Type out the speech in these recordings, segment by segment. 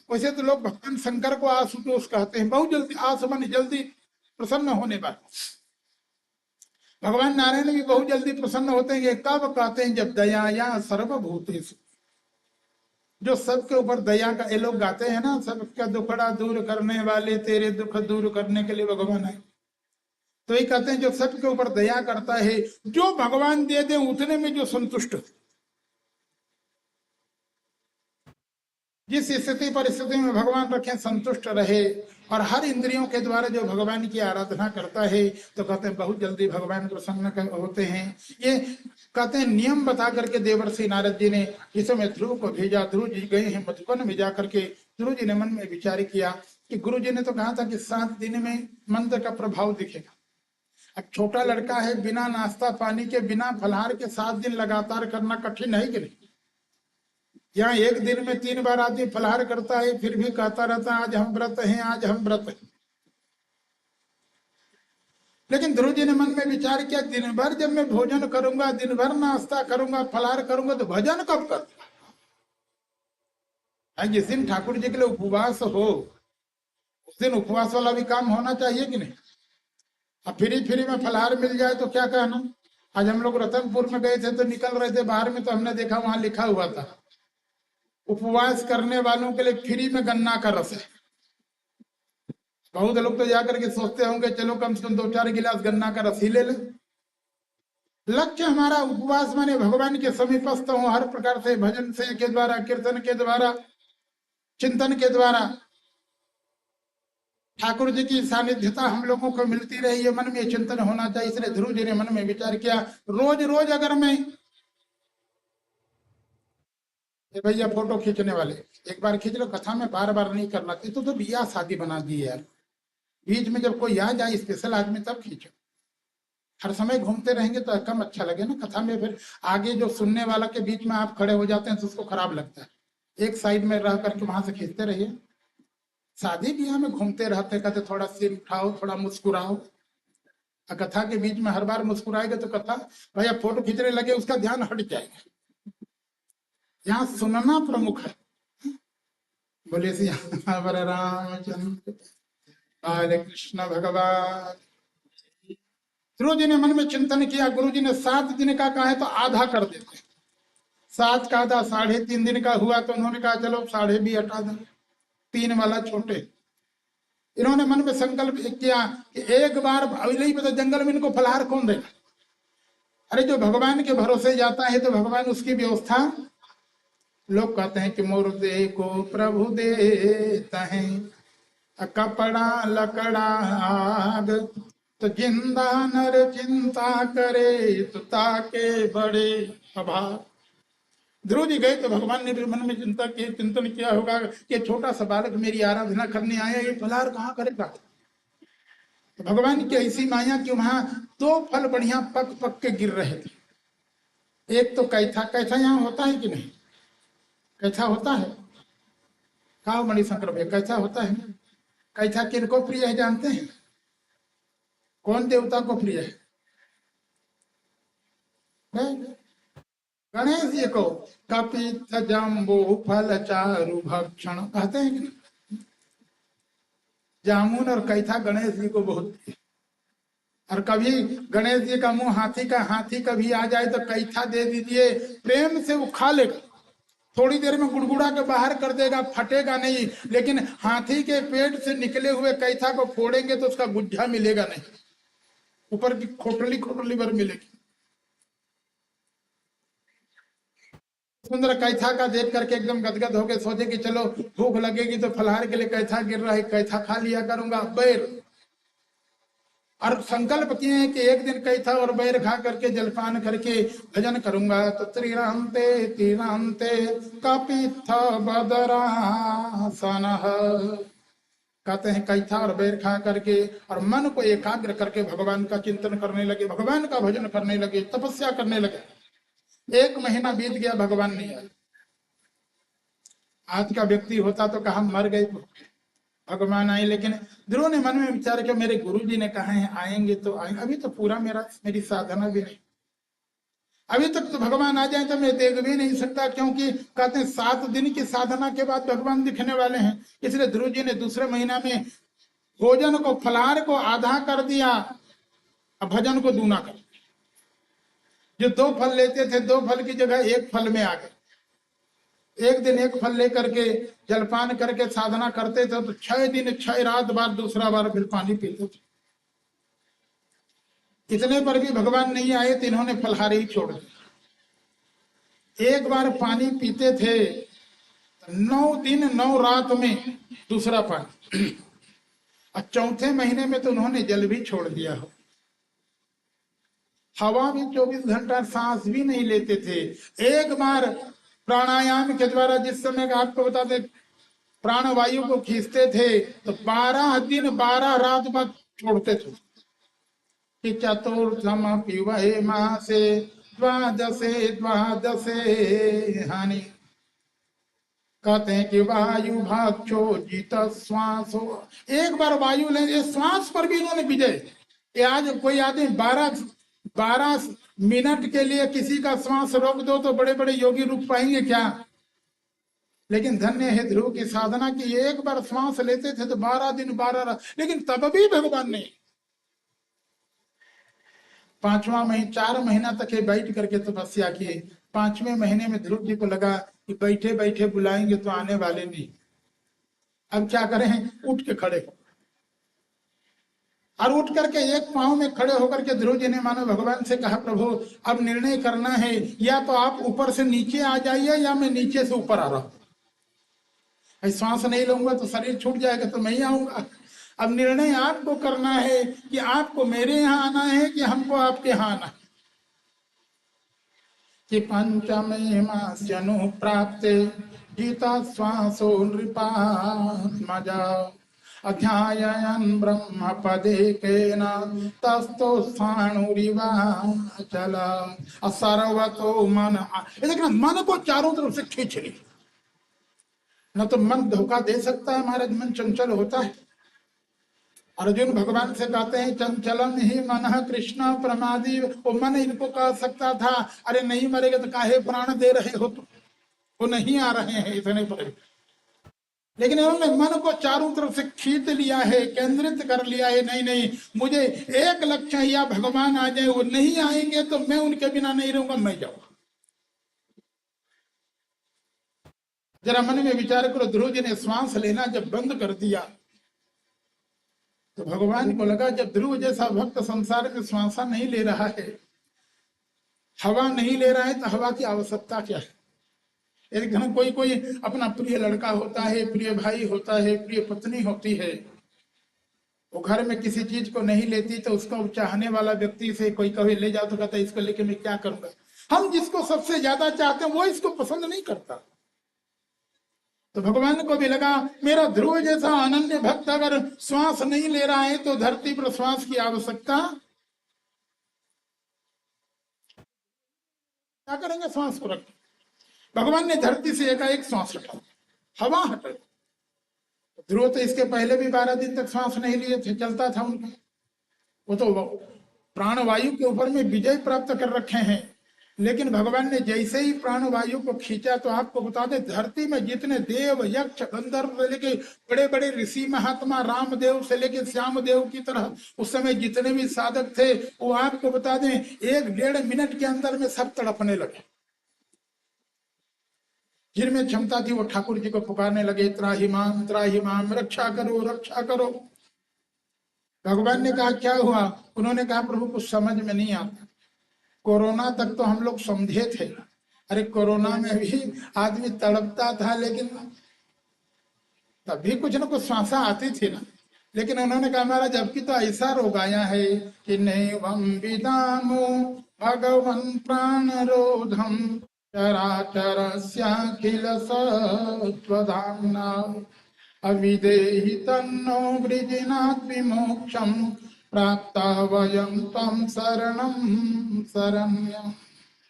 वैसे तो लोग भगवान शंकर को आशुतोष कहते हैं, बहुत जल्दी, आस माने जल्दी प्रसन्न होने वाले। भगवान नारायण भी बहुत जल्दी प्रसन्न होते हैं। कब कहते हैं? जब दया या सर्वभूतेषु, जो सबके ऊपर दया का, ये लोग गाते हैं ना, सबका दुखड़ा दूर करने वाले, तेरे दुख दूर करने के लिए भगवान है। तो ये कहते हैं जो सबके ऊपर दया करता है, जो भगवान दे दे उतने में जो संतुष्ट, जिस स्थिति परिस्थिति में भगवान रखें संतुष्ट रहे, और हर इंद्रियों के द्वारा जो भगवान की आराधना करता है, तो कहते हैं बहुत जल्दी भगवान प्रसन्न होते हैं। ये कहते हैं नियम बता करके देवर्षि नारद जी ने इस समय ध्रुव को भेजा। ध्रुव जी गए हैं मधुबन में जाकर के। ध्रुव जी ने मन में विचार किया कि गुरु जी ने तो कहा था कि 7 दिन में मंत्र का प्रभाव दिखेगा। अब छोटा लड़का है, बिना नाश्ता पानी के, बिना फलहार के 7 दिन लगातार करना कठिन है कि नहीं? यहाँ एक दिन में 3 बार आदमी फलहार करता है, फिर भी कहता रहता है आज हम व्रत हैं, आज हम व्रत हैं। लेकिन ध्रुव जी ने मन में विचार किया, दिन भर जब मैं भोजन करूंगा, दिन भर नाश्ता करूंगा, फलहार करूंगा, तो भजन कब कर? जिस दिन ठाकुर जी के लिए उपवास हो, उस दिन उपवास वाला भी काम होना चाहिए कि नहीं? अब फ्री में फलहार मिल जाए तो क्या कहना। आज हम लोग रतनपुर में गए थे, तो निकल रहे थे बाहर में, तो हमने देखा वहां लिखा हुआ था उपवास करने वालों के लिए फ्री में गन्ना का रस है। बहुत लोग तो जाकर के सोचते होंगे चलो कम से कम 2-4 गिलास गन्ना का रस ही ले लें। लक्ष्य हमारा उपवास माने भगवान के समीपस्थ हो, हर प्रकार से भजन से के द्वारा, कीर्तन के द्वारा, चिंतन के द्वारा ठाकुर जी की सानिध्यता हम लोगों को मिलती रही, ये मन में चिंतन होना चाहिए। इसलिए ध्रुव जी ने मन में विचार किया, रोज रोज अगर मैं, भैया फोटो खींचने वाले एक बार खींच लो, कथा में बार बार नहीं करना चाहिए। तो बियाह शादी बना दी यार, बीच में जब कोई आ जाए स्पेशल आदमी तब खींचो। हर समय घूमते रहेंगे तो कम अच्छा लगे ना कथा में। फिर आगे जो सुनने वाला के बीच में आप खड़े हो जाते हैं तो उसको खराब लगता है। एक साइड में रह करके वहां से खींचते रहिए। शादी ब्याह में घूमते रहते, कहते थोड़ा सिर उठाओ, थोड़ा मुस्कुराओ। कथा के बीच में हर बार मुस्कुराएगा तो कथा, भैया फोटो खींचने लगे उसका ध्यान हट जाएगा। यहाँ सुनना प्रमुख है। बोले सियावर रामचंद्र बाल कृष्ण भगवान। गुरु जी ने मन में चिंतन किया। गुरु जी ने 7 दिन का कहा है तो आधा कर देते। 7 का आधा 3.5 दिन का हुआ, तो उन्होंने कहा चलो 2.5 हटा दें, 3 वाला छोटे। इन्होंने मन में संकल्प किया कि एक बार, नहीं पता जंगल में इनको फलहार कौन देगा। अरे जो भगवान के भरोसे जाता है तो भगवान उसकी व्यवस्था। लोग कहते हैं कि मुर्दे को प्रभु देता है कपड़ा लकड़ा आग, तो जिंदा नर चिंता करे तो ताके बड़े अभाव। ध्रुव जी गए तो भगवान ने भी मन में चिंतन किया होगा कि छोटा सा बालक मेरी आराधना करने आया, ये फलहार कहाँ करेगा। तो भगवान की ऐसी माया कि वहां 2 फल बढ़िया पक पक के गिर रहे थे। एक तो कैथा, कैथा यहाँ होता है कि नहीं? कैथा होता है? कहा मणिशंकर भैया, कैथा होता है? कैथा किनको प्रिय है जानते हैं? कौन देवता को प्रिय है? गणेश जी को। कपित जम्बो फल चारु भक्षण कहते हैं कि नहीं? जामुन और कैथा गणेश जी को बहुत प्रिय। और कभी गणेश जी का मुंह हाथी कभी आ जाए तो कैथा दे दीजिए, प्रेम से वो खा लेगा। थोड़ी देर में गुड़गुड़ा के बाहर कर देगा, फटेगा नहीं। लेकिन हाथी के पेट से निकले हुए कैथा को फोड़ेंगे तो उसका गुज्जा मिलेगा नहीं, ऊपर की खोटली भर मिलेगी। सुंदर कैथा का देख करके एकदम गदगद होके सोचे कि चलो भूख लगेगी तो फलहार के लिए कैथा गिर रहा है, कैथा खा लिया करूंगा। बैर, और संकल्प किए हैं कि एक दिन कैथा और बैर खा करके जलपान करके भजन करूंगा। तो त्रिरांते कपिथ बदरासन, कहते हैं कैथा और बैर खा करके और मन को एकाग्र करके भगवान का चिंतन करने लगे, भगवान का भजन करने लगे, तपस्या करने लगे। 1 महीना बीत गया, भगवान नहीं आए। आज का व्यक्ति होता तो कहा मर गए, भगवान आए। लेकिन ध्रुव ने मन में विचार किया मेरे गुरु जी ने कहा है आएंगे तो आएंगे, अभी तो पूरा मेरी साधना भी नहीं। अभी तक तो भगवान आ जाए तो मैं देख भी नहीं सकता, क्योंकि कहते हैं 7 दिन की साधना के बाद भगवान दिखने वाले हैं। इसलिए ध्रुव जी ने दूसरे महीना में भोजन को, फलाहार को आधा कर दिया, अब भजन को दूना कर। जो 2 फल लेते थे, 2 फल की जगह 1 फल में आ गए। एक दिन 1 फल लेकर के जलपान करके साधना करते थे तो 6 दिन 6 रात बाद दूसरा बार फिर पानी पीते थे। इतने पर भी भगवान नहीं आए तो इन्होंने फलहारी ही छोड़ दिया। एक बार पानी पीते थे 9 दिन 9 रात में दूसरा पानी, और चौथे महीने में तो उन्होंने जल भी छोड़ दिया हो। हवा भी 24 घंटा सांस भी नहीं लेते थे। एक बार प्राणायाम के द्वारा, जिस समय का आपको बता दें, प्राणवायु को खींचते थे तो 12 दिन 12 रात बाद छोड़ते थे। कि चतुर्थम पिवहे मासे द्वादशे द्वादशे हानि। कहते हैं कि वायु भाक्षो जीत श्वास हो। एक बार वायु ले, श्वास पर भी इन्होंने विजय। ये आज कोई आदमी 12 मिनट के लिए किसी का श्वास रोक दो तो बड़े बड़े योगी रुक पाएंगे क्या? लेकिन धन्य है ध्रुव की साधना की, एक बार श्वास लेते थे तो 12 दिन 12 रात। लेकिन तब भी भगवान ने 4 महीना तक ये बैठ करके तपस्या किए। 5वें महीने में ध्रुव जी को लगा कि बैठे बैठे बुलाएंगे तो आने वाले नहीं, अब क्या करें? उठ के खड़े हो, और उठ करके एक पांव में खड़े होकर के ध्रुव जी ने मानो भगवान से कहा, प्रभु अब निर्णय करना है, या तो आप ऊपर से नीचे आ जाइए या मैं नीचे से ऊपर आ रहा हूं। श्वास नहीं लूंगा तो शरीर छूट जाएगा, तो मैं ही आऊंगा। अब निर्णय आपको करना है कि आपको मेरे यहाँ आना है कि हमको आपके यहाँ आना है। कि पंचमे मास्यनुप्राप्ते गीता श्वासो नृपात्मजा अध्यायन ब्रह्म पदेकेन तस्तो स्थाणुरिवाचल। सर्वतो मन, देखना मन को चारों तरफ से खींच ली। न तो मन धोखा दे सकता है महाराज, मन चंचल होता है। अर्जुन भगवान से कहते हैं चंचलम ही मन कृष्ण प्रमादी। वो मन इनको कह सकता था अरे नहीं मरेगा तो काहे प्राण दे रहे हो तुम, वो नहीं आ रहे हैं इतने पर। लेकिन उन्होंने मन को चारों तरफ से खींच लिया है, केंद्रित कर लिया है। नहीं नहीं, मुझे एक लक्ष्य है, या भगवान आ जाए, वो नहीं आएंगे तो मैं उनके बिना नहीं रहूंगा, मैं जाऊंगा। जरा मन में विचार करो, ध्रुव जी ने श्वास लेना जब बंद कर दिया तो भगवान को लगा जब ध्रुव जैसा भक्त संसार में श्वासा नहीं ले रहा है, हवा नहीं ले रहा है, तो हवा की आवश्यकता क्या है? एक दिन कोई कोई अपना प्रिय लड़का होता है, प्रिय भाई होता है, प्रिय पत्नी होती है, वो घर में किसी चीज को नहीं लेती तो उसको चाहने वाला व्यक्ति से कोई कहे ले जाओ तो कहता है इसको लेके मैं क्या करूंगा। हम जिसको सबसे ज्यादा चाहते हैं वो इसको पसंद नहीं करता। तो भगवान को भी लगा मेरा ध्रुव जैसा अनन्य भक्त अगर श्वास नहीं ले रहा है तो धरती पर श्वास की आवश्यकता क्या करेंगे? श्वास को रख। भगवान ने धरती से एकाएक श्वास हटा, हवा हटा। ध्रुव तो इसके पहले भी 12 दिन तक श्वास नहीं लिए थे, चलता था उनका। वो तो प्राणवायु के ऊपर में विजय प्राप्त कर रखे हैं। लेकिन भगवान ने जैसे ही प्राणवायु को खींचा तो आपको बता दें, धरती में जितने देव यक्ष गंधर्व से लेके बड़े बड़े ऋषि महात्मा, रामदेव से लेके श्याम देव की तरह उस समय जितने भी साधक थे, वो आपको बता दें 1-1.5 मिनट के अंदर में सब तड़पने लगे। जिनमें क्षमता थी वो ठाकुर जी को पुकारने लगे, त्राहिमाम, रक्षा करो रक्षा करो। भगवान ने कहा क्या हुआ? उन्होंने कहा प्रभु कुछ समझ में नहीं आता। कोरोना तक तो हम लोग समझे थे, अरे कोरोना में भी आदमी तड़पता था, लेकिन तभी कुछ ना कुछ श्वासा आती थी ना। लेकिन उन्होंने कहा महाराज जबकि तो ऐसा रोग आया है कि नैवं विदामो भगवन् प्राण रोधम चराचरस्याखिल सत्वधाम्ना अविदेहि तन्नो वृजिनात् विमोक्षम् प्राप्ता वयं त्वं शरणं शरण्यम्।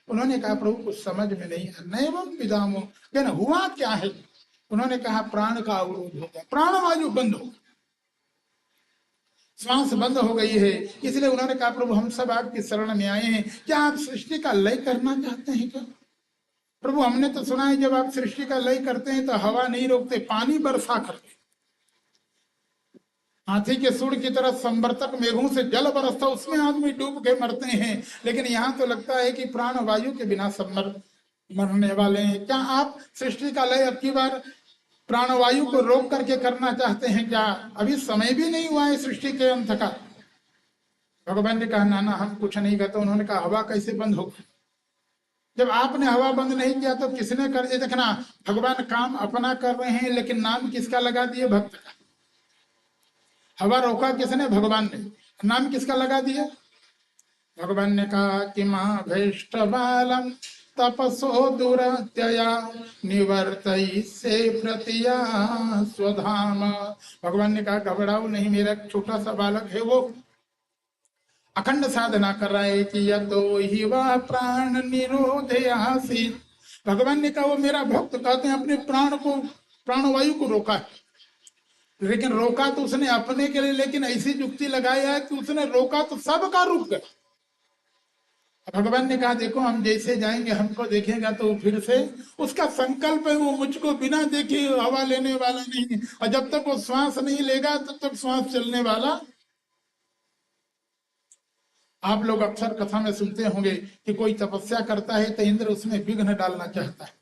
उन्होंने कहा प्रभु कुछ समझ में नहीं है। नैवं विदामो, कहना हुआ क्या है? उन्होंने कहा प्राण का अवरोध हो गया, प्राणवायु बंद हो गया। श्वास बंद हो गई है। इसलिए उन्होंने कहा प्रभु हम सब आपकी शरण में आए हैं, क्या आप सृष्टि का लय करना चाहते हैं क्या? प्रभु हमने तो सुना है जब आप सृष्टि का लय करते हैं तो हवा नहीं रोकते, पानी बरसा करते, हाथी के सूंड की तरह संवर्तक मेघों से जल बरसता, उसमें आदमी डूब के मरते हैं। लेकिन यहाँ तो लगता है कि प्राण वायु के बिना सब मरने वाले हैं। क्या आप सृष्टि का लय अब की बार प्राणवायु को रोक करके करना चाहते हैं क्या? अभी समय भी नहीं हुआ है सृष्टि के अंत का। भगवान ने कहा ना ना हम कुछ नहीं करते। उन्होंने कहा हवा कैसे बंद होगी? जब आपने हवा बंद नहीं किया तो किसने कर दिया? देखना, भगवान काम अपना कर रहे हैं लेकिन नाम किसका लगा दिए? भक्त का। हवा रोका किसने? भगवान ने। नाम किसका लगा दिया? भगवान ने कहा कि माँ भैष्ट बालम तपसो दुरत्यया निवर्तई से प्रतिया स्वधाम। भगवान ने कहा घबराओ नहीं, मेरा छोटा सा बालक है, वो अखंड साधना कर रहा है कि यतो ही वह प्राण निरोधे आसीत। भगवान ने कहा वो मेरा भक्त, कहते हैं अपने प्राण को, प्राणवायु को रोका है, लेकिन रोका तो उसने अपने के लिए, लेकिन ऐसी युक्ति लगाया है कि उसने रोका तो सबका रुक गया। भगवान ने कहा देखो हम जैसे जाएंगे हमको देखेगा तो फिर से उसका संकल्प है वो मुझको बिना देखे हवा लेने वाला नहीं है, और जब तक वो श्वास नहीं लेगा तब तक श्वास चलने वाला। आप लोग अक्सर कथा में सुनते होंगे कि कोई तपस्या करता है तो इंद्र उसमें विघ्न डालना चाहता है,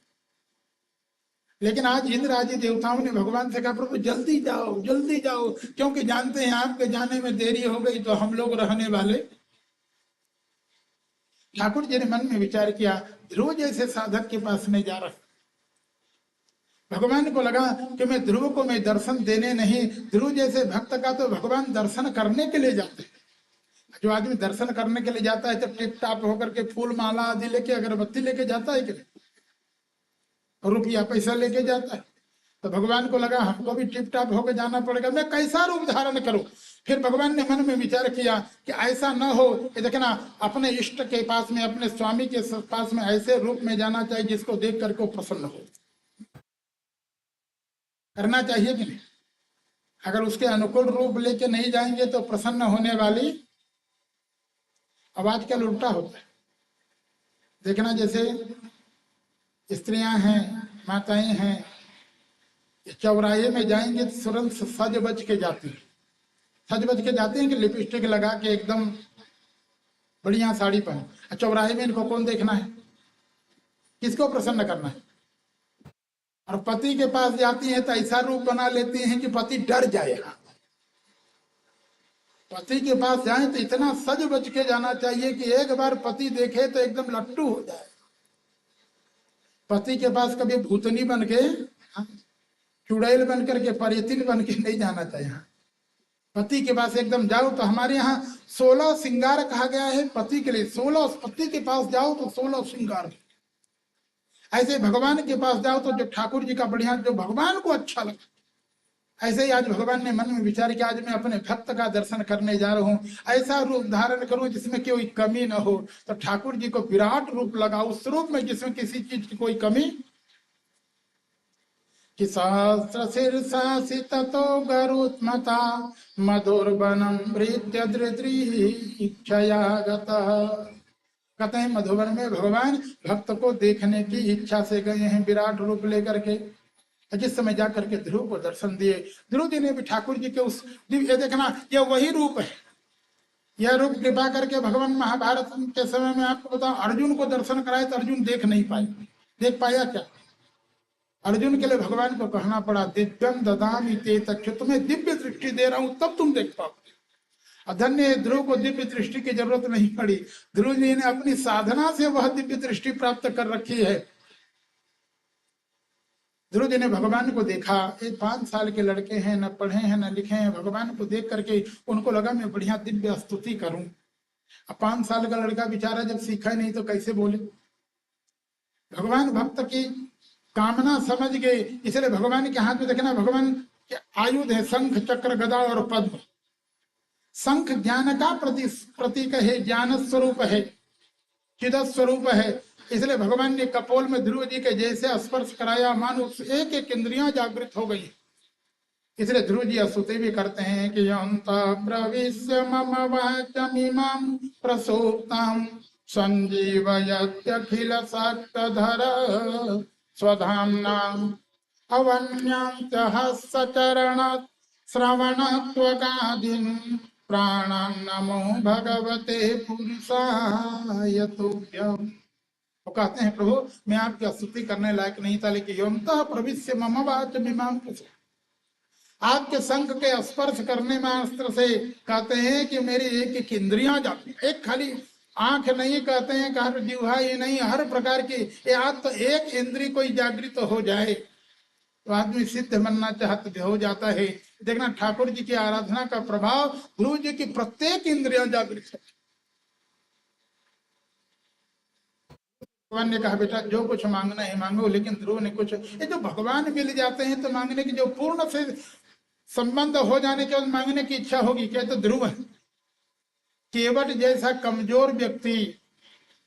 लेकिन आज इंद्र आदि देवताओं ने भगवान से कहा प्रभु जल्दी जाओ, क्योंकि जानते हैं आपके जाने में देरी हो गई तो हम लोग रहने वाले। ठाकुर जी ने मन में विचार किया ध्रुव जैसे साधक के पास नहीं जा रहा। भगवान को लगा कि मैं ध्रुव को मैं दर्शन देने नहीं, ध्रुव जैसे भक्त का तो भगवान दर्शन करने के लिए जाते हैं। जो आदमी दर्शन करने के लिए जाता है तो टिप टाप होकर के फूल माला आदि लेके अगरबत्ती लेके जाता है कि नहीं, रुपया पैसा लेके जाता है। तो भगवान को लगा हमको भी टिप टाप होकर जाना पड़ेगा, मैं कैसा रूप धारण करूं। फिर भगवान ने मन में विचार किया कि ऐसा न हो कि देखना अपने इष्ट के पास में, अपने स्वामी के पास में ऐसे रूप में जाना चाहिए जिसको देख करके वो प्रसन्न हो। करना चाहिए कि नहीं? अगर उसके अनुकूल रूप लेके नहीं जाएंगे तो प्रसन्न होने वाली। अब आजकल उल्टा होता है, देखना जैसे स्त्रियां हैं, माताएं हैं, चौराहे में जाएंगे तो तुरंत सज बज के जाती हैं, सज बज के जाते हैं कि लिपस्टिक लगा के एकदम बढ़िया साड़ी पहन। चौराहे में इनको कौन देखना है? किसको प्रसन्न करना है? और पति के पास जाती हैं तो ऐसा रूप बना लेती हैं कि पति डर जाएगा। पति के पास जाए तो इतना सज बज के जाना चाहिए कि एक बार पति देखे तो एकदम लट्टू हो जाए। पति के पास कभी भूतनी बन के, चुड़ैल बन करके, परितिन बन के नहीं जाना चाहिए। पति के पास एकदम जाओ तो हमारे यहाँ 16 श्रृंगार कहा गया है पति के लिए। 16 पति के पास जाओ तो 16 श्रृंगार। ऐसे भगवान के पास जाओ तो जो ठाकुर जी का बढ़िया, जो भगवान को अच्छा लगा। ऐसे ही आज भगवान ने मन में विचार किया आज मैं अपने भक्त का दर्शन करने जा रहा हूँ, ऐसा रूप धारण करूं जिसमें कोई कमी न हो। तो ठाकुर जी को विराट रूप लगा, उस रूप में जिसमें किसी चीज की कोई कमी कि सहस्र शीर्षासित तो गरुत्मता मधुरवनम इच्छया कहते हैं मधुबन में भगवान भक्त को देखने की इच्छा से गए हैं विराट रूप लेकर के। जिस समय जाकर के ध्रुव को दर्शन दिए, ध्रुव जी ने भी ठाकुर जी के उस दिव्य, देखना यह वही रूप है। यह रूप कृपा करके भगवान महाभारत के समय में आपको बताओ अर्जुन को दर्शन कराए तो अर्जुन देख नहीं पाए। देख पाया क्या? अर्जुन के लिए भगवान को कहना पड़ा दिव्यम ददामि ते तच्चु, तुम्हें दिव्य दृष्टि दे रहा हूं तब तुम देख पाओगे। अधन्य ध्रुव को दिव्य दृष्टि की जरूरत नहीं पड़ी, ध्रुव जी ने अपनी साधना से वह दिव्य दृष्टि प्राप्त कर रखी है। ध्रुव जी ने भगवान को देखा, ये 5 साल के लड़के हैं, न पढ़े हैं न लिखे हैं। भगवान को देख करके उनको लगा मैं बढ़िया दिव्य स्तुति करूं। अब 5 साल का लड़का बेचारा जब सीखा नहीं तो कैसे बोले। भगवान भक्त की कामना समझ गए, इसलिए भगवान के हाथ में देखना भगवान के आयुध है शंख चक्र गदा और पद्म। शंख ज्ञान का प्रतीक है, ज्ञान स्वरूप है, चिद स्वरूप है। इसलिए भगवान ने कपोल में ध्रुव जी के जैसे स्पर्श कराया, मानो एक एक इंद्रियां जागृत हो गई। इसलिए ध्रुव जी स्तुति भी करते हैं कि यंत प्रविश्य मम वाचमिमां प्रसूप्तां संजीवयत्यखिल शक्तधर स्वधाम्ना अवन्यां च हस्सचरण श्रवणत्वगादीन् प्राणान् नमो भगवते पुरुषाय तुभ्यम्। वो कहते हैं प्रभु मैं आपकी स्तुति करने लायक नहीं था, लेकिन योमतः प्रविश्य मम वाचमिमां, आपके संग के स्पर्श करने मात्र से कहते हैं कि मेरी एक एक इंद्रियां जाती, एक खाली आंख नहीं, कहते हैं कि हर जिह्वा ही नहीं, हर प्रकार की ये आज तो एक इंद्री कोई जागृत तो हो जाए तो आदमी सिद्ध बनना चाहते हो जाता है। देखना ठाकुर जी की आराधना का प्रभाव, ध्रुव जी की प्रत्येक इंद्रियां जागृत है। भगवान ने कहा बेटा जो कुछ मांगना है मांगो, लेकिन ध्रुव ने कुछ, ये जो भगवान मिल जाते हैं तो मांगने की जो पूर्ण से संबंध हो जाने के बाद मांगने की इच्छा होगी क्या? तो ध्रुव है। केवट जैसा कमजोर व्यक्ति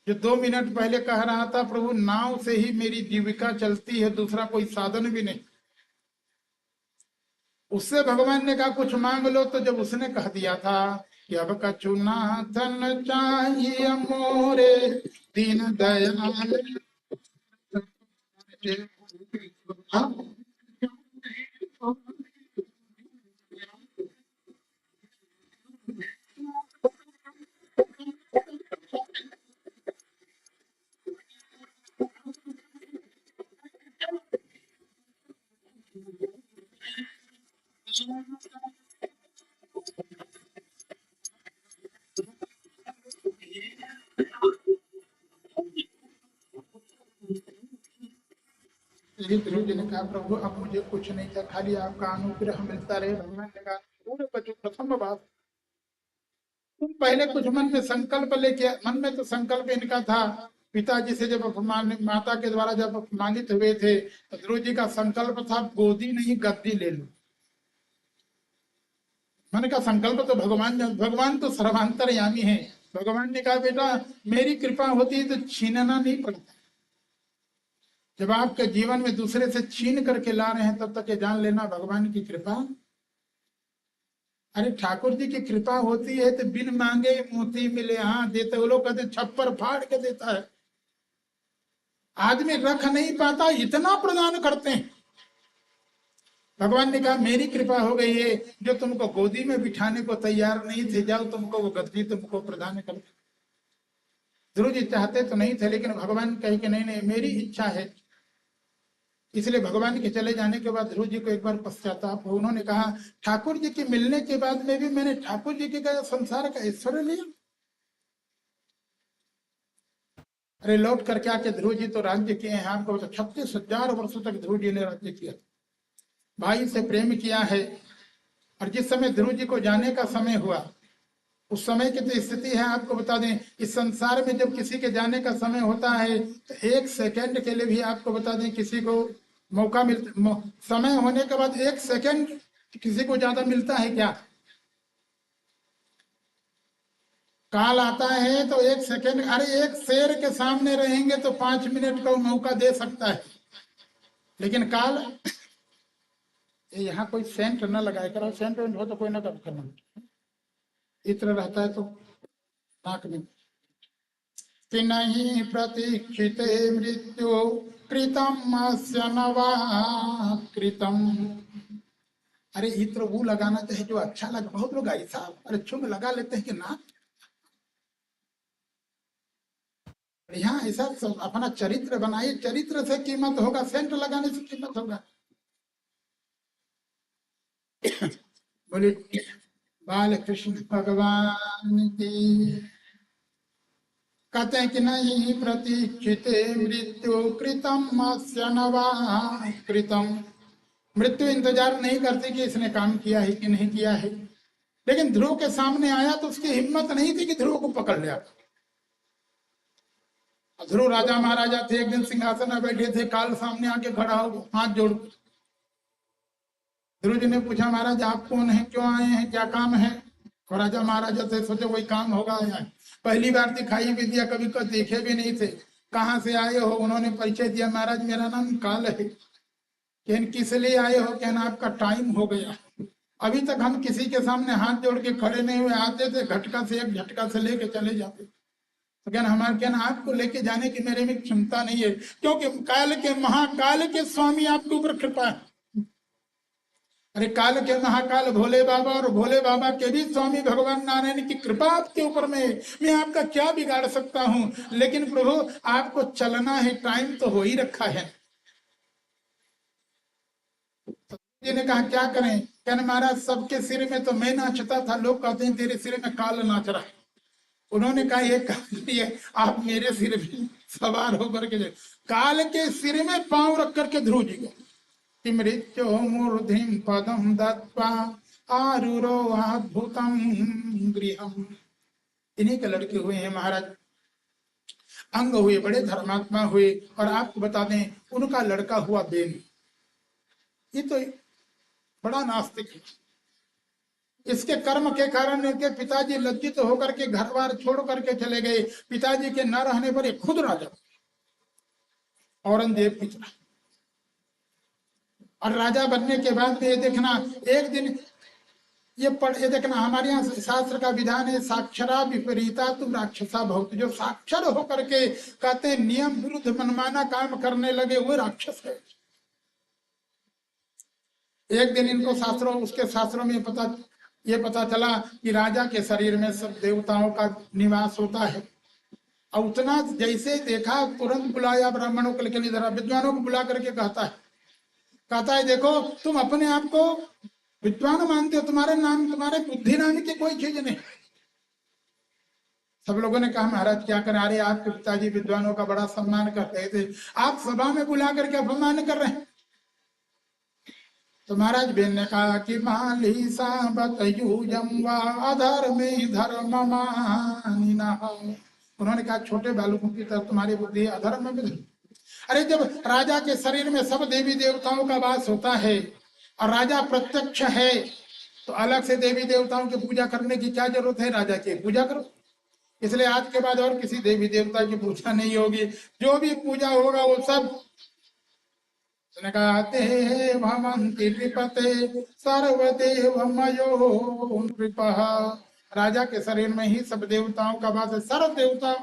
जो 2 मिनट पहले कह रहा था प्रभु नाव से ही मेरी जीविका चलती है, दूसरा कोई साधन भी नहीं, उससे भगवान ने कहा कुछ मांग लो, तो जब उसने कह दिया था कि अब कछु नाथन चाहिए मोरे दीन दयाल, ध्रुव जी ने कहा प्रभु अब मुझे कुछ नहीं था, खाली आपका अनुग्रह मिलता रहे। भगवान ने कहा पूरे बच्चों प्रथम बात, तुम पहले कुछ मन में संकल्प लेके, मन में तो संकल्प इनका था, पिताजी से जब अपमान माता के द्वारा जब अपमानित हुए थे तो ध्रुव जी का संकल्प था गोदी नहीं गद्दी ले लो। मैंने कहा संकल्प तो भगवान तो सर्वांतरयामी है। भगवान ने कहा बेटा मेरी कृपा होती है तो छीनना नहीं पड़ता, जब आपके जीवन में दूसरे से छीन करके ला रहे हैं तब तक ये जान लेना भगवान की कृपा। अरे ठाकुर जी की कृपा होती है तो बिन मांगे मोती मिले, हाँ देते, वो लोग कहते छप्पर फाड़ के देता है, आदमी रख नहीं पाता इतना प्रदान करते हैं। भगवान ने कहा मेरी कृपा हो गई है, जो तुमको गोदी में बिठाने को तैयार नहीं थे, जाओ तुमको वो गद्दी तुमको प्रदान कर। ध्रुव जी चाहते तो नहीं थे, लेकिन भगवान कहे कि नहीं नहीं मेरी इच्छा है। इसलिए भगवान के चले जाने के बाद ध्रुव जी को एक बार पश्चाताप हो, उन्होंने कहा ठाकुर जी के मिलने के बाद में भी मैंने ठाकुर जी के संसार का ऐश्वर्य लिया। अरे लौट करके आके ध्रुव जी तो राज्य किए हैं, आपको 36,000 वर्षों तक ध्रुव जी ने राज्य किया, भाई से प्रेम किया है। और जिस समय ध्रुव जी को जाने का समय हुआ, उस समय की तो स्थिति है आपको बता दें, इस संसार में जब किसी के जाने का समय होता है तो 1 सेकंड के लिए भी आपको बता दें किसी को मौका समय होने के बाद 1 सेकंड किसी को ज्यादा मिलता है क्या? काल आता है तो 1 सेकंड, अरे एक शेर के सामने रहेंगे तो 5 मिनट का मौका दे सकता है, लेकिन काल यहाँ कोई सेंट न लगाए करो, सेंट हो तो कोई ना करना, इत्र रहता है तो नाक में कि नहीं प्रतीक्षिते मृत्यु कृतम अस्य नवा कृतम। अरे इत्र वो लगाना चाहिए जो अच्छा लगे, बहुत लोग ऐसा अरे चुंग लगा लेते हैं कि ना, यहाँ ऐसा अपना चरित्र बनाइए, चरित्र से कीमत होगा, सेंट लगाने से कीमत होगा। बोलिए बाल कृष्ण भगवान की। कहते हैं कि नहीं प्रतीक्षिते मृत्यु कृतम अस्य नवा कृतम, मृत्यु इंतजार नहीं करती कि इसने काम किया है कि नहीं किया है, लेकिन ध्रुव के सामने आया तो उसकी हिम्मत नहीं थी कि ध्रुव को पकड़ लिया। ध्रुव राजा महाराजा थे, एक दिन सिंहासन में बैठे थे, काल सामने आके खड़ा हो हाथ जोड़, ध्रुव जी ने पूछा महाराज आप कौन है, क्यों आए हैं, क्या काम है? और राजा महाराजा थे, सोचे कोई काम होगा, आया पहली बार दिखाई भी दिया, कभी कभी देखे भी नहीं थे, कहाँ से आए हो? उन्होंने परिचय दिया, महाराज मेरा नाम काल है। कहन किस लिए आए हो? कहना आपका टाइम हो गया, अभी तक हम किसी के सामने हाथ जोड़ के खड़े नहीं हुए, आते थे घटका से एक झटका से लेके चले जाते। तो कहना हमारे कहना आपको लेके जाने की मेरे में क्षमता नहीं है, क्योंकि काल के महाकाल के स्वामी आपके ऊपर कृपा है। अरे काल के महाकाल भोले बाबा और भोले बाबा के भी स्वामी भगवान नारायण की कृपा आपके ऊपर में, मैं आपका क्या बिगाड़ सकता हूं? लेकिन प्रभु आपको चलना है, टाइम तो हो ही रखा है। जी ने कहा क्या करें? कहने महाराज सबके सिर में तो मैं नाचता था, लोग कहते हैं तेरे सिर में काल नाच रहा है। उन्होंने कहा ये करिए आप मेरे सिर में सवार होकर के काल के सिर में पांव रख करके ध्रुव जी गए। मृत्यु मूर्धिम पदम दत्वा आरूरो अद्भुतम गृहम। इन्हीं के लड़के हुए हैं महाराज, अंग हुए, बड़े धर्मात्मा हुए। और आपको बता दें उनका लड़का हुआ बेन। ये तो बड़ा नास्तिक है। इसके कर्म के कारण इनके पिताजी लज्जित होकर के घर बार छोड़ करके चले गए। पिताजी के न रहने पर ये खुद राजा औरंगजेब की तरह। और राजा बनने के बाद में ये देखना एक दिन ये देखना हमारे यहाँ शास्त्र का विधान है, साक्षरा विपरीता तुम राक्षसा भक्त। जो साक्षर होकर के कहते हैं नियम विरुद्ध मनमाना काम करने लगे वो राक्षस है। एक दिन इनको शास्त्रों उसके शास्त्रों में ये पता चला कि राजा के शरीर में सब देवताओं का निवास होता है। और उतना जैसे देखा तुरंत बुलाया ब्राह्मणों को, लेकिन इधर विद्वानों को बुला करके कहता है देखो तुम अपने आप को विद्वान मानते हो, तुम्हारे बुद्धि नाम की कोई चीज नहीं। सब लोगों ने कहा महाराज क्या करें? अरे आपके पिताजी विद्वानों का बड़ा सम्मान करते थे, आप सभा में बुला करके अपमान कर रहे हैं। तो महाराज बेन ने कहा कि माली धर्म मानिना। उन्होंने कहा छोटे बालकों की तरफ तुम्हारी बुद्धि अधर्म में। अरे जब राजा के शरीर में सब देवी देवताओं का वास होता है और राजा प्रत्यक्ष है तो अलग से देवी देवताओं की पूजा करने की क्या जरूरत है? राजा की पूजा करो। इसलिए आज के बाद और किसी देवी देवता की पूजा नहीं होगी, जो भी पूजा होगा वो सब भवन्ति नृपते सर्वदेवमयो नृपः। राजा के शरीर में ही सब देवताओं का वास है, सर्व देवता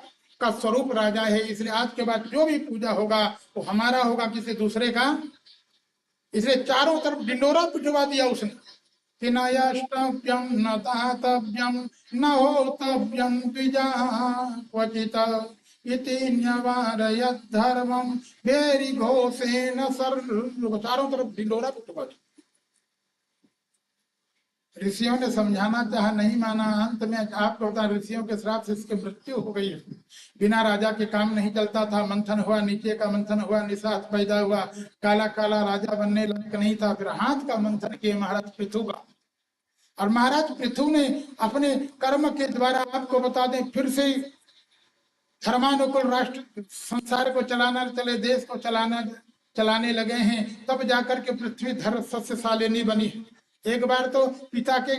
का स्वरूप राजा है। इसलिए आज के बाद जो भी पूजा होगा वो हमारा होगा, किसी दूसरे का। इसलिए चारों तरफ डिंडोरा पिटवा दिया उसने कि न यष्टव्यम न दातव्यम न होतव्यम द्विजा क्वचित इति न्यवारयत् धर्मं भेरी घोषेण सर्व। चारों तरफ डिंडोरा पिटवा दिया। ऋषियों ने समझाना चाहा, नहीं माना। अंत में आपको बता ऋषियों के श्राप से इसकी मृत्यु हो गई। बिना राजा के काम नहीं चलता था। मंथन हुआ, नीचे का मंथन हुआ, निषाद पैदा हुआ, काला काला राजा बनने लायक नहीं था। फिर हाथ का मंथन किए महाराज पृथु का। और महाराज पृथु ने अपने कर्म के द्वारा आपको बता दें फिर से धर्मानुकूल राष्ट्र संसार को चलाना चले, देश को चलाने लगे हैं। तब जाकर के पृथ्वी धर्म सस्यशालिनी बनी। एक बार तो पिता के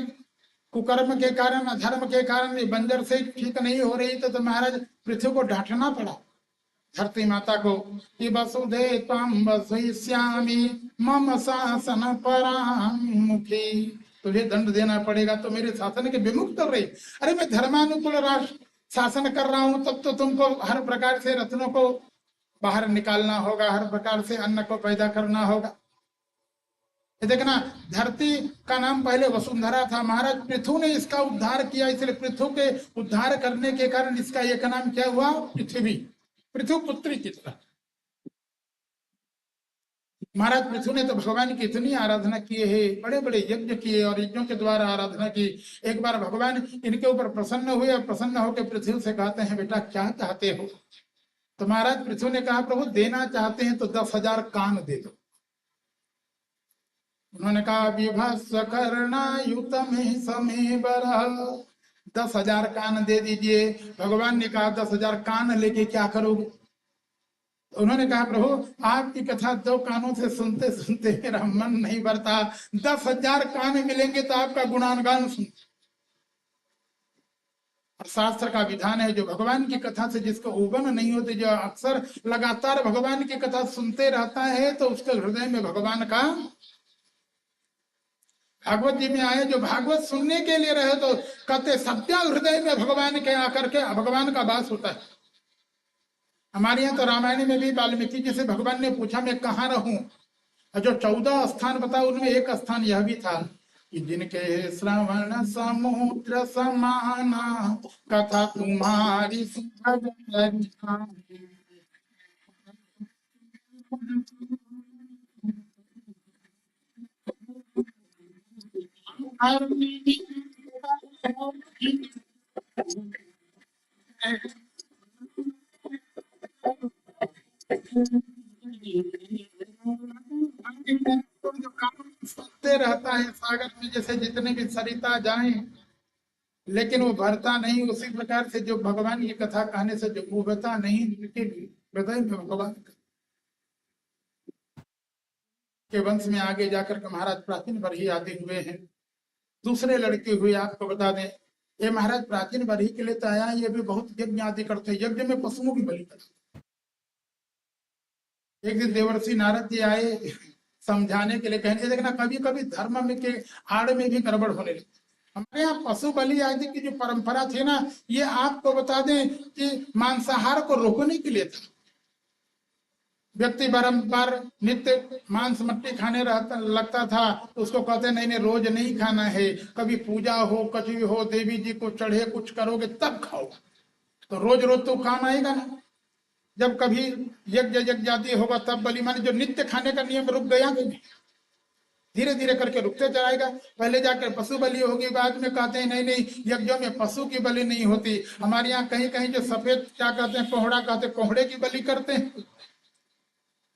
कुकर्म के कारण, अधर्म के कारण बंजर से ठीक नहीं हो रही तो महाराज पृथ्वी को डांटना पड़ा धरती माता को कि वसुधे त्वं वसुष्यामि मम शासन परामुखी। तुझे दंड देना पड़ेगा, तो मेरे शासन के विमुख कर रही। अरे मैं धर्मानुकूल राष्ट्र शासन कर रहा हूं, तब तो तुमको हर प्रकार से रत्नों को बाहर निकालना होगा, हर प्रकार से अन्न को पैदा करना होगा। देखना धरती का नाम पहले वसुंधरा था, महाराज पृथु ने इसका उद्धार किया। इसलिए पृथु के उद्धार करने के कारण इसका एक नाम क्या हुआ? पृथ्वी, पृथु पुत्री की तरह। महाराज पृथु ने तो भगवान की इतनी आराधना किए है, बड़े बड़े यज्ञ किए और यज्ञों के द्वारा आराधना की। एक बार भगवान इनके ऊपर प्रसन्न हुए और प्रसन्न होकर पृथ्वी से कहते हैं बेटा क्या चाहते हो? तो महाराज पृथु ने कहा प्रभु देना चाहते हैं तो 10,000 कान दे दो। उन्होंने कहा विभत्स करना युत में समय बरह, 10,000 कान दे दीजिए। भगवान ने कहा 10,000 कान लेके क्या करोगे? तो उन्होंने कहा प्रभु आपकी कथा 2 कानों से सुनते सुनते मेरा मन नहीं भरता, 10,000 कान मिलेंगे तो आपका गुणानगान सुन। और शास्त्र का विधान है जो भगवान की कथा से जिसको उबन नहीं होती, जो अक्सर लगातार भगवान की कथा सुनते रहता है, तो उसके हृदय में भगवान का, भागवत जी में आए जो भागवत सुनने के लिए रहे तो कहते सत्या हृदय में भगवान के आकर के भगवान का वास होता है। हमारे यहाँ तो रामायण में भी वाल्मीकि जी से भगवान ने पूछा मैं कहाँ रहूं, और जो 14 स्थान बताओ उनमें एक स्थान यह भी था कि जिनके श्रवण समुद्र समाना कथा तुम्हारी सुखद लगी। सुनते रहता है सागर में जैसे जितने भी सरिता जाएं, लेकिन वो भरता नहीं। उसी प्रकार से जो भगवान की कथा कहने से जो उबता नहीं, उनके हृदय में भगवान के वंश में आगे जाकर के महाराज प्राचीन बरही आदि हुए हैं। दूसरे लड़के हुए, आपको बता दें ये महाराज प्राचीन बरही के लिए तो आया, ये भी बहुत यज्ञ आदि करते, यज्ञ में पशुओं की बलि करते। एक दिन देवर्षि नारद जी आए समझाने के लिए, कहने देखना कभी कभी धर्म में के आड़ में भी गड़बड़ होने लगी। हमारे यहाँ पशु बलि आदि की जो परंपरा थी ना, ये आपको बता दें कि मांसाहार को रोकने के लिए था। व्यक्ति बारंबार नित्य मांस मट्टी खाने रहता लगता था, तो उसको कहते नहीं नहीं रोज नहीं खाना है, कभी पूजा हो कुछ भी हो, देवी जी को चढ़े कुछ करोगे तब खाओ, तो रोज रोज तो काम आएगा ना। जब कभी यज्ञ यज्ञ आदि होगा तब बलि, माने जो नित्य खाने का नियम रुक गया कि नहीं, धीरे धीरे करके रुकते चलाएगा। पहले जाकर पशु बलि होगी, बाद में कहते हैं नहीं नहीं यज्ञों में पशु की बलि नहीं होती। हमारे यहाँ कहीं कहीं जो सफेद क्या कहते हैं कोहड़ा कहते हैं, कोहड़े की बलि करते हैं।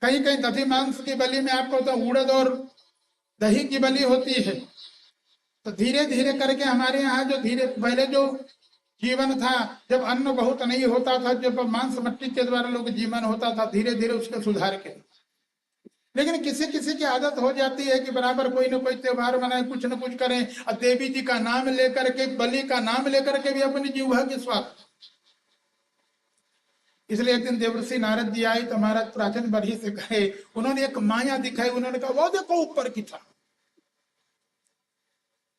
कहीं कहीं दधी मांस की बलि में आपको तो उड़द और दही की बलि होती है। तो धीरे धीरे करके हमारे यहाँ जो धीरे पहले जो जीवन था, जब अन्न बहुत नहीं होता था, जब मांस मट्टी के द्वारा लोग जीवन होता था, धीरे धीरे उसके सुधार के। लेकिन किसी किसी की आदत हो जाती है कि बराबर कोई ना कोई त्योहार मनाए, कुछ न कुछ करें, और देवी जी का नाम लेकर के, बलि का नाम लेकर के भी अपनी जीवा की स्वाद। इसलिए एक दिन देवर्षि नारद जी आए तो महाराज प्राचीन बरही से कहे, उन्होंने एक माया दिखाई, उन्होंने कहा वो देखो ऊपर की था।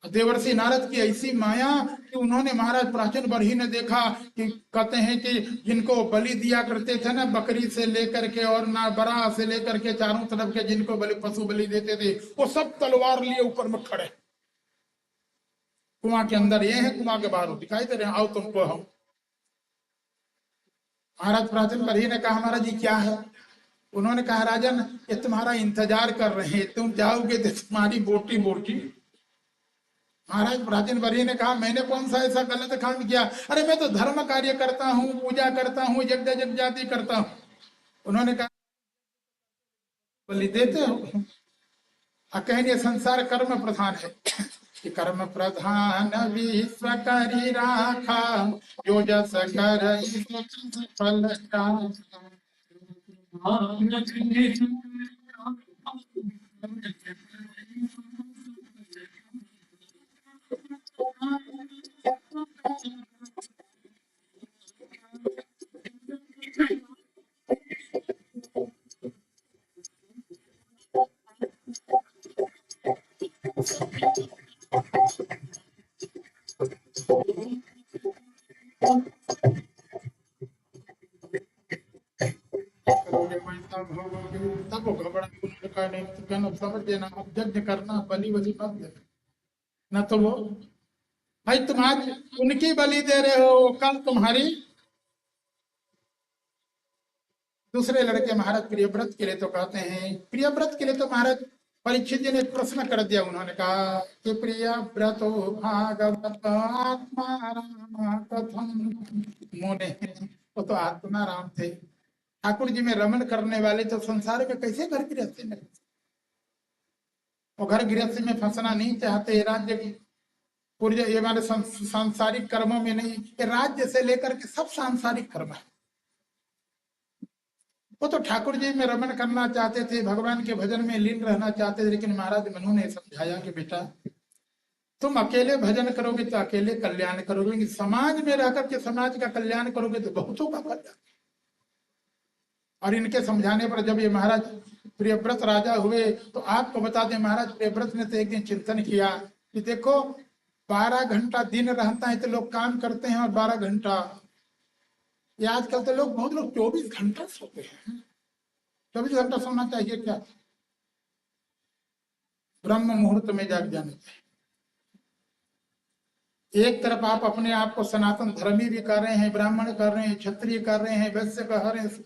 देवर्षि नारद की ऐसी माया कि उन्होंने महाराज प्राचीन बरही ने देखा कि कहते हैं कि जिनको बलि दिया करते थे ना, बकरी से लेकर के और ना बरा से लेकर के चारों तरफ के जिनको बलि पशु बलि देते थे, वो सब तलवार लिए ऊपर में खड़े। कुआं के अंदर ये है, कुआं के बाहर दिखाई दे रहे हैं, आओ तुमको हम। महाराज प्राचीन बरही ने कहा महाराज जी क्या है? उन्होंने कहा राजन ये तुम्हारा इंतजार कर रहे हैं, तुम जाओगे तो तुम्हारी बोटी बोटी। महाराज प्राचीन बरही ने कहा मैंने कौन सा ऐसा गलत काम किया? अरे मैं तो धर्म कार्य करता हूँ, पूजा करता हूँ, यज्ञ यज्ञादि करता हूँ। उन्होंने कहा बलि देते हो? कहेंगे संसार कर्म प्रधान है कि कर्म प्रधान विश्व करी राखा, जो जस कर फल तब वो घबरा का नहीं, तो कहना समझ देना, अब यज्ञ करना, बलि बलि मत देना ना। तो वो भाई तुम आज उनकी बलि दे रहे हो, कल तुम्हारी। दूसरे लड़के महाराज प्रियव्रत के लिए तो कहते हैं, प्रियव्रत के लिए तो महाराज परीक्षित जी ने प्रश्न कर दिया। उन्होंने कहा कि प्रियव्रतो भागवत आत्मा राम कथम मुने, वो तो आत्मा राम थे, ठाकुर जी में रमन करने वाले, तो संसार में कैसे घर गृहस्थी में, वो घर गृहस्थी में फंसना नहीं चाहते, राज्य की पूरी ये हमारे सांसारिक कर्मों में नहीं, ये राज्य से लेकर के सब सांसारिक कर्म है। वो तो ठाकुर जी में रमन करना चाहते थे, भगवान के भजन में लीन रहना चाहते थे, लेकिन महाराज मनु ने समझाया कि बेटा तुम अकेले भजन करोगे तो अकेले कल्याण करोगे, लेकिन समाज में रह करके समाज का कल्याण करोगे तो बहुतों का कल्याण। और इनके समझाने पर जब ये महाराज प्रियव्रत राजा हुए तो आपको बता दें, महाराज प्रियव्रत ने तो एक दिन चिंतन किया कि देखो 12 घंटा दिन रहता है तो लोग काम करते हैं, और 12 घंटा, ये आजकल तो लोग, बहुत लोग 24 घंटा सोते हैं। 24 घंटा सोना चाहिए क्या? ब्रह्म मुहूर्त में जाग जाना चाहिए। एक तरफ आप अपने आप को सनातन धर्मी भी कर रहे हैं, ब्राह्मण कर रहे हैं, क्षत्रिय कर रहे हैं, वैश्य कर रहे हैं।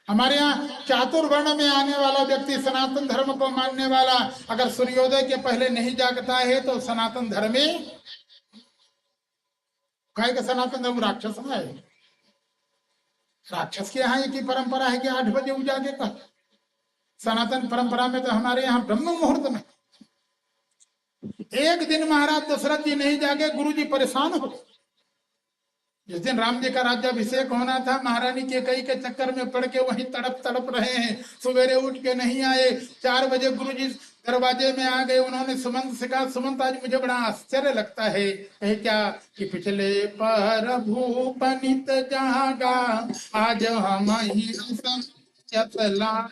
हमारे यहाँ चातुर्वर्ण में आने वाला व्यक्ति, सनातन धर्म को मानने वाला, अगर सूर्योदय के पहले नहीं जागता है तो सनातन धर्मी कहेगा सनातन धर्म राक्षस है। राक्षस के यहाँ एक ही परंपरा है कि 8 बजे उजागे का। सनातन परंपरा में तो हमारे यहाँ ब्रह्म मुहूर्त में। एक दिन महाराज दशरथ जी नहीं जागे, गुरु जी परेशान हो। जिस दिन राम जी का राज्याभिषेक होना था, महारानी कैकेयी के चक्कर में पड़ के वहीं तड़प तड़प रहे हैं, सवेरे उठ के नहीं आए। 4 बजे गुरु जी दरवाजे में आ गए, उन्होंने सुमंत से कहा, सुमंत आज मुझे बड़ा आश्चर्य लगता है। कहे क्या? कि पिछले पर भूपनित जागा, आज हम ही चला।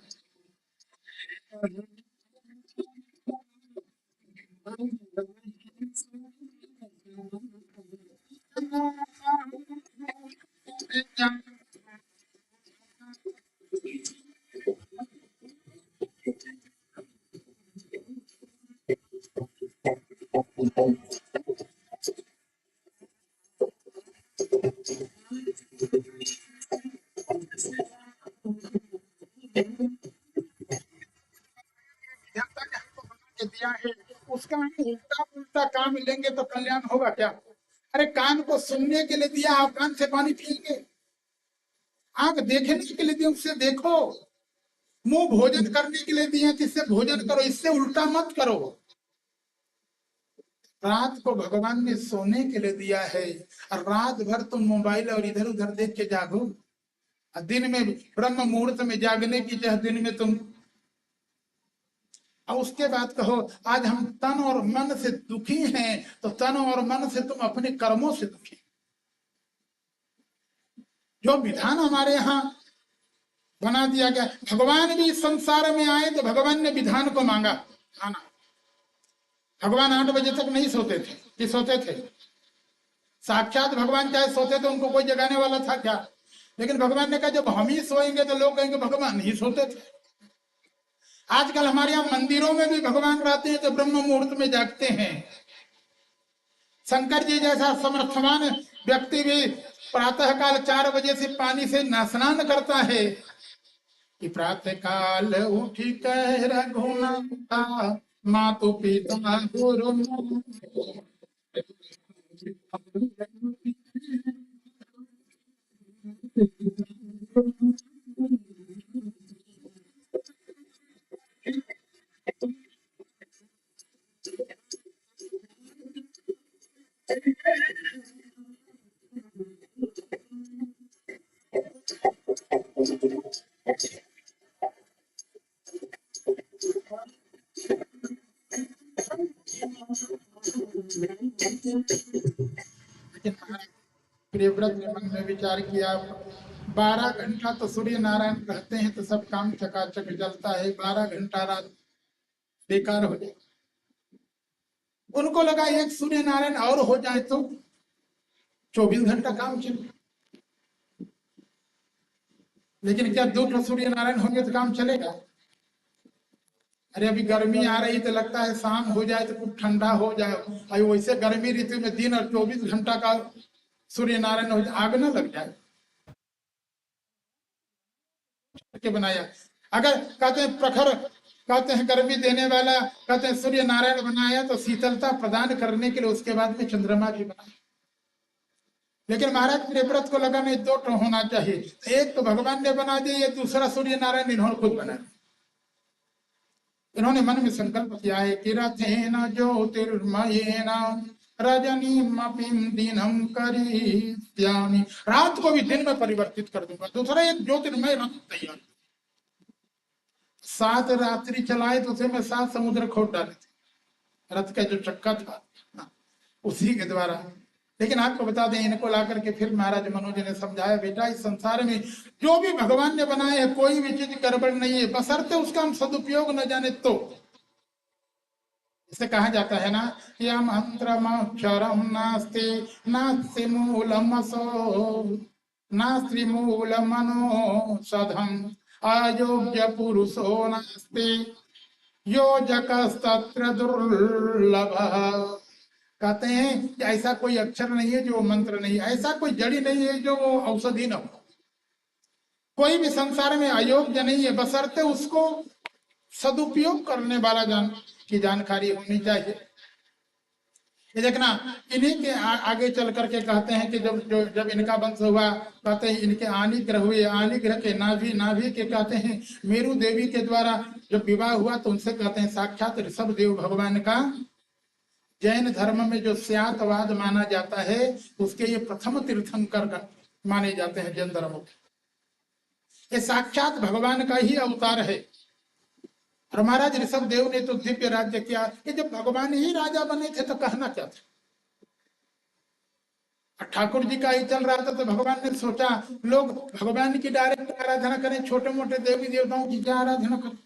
दिया है उसका हम उल्टा पुल्टा काम लेंगे तो कल्याण होगा क्या? अरे कान को सुनने के लिए दिया, आप कान से पानी पिएंगे? आंख देखने के लिए दिया, उससे देखो। मुंह भोजन करने के लिए दिए, इससे भोजन करो, इससे उल्टा मत करो। रात को भगवान ने सोने के लिए दिया है, और रात भर तुम मोबाइल और इधर उधर देख के जागो। दिन में ब्रह्म मुहूर्त में जागने की चाहे, दिन में तुम। और उसके बाद कहो आज हम तन और मन से दुखी हैं, तो तन और मन से तुम अपने कर्मों से दुखी। जो विधान हमारे यहाँ बना दिया गया, भगवान भी संसार में आए तो भगवान ने विधान को मांगा आना। भगवान 8 बजे तक नहीं सोते थे कि सोते थे? साक्षात भगवान चाहे सोते तो उनको कोई जगाने वाला था क्या? लेकिन भगवान ने कहा जब हम ही सोएंगे तो लोग कहेंगे भगवान नहीं सोते थे। आजकल हमारे यहाँ मंदिरों में भी भगवान रहते हैं तो ब्रह्म मुहूर्त में जागते हैं। शंकर जी जैसा समर्थवान व्यक्ति भी प्रातः काल 4 बजे से पानी से स्नान करता है कि प्रातः काल उठी कह रघुनाथा, मातु पिता गुरु। प्रियव्रत ने मन में विचार किया, 12 घंटा तो सूर्य नारायण रहते हैं तो सब काम चकाचक चलता है, 12 घंटा रात बेकार हो जाए। उनको लगा एक सूर्य नारायण और हो जाए तो 24 घंटा काम चले। लेकिन क्या 2 सूर्य नारायण होंगे तो काम चलेगा? अरे अभी गर्मी आ रही तो लगता है शाम हो जाए तो कुछ ठंडा हो जाए, और वैसे गर्मी ऋतु में दिन और 24 घंटा का सूर्य नारायण हो जाए, आग न लग जाए के बनाया। अगर कहते हैं प्रखर, कहते हैं गर्मी देने वाला, कहते हैं सूर्य नारायण बनाया तो शीतलता प्रदान करने के लिए उसके बाद में चंद्रमा भी बनाया। लेकिन महाराज प्रियव्रत को लगा नहीं 2 तो होना चाहिए, एक तो भगवान ने बना दिया, ये दूसरा सूर्य नारायण इन्होंने खुद बनाया। इन्होंने मन में संकल्प किया है कि रथेन ज्योतिर्मयेन रजनीमपिं दिनम करिष्यामि, रात को भी दिन में परिवर्तित कर दूंगा। दूसरा एक ज्योतिर्मय रथ तैयार, 7 रात्रि चलाए तो उसे में 7 समुद्र खोद डाले थे। रथ का जो चक्का था उसी के द्वारा। लेकिन आपको बता दें, इनको ला करके फिर महाराज मनोज ने समझाया, बेटा इस संसार में जो भी भगवान ने बनाए है कोई भी चीज गड़बड़ नहीं है, बशर्ते उसका हम सदुपयोग न जाने तो। इसे कहा जाता है ना, यम मंत्रमक्षरम नास्ति नास्ति मूलमसो नास्ति मूलमनोषधम अयोग्य पुरुषो नास्ति योजकस्तत्र दुर्लभ। कहते हैं कि ऐसा कोई अक्षर नहीं है जो मंत्र नहीं, ऐसा कोई जड़ी नहीं है जो औषधि न हो। कोई भी संसार में अयोग्य नहीं है, बशर्ते उसको सदुपयोग करने वाला की जानकारी होनी चाहिए। ये देखना, इन्हीं के आगे चल करके कहते हैं कि जब इनका वंश हुआ, कहते हैं इनके आनी ग्रह हुए, आनी ग्रह के नाभि के कहते हैं मेरु देवी के द्वारा जब विवाह हुआ तो उनसे कहते हैं साक्षात ऋषभ देव भगवान का। जैन धर्म में जो स्यातवाद माना जाता है उसके ये प्रथम तीर्थंकर माने जाते हैं जैन धर्म के। ये साक्षात भगवान का ही अवतार है। और महाराज ऋषभ देव ने तो दिव्य राज्य किया कि जब भगवान ही राजा बने थे तो कहना क्या था। ठाकुर जी का ही चल रहा था तो भगवान ने सोचा लोग भगवान की डायरेक्ट आराधना करें, छोटे मोटे देवी देवताओं की क्या आराधना करें।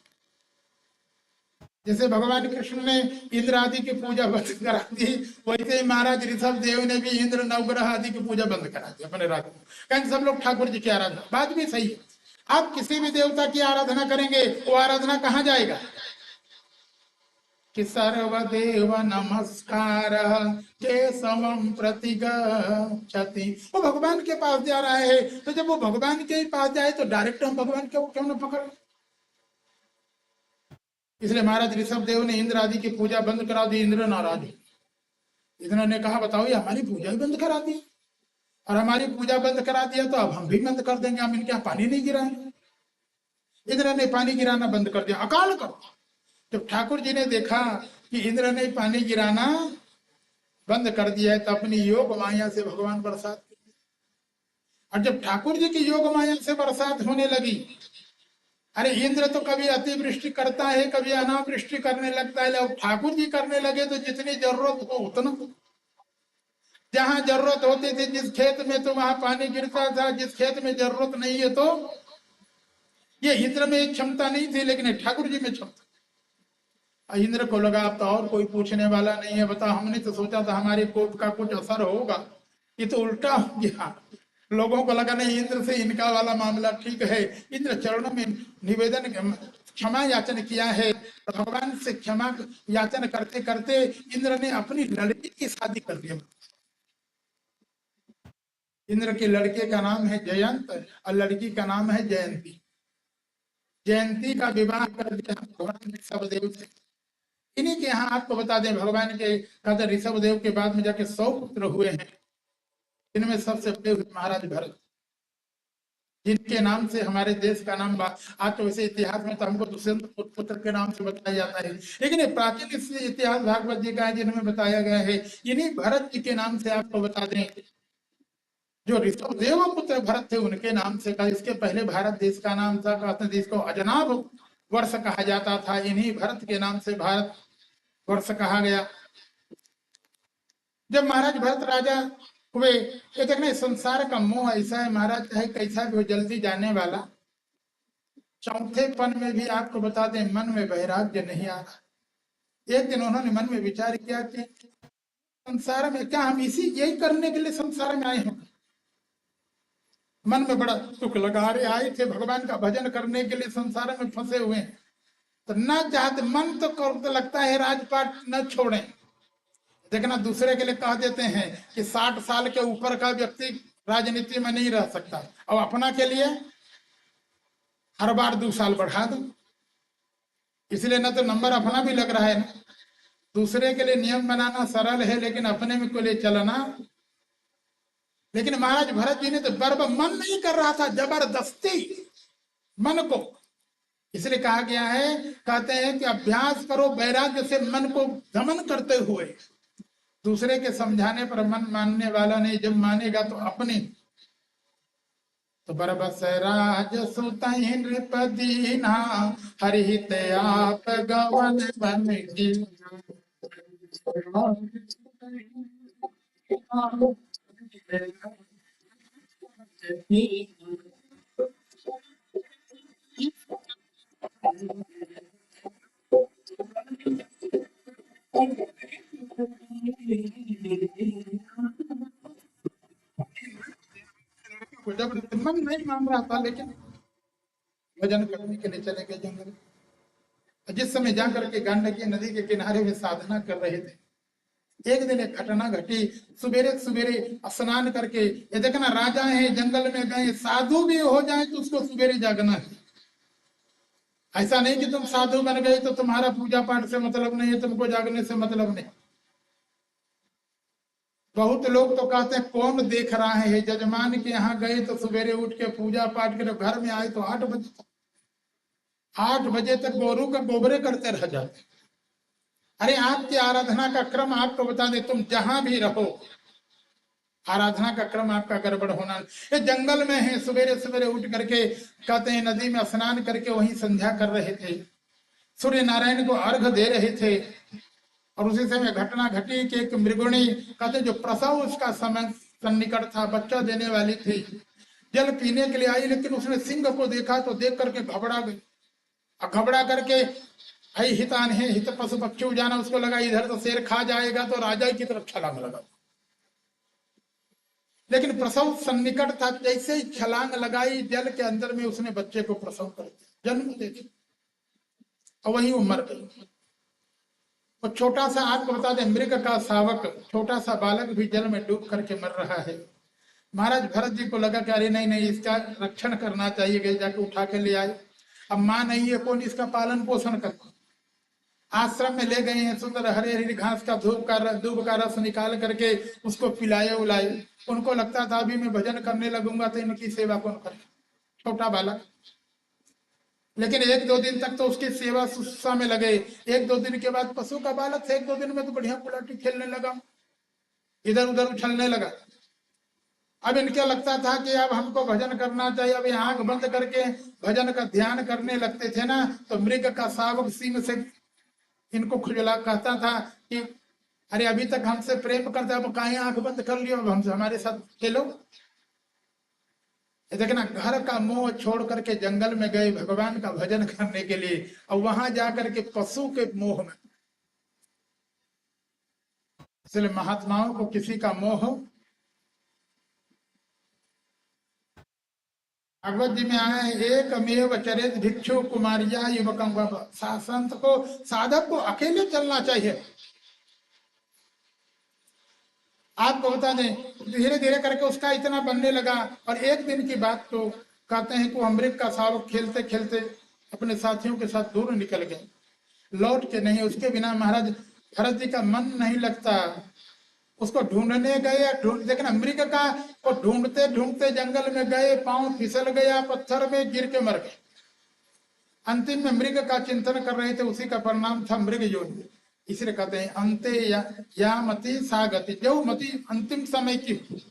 जैसे भगवान कृष्ण ने इंद्र आदि की पूजा बंद करा दी, वैसे ही महाराज ऋषभ देव ने भी इंद्र नवग्रह आदि की पूजा बंद करा दी अपने राज्य में। कहेंगे सब लोग ठाकुर जी की आराधना, बात भी सही है। आप किसी भी देवता की आराधना करेंगे वो आराधना कहाँ जाएगा कि सर्वदेव नमस्कार के समम प्रतिगच्छति। वो भगवान के पास जा रहा है, तो जब वो भगवान के पास जाए तो डायरेक्ट हम भगवान को क्यों न पकड़। इसलिए महाराज ऋषभ देव ने इंद्र आदि की पूजा बंद करा दी। इंद्र नाराज, इंद्र ने कहा बताओ ये हमारी पूजा ही बंद करा दी, और हमारी पूजा बंद करा दिया तो अब हम भी बंद कर देंगे, हम इनके यहाँ पानी नहीं गिराएंगे। इंद्र ने पानी गिराना बंद कर दिया, अकाल करो। जब ठाकुर जी ने देखा कि इंद्र ने पानी गिराना बंद कर दिया है तो अपनी योग माया से भगवान बरसात, और जब ठाकुर जी की योग माया से बरसात होने लगी, अरे इंद्र तो कभी अतिवृष्टि करता है कभी अनावृष्टि करने लगता है, अब ठाकुर जी करने लगे तो जितनी जरूरत हो उतना। जहां जरूरत होती थी जिस खेत में तो वहां पानी गिरता था, जिस खेत में जरूरत नहीं है तो ये इंद्र में क्षमता नहीं थी लेकिन ठाकुर जी में क्षमता। इंद्र को लगा अब तो और कोई पूछने वाला नहीं है, बता हमने तो सोचा था हमारे कोप का कुछ असर होगा, ये तो उल्टा हो गया। लोगों को लगा नहीं इंद्र से इनका वाला मामला ठीक है। इंद्र चरणों में निवेदन क्षमा याचन किया है, भगवान से क्षमा याचन करते करते इंद्र ने अपनी लड़की की शादी कर दी। इंद्र के लड़के का नाम है जयंत और लड़की का नाम है जयंती। जयंती का विवाह कर दिया भगवान ऋषभ देव से। इन्हीं के यहाँ आपको बता दें भगवान के कहते ऋषभ देव के बाद में जाके 100 पुत्र हुए हैं। इनमें सबसे बड़े हुए महाराज भरत, जिनके नाम से हमारे देश का नाम आज तो वैसे इतिहास में तो हमको दुष्यंत पुत्र के नाम से बताया जाता है, लेकिन ये प्राचीन इतिहास भागवत जी का है जिनमें बताया गया है। इन्हीं भरत जी के नाम से आपको बता दें जो ऋषभ देव पुत्र भरत थे उनके नाम से का। इसके पहले भारत देश का नाम था, कहते थे इसको अजनाभ वर्ष कहा जाता था, इन्हीं भरत के नाम से भारत वर्ष कहा गया। जब महाराज भरत राजा हुए, ये देखने संसार का मोह ऐसा है महाराज, चाहे कैसा भी हो जल्दी जाने वाला। चौथे पन में भी आपको बता दें मन में वैराग्य नहीं आ रहा। एक दिन उन्होंने मन में विचार किया कि संसार में क्या हम इसी यही करने के लिए संसार में आए हैं। मन में बड़ा दुख लगा, अरे आए थे भगवान का भजन करने के लिए संसार में फंसे हुए हैं, तो न चाहते मन तो लगता है राजपाट न छोड़े। देखना दूसरे के लिए कह देते हैं कि 60 साल के ऊपर का व्यक्ति राजनीति में नहीं रह सकता, और अपना के लिए हर बार 2 साल बढ़ा दो। इसलिए ना तो नंबर अपना भी लग रहा है ना। दूसरे के लिए नियम बनाना सरल है लेकिन अपने में को लिए चलना। लेकिन महाराज भरत जी ने तो बर्बर मन नहीं कर रहा था, जबरदस्ती मन को। इसलिए कहा गया है, कहते हैं कि अभ्यास करो वैराग्य से मन को दमन करते हुए। दूसरे के समझाने पर मन मानने वाला नहीं, जब मानेगा तो अपने। तो बरबस राज सुतहि नृपदीना हरिहित आप गवन बन की। जब मन नहीं मान रहा था, लेकिन भजन करने के लिए चले गए जंगल। जिस समय जाकर के गंडकी नदी के किनारे में साधना कर रहे थे, एक दिन एक घटना घटी। सवेरे सवेरे स्नान करके, ये देखना राजा है जंगल में गए, साधु भी हो जाए तो उसको सवेरे जागना है। ऐसा नहीं कि तुम साधु बन गए तो तुम्हारा पूजा पाठ से मतलब नहीं है, तुमको जागने से मतलब नहीं। बहुत लोग तो कहते हैं कौन देख रहा है, जजमान के यहाँ गए तो सवेरे उठ के पूजा पाठ करे, घर में आए तो 8 बजे तक, 8 बजे तक गोरू का गोबरे करते रह जाते। अरे आपकी आराधना का क्रम आपको बता दे, तुम जहां भी रहो आराधना का क्रम आपका गड़बड़ होना। ये जंगल में है, सवेरे सवेरे उठ करके कहते हैं नदी में स्नान करके वहीं संध्या कर रहे थे, सूर्य नारायण को अर्घ दे रहे थे। और उसी समय घटना घटी कि एक मृगुणी, कहते जो प्रसव उसका समय सन्निकट था, बच्चा देने वाली थी, जल पीने के लिए आई, लेकिन उसने सिंह को देखा तो देख करके घबरा गई। और घबरा करके हई हितान है हित पशु पक्षी जाना, उसको लगा इधर तो शेर खा जाएगा, तो राजा की तरफ छलांग लगा। लेकिन प्रसव सन्निकट था, जैसे ही छलांग लगाई जल के अंदर में उसने बच्चे को प्रसव कर दिया, जन्म दे दिया, और वहीं वो मर गई। और छोटा सा आपको बता दें, मृग का शावक छोटा सा बालक भी जल में डूब करके मर रहा है। महाराज भरत जी को लगा कि अरे नहीं नहीं, इसका रक्षण करना चाहिए, गए जाके उठा के ले आए। अब माँ नहीं है, कौन इसका पालन पोषण कर। आश्रम में ले गए हैं, सुंदर हरे हरे घास का दूब का रस निकाल करके उसको पिलाए उलाए। उनको लगता था अभी मैं भजन करने लगूंगा तो इनकी सेवा कौन करे, छोटा बालक। लेकिन 1-2 दिन तक तो उसकी सेवा शुश्रूषा में लगे। 1-2 दिन के बाद पशु का बालक थे, 1-2 दिन में तो बढ़िया कुलाटी खेलने लगा, इधर उधर उछलने लगा। अब इनके लगता था कि अब हमको भजन करना चाहिए। अब आंख बंद करके भजन का ध्यान करने लगते थे ना, तो मृग का शावक सिंह से इनको खुजला कहता था कि अरे अभी तक हमसे प्रेम करते, अब काहे आंख बंद कर लियो, अब हमसे हमारे साथ खेलो। देखना, घर का मोह छोड़ करके जंगल में गए भगवान का भजन करने के लिए, और वहां जाकर के पशु के मोह में। इसलिए महात्माओं को किसी का मोह, भागवत जी में आए हैं, एक मेव चरित भिक्षु कुमारिया युवकम। संत को, साधक को अकेले चलना चाहिए। आपको बता दें, धीरे धीरे करके उसका इतना बनने लगा। और एक दिन की बात तो कहते हैं कि अमृत का शावक खेलते खेलते अपने साथियों के साथ दूर निकल गए, लौट के नहीं। उसके बिना महाराज भरत जी का मन नहीं लगता। उसको ढूंढने गए, देखना मृग का को ढूंढते ढूंढते जंगल में गए, पांव फिसल गया, पत्थर में गिर के मर गए। अंतिम में मृग का चिंतन कर रहे थे, उसी का परिणाम था मृग योनि। इसलिए कहते हैं अंते या मति सागति, जो मति अंतिम समय की।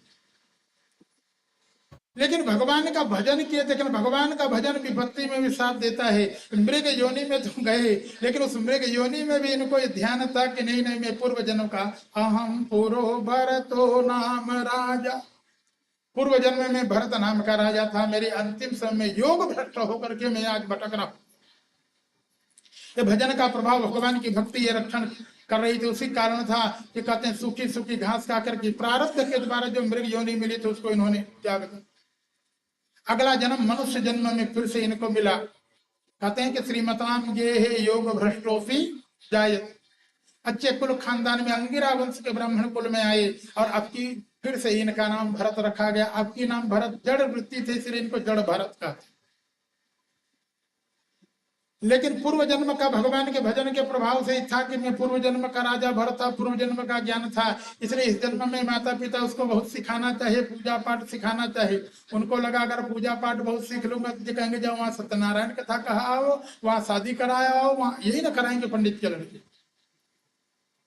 लेकिन भगवान का भजन किए, लेकिन भगवान का भजन विपत्ति में भी साथ देता है। मृग योनि में तो गए, लेकिन उस मृग योनि में भी इनको ये ध्यान था कि नहीं नहीं, मैं पूर्व जन्म का, अहम पुरो भरतो नाम राजा, पूर्व जन्म में भरत नाम का राजा था, मेरे अंतिम समय में योग भ्रष्ट होकर के मैं आज भटक रहा हूं। ये भजन का प्रभाव, भगवान की भक्ति ये रक्षण कर रही थी। उसी कारण था कि कहते हैं सूखी सूखी घास खाकर के प्रारब्ध के द्वारा जो मृग योनि मिली थी उसको इन्होंने त्याग दिया। अगला जन्म मनुष्य जन्म में फिर से इनको मिला। कहते हैं कि श्रीमताम ये है योग भ्रष्टोफी जायत, अच्छे कुल खानदान में अंगिरा वंश के ब्राह्मण कुल में आए, और अब की फिर से इनका नाम भरत रखा गया। अब की नाम भरत, जड़ वृत्ति थे इसलिए इनको जड़ भरत का। लेकिन पूर्व जन्म का भगवान के भजन के प्रभाव से था कि मैं पूर्व जन्म का राजा भरत था, पूर्व जन्म का ज्ञान था, इसलिए इस जन्म में माता पिता उसको बहुत सिखाना चाहिए, पूजा पाठ सिखाना चाहिए। उनको लगा अगर पूजा पाठ बहुत सीख लूंगा तो कहेंगे जब वहां सत्यनारायण कथा कहा आओ, वहां शादी कराया आओ, वहां यही ना कराएंगे पंडित के लड़के।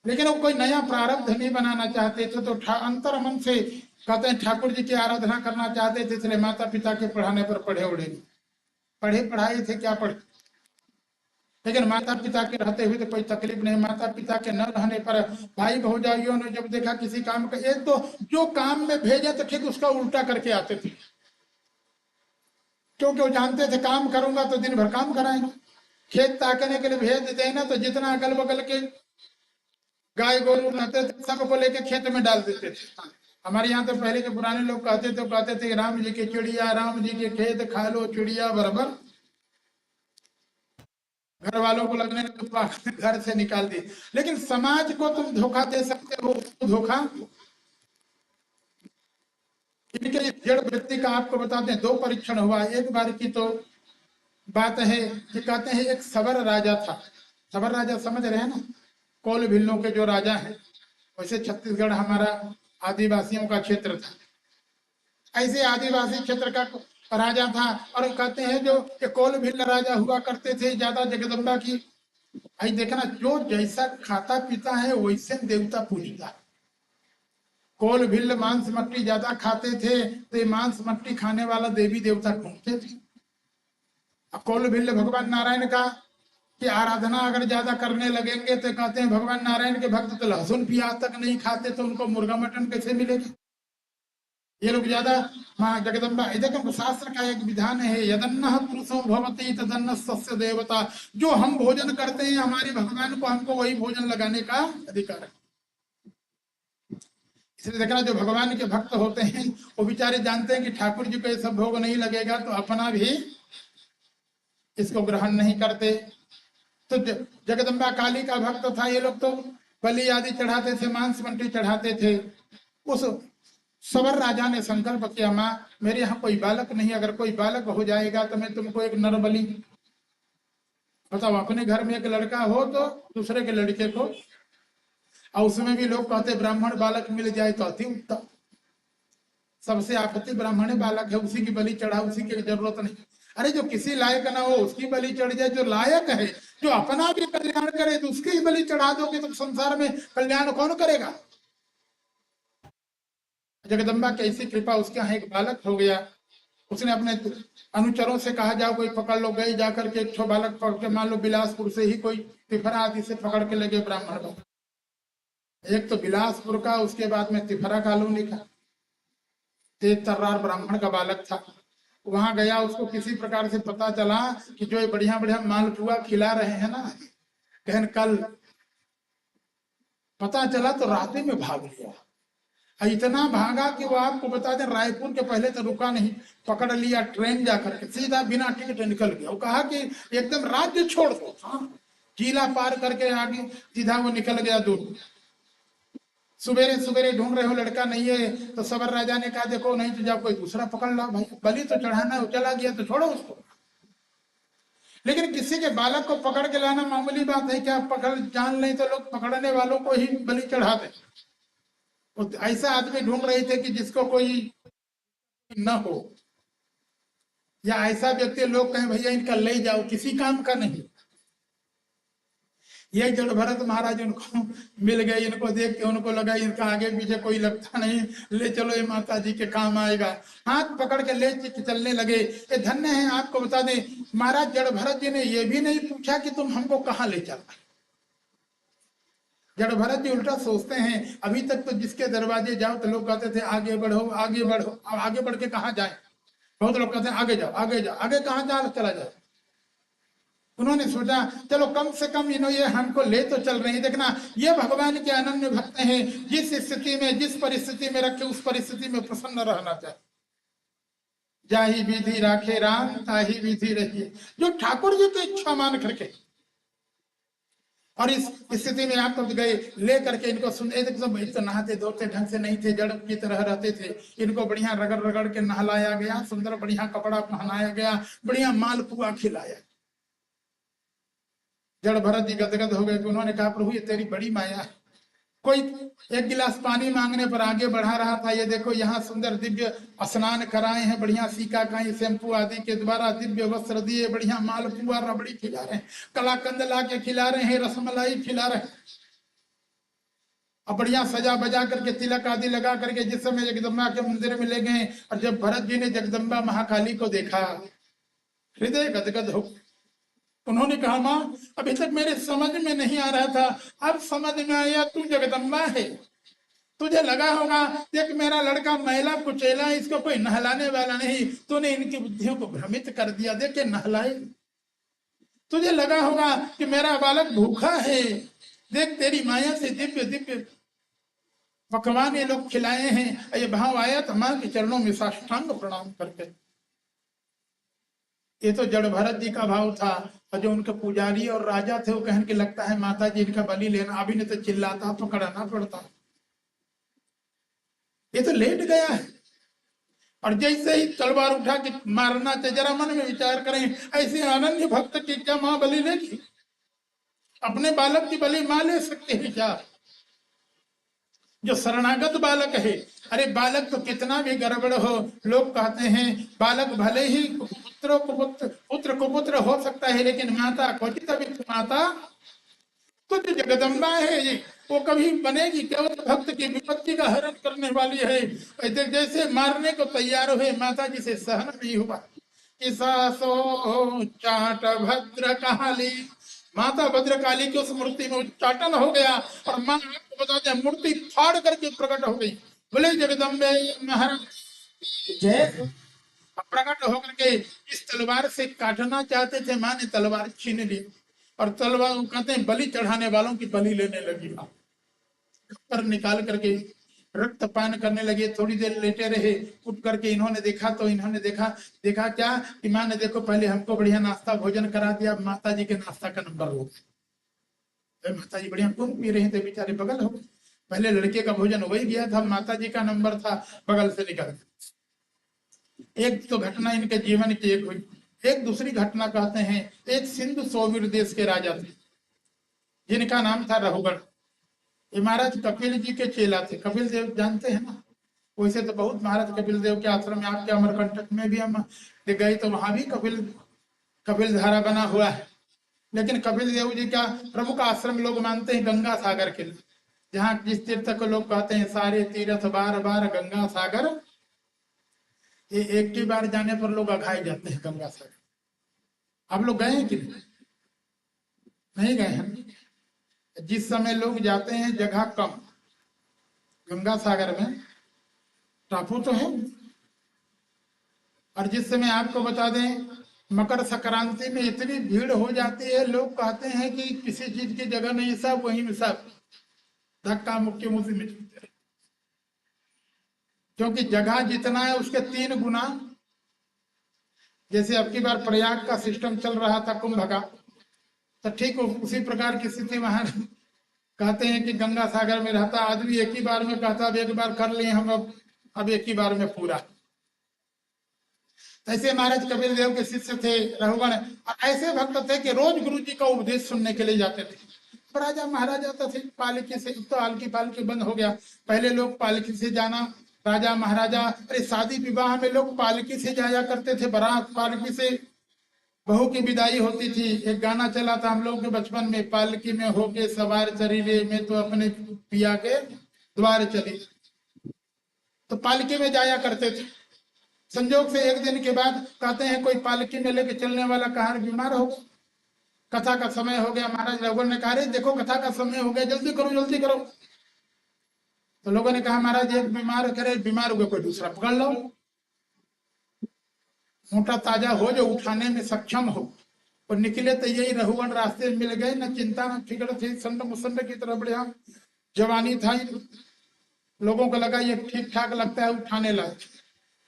लेकिन वो कोई नया प्रारब्ध नहीं बनाना चाहते थे, तो अंतर मन से कहते हैं ठाकुर जी की आराधना करना चाहते थे, इसलिए माता पिता के पढ़ाने पर पढ़े उड़े। पढ़े पढ़ाए थे, क्या पढ़े। लेकिन माता पिता के रहते हुए तो कोई तकलीफ नहीं। माता पिता के न रहने पर भाई भौजाइयों ने जब देखा किसी काम का, एक तो जो काम में भेजे तो ठीक उसका उल्टा करके आते थे, क्योंकि वो जानते थे काम करूंगा तो दिन भर काम कराएंगे। खेत ताकने के लिए भेज देते ना, तो जितना अगल बगल के गाय गोरू रहते थे सबको लेके खेत में डाल देते थे। हमारे यहाँ तो पहले के पुराने लोग कहते थे राम जी की चिड़िया, राम जी के खेत खा लो चिड़िया बराबर। घर वालों को लगने लगा घर से निकाल दी। लेकिन समाज को तुम धोखा दे सकते हो, धोखा। इनके इस जड़ वृत्ति का आपको बताते हैं, 2 परीक्षण हुआ। एक बार की तो बात है कि कहते हैं एक सबर राजा था। सबर राजा समझ रहे हैं ना, कोल भिल्लों के जो राजा हैं। वैसे छत्तीसगढ़ हमारा आदिवासियों का क्षेत्र था, ऐसे आदिवासी क्षेत्र का राजा था। और कहते हैं जो कोल भिल्ल राजा हुआ करते थे, ज्यादा जगदम्बा की भाई देखना, जो जैसा खाता पीता है वैसे देवता पूजता। कोल भिल्ल मांस मट्टी ज्यादा खाते थे, तो ये मांस मट्टी खाने वाला देवी देवता ढूंढते थे। अब कोल भिल्ल भगवान नारायण का कि आराधना अगर ज्यादा करने लगेंगे तो कहते हैं भगवान नारायण के भक्त तो लहसुन प्याज तक नहीं खाते, तो उनको मुर्गा मटन कैसे मिलेगा। ये लोग ज्यादा माँ जगदम्बा, देखो शास्त्र का एक विधान है, यदन्न पुरुषो भवति तदन्न सस्य देवता। जो हम भोजन करते हैं हमारे भगवान को, हमको वही भोजन लगाने का अधिकार है। इसलिए देखना जो भगवान के भक्त होते हैं वो बेचारे जानते हैं कि ठाकुर जी को ये सब भोग नहीं लगेगा, तो अपना भी इसको ग्रहण नहीं करते। तो जगदम्बा काली का भक्त था। ये लोग तो बलि आदि चढ़ाते थे, मांस मंटी चढ़ाते थे। उस सबर राजा ने संकल्प किया, माँ मेरे यहाँ कोई बालक नहीं, अगर कोई बालक हो जाएगा तो मैं तुमको एक नर बलि। बताओ, अपने घर में एक लड़का हो तो दूसरे के लड़के को, और उसमें भी लोग कहते ब्राह्मण बालक मिल जाए तो अति उत्तम। सबसे आपत्ति ब्राह्मण बालक है, उसी की बलि चढ़ा, उसी की जरूरत नहीं। अरे जो किसी लायक ना हो उसकी बलि चढ़ जाए, जो लायक है जो अपना भी कल्याण करे तो उसकी बलि चढ़ा दोगे तो संसार में कल्याण कौन करेगा। जगदम्बा की ऐसी कृपा, उसके यहाँ एक बालक हो गया। उसने अपने अनुचरों से कहा जाओ कोई पकड़ लो। गए जाकर के एक बालक पकड़ के, मान लो बिलासपुर से ही कोई तिफरा आदि से पकड़ के लगे ब्राह्मण बालक। एक तो बिलासपुर का, उसके बाद में तिफरा कॉलोनी का तेज तर्रार ब्राह्मण का बालक था। वहां गया, उसको किसी प्रकार से पता चला कि जो बढ़िया बढ़िया मालपुआ खिला रहे हैं ना, कहन कल पता चला तो रास्ते में भाग लिया। इतना भागा कि वो आपको बता दें रायपुर के पहले तो रुका नहीं, पकड़ लिया ट्रेन जाकर के सीधा बिना टिकट निकल गया। वो कहा कि एकदम राज्य छोड़ दो, जिला पार करके आगे सीधा वो निकल गया दूर। सुबेरे सुबेरे ढूंढ रहे हो, लड़का नहीं है, तो सबर राजा ने कहा देखो नहीं तो जाओ कोई दूसरा पकड़ लो भाई, बलि तो चढ़ाना है, चला गया तो छोड़ो उसको। लेकिन किसी के बालक को पकड़ के लाना मामूली बात है क्या। पकड़ जान नहीं तो लोग पकड़ने वालों को ही बलि चढ़ा दे। ऐसा आदमी ढूंढ रहे थे कि जिसको कोई न हो, या ऐसा व्यक्ति लोग कहें भैया इनका ले जाओ, किसी काम का नहीं। ये जड़ भरत महाराज उनको मिल गए, इनको देख के उनको लगा इनका आगे पीछे कोई लगता नहीं, ले चलो ये माता जी के काम आएगा। हाथ पकड़ के ले चलने लगे। ये धन्य है, आपको बता दें महाराज जड़ भरत जी ने ये भी नहीं पूछा कि तुम हमको कहाँ ले चलना। जड़ भरत जी उल्टा सोचते हैं, अभी तक तो जिसके दरवाजे जाओ तो लोग कहते थे आगे बढ़ो आगे बढ़ो, अब आगे बढ़ के कहाँ जाए। बहुत लोग कहते हैं आगे जाओ आगे जाओ, आगे कहाँ जा चला जाए। उन्होंने सोचा चलो कम से कम ये हमको ले तो चल रहे हैं। देखना ये भगवान के अनन्य भक्त हैं, जिस स्थिति में जिस परिस्थिति में रखे उस परिस्थिति में प्रसन्न रहना चाहिए। जाही विधि राखे राम ताही विधि रहिए, जो ठाकुर जी की इच्छा मान करके। और इस स्थिति में आप तो गए ले करके इनको सुन, तो नहाते धोते ढंग से नहीं थे, जड़ की तरह रहते थे। इनको बढ़िया रगड़ रगड़ के नहलाया गया, सुंदर बढ़िया कपड़ा पहनाया गया, बढ़िया मालपुआ खिलाया। जड़ भरत जी गदगद हो गए। उन्होंने कहा प्रभु ये तेरी बड़ी माया है। कोई एक गिलास पानी मांगने पर आगे बढ़ा रहा था, ये देखो यहाँ सुंदर दिव्य स्नान कराए हैं, बढ़िया सीका काई शैम्पू आदि के द्वारा दिव्य वस्त्र दिए, बढ़िया मालपुआ रबड़ी खिला रहे हैं, कलाकंद ला के खिला रहे हैं, रसमलाई खिला रहे हैं, और बढ़िया सजा बजा करके तिलक आदि लगा करके जिस समय जगदम्बा के मंदिर में ले गए। और जब भरत जी ने जगदम्बा महाकाली को देखा, हृदय गदगद हो। उन्होंने कहा माँ अभी तक मेरे समझ में नहीं आ रहा था, अब समझ में आया तू जगदम्बा है। तुझे लगा होगा देख मेरा लड़का मैला कुचैला, इसको कोई नहलाने वाला नहीं, तूने इनकी बुद्धियों को भ्रमित कर दिया, देख ये नहलाए। तुझे लगा होगा कि मेरा बालक भूखा है, देख तेरी माया से दिव्य दिव्य पकवान ये लोग खिलाए हैं। ये भाव आया तो माँ के चरणों में साष्टांग प्रणाम करके। ये तो जड़ भरत जी का भाव था, और जो उनके पुजारी और राजा थे वो कहने के लगता है माता जी इनका बलि लेना, अभी नहीं तो चिल्लाता पकड़ना पड़ता। ये तो लेट गया है, और जैसे ही तलवार उठा के मारना चाहिए, जरा मन में विचार करें, ऐसे अनन्य भक्त की क्या माँ बलि लेगी? अपने बालक की बलि माँ ले सकते हैं क्या? जो शरणागत बालक है, अरे बालक तो कितना भी गड़बड़ हो, लोग कहते हैं बालक भले ही पुत्र कुपुत्र हो सकता है, लेकिन माता क्वचित अभी माता तो जो जगदम्बा है ये, वो कभी बनेगी क्या? वो भक्त की विपत्ति का हरण करने वाली है। जैसे मारने को तैयार हुए, माता जी से सहन नहीं हुआ। चाट भद्र काली, माता भद्रकाली की उस मूर्ति में उच्चाटन हो गया, और माँ आपको बताते हैं मूर्ति फाड़ करके प्रकट हो गई। बोले जगदम्बे महाराज जय। प्रकट होकर के इस तलवार से काटना चाहते थे, माँ ने तलवार छीन ली, और तलवार कहते हैं बलि चढ़ाने वालों की बलि लेने लगी। पर निकाल करके रक्त पान करने लगे, थोड़ी देर लेटे रहे, उठ करके इन्होंने देखा तो इन्होंने देखा देखा क्या कि माँ ने देखो पहले हमको बढ़िया नाश्ता भोजन करा दिया, माता जी के नाश्ता का नंबर हो गया। माता जी बढ़िया खून पी रहे थे, बेचारे बगल हो गए। पहले लड़के का भोजन हो ही गया था, माता जी का नंबर था, बगल से निकल गया। एक तो घटना इनके जीवन की एक हुई। एक दूसरी घटना कहते हैं, एक सिंधु सोवीर देश के राजा थे जिनका नाम था रघुगण। ये महाराज कपिल जी के चेला थे। कपिल देव जानते हैं ना? वैसे तो बहुत महाराज कपिल देव के आश्रम में, आपके अमरकंटक में भी हम गए तो वहां भी कपिल धारा बना हुआ है। लेकिन कपिल देव जी का प्रमुख आश्रम लोग मानते हैं गंगा सागर के लिए, जहाँ जिस तीर्थ को लोग कहते हैं सारे तीर्थ बार बार गंगा सागर, ये एक ही बार जाने पर लोग अघाए जाते हैं गंगा सागर। आप लोग गए हैं कि नहीं गए हैं? जिस समय लोग जाते हैं जगह कम, गंगा सागर में टापू तो है, और जिस समय आपको बता दें मकर संक्रांति में इतनी भीड़ हो जाती है, लोग कहते हैं कि किसी चीज की जगह नहीं, सब वहीं में सब धक्का मुक्की मुझे मिलते हैं, क्योंकि जगह जितना है उसके 3 गुना। जैसे अब की बार प्रयाग का सिस्टम चल रहा था कुंभ का, तो ठीक उसी प्रकार की स्थिति वहां कहते हैं कि गंगा सागर में रहता आदमी एक ही बार में कहता अब एक बार कर लिए हम, अब एक ही बार में पूरा। ऐसे महाराज कबीर देव के शिष्य थे रघुगण, और ऐसे भक्त थे कि रोज गुरु जी का उपदेश सुनने के लिए जाते थे। राजा महाराजा तो थे पालकी से, तो आलकी पालकी बंद हो गया। पहले लोग पालकी से जाना, राजा महाराजा, अरे शादी विवाह में लोग पालकी से जाया करते थे, बारात पालकी से। बहू की विदाई होती थी, एक गाना चला था हम लोग के बचपन में, पालकी में होके सवार चली रे में तो अपने पिया के द्वार चली। तो पालकी में जाया करते थे। संजोग से एक दिन के बाद कहते हैं कोई पालकी में लेके चलने वाला कहार बीमार हो गया, कथा का समय हो गया। महाराज रघुवर ने कहा रे देखो कथा का समय हो गया, जल्दी करो जल्दी करो। तो लोगों ने कहा महाराज एक बीमार करे, बीमार हो गया कोई दूसरा पकड़ लो, मोटा ताजा हो जो उठाने में सक्षम हो। और निकले तो यही रघुवन रास्ते मिल गए, न चिंता न फिक्र थी, संड मुसंड की तरह बढ़िया जवानी था। लोगों को लगा ये ठीक ठाक लगता है, उठाने लगे।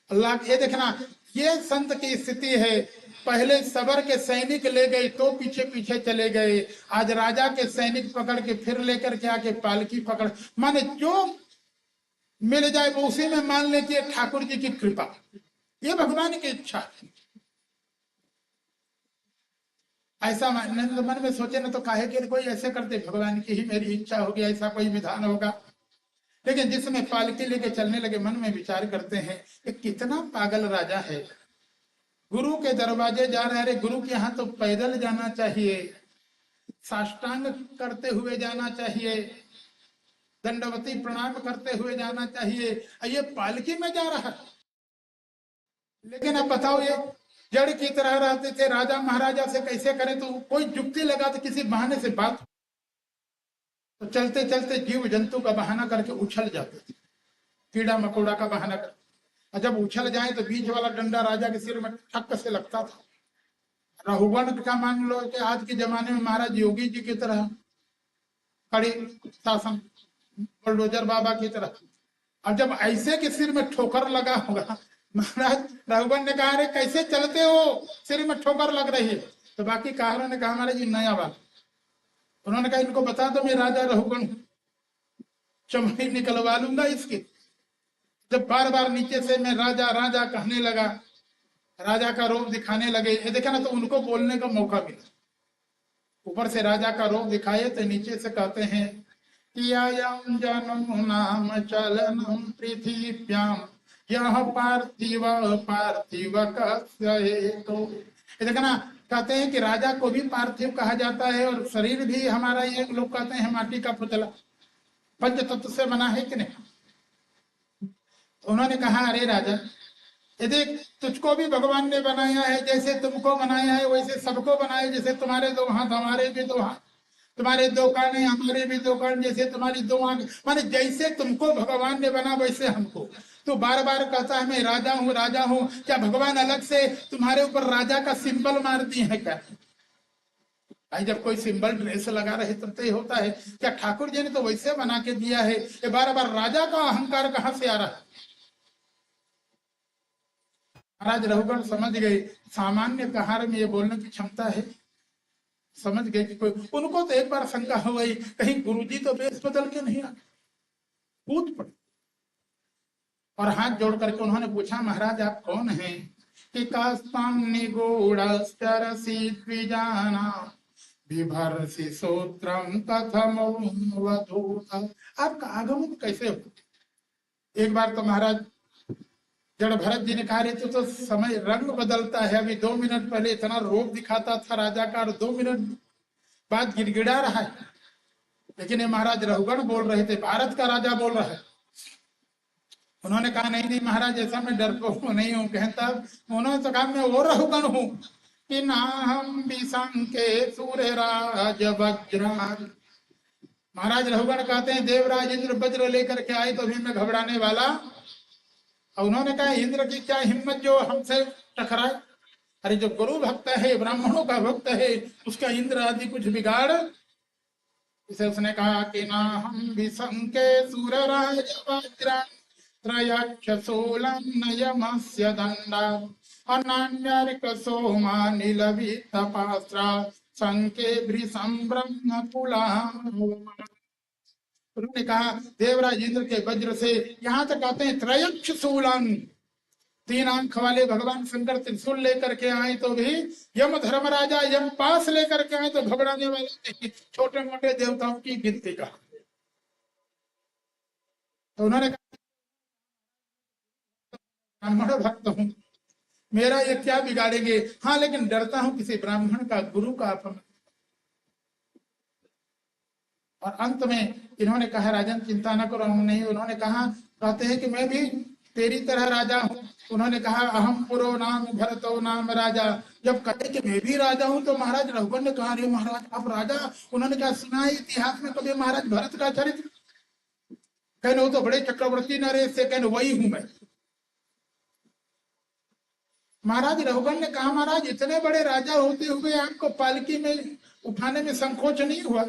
अल्लाह ये देखना, ये संत की स्थिति है। पहले सबर के सैनिक ले गए तो पीछे पीछे चले गए, आज राजा के सैनिक पकड़ के फिर लेकर के आके पालकी पकड़, माने जो मिल जाए वो उसी में मान ले कि ठाकुर जी की कृपा, ये भगवान की इच्छा है। ऐसा मन में सोचे ना तो काहे के कोई ऐसे करते, भगवान की ही मेरी इच्छा होगी, ऐसा कोई विधान होगा। लेकिन जिसमें पालकी लेके चलने लगे, मन में विचार करते हैं कि कितना पागल राजा है। गुरु के दरवाजे जा रहे, अरे गुरु के यहाँ तो पैदल जाना चाहिए, साष्टांग करते हुए जाना चाहिए, दंडवती प्रणाम करते हुए जाना चाहिए, ये पालकी में जा रहा है। लेकिन अब बताओ ये जड़ की तरह रहते थे। राजा महाराजा से कैसे करें, तो कोई जुक्ति लगा तो किसी बहाने से बात, तो चलते चलते जीव जंतु का बहाना करके उछल जाते थे, कीड़ा मकोड़ा का बहाना कर। और जब उछल जाए तो बीच वाला डंडा राजा के सिर में ठक से लगता था। रहुगण का मान लो कि आज के जमाने में महाराज योगी जी की तरह कड़ी शासन, बुलडोजर बाबा की तरह। और जब ऐसे के सिर में ठोकर लगा होगा, महाराज रघुवन ने कहा, अरे कैसे चलते हो, सिर में ठोकर लग रही है। तो बाकी काहरों ने कहा, महाराज ये नया बात। उन्होंने कहा, इनको बता दो मैं राजा रघुवन हूं, चमड़ी निकलवा लूंगा इसकी। जब बार बार नीचे से मैं राजा राजा कहने लगा, राजा का रूप दिखाने लगे, ये देखा ना, तो उनको बोलने का मौका मिला। ऊपर से राजा का रूप दिखाए तो नीचे से कहते हैं, यं जनु नाम चलनम पृथिव्याम यह पार्थिव पार्थिव तो देखा ना, कहते हैं कि राजा को भी पार्थिव कहा जाता है, और शरीर भी हमारा ये लोग कहते हैं माटी का पुतला, पंच तत्व से बना है कि नहीं। उन्होंने कहा, अरे राजा, ये देख, तुझको भी भगवान ने बनाया है, जैसे तुमको बनाया है वैसे सबको बनाया। जैसे तुम्हारे दो हाथ हमारे भी दो हाथ, तुम्हारे दो कान है हमारे भी दो कान, जैसे तुम्हारी दो आंख, माने जैसे तुमको भगवान ने बना वैसे हमको। तो बार बार कहता है मैं राजा हूँ राजा हूँ, क्या भगवान अलग से तुम्हारे ऊपर राजा का सिंबल मार दिए है क्या? भाई जब कोई सिंबल ड्रेस लगा रहे तब तो ये होता है क्या? ठाकुर जी ने तो वैसे बना के दिया है। ये बार बार राजा का अहंकार कहाँ से आ रहा है? महाराज रघुगण समझ गए सामान्य कहार में ये बोलने की क्षमता है, समझ गए कि कोई, उनको तो एक बार शंका हो गई, कहीं गुरुजी तो बेस बदल के नहीं आ, कूद पड़े और हाथ जोड़ करके उन्होंने पूछा, महाराज आप कौन हैं? कि कास्ताम निगूढ़श्चरसि द्विजाना बिभर्षि सूत्रम कथम वधूत। आपका आगमन कैसे हो? एक बार तो महाराज जड़ भरत जी ने कहा, रहे तो समय रंग बदलता है, अभी 2 मिनट पहले इतना रोब दिखाता था राजा का, और 2 मिनट बाद गिड़गिड़ा रहा है। लेकिन ये महाराज रघुगण बोल रहे थे, भारत का राजा बोल रहा है। उन्होंने कहा, नहीं नहीं महाराज, ऐसा मैं डरपोक नहीं हूँ। कहता, उन्होंने तो कहा, मैं वो रघुगण हूँ कि ना हम विशंके सूर्यराज वज्राज। महाराज रघुगण कहते हैं, देवराज इंद्र वज्र लेकर के आए तो भी मैं घबराने वाला। और उन्होंने कहा, इंद्र की क्या हिम्मत जो हमसे टकराए? अरे जो गुरु भक्त है, ब्राह्मणों का भक्त है, उसका इंद्र आदि कुछ बिगाड़? इसे उसने कहा कि ना हम विशंके सूर्यराज वज्रा त्रयक्षशूलं नयमस्य दण्डा अनान्यर्क सोमानिलभितपास्त्रा शंके भृशं कुला। उन्होंने कहा, देवराज इंद्र के वज्र से, यहाँ तक कहते हैं त्रयक्ष शूलन, 3 आंख वाले भगवान शंकर त्रिशूल लेकर के आए तो भी यम धर्मराजा यम पास लेकर के आए तो घबराने वाले नहीं, छोटे मोटे देवताओं की गिनती का। तो उन्होंने कहा, ब्राह्मण भक्त हूँ, मेरा ये क्या बिगाड़ेंगे? हाँ, लेकिन डरता हूं किसी ब्राह्मण का, गुरु का अपमान। और अंत में इन्होंने कहा, राजन चिंता न करो, हम नहीं। उन्होंने कहा, कहते हैं कि मैं भी तेरी तरह राजा हूँ। उन्होंने कहा, अहम पुरो नाम भरतो नाम राजा। जब कहे कि मैं भी राजा हूँ तो महाराज रघुवर ने कहा, अरे महाराज आप राजा? उन्होंने कहा, सुना है इतिहास में कभी महाराज भरत का चरित्र? कहने वो तो बड़े चक्रवर्ती नरेश से, कहने वही हूं मैं। महाराज रघुवर ने कहा, महाराज इतने बड़े राजा होते हुए आपको पालकी में उठाने में संकोच नहीं हुआ?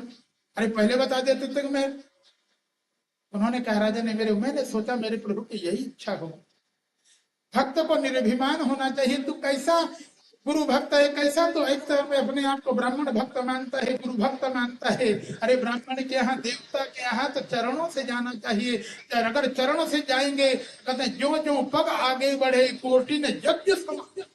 अरे पहले बता देते तो मैं। उन्होंने कहा, राजा ने मैंने सोचा मेरे प्रभु की यही इच्छा हो, भक्त को निर्भिमान होना चाहिए। तू कैसा गुरु भक्त है, कैसा तो एक तरह में अपने आप को ब्राह्मण भक्त मानता है, गुरु भक्त मानता है। अरे ब्राह्मण के यहाँ, देवता के यहाँ तो चरणों से जाना चाहिए। अगर चरणों से जाएंगे, कहते हैं जो जो पग आगे बढ़े कोटि ने यज्ञ समाप्त।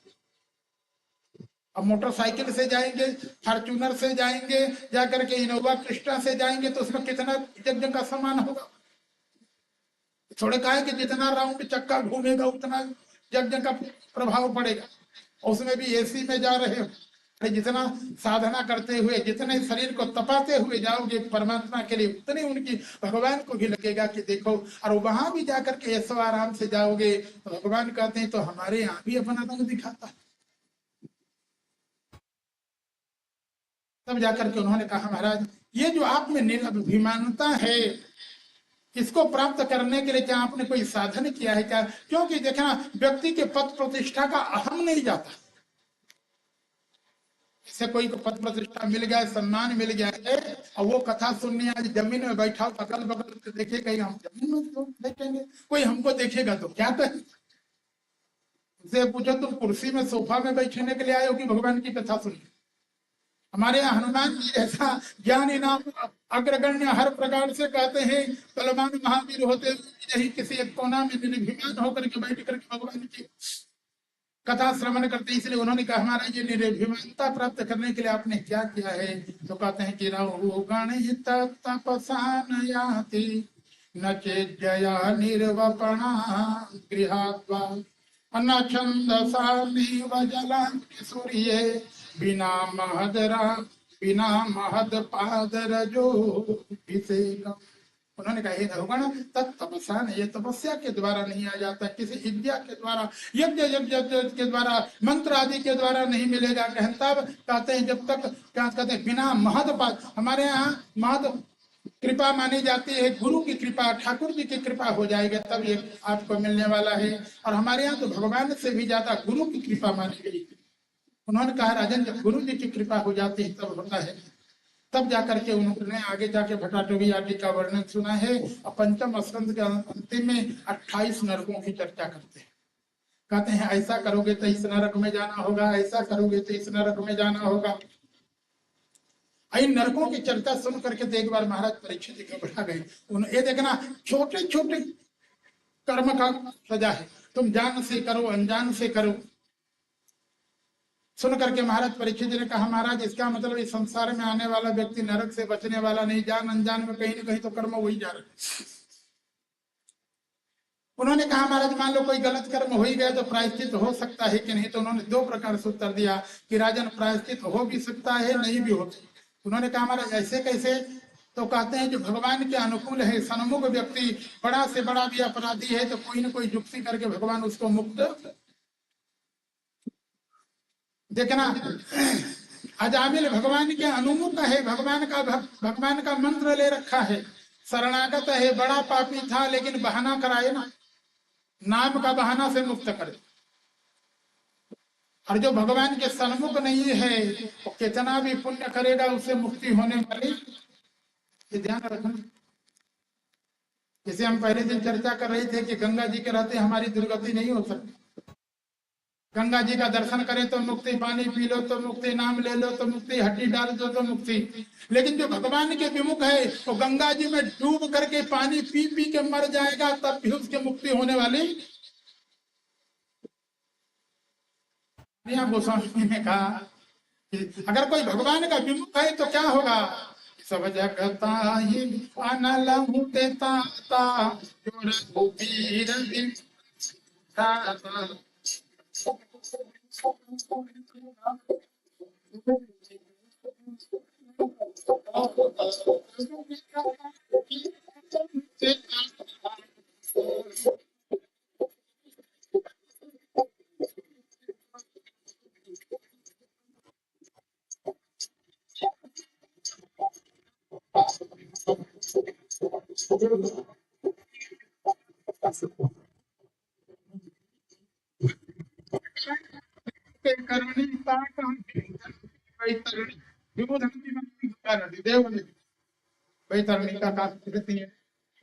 अब मोटरसाइकिल से जाएंगे, फॉर्च्यूनर से जाएंगे, जाकर के इनोवा क्रिस्टा से जाएंगे तो उसमें कितना यज्ञ का सामान होगा? थोड़े कहा कि जितना राउंड चक्का घूमेगा उतना यज्ञ का प्रभाव पड़ेगा। उसमें भी एसी में जा रहे हो, जितना साधना करते हुए, जितने शरीर को तपाते हुए जाओगे परमात्मा के लिए, उतनी उनकी भगवान को भी लगेगा कि देखो। और वहां भी जाकर के ऐसो आराम से जाओगे तो भगवान कहते हैं, तो हमारे यहाँ भी अपना रंग दिखाता है। तब जाकर के उन्होंने कहा महाराज ये जो आप में निरभिमानता है इसको प्राप्त करने के लिए क्या आपने कोई साधन किया है क्या? क्योंकि देखना व्यक्ति के पद प्रतिष्ठा का अहम नहीं जाता। जैसे कोई को पद प्रतिष्ठा मिल गया, सम्मान मिल गया है और वो कथा सुनने आज जमीन में बैठा अगल बगल देखे कहीं हम जमीन में तो देखेंगे, कोई हमको देखेगा तो क्या कहें? उसे पूछो तुम कुर्सी में सोफा में बैठने के लिए आए हो कि भगवान की कथा सुनने? हमारे यहाँ हनुमान जी ऐसा ज्ञानी नाम अग्रगण्य हर प्रकार से कहते हैं, बलवान महावीर होते यही किसी एक कोना में निर्भिमान होकर के बैठ करके भगवान की कथा श्रवण करते। इसलिए उन्होंने कहा महाराज ये निर्भिमानता प्राप्त करने के लिए आपने क्या किया है? तो कहते हैं कि रहो गणित तपसा नयाति न चेज्जया निर्वपणा गृहाद्वा न छंदसा जला सूर्य बिना महदरा बिना महद पादरजो अभिषेक। उन्होंने कहा हे धरुगण तत्तपसा नहीं, ये तपस्या के द्वारा नहीं आ जाता, किसी विद्या के द्वारा यज्ञ के द्वारा मंत्र आदि के द्वारा नहीं मिलेगा। कहते हैं जब तक क्या कहते हैं बिना महद पाद, हमारे यहाँ महद कृपा मानी जाती है, गुरु की कृपा ठाकुर जी की कृपा हो जाएगा तब ये आपको मिलने वाला है। और हमारे यहाँ तो भगवान से भी ज्यादा गुरु की कृपा मानी गई। उन्होंने कहा राजन जब गुरु जी की कृपा हो जाती है तब होता है। तब जाकर के उन्होंने आगे जाके भट्टाटवी आदि का वर्णन सुना है और पंचम स्कंद के अंतिम में 28 नरकों की चर्चा करते हैं। कहते हैं ऐसा करोगे तो इस नरक में जाना होगा, ऐसा करोगे तो इस नरक में जाना होगा। इन नरकों की चर्चा सुन करके तो एक बार महाराज परीक्षित जी घबरा गए। ये देखना छोटे छोटे कर्म का सजा है, तुम जान से करो अनजान से करो। सुन करके महाराज परीक्षित जी ने कहा महाराज इसका मतलब इस संसार में आने वाला व्यक्ति नरक से बचने वाला नहीं, जान अनजान में कहीं न कहीं तो कर्म वही जा रहा। उन्होंने कहा महाराज मान लो कोई गलत कर्म हो ही गया तो प्रायश्चित हो सकता है कि नहीं? तो उन्होंने 2 प्रकार से उत्तर दिया कि राजन प्रायश्चित हो भी सकता है नहीं भी हो सकता। उन्होंने कहा महाराज ऐसे कैसे? तो कहते हैं जो भगवान के अनुकूल है, सन्मुख व्यक्ति बड़ा से बड़ा भी अपराधी है तो कोई न कोई जुक्ति करके भगवान उसको मुक्त। देखना अजामिल भगवान के अनुमुख है, भगवान का मंत्र ले रखा है, शरणागत है, बड़ा पापी था लेकिन बहाना कराए ना, नाम का बहाना से मुक्त करे। और जो भगवान के सन्मुख नहीं है वो कितना भी पुण्य करेगा उसे मुक्ति होने वाली, ये ध्यान रखना। जैसे हम पहले दिन चर्चा कर रहे थे कि गंगा जी के रहते हमारी दुर्गति नहीं हो सकती। गंगा जी का दर्शन करें तो मुक्ति, पानी पी लो तो मुक्ति, नाम ले लो तो मुक्ति, हड्डी डाल दो तो मुक्ति। लेकिन जो भगवान के विमुख है वो गंगा जी में डूब करके पानी पी पी के मर जाएगा तब भी उसकी मुक्ति होने वाली। गोस्वामी ने कहा कि अगर कोई भगवान का विमुख है तो क्या होगा? सब जगता ही अनल देता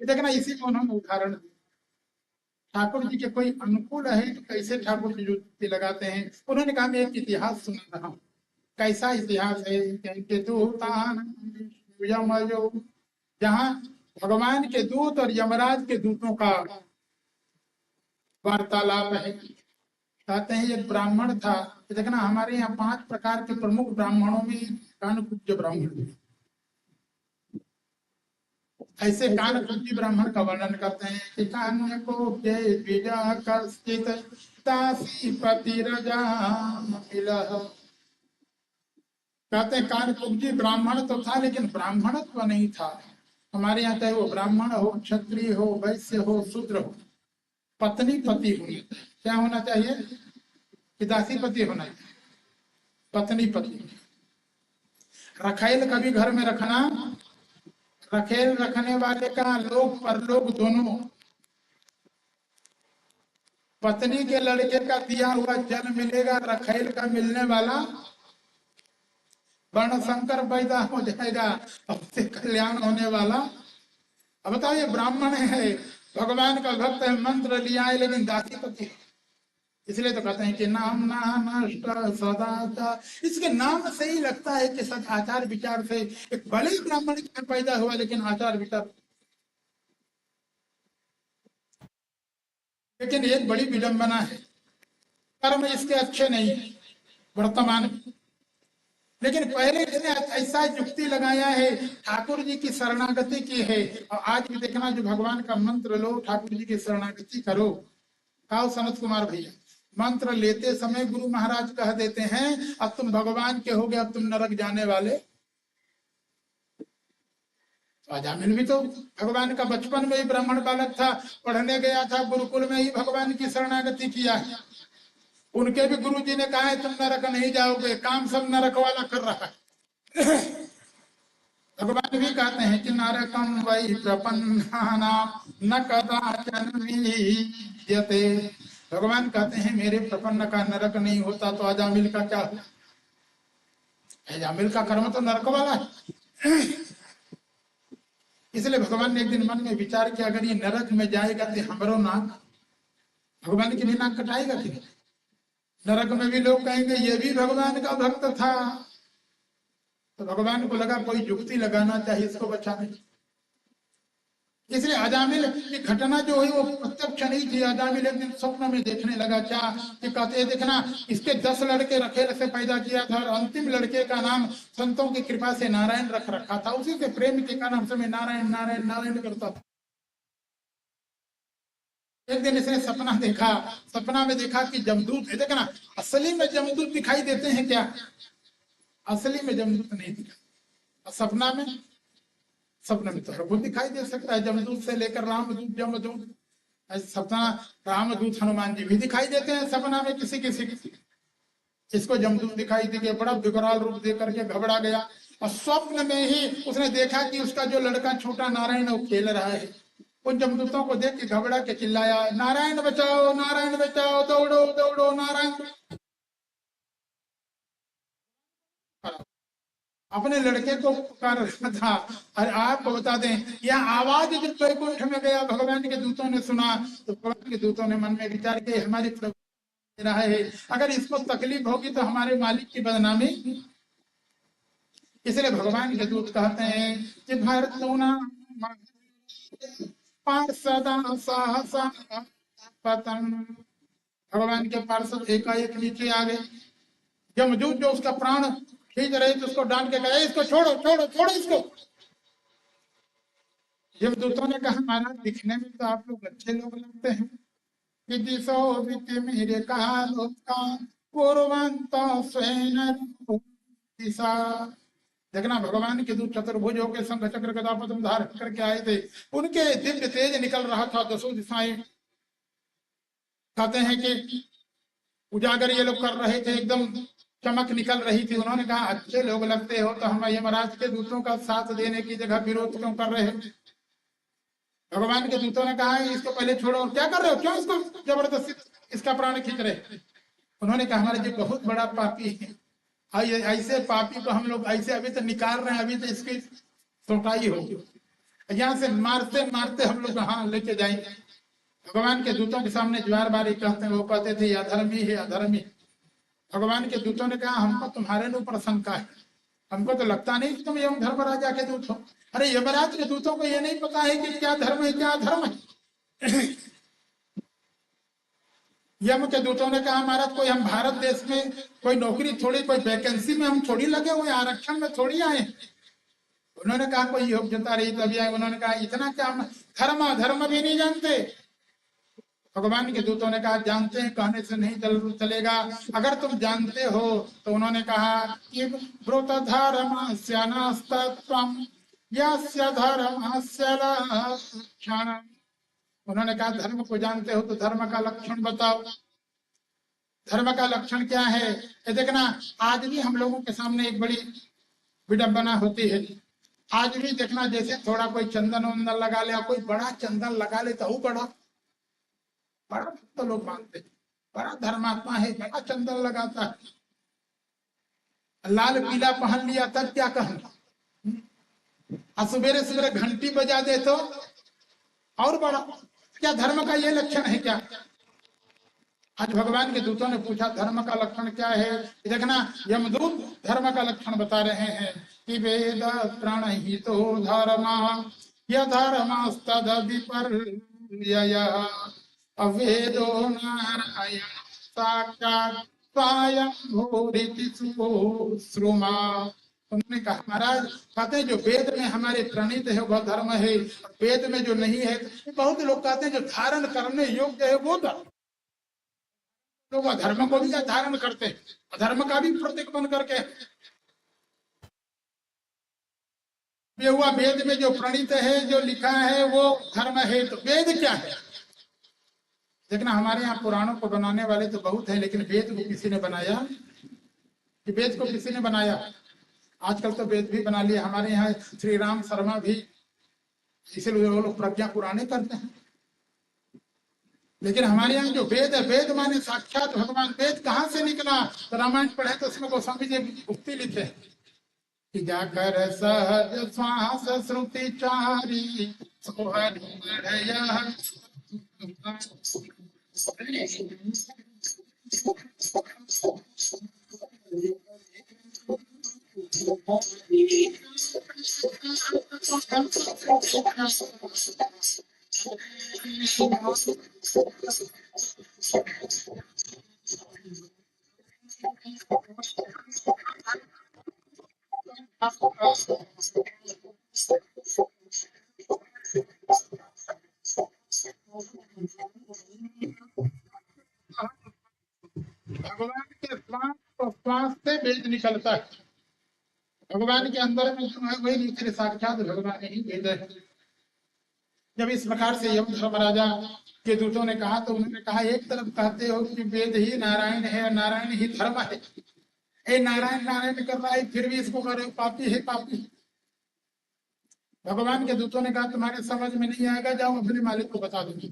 देखना इसी को उन्होंने उदाहरण दिया। ठाकुर जी के कोई अनुकूल है तो कैसे ठाकुर जी जुक्ति लगाते हैं? उन्होंने कहा मैं एक इतिहास सुना रहा हूँ। कैसा इतिहास है? जहाँ भगवान के दूत और यमराज के दूतों का वार्तालाप है। कहते हैं एक ब्राह्मण था, देखना हमारे यहाँ 5 प्रकार के प्रमुख ब्राह्मणों में कानकुब्ज ब्राह्मण, ऐसे कानकुब्जी ब्राह्मण का वर्णन करते हैं कि कहते हैं कानकुब्जी ब्राह्मण तो था लेकिन ब्राह्मणत्व नहीं था। हमारे यहाँ चाहे वो ब्राह्मण हो, क्षत्रिय हो, वैश्य हो, शूद्र हो, पत्नी पति होनी चाहिए। क्या होना चाहिए? कि दासी पति होना चाहिए, पत्नी पति। रखेल कभी घर में रखना, रखेल रखने वाले का लोक परलोक दोनों, पत्नी के लड़के का दिया हुआ जल मिलेगा, रखेल का मिलने वाला वर्ण शंकर पैदा हो जाएगा, उससे कल्याण होने वाला। अब बताओ, ये ब्राह्मण है, भगवान का भक्त है, मंत्र लिया है, लेकिन दासी पति है। इसलिए तो कहते हैं कि नाम ना नष्ट सदाचार, इसके नाम से ही लगता है कि सद आचार विचार से एक बड़े ब्राह्मण में पैदा हुआ, लेकिन आचार विचार, लेकिन एक बड़ी विडंबना है, कर्म इसके अच्छे नहीं है वर्तमान में। लेकिन पहले इसने ऐसा युक्ति लगाया है, ठाकुर जी की शरणागति की है, और आज भी देखना, जो भगवान का मंत्र लो, ठाकुर जी की शरणागति करो। आओ सनत कुमार भैया, मंत्र लेते समय गुरु महाराज कह देते हैं, अब तुम भगवान के हो गए, अब तुम नरक जाने वाले। अजामिल भी तो भगवान का बचपन में ही ब्राह्मण बालक था, पढ़ने गया था, गुरुकुल में ही भगवान की शरणागति किया है। उनके भी गुरु जी ने कहा है तुम नरक नहीं जाओगे, काम सब नरक वाला कर रहा है। भगवान भी कहते हैं कि नरकम वै प्रपन्नानां न कदाचन विद्यते। भगवान कहते हैं मेरे प्रपन्न का नरक नहीं होता, तो अजामिल का क्या हो? अजामिल का कर्म तो नरक वाला है। इसलिए भगवान ने एक दिन मन में विचार किया, अगर ये नरक में जाएगा तो हमरो नाक, भगवान की भी नाक कटाएगा कि नहीं? नरक में भी लोग कहेंगे ये भी भगवान का भक्त था। तो भगवान को लगा कोई युक्ति लगाना चाहिए इसको बचाने की। इसलिए अजामिल की घटना जो हुई वो प्रत्यक्ष नहीं थी। अजामिल एक दिन स्वप्न में देखने लगा, क्या कि कहते देखना, इसके 10 लड़के रखेल से पैदा किया था, और अंतिम लड़के का नाम संतों की कृपा से नारायण रख रखा था। उसी के प्रेम के कारण समय नारायण नारायण नारायण करता था। एक दिन इसने सपना देखा, सपना में देखा कि जमदूत है। देखना, असली में जमदूत दिखाई देते हैं क्या? असली में जमदूत नहीं दिखाई, सपना में, सपने में तो हर कोई दिखाई दे सकता है, जमदूत से लेकर रामदूत जमदूत, सपना रामदूत हनुमान जी भी दिखाई देते हैं सपना में किसी किसी। इसको जमदूत दिखाई दे गया, बड़ा विकराल रूप दे करके घबरा गया, और स्वप्न में ही उसने देखा कि उसका जो लड़का छोटा नारायण वो खेल रहा है। उन जमदूतों को देख के घबरा के चिल्लाया, नारायण बचाओ, नारायण बचाओ, दौड़ो दौड़ो नारायण। अपने लड़के को पुकार रहा था। अरे आपको बता दें, यह आवाज जब वैकुंठ में गया, भगवान के दूतों ने सुना, तो भगवान के दूतों ने मन में विचार किया, हमारी प्रभु दे रहा है, अगर इसको तकलीफ होगी तो हमारे मालिक की बदनामी। इसलिए भगवान के दूत कहते हैं कि भरतुना पार्षदा सहसा पतन। भगवान के पार्षद एकाएक नीचे आ गए। यमदूत जो उसका प्राण खींच रहे थे उसको डांट के कहा, इसको छोड़ो छोड़ो छोड़ो इसको। यमदूतों ने कहा, महाराज दिखने में तो आप लोग अच्छे लोग लगते हैं, कि दिशो विच मेरे कहा लोका पूर्वंत स्वयं दिशा। देखना, भगवान के दूत चतुर्भुज होकर शंख चक्र गदा पद्म धारण करके आए थे, उनके दिव्य तेज निकल रहा था दसों दिशाएं। कहते हैं कि उजागर ये लोग कर रहे थे, एकदम चमक निकल रही थी। उन्होंने कहा, अच्छे लोग लगते हो तो हम यमराज के दूतों का साथ देने की जगह विरोध क्यों कर रहे हैं? भगवान के दूतों ने कहा, इसको पहले छोड़ो, क्या कर रहे हो, क्यों इसको जबरदस्ती इसका प्राण खींच रहे? उन्होंने कहा, हमारे जी बहुत बड़ा पापी है, ऐसे पापी को हम लोग ऐसे अभी तो निकाल रहे हैं, अभी तो इसकी सोटाई होगी, यहाँ से मारते मारते हम लोग कहाँ लेके जाएंगे। भगवान के दूतों के सामने ज्वार बारी कहते हैं, वो कहते थे अधर्मी है अधर्मी। भगवान के दूतों ने कहा, हमको तुम्हारे ऊपर शंका है, हमको तो लगता नहीं कि तुम यम धर्मराजा के दूत हो। अरे यमराज के दूतों को ये नहीं पता है कि क्या धर्म है क्या अधर्म है। यम के दूतों ने कहा, महाराज कोई हम भारत देश में कोई नौकरी थोड़ी, कोई वैकेंसी में हम थोड़ी लगे हुए, आरक्षण में थोड़ी आए। उन्होंने कहा, कोई योग्यता रही तभी आए। उन्होंने कहा, इतना क्या हम धर्म अधर्म भी नहीं जानते? भगवान के दूतों ने कहा, जानते हैं कहने से नहीं चलेगा, अगर तुम जानते हो तो। उन्होंने कहा कि ब्रोत धर्मस्य नास्तत्वं यस्य धर्मस्य लक्षणम्। उन्होंने कहा, धर्म को जानते हो तो धर्म का लक्षण बताओ। धर्म का लक्षण क्या है? ये देखना, आज भी हम लोगों के सामने एक बड़ी विडंबना होती है। आज भी देखना, जैसे थोड़ा कोई चंदन वंदन लगा ले, कोई बड़ा चंदन लगा ले तो बड़ा बड़ा तो लोग मानते हैं, बड़ा धर्मात्मा है, बड़ा चंदन लगाता है, लाल पीला पहन लिया तब क्या कहना, और सवेरे सवेरे घंटी बजा दे तो और बड़ा। क्या धर्म का ये लक्षण है क्या? आज भगवान के दूतों ने पूछा धर्म का लक्षण क्या है? देखना, यमदूत धर्म का लक्षण बता रहे हैं कि वेद प्रणहितो धर्म यधर्मस्तद विपर्ययः अवेदो नारायण साक्षात् स्वयं भूरिति श्रुमा। उन्होंने कहा महाराज, कहते हैं जो वेद में हमारे प्रणीत है वह धर्म है, वेद में जो नहीं है, बहुत लोग कहते हैं जो धारण करने योग्य है वो धर्म, लोग अधर्म को भी धारण करते हैं, अधर्म का भी प्रतीक बन करके ये हुआ। वेद में जो प्रणीत है, जो लिखा है वो धर्म है। तो वेद क्या है? देखना, हमारे यहाँ पुराणों को बनाने वाले तो बहुत है, लेकिन वेद को किसी ने बनाया? कि वेद को किसी ने बनाया? आजकल तो वेद भी बना लिया। हमारे यहाँ श्री राम शर्मा भी, इसीलिए वो लोग प्रज्ञा पुराने करते हैं। लेकिन हमारे यहाँ जो वेद है, वेद माने साक्षात भगवान। वेद कहाँ से निकला? तो रामायण पढ़े तो उसमें गोस्वामी जी की उक्ति लिखे कि जाकर सहज श्वास श्रुति चारी सोहरि बढ़य। भगवान के श्वास प्रश्वास से वेद निकलता है। भगवान के अंदर में जो है वही नीचे साक्षात भगवान ही वेद है। जब इस प्रकार से यम धर्मराजा के दूतों ने कहा तो उन्होंने कहा, एक तरफ कहते हो कि वेद ही नारायण है और नारायण ही धर्म है, ए नारायण नारायण कर रहा है, फिर भी इसको कह रहे हो पापी है पापी। भगवान के दूतों ने कहा तुम्हारे समझ में नहीं आएगा, जाओ अपने मालिक को बता दूंगी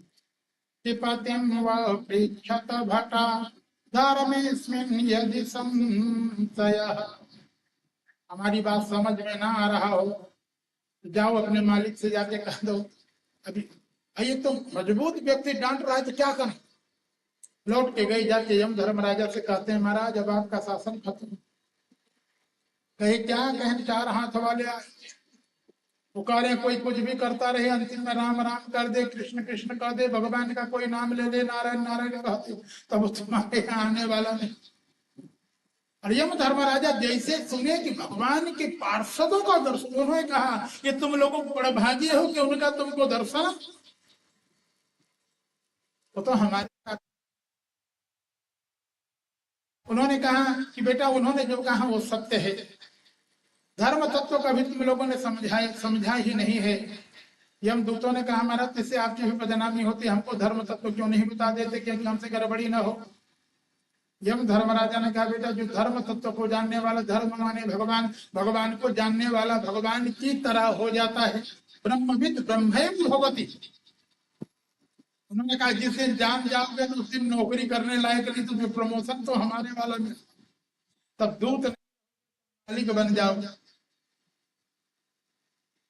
कि पत्यम व पृच्छत भटा धर्मेस्मिन् यदि संशयः। हमारी बात समझ में ना आ रहा हो तो जाओ अपने मालिक से जाके कह दो। अभी ये तो मजबूत व्यक्ति डांट रहा है तो क्या करें? लौट के गई, जाके यम धर्मराजा से कहते हैं महाराज अब आपका शासन खत्म। कहे क्या? कहें चार हाथ वाले पुकारे, कोई कुछ भी करता रहे, अंतिम में राम राम कर दे, कृष्ण कृष्ण कर दे, भगवान का कोई नाम ले दे, नारायण नारायण कहते हो, तब वो तुम्हारे यहाँ आने वाला नहीं। और यम धर्मराजा जैसे सुने कि भगवान के पार्षदों का दर्शन, उन्होंने कहा कि तुम लोगों को बड़ा भाग्य हो कि उनका तुमको दर्शन। वो तो हमारे, उन्होंने कहा कि बेटा उन्होंने जो कहा वो सत्य है, धर्म तत्व का भी तुम लोगों ने समझा ही नहीं है। यम दूतों ने कहा महाराज इससे आपकी भी बदनामी होती, हमको धर्म तत्व क्यों नहीं बता देते क्योंकि हमसे गड़बड़ी ना हो। यम धर्मराजा ने कहा बेटा जो धर्म तत्व को जानने वाला, धर्म माने भगवान, भगवान को जानने वाला भगवान की तरह हो जाता है। ब्रह्मविद ब्रह्मैव भवति। उन्होंने कहा जिस दिन जान जाओगे तो उस दिन नौकरी करने लायक नहीं, तो प्रमोशन तो हमारे वाला में, तब दूत मालिक बन जाओगे।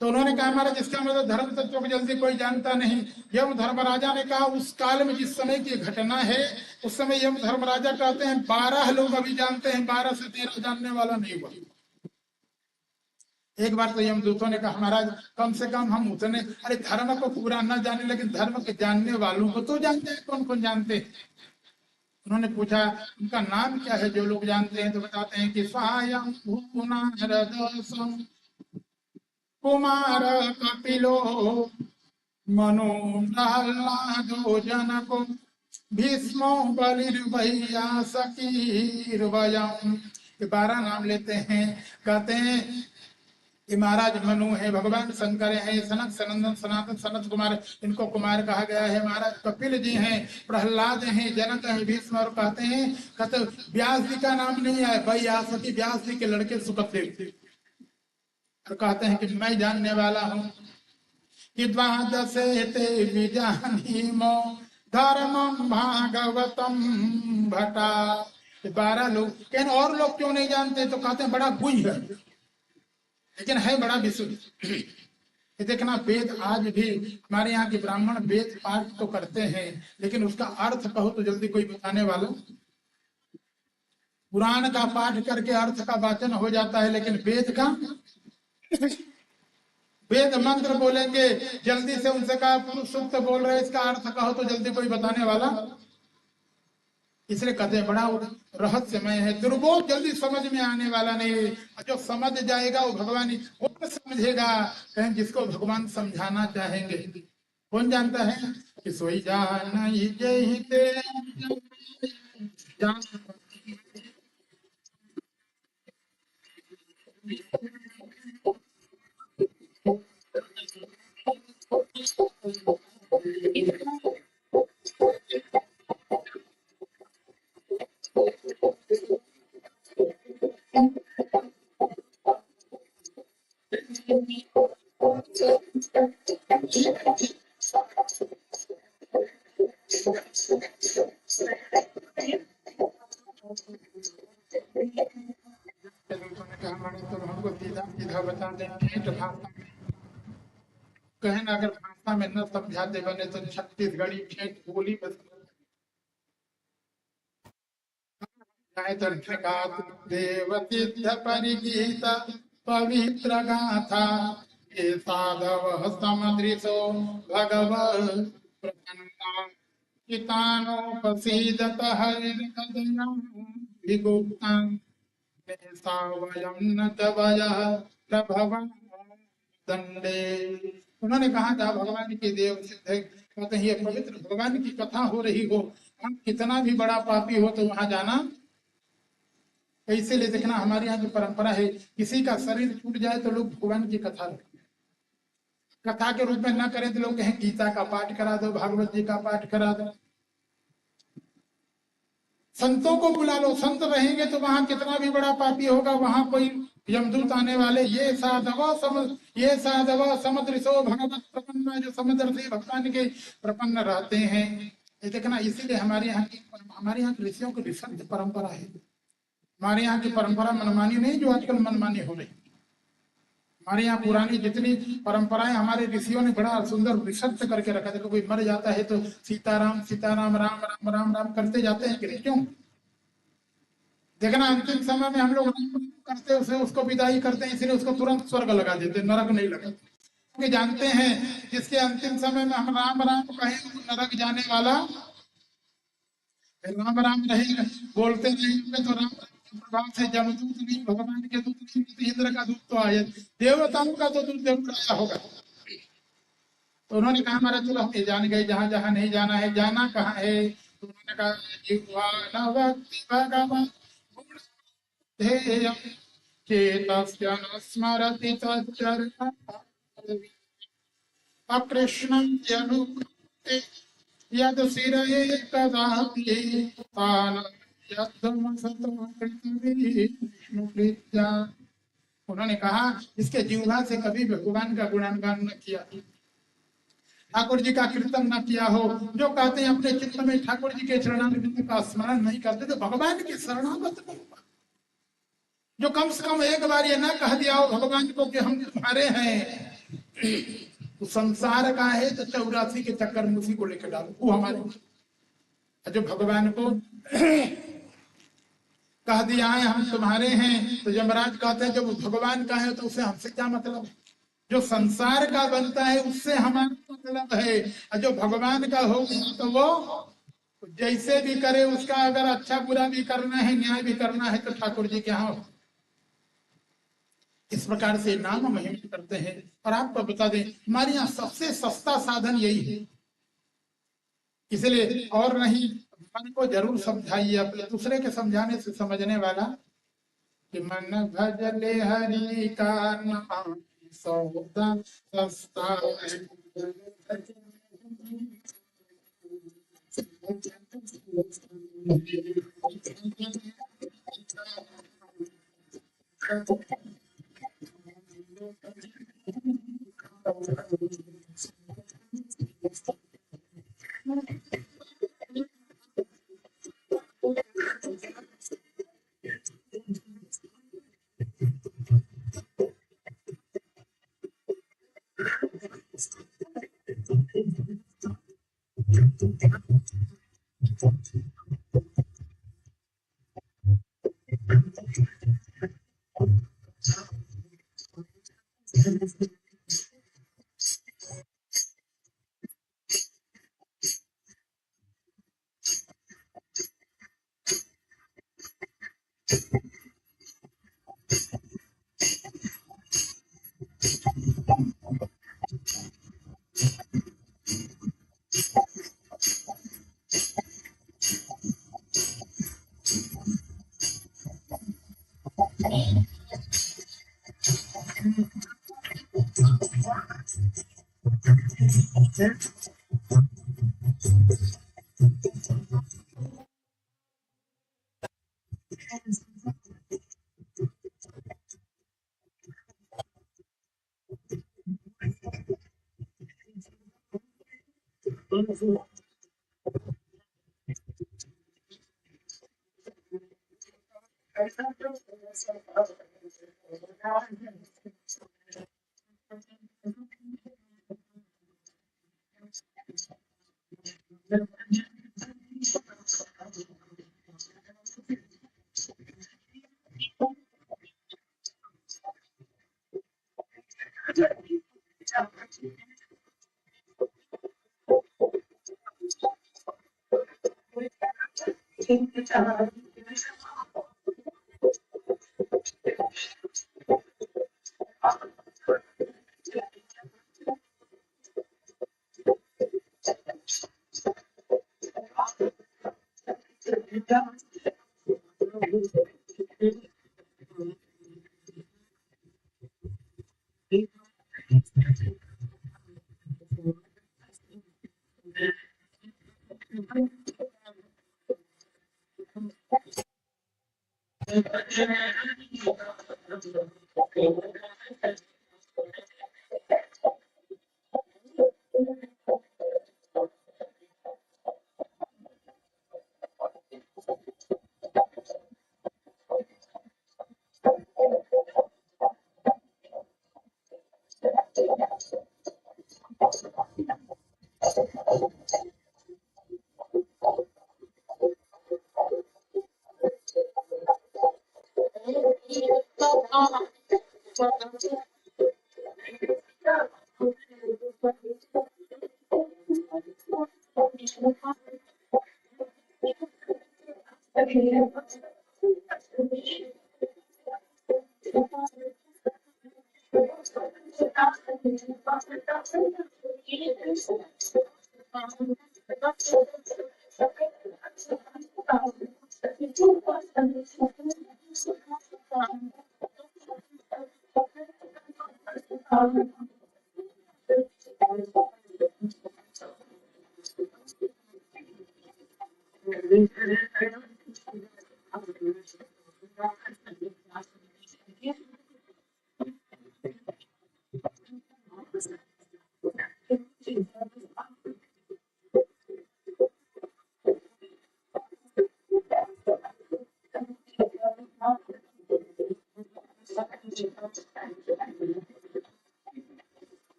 तो उन्होंने कहा महाराज इसका मतलब धर्म तत्व को जल्दी कोई जानता नहीं। यम धर्मराजा ने कहा उस काल में जिस समय की घटना है उस समय यम धर्मराजा कहते हैं 12 लोग अभी जानते हैं, 12 से 13 जानने वाला नहीं हुआ। एक बार तो यमदूतों ने कहा महाराज कम से कम हम उतने, अरे धर्म को पूरा न जाने लेकिन धर्म के जानने वालों को तो जानते हैं, कौन कौन जानते हैं। उन्होंने पूछा उनका नाम क्या है जो लोग जानते हैं, तो बताते हैं कि स्वयं कुमार कपिलो मनो प्रहलादो जनको भीष्मो बलिर्भैया सकीर्वयम्। 12 नाम लेते हैं। कहते हैं ये महाराज मनु है, भगवान शंकर है, सनत सनंदन सनातन सनत कुमार, इनको कुमार कहा गया है। महाराज कपिल जी हैं, प्रहलाद हैं, जनक है, भीष्म। और कहते हैं व्यास जी का नाम नहीं है, भाई व्यास जी के लड़के सुखदेव थे। और कहते हैं कि मैं जानने वाला हूँ कि द्वादशे ते विजानीमो धर्मम भागवतम भटा। 12 लोग, कहने और लोग क्यों नहीं जानते, तो कहते हैं बड़ा गुज है, लेकिन है बड़ा विशुद्ध। ये देखना, वेद आज भी हमारे यहाँ के ब्राह्मण वेद पाठ तो करते हैं, लेकिन उसका अर्थ कहो तो जल्दी कोई बताने वाला। पुराण का पाठ करके अर्थ का वाचन हो जाता है, लेकिन वेद का, वेद मंत्र बोलेंगे जल्दी से, उनसे कहा पुरुष सूक्त बोल रहे इसका अर्थ कहो तो जल्दी कोई बताने वाला। इसलिए कहते हैं बड़ा रहस्यमय है, दुर्बोध जल्दी समझ में आने वाला नहीं। जो समझ जाएगा वो भगवान ही वो समझेगा, कहीं जिसको भगवान समझाना चाहेंगे। कौन जानता है कि सोई जान ही जय ते जान। तो हमको सीधा सीधा बता दें ठेठ भाषा में, कहना अगर भाषा में न समझाते बने तो छत्तीसगढ़ी ठेठ बोली बस जाए। तो देवतीर्थ परिगीत पवित्र गाथा ये साधव समदृशो भगवत प्रसन्ना चितानोपसीदत हरिर्कदया विगुप्ता वयं न च वयः प्रभवं दंडे। उन्होंने कहा था भगवान की देव सिद्ध है, कहते हैं ये पवित्र भगवान की कथा हो रही हो, हम कितना भी बड़ा पापी हो तो वहां जाना। इसीलिए देखना हमारे यहाँ की परंपरा है, किसी का शरीर छूट जाए तो लोग भगवान की कथा रखें। कथा के रूप में न करें तो लोग कहें गीता का पाठ करा दो, भागवत जी का पाठ करा दो। संतों को बुला लो, संत रहेंगे तो वहां कितना भी बड़ा पापी होगा वहां कोई यमदूत आने वाले। ये साधव समुद्रसो भगवत प्रपन्न, जो समुद्र से भगवान के प्रपन्न रहते हैं। ये देखना, इसीलिए हमारे यहाँ की ऋषियों की विशुद्ध परंपरा है। हमारे यहाँ की परंपरा मनमानी नहीं जो आजकल मनमानी हो रही। हमारे यहाँ पुरानी जितनी परंपराएं हमारे ऋषियों ने बड़ा सुंदर विशुद्ध करके रखा। देखो कोई मर जाता है तो सीताराम सीताराम राम राम राम राम करते जाते हैं कि नहीं, क्यों? देखना अंतिम समय में हम लोग करते उसे उसको विदाई करते हैं, इसलिए उसको तुरंत स्वर्ग लगा देते, नरक नहीं लगा, क्योंकि जानते हैं जिसके अंतिम समय में हम राम राम कहें वो नरक जाने वाला। राम राम रहेगा बोलते रहेंगे तो राम राम प्रभाव से जमदूत नहीं, भगवान के दूत नहीं, तो इंद्र का दूत तो आया, देवताओं का तो दूत जरूर आया होगा। तो उन्होंने कहा हमारा चलो हम ये जान गए, जहां जहां नहीं जाना है, जाना कहाँ है? तो उन्होंने कहा जिह्वा न भक्ति भगवन् ध्येयम् चेतस्य न स्मरति तच्चरणम् अकृष्णं जनुक्ते यद सिरये कदापि तान् यद्धमसतो विष्णुप्रीत्या। उन्होंने कहा इसके जिह्वा से कभी भगवान का गुणगान न किया, ठाकुर जी का कीर्तन न किया हो। जो कहते हैं अपने चित्त में ठाकुर जी के चरणारविंद का स्मरण नहीं करते तो भगवान के शरणागत नहीं हुआ। जो कम से कम एक बार ये ना कह दिया हो भगवान को कि हम तुम्हारे हैं, तो संसार का है तो 84 के चक्कर में उसी को लेकर डालो, वो हमारे। जो भगवान को कह दिया है हम तुम्हारे हैं, तो यमराज कहते हैं जब भगवान का है तो उसे हमसे क्या मतलब है? जो संसार का बनता है उससे हमारा मतलब है, और जो भगवान का हो गया तो वो जैसे भी करे उसका अगर अच्छा बुरा भी करना है, न्याय भी करना है तो ठाकुर जी के यहाँ। इस प्रकार से नाम महिमा करते हैं। और आपको बता दें हमारे यहाँ सबसे सस्ता साधन यही है, इसलिए और नहीं, मन को जरूर समझाइए, अपने दूसरे के समझाने से समझने वाला कि मन भजले हरि का नाम सौदा सस्ता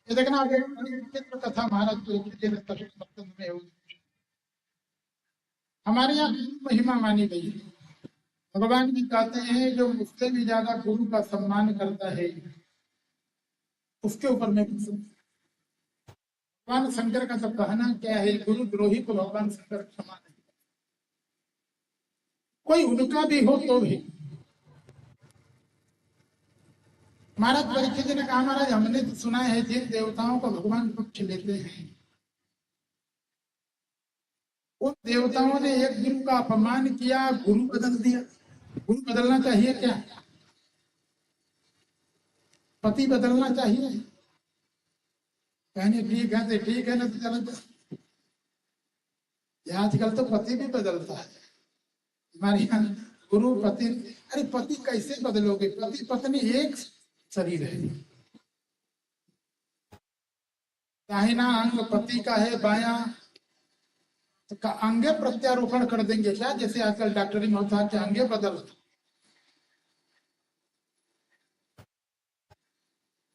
ये देखना आगे चित्र कथा महाराज में हमारे यहाँ महिमा मानी गई है। भगवान जी कहते हैं जो मुझसे भी ज्यादा गुरु का सम्मान करता है उसके ऊपर मैं भगवान शंकर का तो कहना क्या है, गुरु द्रोही को भगवान शंकर क्षमा नहीं, कोई उनका भी हो तो भी। महाराज परीक्षित जी ने कहा महाराज हमने तो सुना है जिन देवताओं को भगवान पक्ष लेते हैं उन देवताओं ने एक गुरु का अपमान किया, गुरु बदल दिया। गुरु बदलना चाहिए क्या? पति बदलना चाहिए? कहने ठीक है तो ठीक है ना, तो चलो आजकल तो पति भी बदलता है। हमारे यहाँ गुरु पति, अरे पति कैसे बदलोगे? पति पत्नी एक शरीर है। दाहिना अंग पति का है, बाया का अंगे प्रत्यारोपण कर देंगे क्या? जैसे आजकल डॉक्टरी में होता है कि अंगे बदल,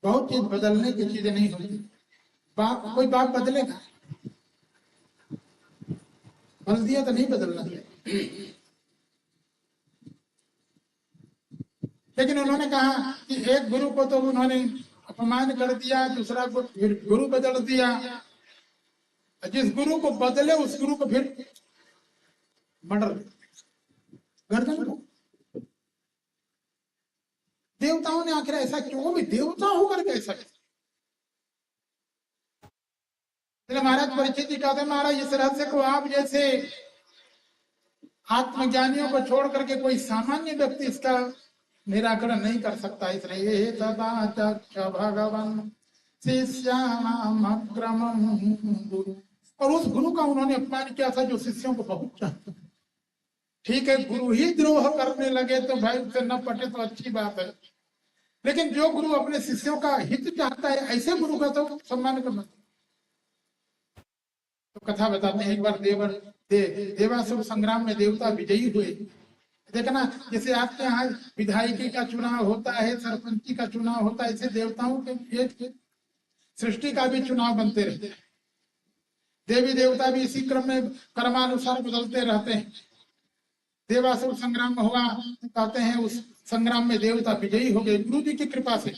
बहुत चीज बदलने की चीजें नहीं होती। कोई बाप बदलेगा? बदल दिया तो नहीं बदलना। लेकिन उन्होंने कहा कि एक गुरु को तो उन्होंने अपमान कर दिया, दूसरा को फिर गुरु बदल दिया। जिस गुरु को बदले उस गुरु को फिर मर्डर, गर्दन को। देवताओं ने आखिर ऐसा क्यों? भी देवता होकर कैसा? महाराज परीक्षित जी कहते हैं, महाराज इस रहस्य को आप जैसे आत्मज्ञानियों को छोड़ करके कोई सामान्य व्यक्ति इसका निराकरण नहीं कर सकता। इसलिए सदा चक्ष भगवान शिष्यानामग्रमं गुरु। और उस गुरु का उन्होंने अपमान किया था जो शिष्यों को बहुत चाहता। ठीक है, गुरु ही द्रोह करने लगे तो भाई उससे न पटे तो अच्छी बात है, लेकिन जो गुरु अपने शिष्यों का हित चाहता है ऐसे गुरु का तो सम्मान करना। तो कथा बताते हैं, एक बार देवासुर संग्राम में देवता विजयी हुए। देखना, जैसे आपके यहाँ विधायकी का चुनाव होता है, सरपंची का चुनाव होता है, ऐसे देवताओं के सृष्टि का भी चुनाव बनते रहते हैं। देवी देवता भी इसी क्रम में कर्मानुसार बदलते रहते हैं। देवासुर संग्राम हुआ, कहते हैं उस संग्राम में देवता विजयी हो गए गुरु जी की कृपा से।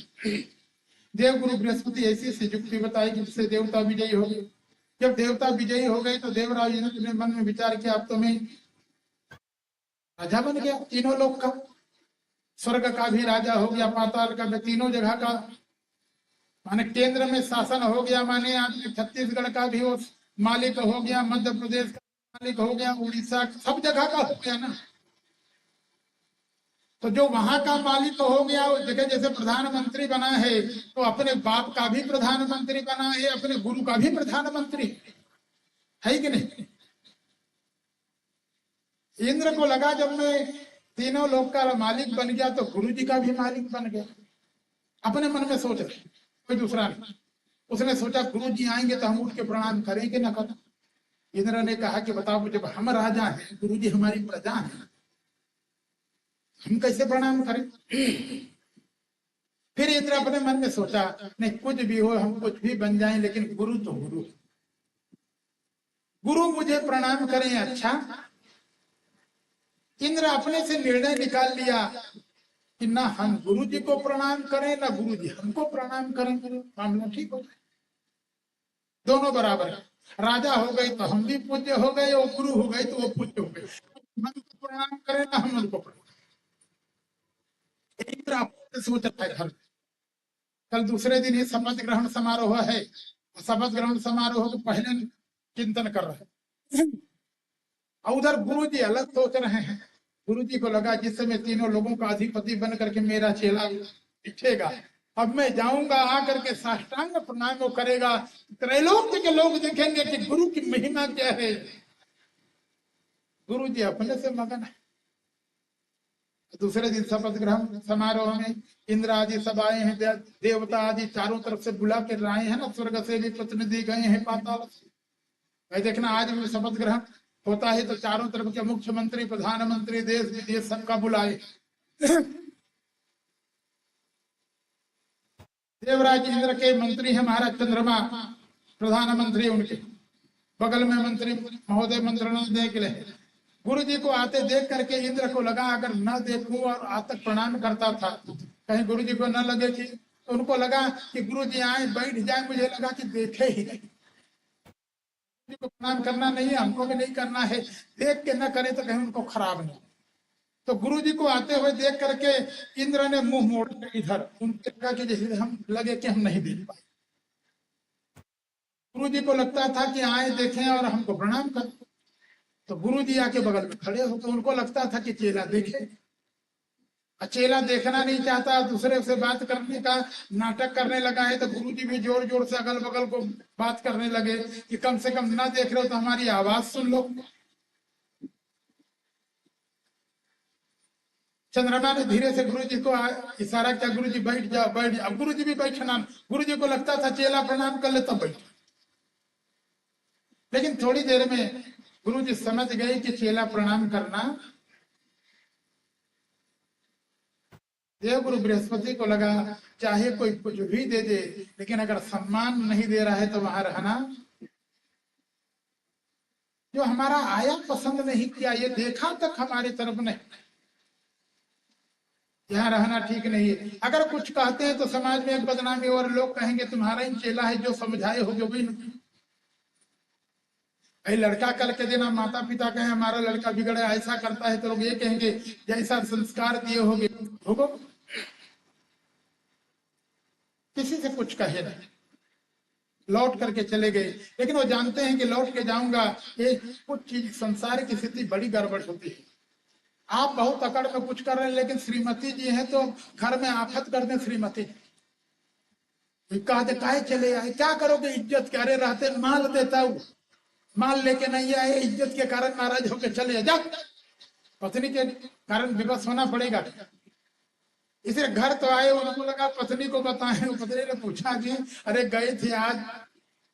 देव गुरु बृहस्पति ऐसी युक्ति बताई जिससे देवता विजयी हो गए। जब देवता विजयी हो गए तो देवराज इंद्र ने मन में विचार किया, अब तो मैं राजा बन गया तीनों लोक का, स्वर्ग का भी राजा हो गया, पाताल का भी, तीनों जगह का माने केंद्र में शासन हो गया। माने आपने छत्तीसगढ़ का भी वो मालिक हो गया, मध्य प्रदेश का मालिक हो गया, उड़ीसा, सब जगह का हो गया ना। तो जो वहां का मालिक हो गया, उस जगह जैसे प्रधानमंत्री बना है तो अपने बाप का भी प्रधानमंत्री बना है, अपने गुरु का भी प्रधानमंत्री है कि नहीं? इंद्र को लगा जब मैं तीनों लोक का मालिक बन गया तो गुरु जी का भी मालिक बन गया। अपने मन में सोच रहे, कोई दूसरा नहीं। उसने सोचा गुरु जी आएंगे तो हम उठ के प्रणाम करेंगे ना करें। इंद्र ने कहा कि बताओ, जब हम राजा हैं, गुरु जी हमारी प्रजा है, हम कैसे प्रणाम करें? फिर इंद्र अपने मन में सोचा, नहीं कुछ भी हो, हम कुछ भी बन जाएं, लेकिन गुरु तो गुरु, गुरु मुझे प्रणाम करें। अच्छा, इंद्र अपने से निर्णय निकाल लिया कि ना हम गुरु जी को प्रणाम करें, ना गुरु जी हमको प्रणाम करें। मामला ठीक हो जाए, दोनों बराबर है। राजा हो गए तो हम भी पूज्य हो गए, और गुरु हो गए तो वो पूज्य हो गए। हमको प्रणाम करें ना हम उनको प्रणाम। इंद्र आपसे सोच रहा है घर। कल दूसरे दिन ही शपथ ग्रहण समारोह है, शपथ ग्रहण समारोह के पहले चिंतन कर रहे हैं, और उधर गुरु जी अलग सोच रहे हैं। गुरु जी को लगा जिस समय तीनों लोगों का अधिपति बन करके मेरा चेला दिखेगा, अब मैं जाऊंगा, आकर के साष्टांग प्रणाम वो करेगा, त्रैलोक्य के लोग देखेंगे कि गुरु की महिमा क्या है। गुरु जी अपने से मगन है। दूसरे दिन शपथ ग्रहण समारोह में इंद्र आदि सब आए हैं, देवता आदि चारों तरफ से बुला के लाए हैं ना, स्वर्ग से भी प्रतिनिधि गए हैं, पाताल से। भाई देखना, आज भी शपथ ग्रहण होता है तो चारों तरफ के मुख्यमंत्री, प्रधानमंत्री, देश विदेश सबका बुलाए। देवराज इंद्र के मंत्री है महाराज चंद्रमा, प्रधानमंत्री उनके बगल में मंत्री महोदय मंत्रणा देख ले। गुरु जी को आते देख करके इंद्र को लगा अगर न देखूं और आज तक प्रणाम करता था, कहीं गुरु जी को न लगे कि, तो उनको लगा कि गुरु जी आए बैठ जाए, मुझे लगा कि देखे ही नहीं। गुरु जी को प्रणाम करना नहीं है, हमको भी नहीं करना है, देख के न करे तो कहीं उनको खराब नहीं। तो गुरु जी को आते हुए देख करके इंद्र ने मुंह मोड़ इधर, उनके लगा कि जैसे हम लगे कि हम नहीं देख पाए। गुरु जी को लगता था कि आए देखें और हमको प्रणाम कर, तो गुरु जी आके बगल में खड़े हो, तो उनको लगता था कि चेला देखे। चेला देखना नहीं चाहता, दूसरे से बात करने का नाटक करने लगा है, तो गुरु जी भी जोर जोर से अगल बगल को बात करने लगे कि कम से कम ना देख रहे हो तो हमारी आवाज सुन लो। चंद्रमा ने धीरे से गुरु जी को इशारा किया, गुरु जी बैठ जाओ बैठ जाओ। अब गुरु जी भी बैठना, गुरु जी को लगता था चेला प्रणाम कर ले तब बैठ, लेकिन थोड़ी देर में गुरु जी समझ गए कि चेला प्रणाम करना, देव गुरु बृहस्पति को लगा चाहे कोई कुछ भी दे दे, लेकिन अगर सम्मान नहीं दे रहा है तो वहां रहना, जो हमारा आया पसंद नहीं किया, ये देखा तक हमारी तरफ नहीं, यहाँ रहना ठीक नहीं है। अगर कुछ कहते हैं तो समाज में एक बदनामी और लोग कहेंगे तुम्हारा ही चेला है, जो समझाए हो गए वही। भाई लड़का कल के दिन माता पिता कहें हमारा लड़का बिगड़ा ऐसा करता है, तो लोग ये कहेंगे जैसा संस्कार दिए होगे होगो, किसी से कुछ कहे नहीं, लौट करके चले गए। लेकिन वो जानते हैं कि लौट के जाऊंगा, ये कुछ चीज संसार की स्थिति बड़ी गड़बड़ होती है। आप बहुत अकड़ में कुछ कर रहे हैं, लेकिन श्रीमती जी हैं तो घर में आफत कर दें। श्रीमती कहते काहे चले आए, क्या करोगे, इज्जत क्या रे, रहते माल देता हूं, माल लेके नहीं आए, इज्जत के कारण नाराज होकर चले जा, पत्नी के कारण विवश होना पड़ेगा। इसे घर तो आए, उनको लगा पत्नी को बताएं, पत्नी ने पूछा जी अरे गए थे आज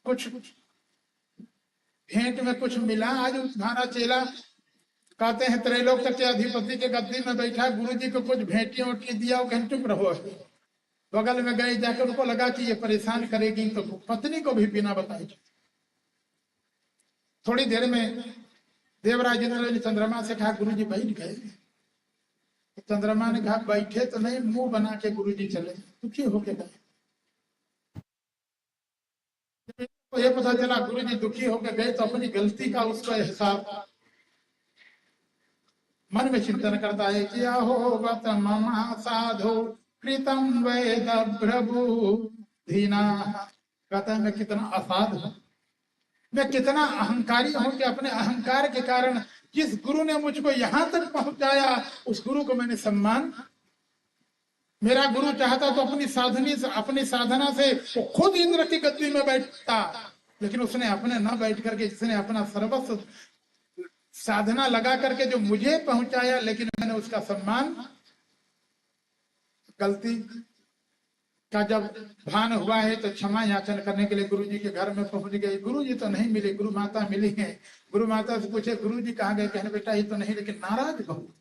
कुछ भेंट में कुछ मिला, आज तुम्हारा चेला कहते हैं त्रैलोक तक के अधिपति के गद्दी में बैठा, गुरु जी को कुछ भेंटियां उठी दिया, वो कहीं चुप रहो। बगल में गए, जाकर उनको लगा कि ये परेशान करेगी, तो पत्नी को भी बिना बताए। थोड़ी देर में देवराज इंद्र ने चंद्रमा से कहा गुरु जी बैठ गए। चंद्रमा ने कहा बैठे तो नहीं, मुंह बना के गुरु जी चले, दुखी होके गए। तो ये पता चला गुरु जी दुखी होके गए तो अपनी गलती का उसका एहसास मन में चिंतन करता है कि अहो बत ममा साधो कृतम वेद प्रभु धीना, कहता है मैं कितना असाध हूं, मैं कितना अहंकारी हूं कि अपने अहंकार के कारण जिस गुरु ने मुझको यहां तक पहुंचाया, उस गुरु को मैंने सम्मान, मेरा गुरु चाहता तो अपनी साधना से वो खुद इंद्र की गद्दी में बैठता, लेकिन उसने अपने न बैठ करके, जिसने अपना सर्वस्व साधना लगा करके जो मुझे पहुंचाया, लेकिन मैंने उसका सम्मान, गलती का जब भान हुआ है तो क्षमा याचन करने के लिए गुरु जी के घर में पहुंच गए। गुरु जी तो नहीं मिले, गुरु माता मिली हैं। गुरु माता से पूछे गुरु जी कहाँ गए, कहने बेटा ये तो नहीं, लेकिन नाराज बहुत,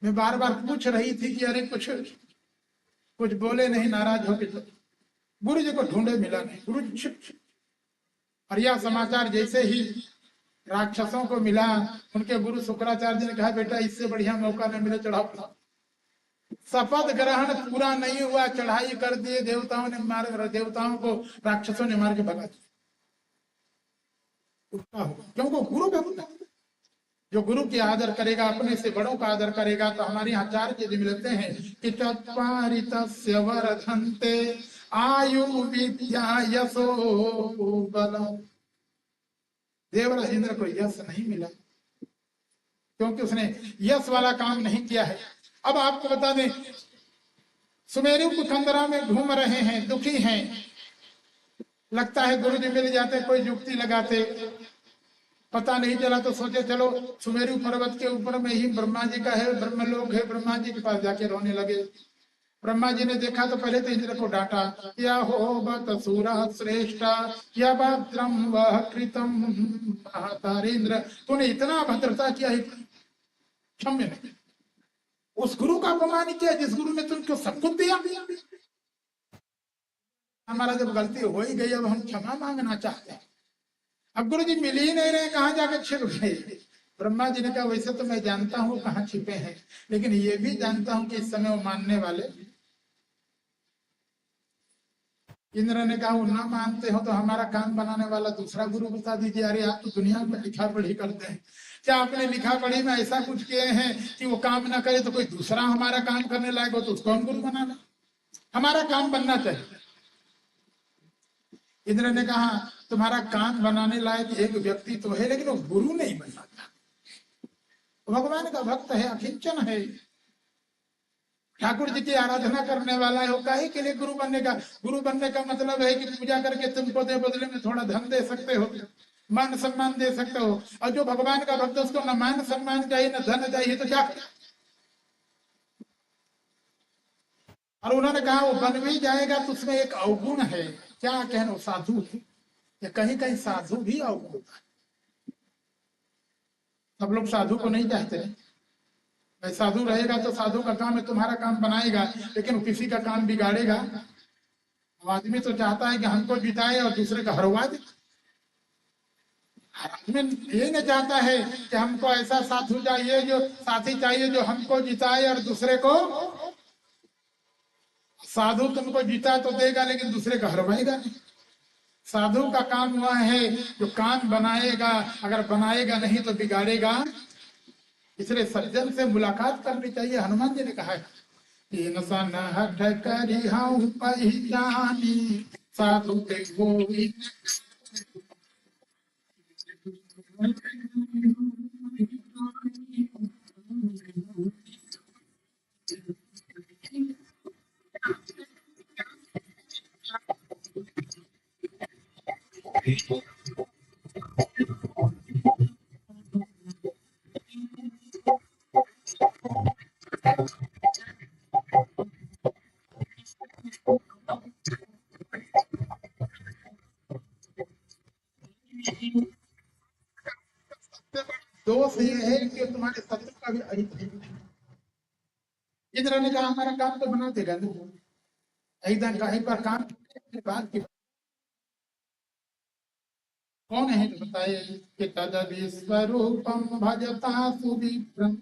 मैं बार बार पूछ रही थी कि अरे कुछ बोले नहीं, नाराज हो गए। गुरु जी को ढूंढे मिला नहीं, गुरु जी छिप छिप। और यह समाचार जैसे ही राक्षसों को मिला, उनके गुरु शुक्राचार्य जी ने कहा बेटा इससे बढ़िया मौका न मिले चढ़ाओ। शपथ ग्रहण पूरा नहीं हुआ, चढ़ाई कर दिए, देवताओं को राक्षसों ने मार के भगा दिया। क्योंकि गुरु भक्त, जो गुरु की आदर करेगा, अपने से बड़ों का आदर करेगा। तो हमारे यहाँ चार चीज मिलते हैं कि चत्वारितस्य वर्धन्ते आयु विद्या यशो बल। देवराज इंद्र को यश नहीं मिला क्योंकि उसने यश वाला काम नहीं किया है। अब आपको बता दें, सुमेरु कुखंदरा में घूम रहे हैं, दुखी हैं, लगता है गुरु जी मिल जाते, कोई युक्ति लगाते, पता नहीं चला तो सोचे चलो सुमेरु पर्वत के ऊपर में ही ब्रह्मा जी का है, ब्रह्मलोक है, ब्रह्मा जी के पास जाके रोने लगे। ब्रह्मा जी ने देखा तो पहले तो इंद्र को डांटा, या हो बत सूरा श्रेष्ठा या भद्रम वह कृतम इंद्र, तूने इतना भद्रता किया है, क्षम्य नहीं, उस गुरु का अपमान किया जिस गुरु ने तुमको सब कुछ दिया। हमारा जब गलती हो ही गई, अब हम क्षमा मांगना चाहते हैं। अब गुरु जी मिल ही नहीं रहे, कहाँ जाकर छिप गए। ब्रह्मा जी ने कहा वैसे तो मैं जानता हूँ कहाँ छिपे हैं, लेकिन ये भी जानता हूँ कि इस समय वो मानने वाले। इंद्र ने कहा वो ना मानते हो तो हमारा काम बनाने वाला दूसरा गुरु बता दीजिए। अरे आप तो दुनिया में लिखा पढ़ी करते हैं, क्या आपने लिखा पढ़ी में ऐसा कुछ किए हैं कि वो काम ना करे तो कोई दूसरा हमारा काम करने लायक हो तो उसको हम गुरु बनाना, हमारा काम बनना चाहिए। इंद्र ने कहा तुम्हारा काम बनाने लायक एक व्यक्ति तो है, लेकिन वो गुरु नहीं बनना चाहता। भगवान का भक्त है, अकिंचन है, ठाकुर जी की आराधना करने वाला है, वो काहे के लिए गुरु बनने का। गुरु बनने का मतलब है कि पूजा करके तुमको दे बदले में थोड़ा धन दे सकते हो, मान सम्मान दे सकते हो। और जो भगवान का भक्त उसको न मान सम्मान चाहिए न धन चाहिए, तो क्या और उन्होंने कहा वो बन भी जाएगा तो उसमें एक अवगुण है। क्या कहना, वो साधु है। ये कहीं कहीं साधु भी अवगुण होता है। सब लोग साधु को नहीं चाहते। भाई साधु रहेगा तो साधु का काम है, तुम्हारा काम बनाएगा, लेकिन वो किसी का काम बिगाड़ेगा। वो आदमी तो चाहता है कि हमको जिताए और दूसरे का हरवा दे। हर आदमी ये नहीं चाहता है कि हमको ऐसा साधु चाहिए, जो साथी चाहिए जो हमको जिताए और दूसरे को। साधु तुमको जीता तो देगा लेकिन दूसरे का हरवाएगा नहीं। साधु का काम वह है जो काम बनाएगा, अगर बनाएगा नहीं तो बिगाड़ेगा। इसलिए सज्जन से मुलाकात करनी चाहिए। हनुमान जी ने कहा है, तीन सन हठ करी हूँ पहचानी, साधु के गोविंद। दोष ये है कि तुम्हारे शत्रु का भी अहित है। इंद्र ने कहा हमारा काम तो बना देगा ना, ऐसा कहीं पर काम के बाद की कौन है तो बताए कि तद विश्वरूपम भजता सुविप्रम।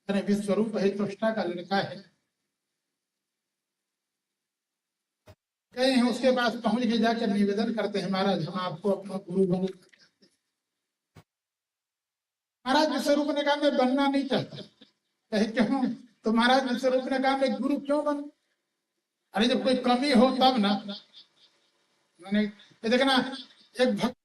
अरे विश्वरूप है, त्वष्टा का लड़का है। गए हैं उसके पास, पहुंच के जाकर निवेदन करते हैं, महाराज हम आपको अपना गुरु बना। महाराज विश्वरूप ने कहा मैं बनना नहीं चाहता। कहे क्यों? तो महाराज विश्वरूप ने कहा मैं गुरु क्यों बनूं? अरे जब कोई कमी हो तब ना। मैंने ये देखना, एक भक्त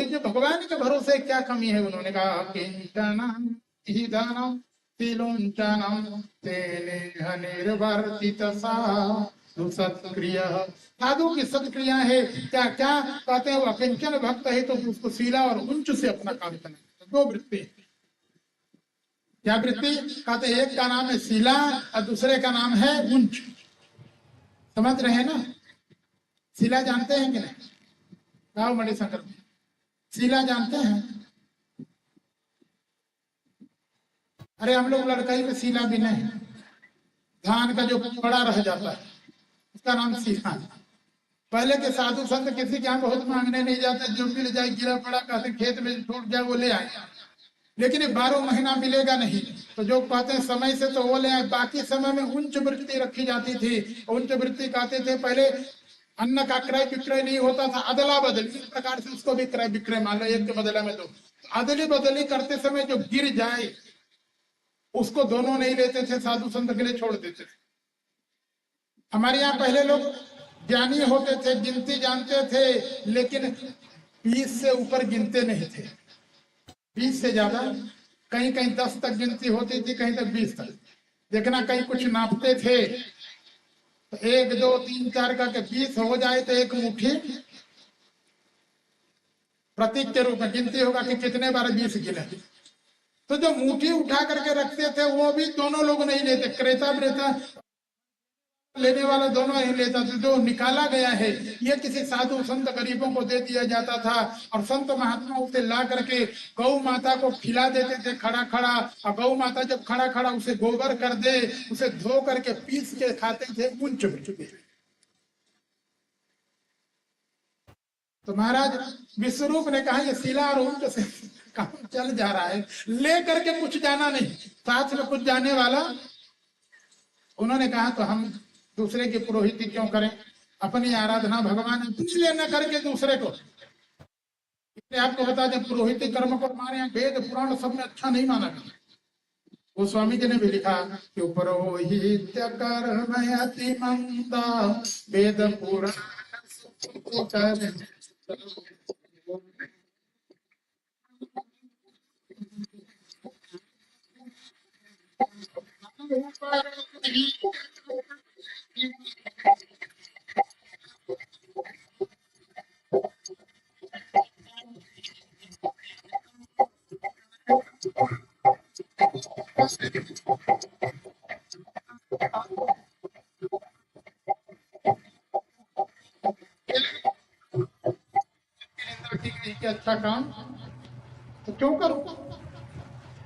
जो भगवान के भरोसे क्या कमी है, उन्होंने कहा किंचन ही दानम तिलोंचनम तेने निर्वर्तित साधु सत्क्रिय। साधु की सत्क्रिया है क्या? क्या कहते हैं? वो अकिंचन भक्त है तो उसको शीला और उंच से अपना काम करना है। दो वृत्ति। क्या वृत्ति? कहते हैं एक का नाम है शीला और दूसरे का नाम है उंच। समझ रहे हैं ना? शीला जानते हैं कि नहीं? गाँव मणिशंकर, शीला जानते हैं? अरे हम लोग लड़कई में शीला भी नहीं, धान का जो बड़ा रह जाता है उसका नाम शीला है। पहले के साधु संत किसी के यहाँ बहुत मांगने नहीं जाते, जो मिल जाए गिरा पड़ा कहते खेत में टूट जाए वो ले आए। लेकिन ये 12 महीना मिलेगा नहीं, तो जो कहते हैं समय से तो वो ले आए। बाकी समय में उच्च वृत्ति रखी जाती थी। उच्च वृत्ति कहते थे पहले अन्न का क्रय विक्रय नहीं होता था, अदला बदली, इस प्रकार से उसको भी क्रय विक्रय मान लो, एक के बदला में दो। तो अदली बदली करते समय जो गिर जाए उसको दोनों नहीं लेते थे, साधु संत के लिए छोड़ देते थे। हमारे यहाँ पहले लोग ज्ञानी होते थे, गिनती जानते थे, लेकिन 20 से ऊपर गिनते नहीं थे। 20 से ज्यादा, कहीं कहीं 10 तक गिनती होती थी, कहीं तक 20 तक। देखना कहीं कुछ नापते थे तो 1 2 3 4 करके 20 हो जाए तो एक मुट्ठी प्रतीक के रूप में गिनती होगा कि कितने बार 20 गिने। तो जो मुट्ठी उठा करके रखते थे वो भी दोनों लोग नहीं लेते, क्रेता विक्रेता लेने वाला दोनों ही लेता था। जो निकाला गया है ये किसी साधु संत गरीबों को दे दिया जाता था, और संत महात्मा उसे ला करके गौ माता को खिला देते थे खड़ा खड़ा। और गौ माता जब खड़ा खड़ा उसे गोबर कर दे, उसे धो करके पीस के खाते थे उंच चुके। तो महाराज विश्वरूप ने कहा ये शिला और उंच से काम चल जा रहा है, ले करके कुछ जाना नहीं, साथ में कुछ जाने वाला। उन्होंने कहा तो हम दूसरे की पुरोहिती क्यों करें, अपनी आराधना भगवान इसलिए न करके दूसरे को। इसलिए आपको बता दें पुरोहिती कर्म को हमारे यहाँ वेद पुराण सब में अच्छा नहीं माना गया। वो स्वामी जी ने भी लिखा कि पुरोहित्य कर्म अति मंदा, वेद पुराण इंद्र ठीक नहीं किया अच्छा काम तो क्यों करूं।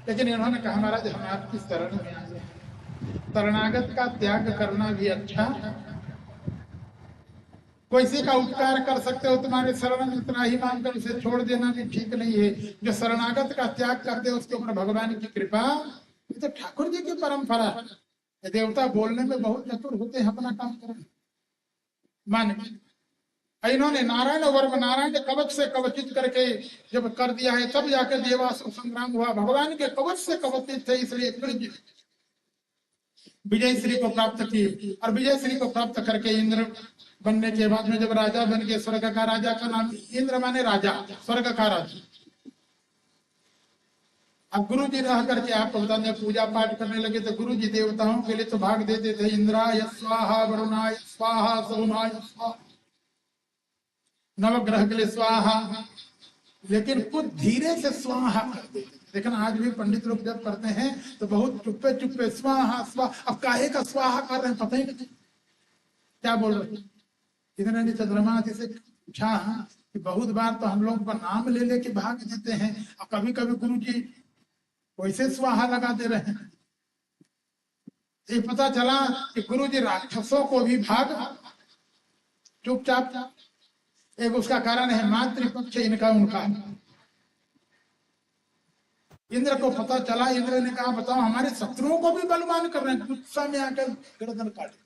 लेकिन इन्होंने कहा महाराज हम आपकी शरण में आ गए, शरणागत का त्याग करना भी अच्छा। किसी का उपकार कर सकते हो, तुम्हारे शरण में इतना ही मांगकर उसे छोड़ देना भी ठीक नहीं है। जो शरणागत का त्याग करते उसके ऊपर भगवान की कृपा, ये तो ठाकुर जी की परंपरा है। ये देवता बोलने में बहुत चतुर होते हैं, अपना काम करें मान। इन्होंने नारायण वर्ग नारायण के कवच से कवचित करके जब कर दिया है, तब जाकर देवासुर संग्राम हुआ। भगवान के कवच से कवचित थे, इसलिए विजय श्री को प्राप्त की। और विजय श्री को प्राप्त करके इंद्र बनने के बाद में जब राजा बन के, स्वर्ग का राजा का नाम इंद्र माने राजा, स्वर्ग का राजा। अब गुरु जी रह करके आपको बता दें, पूजा पाठ करने लगे तो गुरु जी देवताओं के लिए तो भाग देते थे, इंद्राय स्वाहा, वरुणाय स्वाहा, सोमाय स्वाहा, नवग्रह के लिए स्वाहा। लेकिन कुछ धीरे से स्वाहा करते थे। लेकिन आज भी पंडित लोग जब करते हैं तो बहुत चुप्पे चुप्पे स्वाहा स्वाहा। अब काहे का स्वाहा कर रहे हैं पता ही नहीं क्या बोल रहे हैं। इतने ने चंद्रमा जी से पूछा कि बहुत बार तो हम लोग का नाम ले लेके भाग देते हैं, और कभी कभी गुरु जी वैसे स्वाहा लगा दे रहे हैं। ये पता चला कि गुरु जी राक्षसों को भी भाग चुपचाप। एक उसका कारण है मातृपक्ष इनका उनका। इंद्र को पता चला, इंद्र ने कहा बताओ हमारे शत्रुओं को भी बलवान कर रहे हैं, गुस्सा में आकर गर्दन काटे।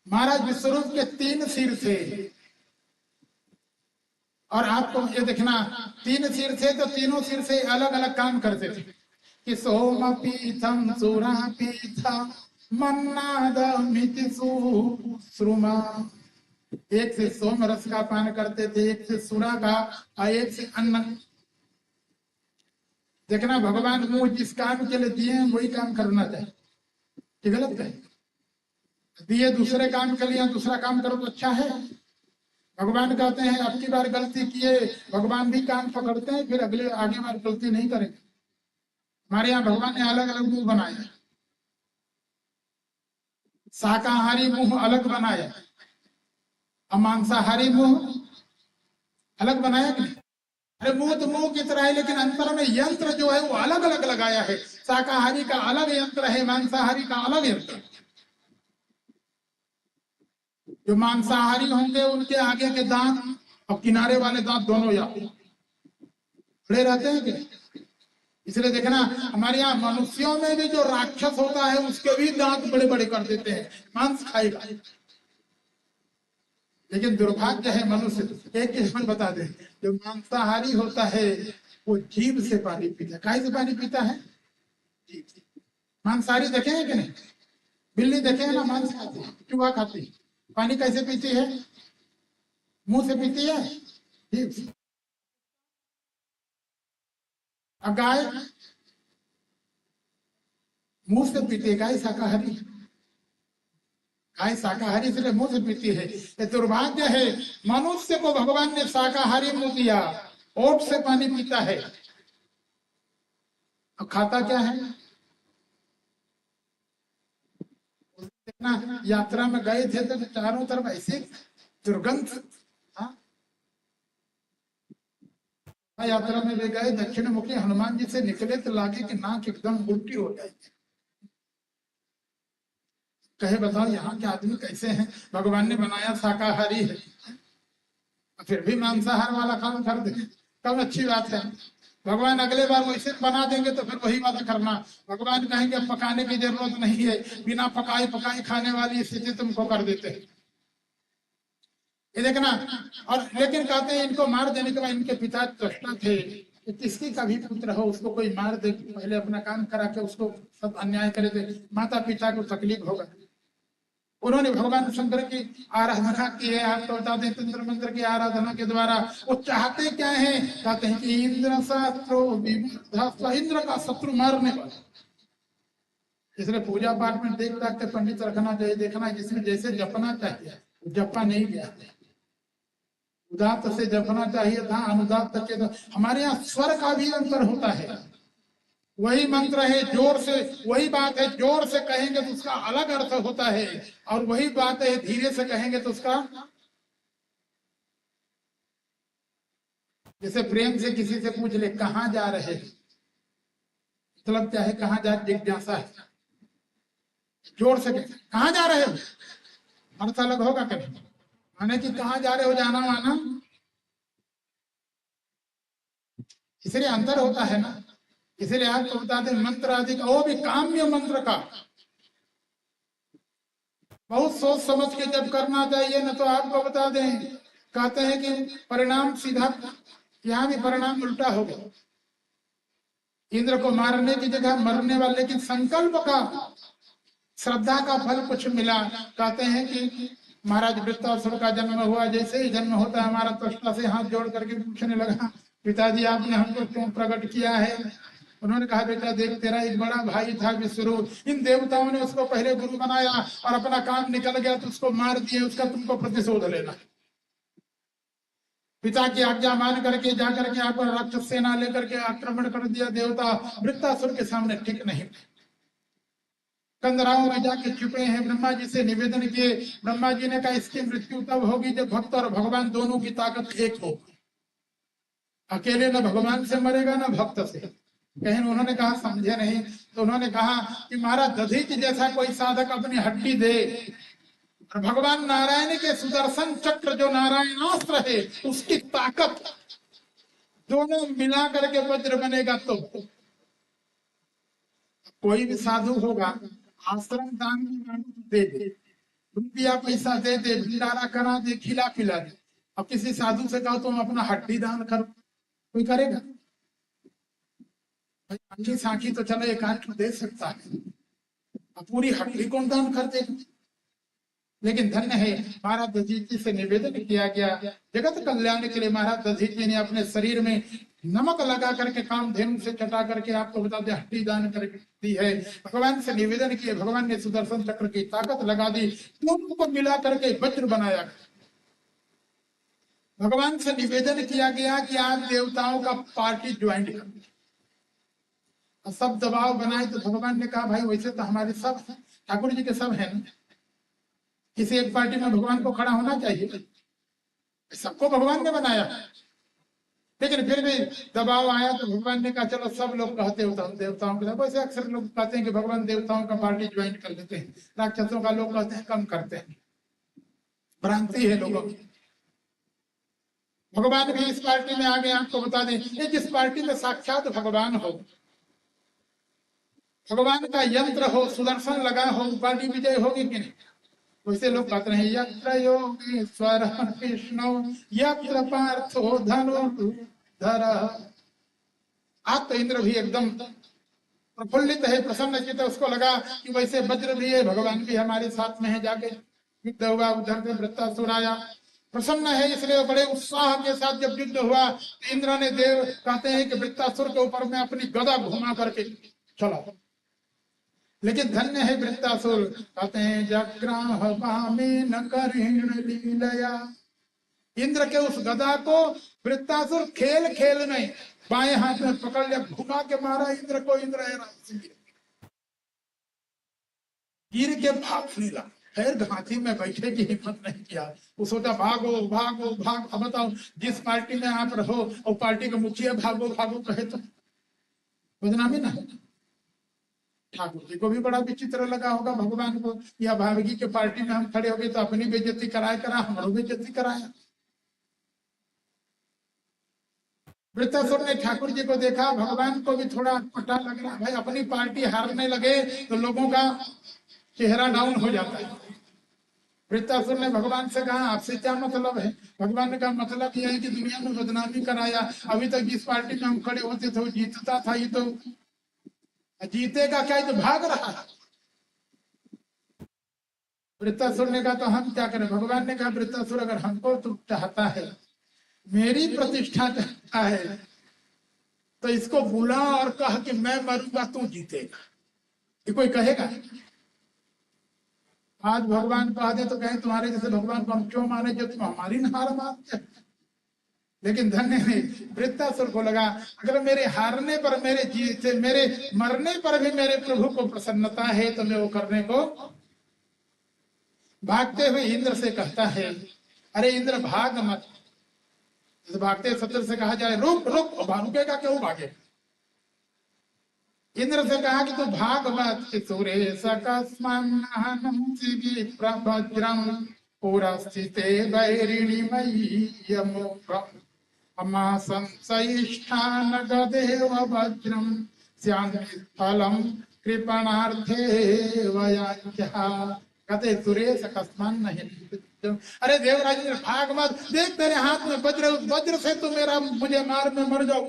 महाराज विश्वरूप के 3 सिर थे, और आपको ये देखना 3 सिर थे तो तीनों सिर से अलग अलग काम करते थे। कि सोम पीथम सुरा पीथा मन्नाद मिति सुश्रुमा। एक से सोम रस का पान करते थे, एक से सुरा का, और एक से अन्न। देखना भगवान मुंह जिस काम के लिए दिए हैं वही काम करना चाहिए, कि गलत है। दिए दूसरे काम के लिए, दूसरा काम करो तो अच्छा है। भगवान कहते हैं अब की बार गलती किए, भगवान भी काम पकड़ते हैं, फिर अगले आगे बार गलती नहीं करेंगे। हमारे यहाँ भगवान ने अलग अलग मुंह बनाया, शाकाहारी मुंह अलग बनाया और मांसाहारी मुंह अलग बनाया कि नहीं। अरे मुंह तो मुंह की तरह है, लेकिन अंतर में यंत्र जो है वो अलग अलग लगाया है। शाकाहारी का अलग यंत्र है, मांसाहारी का अलग यंत्र। जो मांसाहारी होंगे उनके आगे के दांत और किनारे वाले दांत दोनों या खड़े रहते हैं कि। इसलिए देखना हमारे यहाँ मनुष्यों में भी जो राक्षस होता है उसके भी दांत बड़े बड़े कर देते हैं, मांस खाएगा। लेकिन दुर्भाग्य है मनुष्य, एक किस्म बता दे, जो मांसाहारी होता है वो जीभ से पानी पीता है। काहे से पानी पीता है? जीभ से। मांसाहारी देखे हैं कि नहीं? बिल्ली देखे हैं ना, मांस खाती है, चूहा खाती है, पानी कैसे पीती है? मुंह से पीती है, जीभ से। अब गाय मुंह से पीती है, गाय शाकाहारी। गाय शाकाहारी इसलिए मुंह से पीती है। ये दुर्भाग्य है, मनुष्य को भगवान ने शाकाहारी मुंह दिया, ओठ से पानी पीता है। अब खाता क्या है? ना यात्रा में गए थे तो चारों तरफ ऐसे दुर्गंध। हाँ, यात्रा में भी गए, दक्षिण मुखी हनुमान जी से निकले तो लागे कि नाक एकदम उल्टी हो जाएगी। कहे बताओ यहाँ के आदमी कैसे हैं? भगवान ने बनाया शाकाहारी है, फिर भी मांसाहार वाला काम कर दे, कब अच्छी बात है। भगवान अगले बार वैसे बना देंगे तो फिर वही वाला करना। भगवान कहेंगे पकाने की जरूरत नहीं है, बिना पकाए पकाए खाने वाली स्थिति तुमको कर देते हैं। ये देखना। और लेकिन कहते हैं इनको मार देने के बाद, इनके पिता त्वष्टा थे, किसकी का भी पुत्र हो उसको कोई मार दे, पहले अपना काम करा के उसको सब अन्याय करे दे, माता पिता को तकलीफ होगा। उन्होंने भगवान शंकर की आराधना की है। आपको बता दें तंत्र मंत्र की आराधना के द्वारा वो चाहते क्या है? कहते हैं कि इंद्र शत्रु, इंद्र का शत्रु मारने वाला। इसलिए पूजा पाठ में देख दाख के पंडित रखना चाहिए। देखना जिसमें जैसे जपना चाहिए जपा नहीं गया, उदात्त से जपना चाहिए था, अनुदात्त के। हमारे यहाँ स्वर का भी अंतर होता है। वही मंत्र है, जोर से वही बात है, जोर से कहेंगे तो उसका अलग अर्थ होता है, और वही बात है धीरे से कहेंगे तो उसका, जैसे प्रेम से किसी से पूछ ले कहाँ जा रहे हैं, मतलब क्या है, कहाँ जा, जिज्ञासा है। जोर से कहें कहाँ जा रहे हो, अर्थ अलग होगा कभी, माने कि कहाँ जा रहे हो, जाना माना, इसलिए अंतर होता है ना। इसलिए आपको बता दें मंत्र आदि का, वो भी काम्य मंत्र का बहुत सोच समझ के जब करना चाहिए ना, तो आपको बता दें, कहते हैं कि परिणाम सीधा, यहाँ भी परिणाम उल्टा हो गया। इंद्र को मारने की जगह मरने वाले, लेकिन संकल्प का, श्रद्धा का फल कुछ मिला। कहते हैं कि महाराज वृत्तासुर का जन्म हुआ, जैसे ही जन्म होता है हमारा त्वष्टा से हाथ जोड़ करके पूछने लगा, पिताजी आपने हमको क्यों प्रकट किया है। उन्होंने कहा बेटा देख, तेरा एक बड़ा भाई था विश्वरूप, इन देवताओं ने उसको पहले गुरु बनाया और अपना काम निकल गया तो उसको मार दिए, उसका तुमको प्रतिशोध लेना। पिता की आज्ञा मान करके जाकर के आप राक्षस सेना लेकर के आक्रमण कर दिया, देवता वृत्तासुर के सामने ठीक नहीं, कंदराओं में जाके छुपे हैं, ब्रह्मा जी से निवेदन किए। ब्रह्मा जी ने कहा इसकी मृत्यु तब होगी जब भक्त और भगवान दोनों की ताकत एक हो, अकेले न भगवान से मरेगा न भक्त से। कहीं उन्होंने कहा समझे नहीं, तो उन्होंने कहा कि महाराज दधीच जैसा कोई साधक अपनी हड्डी दे, और भगवान नारायण के सुदर्शन चक्र जो नारायणास्त्र है उसकी ताकत दोनों मिला करके वज्र बनेगा, तो कोई भी साधु होगा आश्रम दान दे दे, रुपया पैसा दे दे, भंडारा करा दे, खिला पिला दे। अब किसी साधु से कहो तुम अपना हड्डी दान करो, कोई करेगा? अंगी साखी तो चलो एक आठ दे सकता है, अब पूरी हड्डी कौन दान कर देगा? लेकिन धन्य है महाराज दधीच जी से निवेदन किया गया, जगत कल्याण के लिए महाराज दधीच जी ने अपने शरीर में नमक लगा करके कामधेनु से चटा करके आपको बता दें हड्डी दान कर दी है। भगवान से निवेदन किए, भगवान ने सुदर्शन चक्र की ताकत लगा दी, दोनों को मिला करके वज्र बनाया। भगवान से निवेदन किया गया कि आप देवताओं का पार्टी ज्वाइंट कर, सब दबाव बनाए, तो भगवान ने कहा भाई वैसे तो हमारे सब ठाकुर जी के सब है ना, किसी एक पार्टी में भगवान को खड़ा होना चाहिए, सबको भगवान ने बनाया। लेकिन फिर भी दबाव आया तो भगवान ने कहा चलो सब लोग कहते हो तो हम देवताओं के साथ, वैसे अक्सर लोग कहते हैं कि भगवान देवताओं का पार्टी ज्वाइन कर लेते हैं, राक्षसों का लोग कहते हैं कम करते हैं, भ्रांति है लोगों की। भगवान भी इस पार्टी में आ गए। आपको बता दें ये जिस पार्टी में साक्षात भगवान हो, भगवान का यंत्र हो, सुदर्शन लगा हो, पार्टी विजय होगी कि नहीं? वैसे लोग कहते हैं यत्र योगेश्वर विष्णु यत्र पार्थो धनुर्धर। आज तो इंद्र भी एकदम प्रफुल्लित है, प्रसन्न चित्त, उसको लगा कि वैसे वज्र भी है, भगवान भी हमारे साथ में है। जाके युद्ध हुआ, उधर से वृत्तासुर आया, प्रसन्न है, इसलिए बड़े उत्साह के साथ जब युद्ध हुआ तो इंद्र ने, देव कहते हैं कि वृत्तासुर के ऊपर में अपनी गदा घुमा करके चला। लेकिन धन्य है वृत्तासुर, कहते हैं जग्राह वामेन करेण लीलया, इंद्र के उस गदा को वृत्तासुर खेल खेल में बाएं हाथ में पकड़ लिया, घुमा के मारा इंद्र को, इंद्र है गिर के भागने लगा, खैर घाटी में बैठे की हिम्मत नहीं किया, वो सोचा भागो भागो भाग। अब बताओ जिस पार्टी में आप रहो और पार्टी का मुखिया भागो भागो कहे तो बदनामी ना। ठाकुर जी को भी बड़ा विचित्र लगा होगा भगवान को, या भावगी के पार्टी में हम खड़े हो गए तो अपनी बेइज्जती कराया, करा हमारी बेइज्जती कराया। वृत्तासुर ने ठाकुर जी को देखा, भगवान को भी थोड़ा पटा लग रहा, भाई अपनी पार्टी हारने लगे तो लोगों का चेहरा डाउन हो जाता है। वृत्तासुर ने भगवान से कहा आपसे क्या मतलब है? भगवान ने कहा मतलब यह है कि दुनिया में बदनामी कराया, अभी तक जिस पार्टी में हम खड़े होते थे वो जीतता था, ये तो जीतेगा क्या, तो भाग रहा है। वृत्तासुर ने कहा तो हम क्या करें? भगवान ने कहा वृत्तासुर अगर हमको तू चाहता है, मेरी प्रतिष्ठा चाहता है, तो इसको बुला और कह कि मैं मरूंगा तू जीतेगा। ये कोई कहेगा? आज भगवान कह दे तो कहें तुम्हारे जैसे भगवान को हम क्यों माने जो तुम हमारी हार मानते हैं। लेकिन धन्य नहीं, वृत्तासुर को लगा अगर मेरे हारने पर, मेरे जीते, मेरे मरने पर भी मेरे प्रभु को प्रसन्नता है तो मैं वो करने को, भागते हुए इंद्र से कहता है, अरे इंद्र भाग मत। तो भागते शत्रु से कहा जाए रुक रुक, रुकेगा क्यों, भागे। इंद्र से कहा कि तू भाग मत, सुरेश वज्रम पूरा स्थिते वैरिणी मयी अमा संशयिष्ठान गदेव वज्रम श्यामि फलम कृपणार्थे वयाख्या। कहते सुरेश अकस्मान नहीं। अरे देवराज भाग मत, देख तेरे हाथ में वज्र, वज्र से तू मेरा मुझे मार में मर जाओ।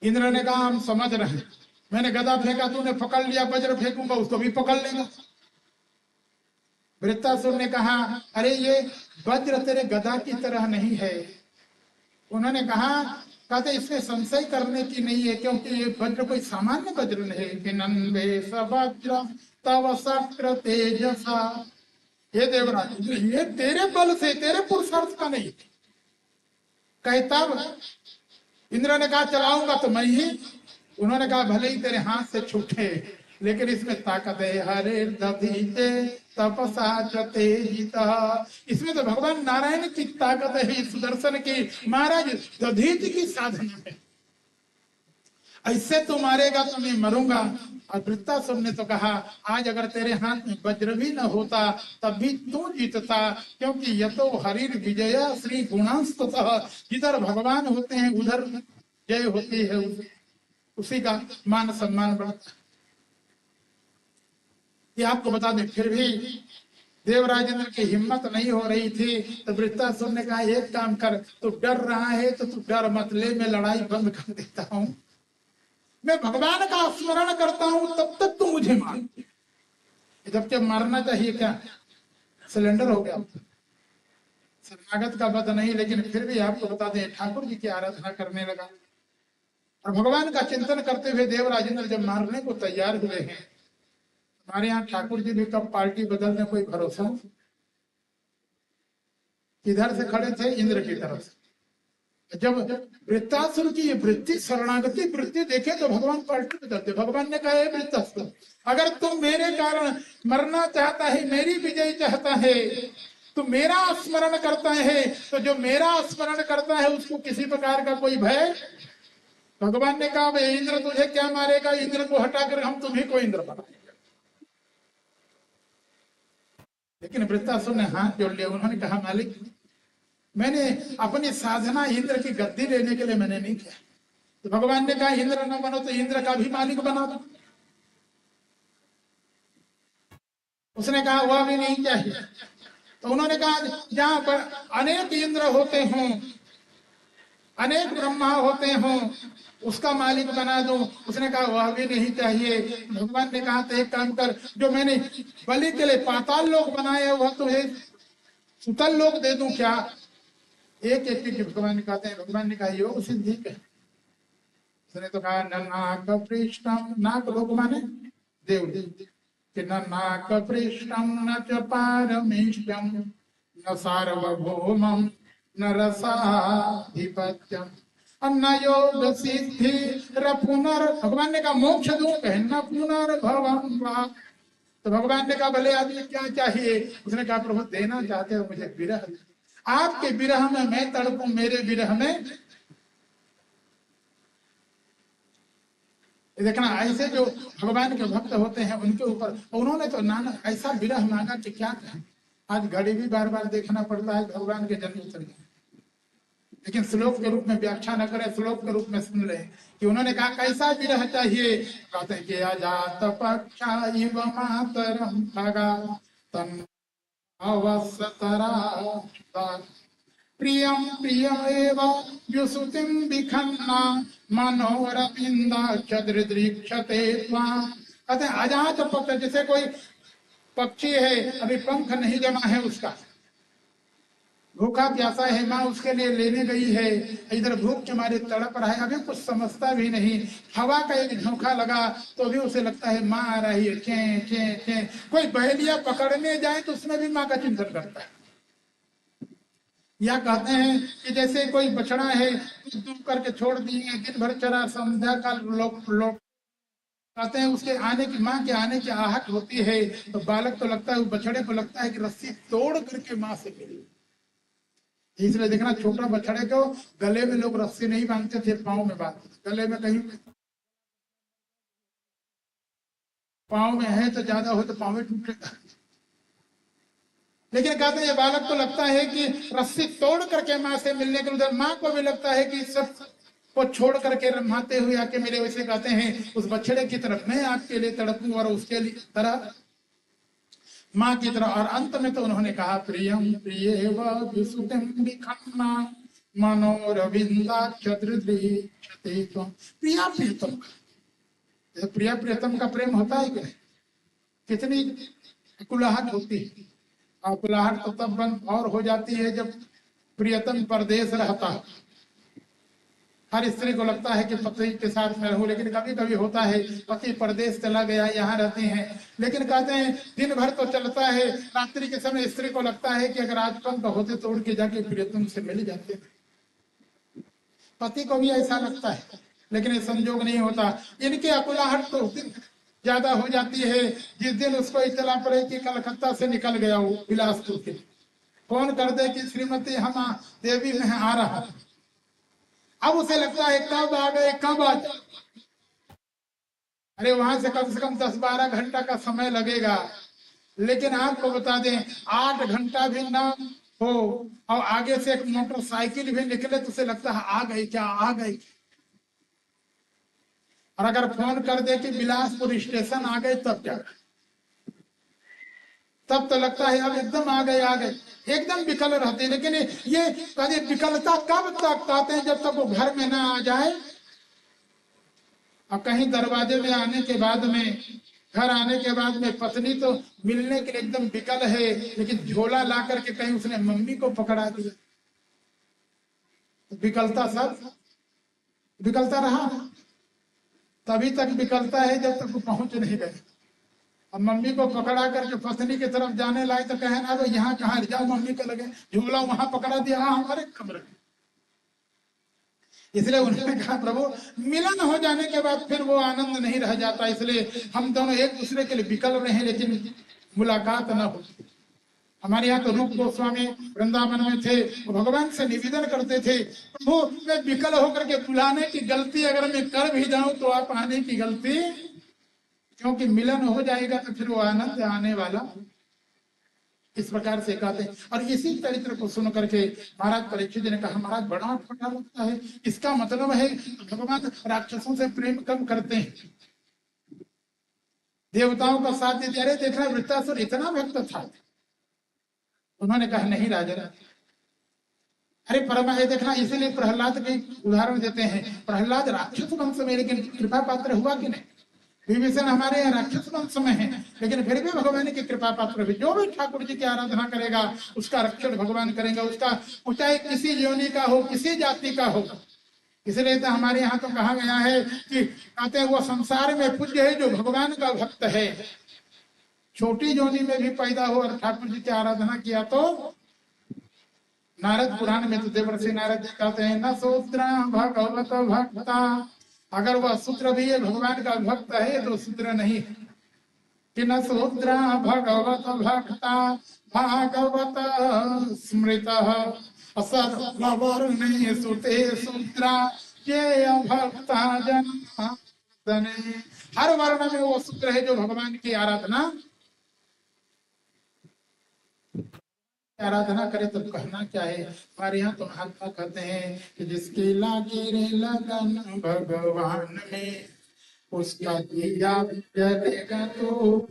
इंद्र ने कहा हम समझ रहे हैं, मैंने गदा फेंका, तूने पकड़ लिया, वज्र फेंकूंगा उसको भी पकड़ लेगा। वृत्तासुर ने कहा अरे ये वज्र तेरे गदा की तरह नहीं है। उन्होंने कहा, कहते इसमें संशय करने की नहीं है, क्योंकि ये वज्र कोई सामान्य वज्र नहीं है। नंदे वज्र तव शक्र तेजसा, ये देवराज ये तेरे बल से, तेरे पुरुषार्थ का नहीं। कहे तब इंद्र ने कहा चलाऊंगा तो मैं ही। उन्होंने कहा भले ही तेरे हाथ से छूटे, लेकिन इसमें ताकत है। हरे दधीते तपसा तेजिता, इसमें तो भगवान नारायण की ताकत है, इस सुदर्शन की। महाराज दधीच की साधना है, ऐसे तू मारेगा तो मैं मरूंगा। और वृत्तासुर ने तो कहा आज अगर तेरे हाथ में वज्र भी न होता तब भी तू जीतता, क्योंकि यतो हरिर विजया श्री गुणांस्ततः, जिधर भगवान होते हैं उधर जय होती है, उसी का मान सम्मान बढ़ता है। ये आपको बता दें, फिर भी देवराजेंद्र की हिम्मत नहीं हो रही थी, तो वृत्तासुर ने कहा एक काम कर, तू डर रहा है तो तू डर मत, ले मैं लड़ाई बंद कर देता हूं, मैं भगवान का स्मरण करता हूं, तब तक तू मुझे मार। जबकि मारना चाहिए क्या, सिलेंडर हो गया। शरणागत का वध नहीं, लेकिन फिर भी आपको बता दें ठाकुर जी की आराधना करने लगा और भगवान का चिंतन करते हुए देवराजेंद्र जब मारने को तैयार हुए हैं। हमारे यहाँ ठाकुर जी भी कब पार्टी बदलने कोई भरोसा। किधर से खड़े थे, इंद्र की तरफ से। जब वृत्तासुर की ये वृत्ति, शरणागति वृत्ति देखे तो भगवान पार्टी बदलते। भगवान ने कहा वृत्तासुर अगर तुम मेरे कारण मरना चाहता है, मेरी विजय चाहता है, तो मेरा स्मरण करता है, तो जो मेरा स्मरण करता है उसको किसी प्रकार का कोई भय। भगवान ने कहा इंद्र तुझे क्या मारेगा, इंद्र को हटाकर हम तुम्हें को इंद्र बनाएंगे। लेकिन वृत्तासुर ने हाथ जोड़ लिया। उन्होंने कहा मालिक मैंने अपनी साधना इंद्र की गद्दी लेने के लिए मैंने नहीं किया। तो भगवान ने कहा इंद्र न बनो तो इंद्र का भी मालिक बना दो। उसने कहा वह भी नहीं चाहिए। तो उन्होंने कहा जहां पर अनेक इंद्र होते हों, अनेक ब्रह्मा होते हों, उसका मालिक बना दो। उसने कहा वह भी नहीं चाहिए। भगवान ने कहा तो एक काम कर, जो मैंने बलि के लिए पाताल लोक बनाए वह तुम्हें सुतल लोक दे दूं क्या। एक एक की भगवान कहते हैं। भगवान ने कहा योग सिद्धि है। उसने तो कहा न नाक पृष्ठम, नाक लोक माने देव, कि न नाक पृष्ठम न च पारमेष्टम न सार्वभौमम न रसाधिपत्यम न योग सिद्धि पुनर्, भगवान ने कहा मोक्ष दूं, न पुनर्भवम वा। तो भगवान ने कहा भले आदमी क्या चाहिए। उसने कहा प्रभु देना चाहते हो मुझे विरह, आपके विरह में मैं तड़पूं, मेरे विरह में। देखना ऐसे जो भगवान के भक्त होते हैं उनके ऊपर, उन्होंने तो नाना ऐसा विरह मांगा कि क्या कहें। आज घड़ी भी बार बार देखना पड़ता है भगवान के जन्म से। लेकिन श्लोक के रूप में व्याख्या न करें, श्लोक के रूप में सुन ले कि उन्होंने कहा कैसा विरह चाहिए। कहते हैं कि अजात पक्षा इव मातरम खगा तन अवसतरा प्रियम प्रियम एव युसुतिम विखन्ना मनोरविंदा चद्रदृक्षते त्वां। कहते हैं अजात पक्ष, जैसे कोई पक्षी है अभी पंख नहीं जमा है, उसका भूखा प्यासा है, माँ उसके लिए लेने गई है, इधर भूख के मारे तड़प रहा है, अभी कुछ समझता भी नहीं। हवा का एक झोंका लगा तो भी उसे लगता है माँ आ रही है, चे चे चे। कोई बहेलिया पकड़ने जाए तो उसमें भी माँ का चिंतन करता है। या कहते हैं कि जैसे कोई बछड़ा है, दूध दूध करके छोड़ दिए, दिन भर चरा, संध्या काल लोग लोग कहते हैं उसके आने की, माँ के आने की आहट होती है, तो बालक को लगता है, बछड़े को लगता है कि रस्सी तोड़ करके माँ से मिली। इसलिए देखना, छोटा बछड़े को गले में लोग रस्सी नहीं बांधते थे, पाँव में बांधते थे। गले में कहीं पाँव में है तो ज्यादा हो तो पाँव में टूटेगा। लेकिन कहते हैं बालक को लगता है कि रस्सी तोड़ करके माँ से मिलने के, उधर माँ को भी लगता है कि सब को छोड़ करके रमाते हुए आके मेरे, वैसे कहते हैं उस बछड़े की तरफ मैं आपके लिए तड़पूं और उसके लिए तरह माँ की तरह। और अंत में तो उन्होंने कहा, प्रियम प्रिय विखन्ना मनोरविंदाक्षते प्रिया प्रियतम। प्रिया प्रियतम का प्रेम होता है कि नहीं? कितनी कुलाहट होती है। और कुलाहट तो तब बंद और हो जाती है जब प्रियतम परदेश रहता है। हर स्त्री को लगता है कि पति के साथ में रहूं, लेकिन कभी कभी होता है पति परदेश चला गया, यहाँ रहते हैं, लेकिन कहते हैं दिन भर तो चलता है, रात्रि के समय स्त्री को लगता है कि अगर आज पंख होते तो उड़ के जाके प्रियतम से मिल जाते। पति को भी ऐसा लगता है, लेकिन ये संजोग नहीं होता। इनकी अकुलाहट तो ज्यादा हो जाती है जिस दिन उसको इतला पड़े कि कलकत्ता से निकल गया वो बिलासपुर के, फोन कर दे कि श्रीमती हम देवी में आ रहा है। अब उसे लगता है कब आ गए, कब आ जाए। अरे वहां से कम 10-12 घंटा का समय लगेगा, लेकिन आपको बता दें 8 घंटा भी ना हो और आगे से एक मोटरसाइकिल भी निकले तो उसे लगता है आ गई क्या, आ गई। और अगर फोन कर दे कि बिलासपुर स्टेशन आ गए तब क्या, तब तो लगता है अब एकदम आ गए, आ गए, एकदम विकल रहते हैं। लेकिन ये कभी विकलता कब तक आते हैं, जब तक वो घर में ना आ जाए। अब कहीं दरवाजे में आने के बाद में, घर आने के बाद में पत्नी तो मिलने के लिए एकदम विकल है, लेकिन झोला ला करके कहीं उसने मम्मी को पकड़ा दिया, तो विकलता सब विकलता रहा। तभी तक विकलता है जब तक वो पहुंच नहीं गए। अब मम्मी को पकड़ा करके पत्नी की तरफ जाने लाए तो कहे ना, तो यहाँ कहाँ जाओ, मम्मी को लगे झूला वहां पकड़ा दिया, हाँ हमारे कमरे में। इसलिए उन्होंने कहा प्रभु मिलन हो जाने के बाद फिर वो आनंद नहीं रह जाता, इसलिए हम दोनों एक दूसरे के लिए विकल रहे लेकिन मुलाकात न हो। हमारे यहाँ तो रूप गोस्वामी वृंदावन में थे, भगवान से निवेदन करते थे, प्रभु मैं विकल होकर के बुलाने की गलती अगर मैं कर भी जाऊं तो आप आने की गलती, क्योंकि मिलन हो जाएगा तो फिर वो आनंद आने वाला। इस प्रकार से कहते हैं। और इसी चरित्र को सुन करके महाराज परीक्षित जी ने कहा, महाराज बड़ा अटपटा लगता है, इसका मतलब है भगवान राक्षसों से प्रेम कम करते हैं, देवताओं का साथ देते। अरे देखना वृत्तासुर इतना भक्त था। उन्होंने कहा नहीं राजा, अरे परमा ये देखना, इसीलिए प्रहलाद के उदाहरण देते हैं। प्रहलाद राक्षस वंश में लेकिन कृपा पात्र हुआ कि नहीं। विभीषण हमारे यहाँ राक्षस वंश में है, लेकिन फिर भी भगवान की कृपा पात्र भी, जो भी ठाकुर जी की आराधना करेगा उसका रक्षण भगवान करेंगे, उसका चाहे किसी योनि का हो, किसी जाति का हो। इसलिए तो हमारे यहाँ तो कहा गया है कि कहते हैं वो संसार में पूज्य है जो भगवान का भक्त है। छोटी योनि में भी पैदा हो और ठाकुर जी की आराधना किया तो, नारद पुराण में तो देवर्षि नारद जी कहते हैं न शूद्र भगवत भक्ता, अगर वह शूद्र भी है भगवान का भक्त है तो शूद्र नहीं है। कि न शूद्र भगवत भक्ता भागवत स्मृत सर्ववर्णे सुते शूद्रा ये भक्ता जन। हर वर्ण में वो शूद्र है जो भगवान की आराधना करे। तो कहना क्या है, हमारे यहाँ तो महात्मा कहते हैं कि जिसके लागे रे लगन भगवान में उसका दिया जलेगा तो।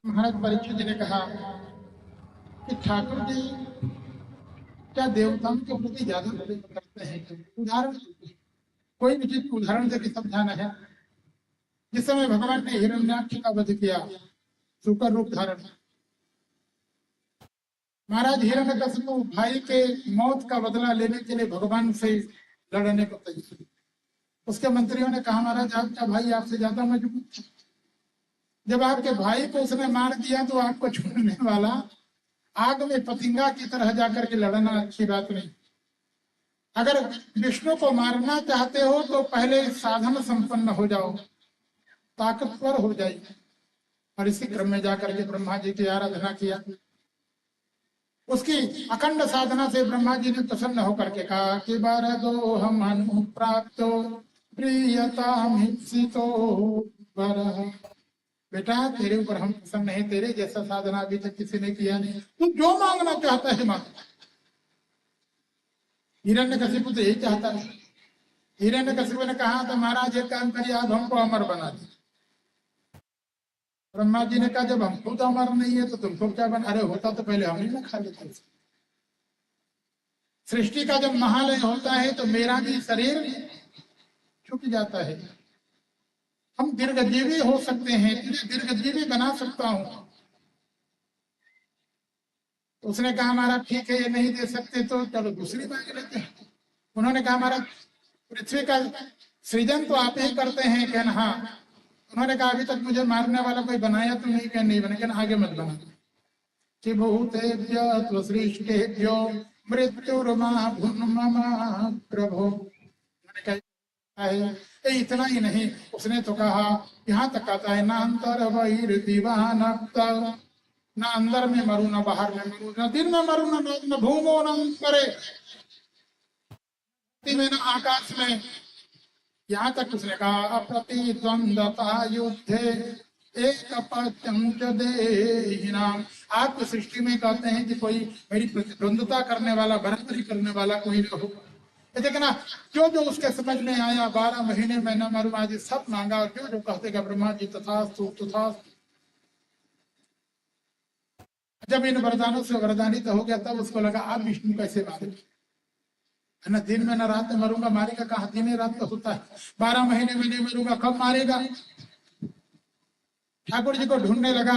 महाराज परीक्षित जी ने कहा कि ठाकुर जी क्या देवताओं के प्रति ज्यादा प्रेम करते हैं क्या? उदाहरण कोई भी चीज उदाहरण देकर समझाना है। जिस समय भगवान ने हिरण्याक्ष का वध किया, सुकर रूप धारण, महाराज हिरण्यकशिपु भाई के मौत का बदला लेने के लिए भगवान से लड़ने को तैयार। उसके मंत्रियों ने कहा महाराज आपका भाई आपसे ज्यादा मजबूत था, जब आपके भाई को उसने मार दिया तो आपको छोड़ने वाला आग में पतिंगा की तरह जाकर के लड़ना अच्छी बात नहीं। अगर विष्णु को मारना चाहते हो तो पहले साधन संपन्न हो जाओ, ताकतवर हो जाएगी। और इसी क्रम में जाकर के ब्रह्मा जी की आराधना किया। उसकी अखंड साधना से ब्रह्मा जी ने प्रसन्न होकर के कहा कि बार दो हम अनुप्राप्त प्रियता बेटा तेरे ऊपर हम प्रसन्न है, तेरे जैसा साधना अभी तक किसी ने किया नहीं, तू जो मांगना चाहता है मांग। हिरण्यकशिपु तो यही चाहता है। हिरण्यकशिपु ने कहा तो महाराज एक काम करिए, आप हमको अमर बना दीजिए। ब्रह्मा जी ने कहा जब हमको तो अमर नहीं है तो तुमको क्या बना? अरे होता तो पहले हम ही ना खा लेते। सृष्टि का जब महालय होता है तो मेरा भी शरीर झुक जाता है। हम दीर्घजीवी हो सकते हैं, दीर्घजीवी बना सकता हूं। तो उसने कहा महाराज ठीक है, ये नहीं दे सकते तो चलो दूसरी मांग लेते हैं। उन्होंने कहा महाराज पृथ्वी का सृजन तो आप ही करते हैं। कहना हाँ। उन्होंने कहा अभी तक मुझे मारने वाला कोई बनाया तो नहीं? कहना नहीं बना। कहना आगे मत बना। कि भूतेभ्यो सृष्टेभ्यो मृत्युर्मा भून्मम प्रभो। है। ये इतना ही नहीं, उसने तो कहा, यहाँ तक कहता है, ना अंतर बहिर्दिवान, ना अंदर में मरू, ना बाहर में मरू, ना दिन में मरू, न भूमो न करे, में न आकाश में। यहाँ तक उसने कहा, अप्रतिद्वंदता युद्धे एक देहिनाम। आपकी सृष्टि में कहते हैं कि कोई मेरी प्रतिद्वंदता करने वाला, बराबरी करने वाला कोई न हो। देखना, जो जो उसके समझ में आया, 12 महीने में न मरू आदि सब मांगा, और जो जो कहते गए ब्रह्मा जी तथास्तु तथास्तु। जब इन वरदानों से वरदानित हो गया, तब उसको लगा आप विष्णु कैसे मारेंगे, है ना, दिन में न रात में मरूंगा, मारेगा कहाँ, दिन रात तो होता है, 12 महीने में नहीं मरूंगा, कब मारेगा। ठाकुर जी को ढूंढने लगा,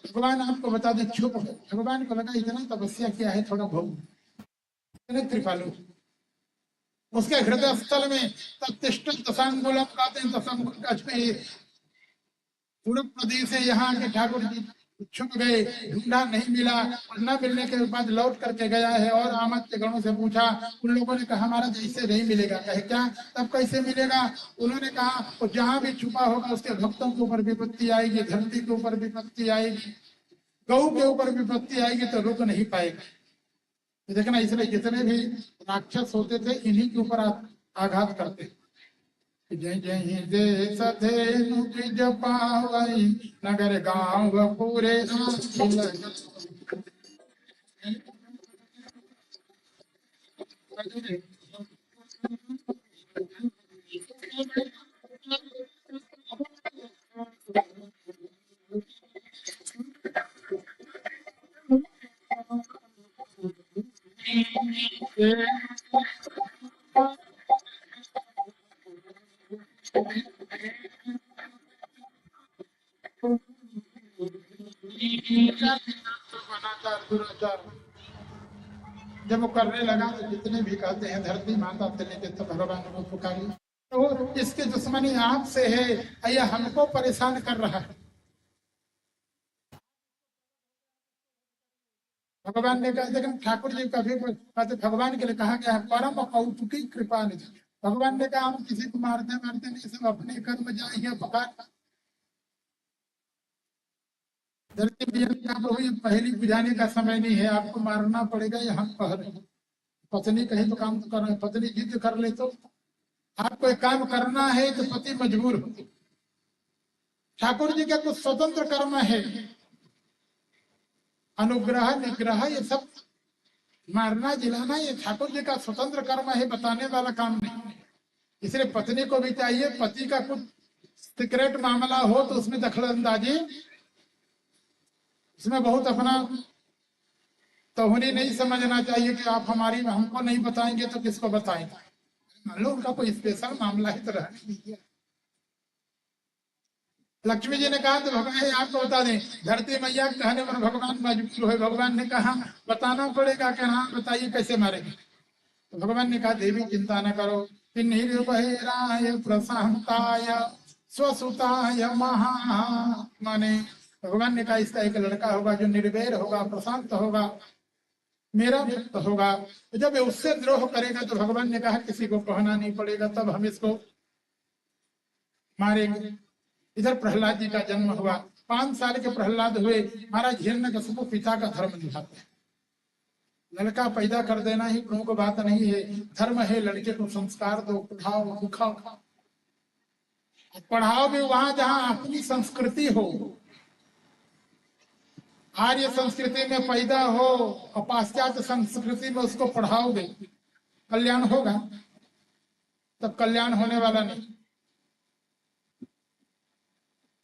भगवान आपको बता दे, चुप। भगवान को लगा इतना तपस्या किया है, थोड़ा भोग, कृपालु। उसके हृदय स्थल में तत्तिष्ठ दशांगुलम कहते हैं, दशांगुल का पूर्व प्रदेश से यहाँ के ठाकुर जी छुप गए, ढूंढा नहीं मिला, और न मिलने के बाद लौट करके गया है, और आमद के गणों से पूछा। उन लोगों ने कहा हमारा जैसे नहीं मिलेगा। कहे क्या, तब कैसे मिलेगा। उन्होंने कहा वो जहां भी छुपा होगा उसके भक्तों के ऊपर विपत्ति आएगी, धरती के ऊपर विपत्ति आएगी, गऊ के ऊपर विपत्ति आएगी, तो रुक नहीं पाएगा। देखना, इसलिए जितने भी राक्षस होते थे इन्हीं के ऊपर आघात करते। जय जय देश धेनु द्विज पावई, नगर गांव पूरे जब वो करने लगा तो जितने भी कहते हैं धरती माता से लेके तो भगवान को पुकारी, तो इसके दुश्मनी आपसे है, यह हमको परेशान कर रहा है। भगवान ने कहा, लेकिन ठाकुर जी कभी कहते भगवान के लिए कहा गया है परम कौतुकी कृपा निधि। भगवान ने कहा हम किसी को मारते मारते नहीं, सब अपने कर्म जाइए पकार। धरती का प्रभु, ये पहली बुझाने का समय नहीं है, आपको मारना पड़ेगा, ये हम कह रहे हैं। पत्नी कहे तो काम तो कर रहे हैं, पत्नी जिद कर ले तो आपको एक काम करना है, तो पति मजबूर हो। ठाकुर जी का कुछ स्वतंत्र कर्म है, अनुग्रह निग्रह ये सब, मारना जिलाना ये ठाकुर जी का स्वतंत्र कर्म है, बताने वाला काम नहीं। इसलिए पत्नी को भी चाहिए, पति का कुछ सीक्रेट मामला हो तो उसमें दखलंदाजी, इसमें बहुत अपना तोहनी नहीं समझना चाहिए कि आप हमारी हमको नहीं बताएंगे तो किसको बताएंगे। मान लो उनका कोई स्पेशल मामला है तो रहने दीजिए। लक्ष्मी जी ने कहा तो भगवान आपको बता दें, धरती मैया कहने पर भगवान मजबूर हुए। भगवान ने कहा बताना पड़ेगा कि हाँ बताइए कैसे मारेंगे। तो भगवान ने कहा देवी चिंता न करो, निर्भयराय प्रशांताय स्वसुताय महा, माने भगवान ने कहा इसका एक लड़का होगा जो निर्भय होगा, प्रशांत होगा, मेरा भक्त होगा। तो जब उससे द्रोह करेगा तो भगवान ने कहा किसी को कहना नहीं पड़ेगा, तब हम इसको मारेंगे। इधर प्रहलाद जी का जन्म हुआ, 5 साल के प्रहलाद हुए। महाराज हिरण्यकशिपु पिता का धर्म निभाते हैं। लड़का पैदा कर देना ही प्रमुख बात नहीं है, धर्म है लड़के को संस्कार दो, पढ़ाओ लिखाओ, पढ़ाओ भी वहां जहां अपनी संस्कृति हो। आर्य संस्कृति में पैदा हो और पाश्चात्य संस्कृति में उसको पढ़ाओगे, कल्याण होगा? तब कल्याण होने वाला नहीं।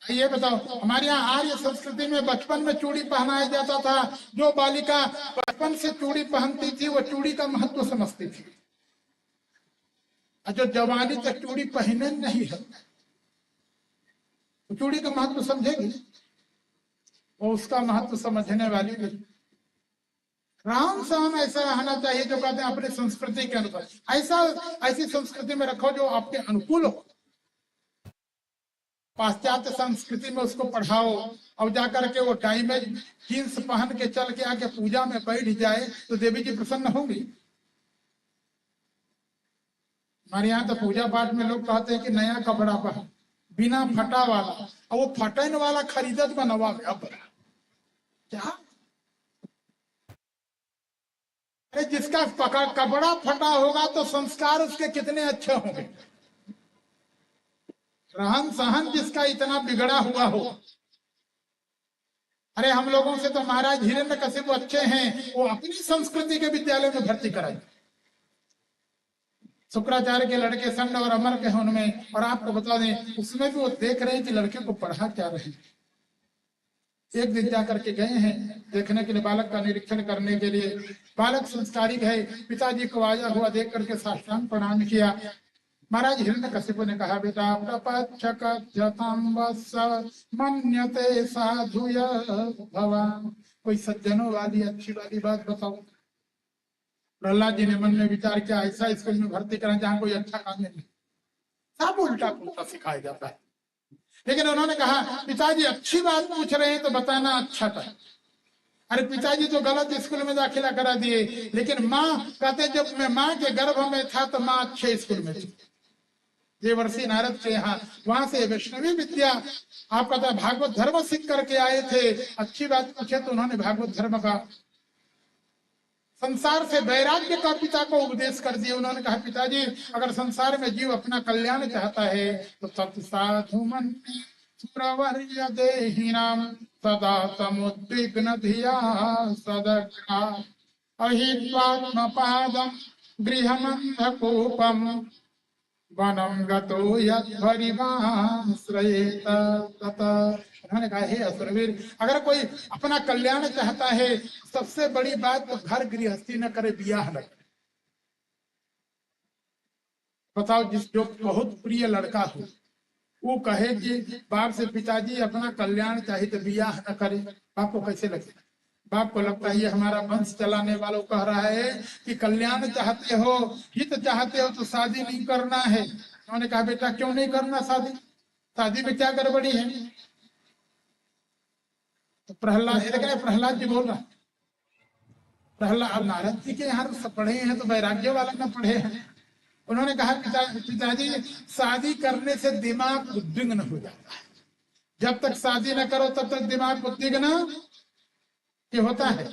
ये बताओ, हमारे यहाँ आर्य संस्कृति में बचपन में चूड़ी पहनाया जाता था। जो बालिका बचपन से चूड़ी पहनती थी वो चूड़ी का महत्व समझती थी, और जो जवानी तक चूड़ी पहने नहीं है तो चूड़ी का महत्व समझेगी? वो उसका महत्व समझने वाली नहीं। राम सहन ऐसा रहना चाहिए जो कहते हैं अपनी संस्कृति के अनुसार, ऐसी संस्कृति में रखो जो आपके अनुकूल हो। पाश्चात्य संस्कृति में उसको पढ़ाओ और जाकर के वो टाइमेज जींस पहन के चल के आके पूजा में बैठ जाए तो देवी जी प्रसन्न होंगी? हमारे यहाँ तो पूजा पाठ में लोग कहते हैं कि नया कपड़ा पहन, बिना फटा वाला, और वो फटन वाला खरीदत बनवा में अब क्या। अरे जिसका कपड़ा फटा होगा तो संस्कार उसके कितने अच्छे होंगे, रहन सहन जिसका इतना बिगड़ा हुआ हो। अरे हम लोगों से तो महाराज हिरण्यकशिप अच्छे हैं, वो अपनी संस्कृति के विद्यालय में भर्ती कराए। शुक्राचार्य के लड़के संड और अमर के हैं उनमें, और आपको बता दें उसमें भी वो देख रहे हैं कि लड़के को पढ़ा क्या रहे हैं। एक दिन जा करके गए हैं देखने के लिए, बालक का निरीक्षण करने के लिए। बालक संस्कारिक है, पिताजी को आया हुआ देख करके साष्टांग प्रणाम किया। महाराज हिरण्यकशिपु ने कहा, बेटा मन्यते साधुय भवान, कोई सज्जनों वाली अच्छी वाली बात बताओ। प्रहलाद जी ने मन में विचार किया, ऐसा स्कूल में भर्ती करें जहाँ कोई अच्छा काम नहीं, सब उल्टा पुल्टा सिखाया जाता है। लेकिन उन्होंने कहा, पिताजी अच्छी बात पूछ रहे हैं तो बताना अच्छा था। अरे पिताजी तो गलत स्कूल में दाखिला करा दिए, लेकिन माँ कहते जब मैं माँ के गर्भ में था तो माँ अच्छे स्कूल में थी, देवर्षि नारद के यहाँ, वहां से वैष्णवी विद्या आप कहता भागवत धर्म सीख करके आए थे। अच्छी बात पूछे तो उन्होंने भागवत धर्म का, संसार से वैराग्य का पिता को उपदेश कर दिया। उन्होंने कहा, पिताजी अगर संसार में जीव अपना कल्याण चाहता है तो तत्साधु मन सुरवर्य देहिनाम सदा समुद्विग्न धिया सदग्रा अहित्वात्मपादम गृहमन्धकूपम वनम गतो यद्भरिमाश्रयेत ततः। उन्होंने कहा, हे असुरवीर, अगर कोई अपना कल्याण चाहता है सबसे बड़ी बात तो घर गृहस्थी न करे, ब्याह न करे। बताओ, जिस जो बहुत प्रिय लड़का हो वो कहे कि बाप से पिताजी अपना कल्याण चाहिए तो ब्याह न करे, बाप को कैसे लगेगा? बाप को लगता है ये हमारा वंश चलाने वालों कह रहा है कि कल्याण चाहते हो, हित चाहते हो तो शादी नहीं करना है। उन्होंने कहा, बेटा क्यों नहीं करना शादी, शादी में क्या गड़बड़ी है? तो प्रहलाद जी बोल रहा, प्रहलाद नारद जी के यहाँ सब पढ़े हैं तो वैराग्य वाला ना पढ़े हैं। उन्होंने कहा, पिताजी शादी करने से दिमाग उद्विग्न हो जाता है, जब तक शादी न करो तब तक दिमाग उद्विग्न ये होता है।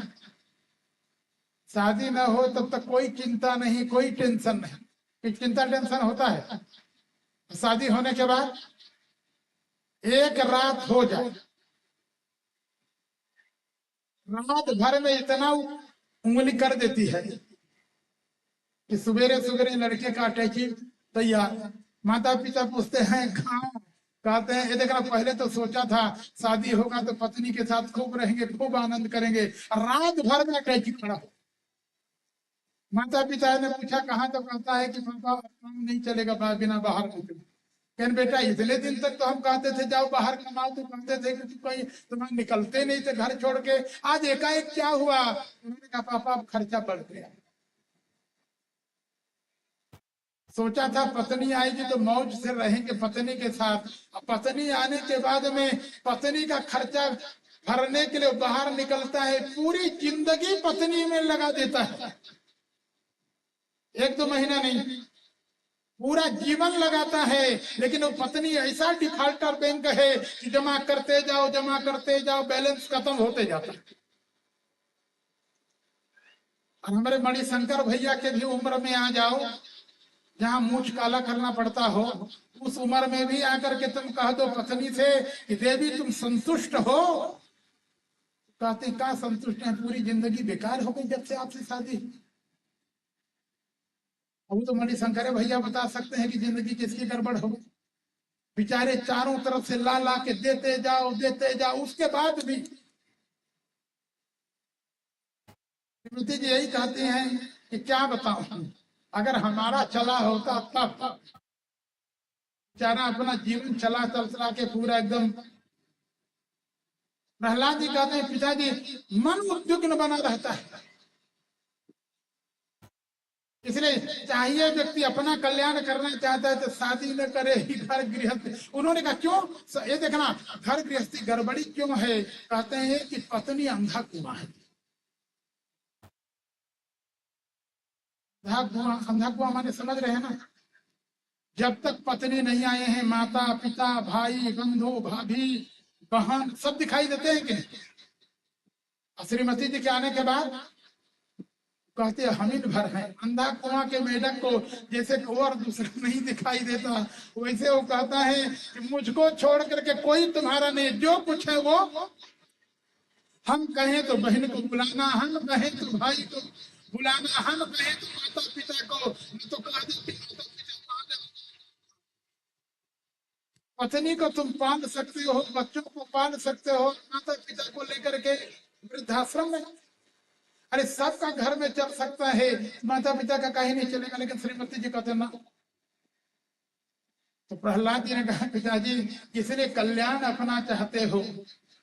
शादी न हो तब तक कोई चिंता नहीं, कोई टेंशन नहीं। चिंता टेंशन होता है, शादी होने के बाद एक रात हो जाए, रात भर में इतना उंगली कर देती है कि सवेरे सवेरे लड़के का अटैची तैयार। माता पिता पूछते हैं कहाँ, कहते हैं ये देखना पहले तो सोचा था शादी होगा तो पत्नी के साथ खूब रहेंगे, खूब आनंद करेंगे, रात भर में अटैची खड़ा हो। माता पिता ने पूछा कहाँ, तो कहता है कि पापा काम नहीं चलेगा बिना बाहर निकले। कहने, बेटा इतने दिन तक तो हम कहते थे जाओ बाहर कमाओ, तो कहते थे कि कहीं तुम्हें निकलते नहीं थे घर छोड़ के, आज एकाएक क्या हुआ? उन्होंने कहा, पापा अब खर्चा बढ़ गया। सोचा था पत्नी आएगी तो मौज से रहेंगे पत्नी के साथ, अब पत्नी आने के बाद में पत्नी का खर्चा भरने के लिए बाहर निकलता है, पूरी जिंदगी पत्नी में लगा देता है। एक दो महीना नहीं, पूरा जीवन लगाता है। लेकिन वो पत्नी ऐसा डिफाल्टर बैंक है कि जमा करते जाओ, बैलेंस खत्म होते जाता है। और हमारे मणिशंकर भैया के भी उम्र में आ जाओ, जहाँ मूछ काला करना पड़ता हो, उस उम्र में भी आकर के तुम कह दो पत्नी से कि देवी तुम संतुष्ट हो, कहते का संतुष्ट है, पूरी जिंदगी बेकार हो गई जब से आपसे शादी। अब तो मणिशंकर भैया बता सकते हैं कि जिंदगी किसकी गड़बड़ हो गई। बेचारे चारों तरफ से ला ला के देते जाओ, उसके बाद भी श्रीमती जी यही कहते हैं कि क्या बताऊं, अगर हमारा चला होता तब बेचारा अपना जीवन चला के पूरा एकदम। प्रहलाद जी कहते हैं, पिताजी मन उद्विग्न बना रहता है, इसलिए चाहिए व्यक्ति अपना कल्याण करना चाहता है तो शादी न करे ही घर गृहस्थी। उन्होंने कहा क्यों, ये देखना घर गृहस्थी गड़बड़ी क्यों है? कहते हैं कि पत्नी अंधा कुआं है। अंधा कुआं माने समझ रहे हैं ना, जब तक पत्नी नहीं आए हैं माता पिता भाई बंधु भाभी बहन सब दिखाई देते हैं कि नहीं? और श्रीमती जी के आने के बाद कहते हैं हम ही भर हैं। अंधा कुआं के मेढक को जैसे और दूसरा नहीं दिखाई देता, वैसे वो कहता है कि मुझको छोड़ करके कोई तुम्हारा नहीं, जो कुछ है वो हम कहें तो बहन को बुलाना, हम कहें तो भाई को बुलाना, हम कहें तो माता पिता को, तो कह दो कि माता पिता मान जाओ। पत्नी को तुम पाल सकते हो, बच्चों को पाल सकते हो, माता पिता को लेकर के वृद्धाश्रम में, अरे सबका घर में चल सकता है, माता पिता का कहीं नहीं चलेगा। लेकिन श्रीमती जी कहते ना। तो प्रहलाद जी ने कहा पिताजी किसी कल्याण अपना चाहते हो,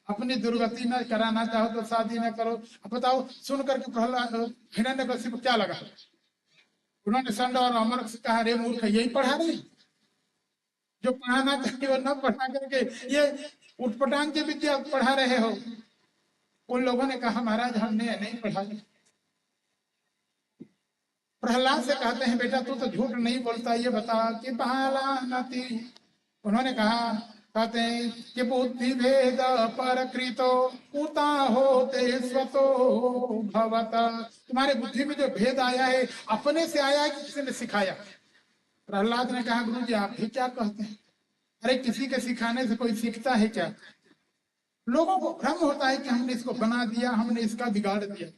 अपनी दुर्गति न कराना चाहो तो शादी न करो। अब बताओ, सुन करके प्रहलाद हिरण्यकशिप को क्या लगा? उन्होंने संड और अमर से कहा, अरे मूर्ख यही पढ़ा रहे, जो पढ़ाना चाहिए वो न पढ़ा करके ये उठपटांग की विद्या पढ़ा रहे हो। उन लोगों ने कहा महाराज हमने नहीं पढ़ा। प्रहलाद से कहते हैं बेटा तू तो झूठ नहीं बोलता, ये बता कि बाला नती। उन्होंने कहा, कहते हैं कि बुद्धि भेद पर कृतो उता होते स्वतो भवत। तुम्हारे बुद्धि में जो भेद आया है अपने से आया है कि किसी ने सिखाया? प्रहलाद ने कहा गुरु जी आप भी क्या कहते हैं? अरे किसी के सिखाने से कोई सीखता है क्या? लोगों को भ्रम होता है कि हमने इसको बना दिया, हमने इसका बिगाड़ दिया।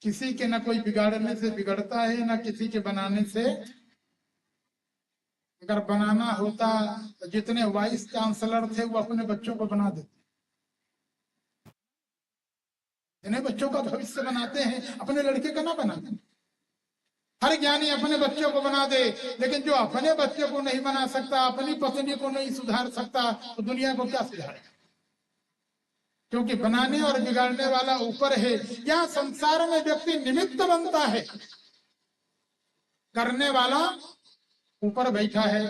किसी के ना कोई बिगाड़ने से बिगड़ता है, ना किसी के बनाने से। अगर बनाना होता तो जितने वाइस चांसलर थे वो अपने बच्चों को बना देते। जिन्हें बच्चों का भविष्य बनाते हैं अपने लड़के का ना बनाते। हर ज्ञानी अपने बच्चों को बना दे, लेकिन जो अपने बच्चे को नहीं बना सकता, अपनी पत्नी को नहीं सुधार सकता, तो दुनिया को क्या सुधारेगा? क्योंकि बनाने और बिगाड़ने वाला ऊपर है। यहाँ संसार में व्यक्ति निमित्त बनता है, करने वाला ऊपर बैठा है।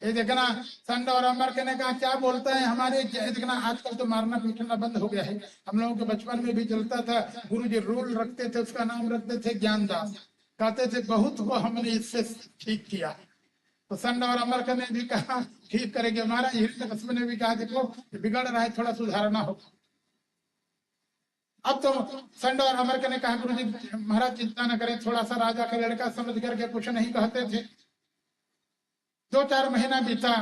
ये देखना संड और अमर के ने कहा क्या बोलता है हमारे, देखना आजकल तो मारना पीटना बंद हो गया है। हम लोगों के बचपन में भी चलता था, गुरु जी रूल रखते थे, उसका नाम रखते थे ज्ञानदास। कहते थे बहुत को हमने इससे ठीक किया। तो संड और अमर ने भी कहा ठीक करेंगे। महाराज हिरण्यकशिपु ने भी कहा देखो बिगड़ रहा है, थोड़ा सुधारना हो। अब तो संड और अमर ने कहा गुरु जी महाराज चिंता न करें, थोड़ा सा राजा का लड़का समझ करके कुछ नहीं कहते थे। 2-4 महीना बीता।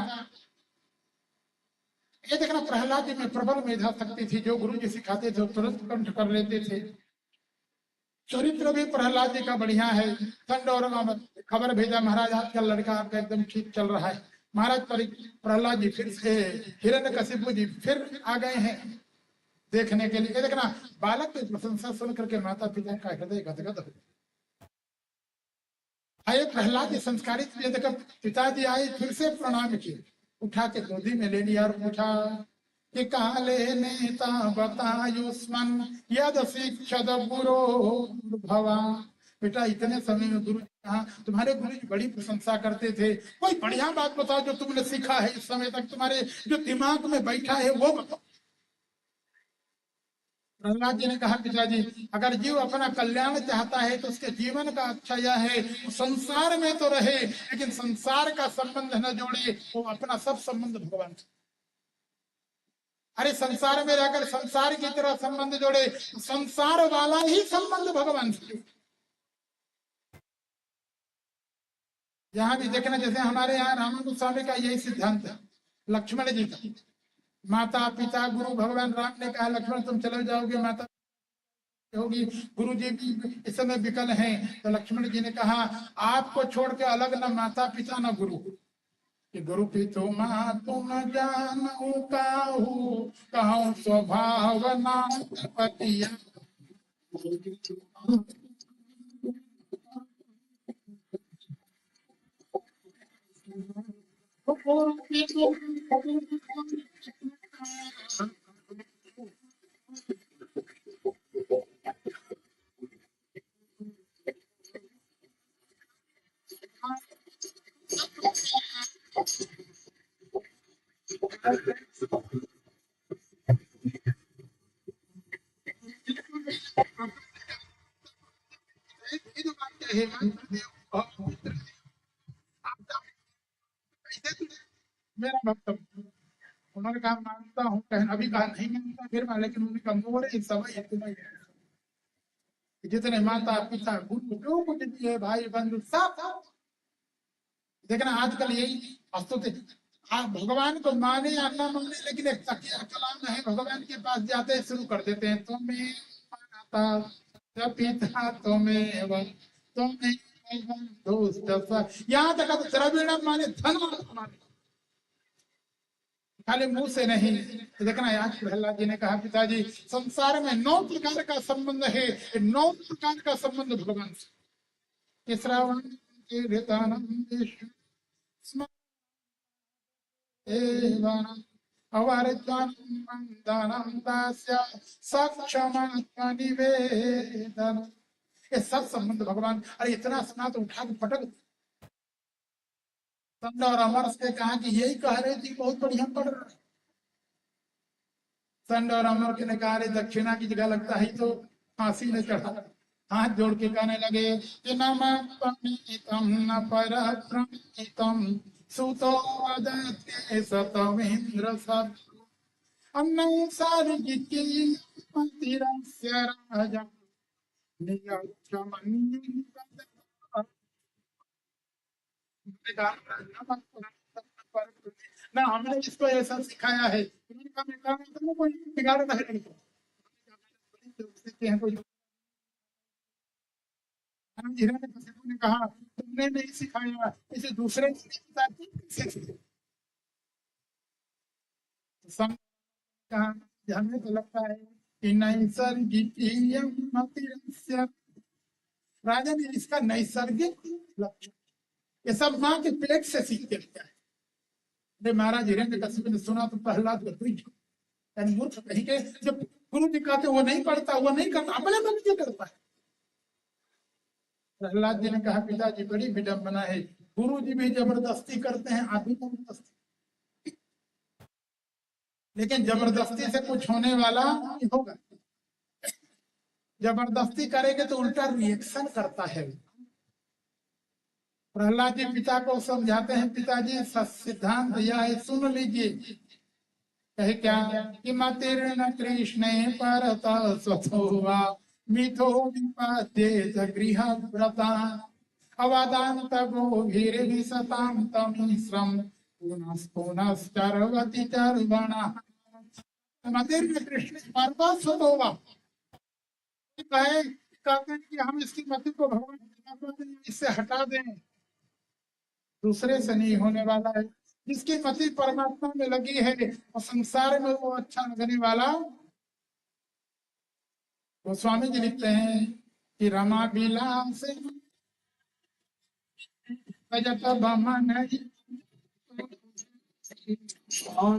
ये देखना प्रहलाद जी में प्रबल मेधा शक्ति थी, जो गुरु जी सिखाते थे तुरंत कंठ कर लेते थे। चरित्र भी प्रहलाद जी का बढ़िया है। ठंड और खबर भेजा महाराज आपका लड़का आपका एकदम ठीक चल रहा है। महाराज प्रहलाद जी फिर से हिरण्यकशिपु जी फिर आ गए हैं देखने के लिए। देखना बालक की प्रशंसा सुन करके माता पिता का हृदय गदगद हो गया। आए प्रहलाद जी संस्कारित देखकर पिताजी आए, फिर से प्रणाम किए, उठा के गोदी में ले लिया और पूछा कि काले नेता बतायुष्मन यद शिक्षद गुरो भवा। बेटा इतने समय में गुरु कहा तुम्हारे गुरु जी बड़ी प्रशंसा करते थे, कोई बढ़िया बात बताओ जो तुमने सीखा है इस समय तक, तुम्हारे जो दिमाग में बैठा है वो बताओ। प्रहलाद जी ने कहा पिताजी अगर जीव अपना कल्याण चाहता है तो उसके जीवन का अच्छा यह है संसार में तो रहे, लेकिन संसार का संबंध न जोड़े, वो अपना सब संबंध भगवान से। अरे संसार में रहकर संसार की तरह संबंध जोड़े, संसार वाला ही संबंध भगवान से। यहाँ भी देखना जैसे हमारे यहाँ रामानुज स्वामी का यही सिद्धांत है, लक्ष्मण जी का। माता पिता गुरु भगवान राम ने कहा लक्ष्मण तुम चले जाओगे, माता होगी, गुरु जी भी इस समय विकल हैं। तो लक्ष्मण जी ने कहा आपको छोड़ के अलग ना माता पिता ना गुरु, कि गुरु पितु माँ तुम जानू काहू कहूँ स्वभाव ना पतिया। मेरा भक्त बनो। उन्होंने कहा मानता हूँ, कहना अभी कहा नहीं मानता, फिर मान, लेकिन उन्होंने कहा मोर एक समय है तुम्हें, जितने माता पिता गुरु जो कुछ भी है भाई बंधु सब सब। देखना आजकल यही वस्तु थे। आप भगवान को माने या ना माने, लेकिन एक तकिया कलाम है, भगवान के पास जाते ही शुरू कर देते हैं, तुम्हें माता पिता तुम्हें तुम्हें दोस्त, यहाँ तक अब द्रविड़म माने धन माने, खाली मुंह से नहीं। तो देखना आज प्रहलाद जी ने कहा पिताजी संसार में 9 प्रकार का संबंध है, 9 प्रकार का संबंध भगवान से। तीसरा ये सब संबंध भगवान। अरे इतना सुना तो उठा के पटक। संत और अमर से कहा कि यही कह रहे थे बहुत बढ़िया पढ़ रहे। संत और अमर के ने कहा रे दक्षिणा की जगह लगता है तो फांसी ने चढ़ा, हाथ जोड़ के कहने लगे कि नम प्रणीतम न पर प्रणीतम सुतो वदते सतमेन्द्र सब अन्नै सार्गिकी मंदिरस्य राजा नियक्षमन्यं ना हमने इसको ऐसा सिखाया है। उन्होंने कहा मैं काम करता हूं, कोई बिगाड़ता है नहीं। सीखते हैं कोई। हिरण्यकशिपु ने कहा तुमने नहीं सिखाया, इसे दूसरे ने नहीं बताती, कैसे सीखे? सम कहा हमें तो लगता है कि नैसर्गिकीयं मतिरस्य, राजा ने इसका नैसर्गिक लक्षण, ये सब माँ के पेट से सीख के लिया है। अरे महाराज हिरण्यकशिपु ने सुना तो प्रहलाद को हुई, यानी मूर्ख कहीं के, जब गुरु जी कहते वो नहीं पढ़ता, वो नहीं करता, अपने मन से करता है। प्रहलाद जी ने कहा पिताजी बड़ी विडंबना है, गुरु जी भी जबरदस्ती करते हैं, आप भी जबरदस्ती, लेकिन जबरदस्ती से कुछ होने वाला नहीं होगा। जबरदस्ती करेंगे तो उल्टा रिएक्शन करता है। प्रहलाद जी पिता को समझाते हैं, पिताजी सिद्धांत यह है, सुन लीजिए। कहे क्या कि मतिर्न कृष्ण परत स्वथोवा मिथो विपद्ये गृह व्रता अवदान्त गोभिर्विशतां तमिश्रम पुनश्चरवति चर्वणः। मतिर्न कृष्ण परत स्वथोवा कहे, कहते हैं कि हम इसकी मति को भगवान इससे हटा दें, दूसरे से नहीं होने वाला है। जिसकी मति परमात्मा में लगी है और संसार में वो अच्छा लगने वाला। वो स्वामी जी लिखते हैं कि रमा विलास भजत बमन और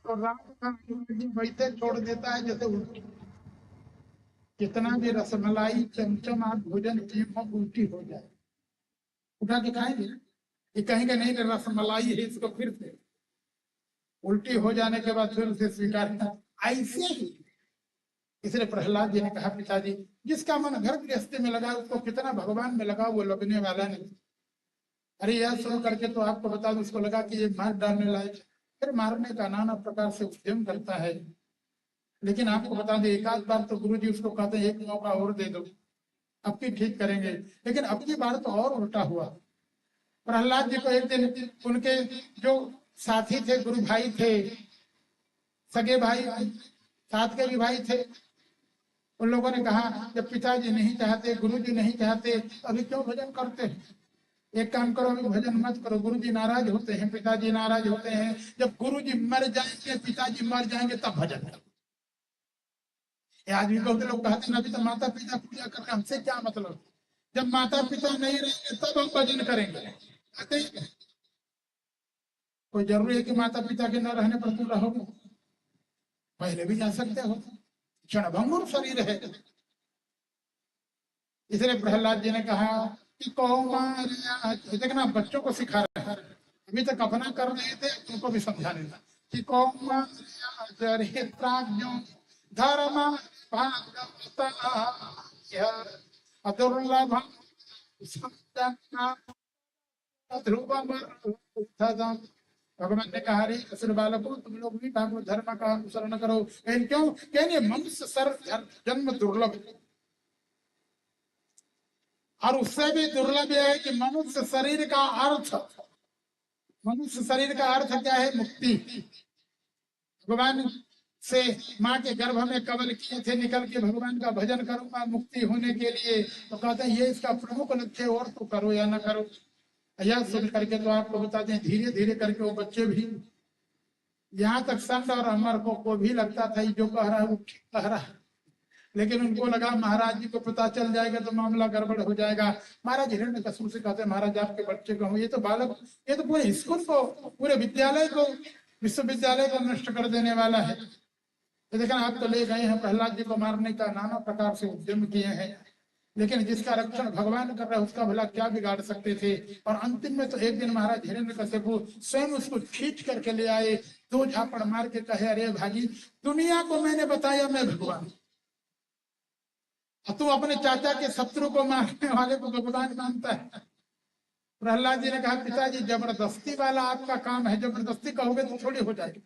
तो रात का वैसे छोड़ देता है जैसे उल्टी। कितना भी रसमलाई चमचम आप भोजन किए हो, उल्टी हो जाए, उठा के खाएंगे ना, ये कहेंगे नहीं रसमलाई है, इसको फिर से उल्टी हो जाने के बाद फिर उसे स्वीकार करना। ऐसे ही इसलिए प्रहलाद जी ने कहा पिताजी जिसका मन घर गृहस्थी में लगा उसको कितना भगवान में लगा, वो लगने वाला नहीं। अरे यह सुन करके तो आपको बता दूं, उसको लगा कि ये मार डालने लायक, फिर मारने का नाना प्रकार से उद्यम करता है। लेकिन आपको बता दें एक आध बार तो गुरु जी उसको कहते हैं एक मौका और दे दो, अब की ठीक करेंगे। लेकिन अब की बार तो और उल्टा हुआ। प्रहलाद जी को एक दिन उनके जो साथी थे, गुरु भाई थे, सगे भाई, साथ के भी भाई थे, उन लोगों ने कहा जब पिताजी नहीं चाहते, गुरु जी नहीं चाहते, अभी क्यों भजन करते हैं? एक काम करो, अभी भजन मत करो, गुरु जी नाराज होते हैं, पिताजी नाराज होते हैं। जब गुरु जी मर जाएंगे, पिताजी मर जाएंगे, तब भजन करो। आज भी बहुत लोग कहते हैं अभी तो माता पिता पूजा कर रहे, हमसे क्या मतलब? जब माता पिता नहीं रहेंगे तब हम भजन करेंगे, कहते हैं कोई जरूरी है कि माता पिता के न रहने पर तुम रहोगे? पहले भी जा सकते हो, क्षणभंगुर शरीर है। इसलिए प्रहलाद जी ने कहा कि कौमार्या, देखना बच्चों को सिखा रहे हैं, अभी तक अपना कर रहे थे, उनको भी समझा देना कि कौमार्या चरित्राज्ञो धर्म भागवता अदुर्लभम ध्रुवम। भगवान ने कहा रे असुर बालकों, तुम लोग भी भागवत धर्म का अनुसरण करो। लेकिन क्यों? कहने मनुष्य सर जन्म दुर्लभ है, और उससे भी दुर्लभ है कि मनुष्य शरीर का अर्थ, मनुष्य शरीर का अर्थ क्या है? मुक्ति। भगवान से माँ के गर्भ में कवल किए थे, निकल के भगवान का भजन करूंगा मुक्ति होने के लिए, तो कहते हैं ये इसका प्रमुख लक्ष्य है, और तो करो या ना करो। यह सुन करके तो आपको बताते हैं धीरे धीरे करके वो बच्चे भी, यहाँ तक संत और अमर को भी लगता था जो कह रहा है वो ठीक कह रहा है, लेकिन उनको लगा महाराज जी को पता चल जाएगा तो मामला गड़बड़ हो जाएगा। महाराज हिरण्यकशिपु से कहते हैं महाराज आपके बच्चे को, ये तो बालक, ये तो पूरे स्कूल को, पूरे विद्यालय को, विश्वविद्यालय को नष्ट कर देने वाला है। तो देखना आप तो ले गए हैं, प्रहलाद जी को मारने का नाना प्रकार से उद्यम किए हैं, लेकिन जिसका रक्षण भगवान कर रहे हैं उसका भला क्या बिगाड़ सकते थे। और अंतिम में तो एक दिन महाराज हिरण्यकशिपु स्वयं उसको खींच करके ले आए, दो झापड़ मार के कहे अरे भागी, दुनिया को मैंने बताया मैं भगवान, तू अपने चाचा के शत्रु को मारने वाले को भगवान मानता है। प्रहलाद जी ने कहा पिताजी जबरदस्ती वाला आपका काम है, जबरदस्ती कहोगे तो थोड़ी हो जाएगी।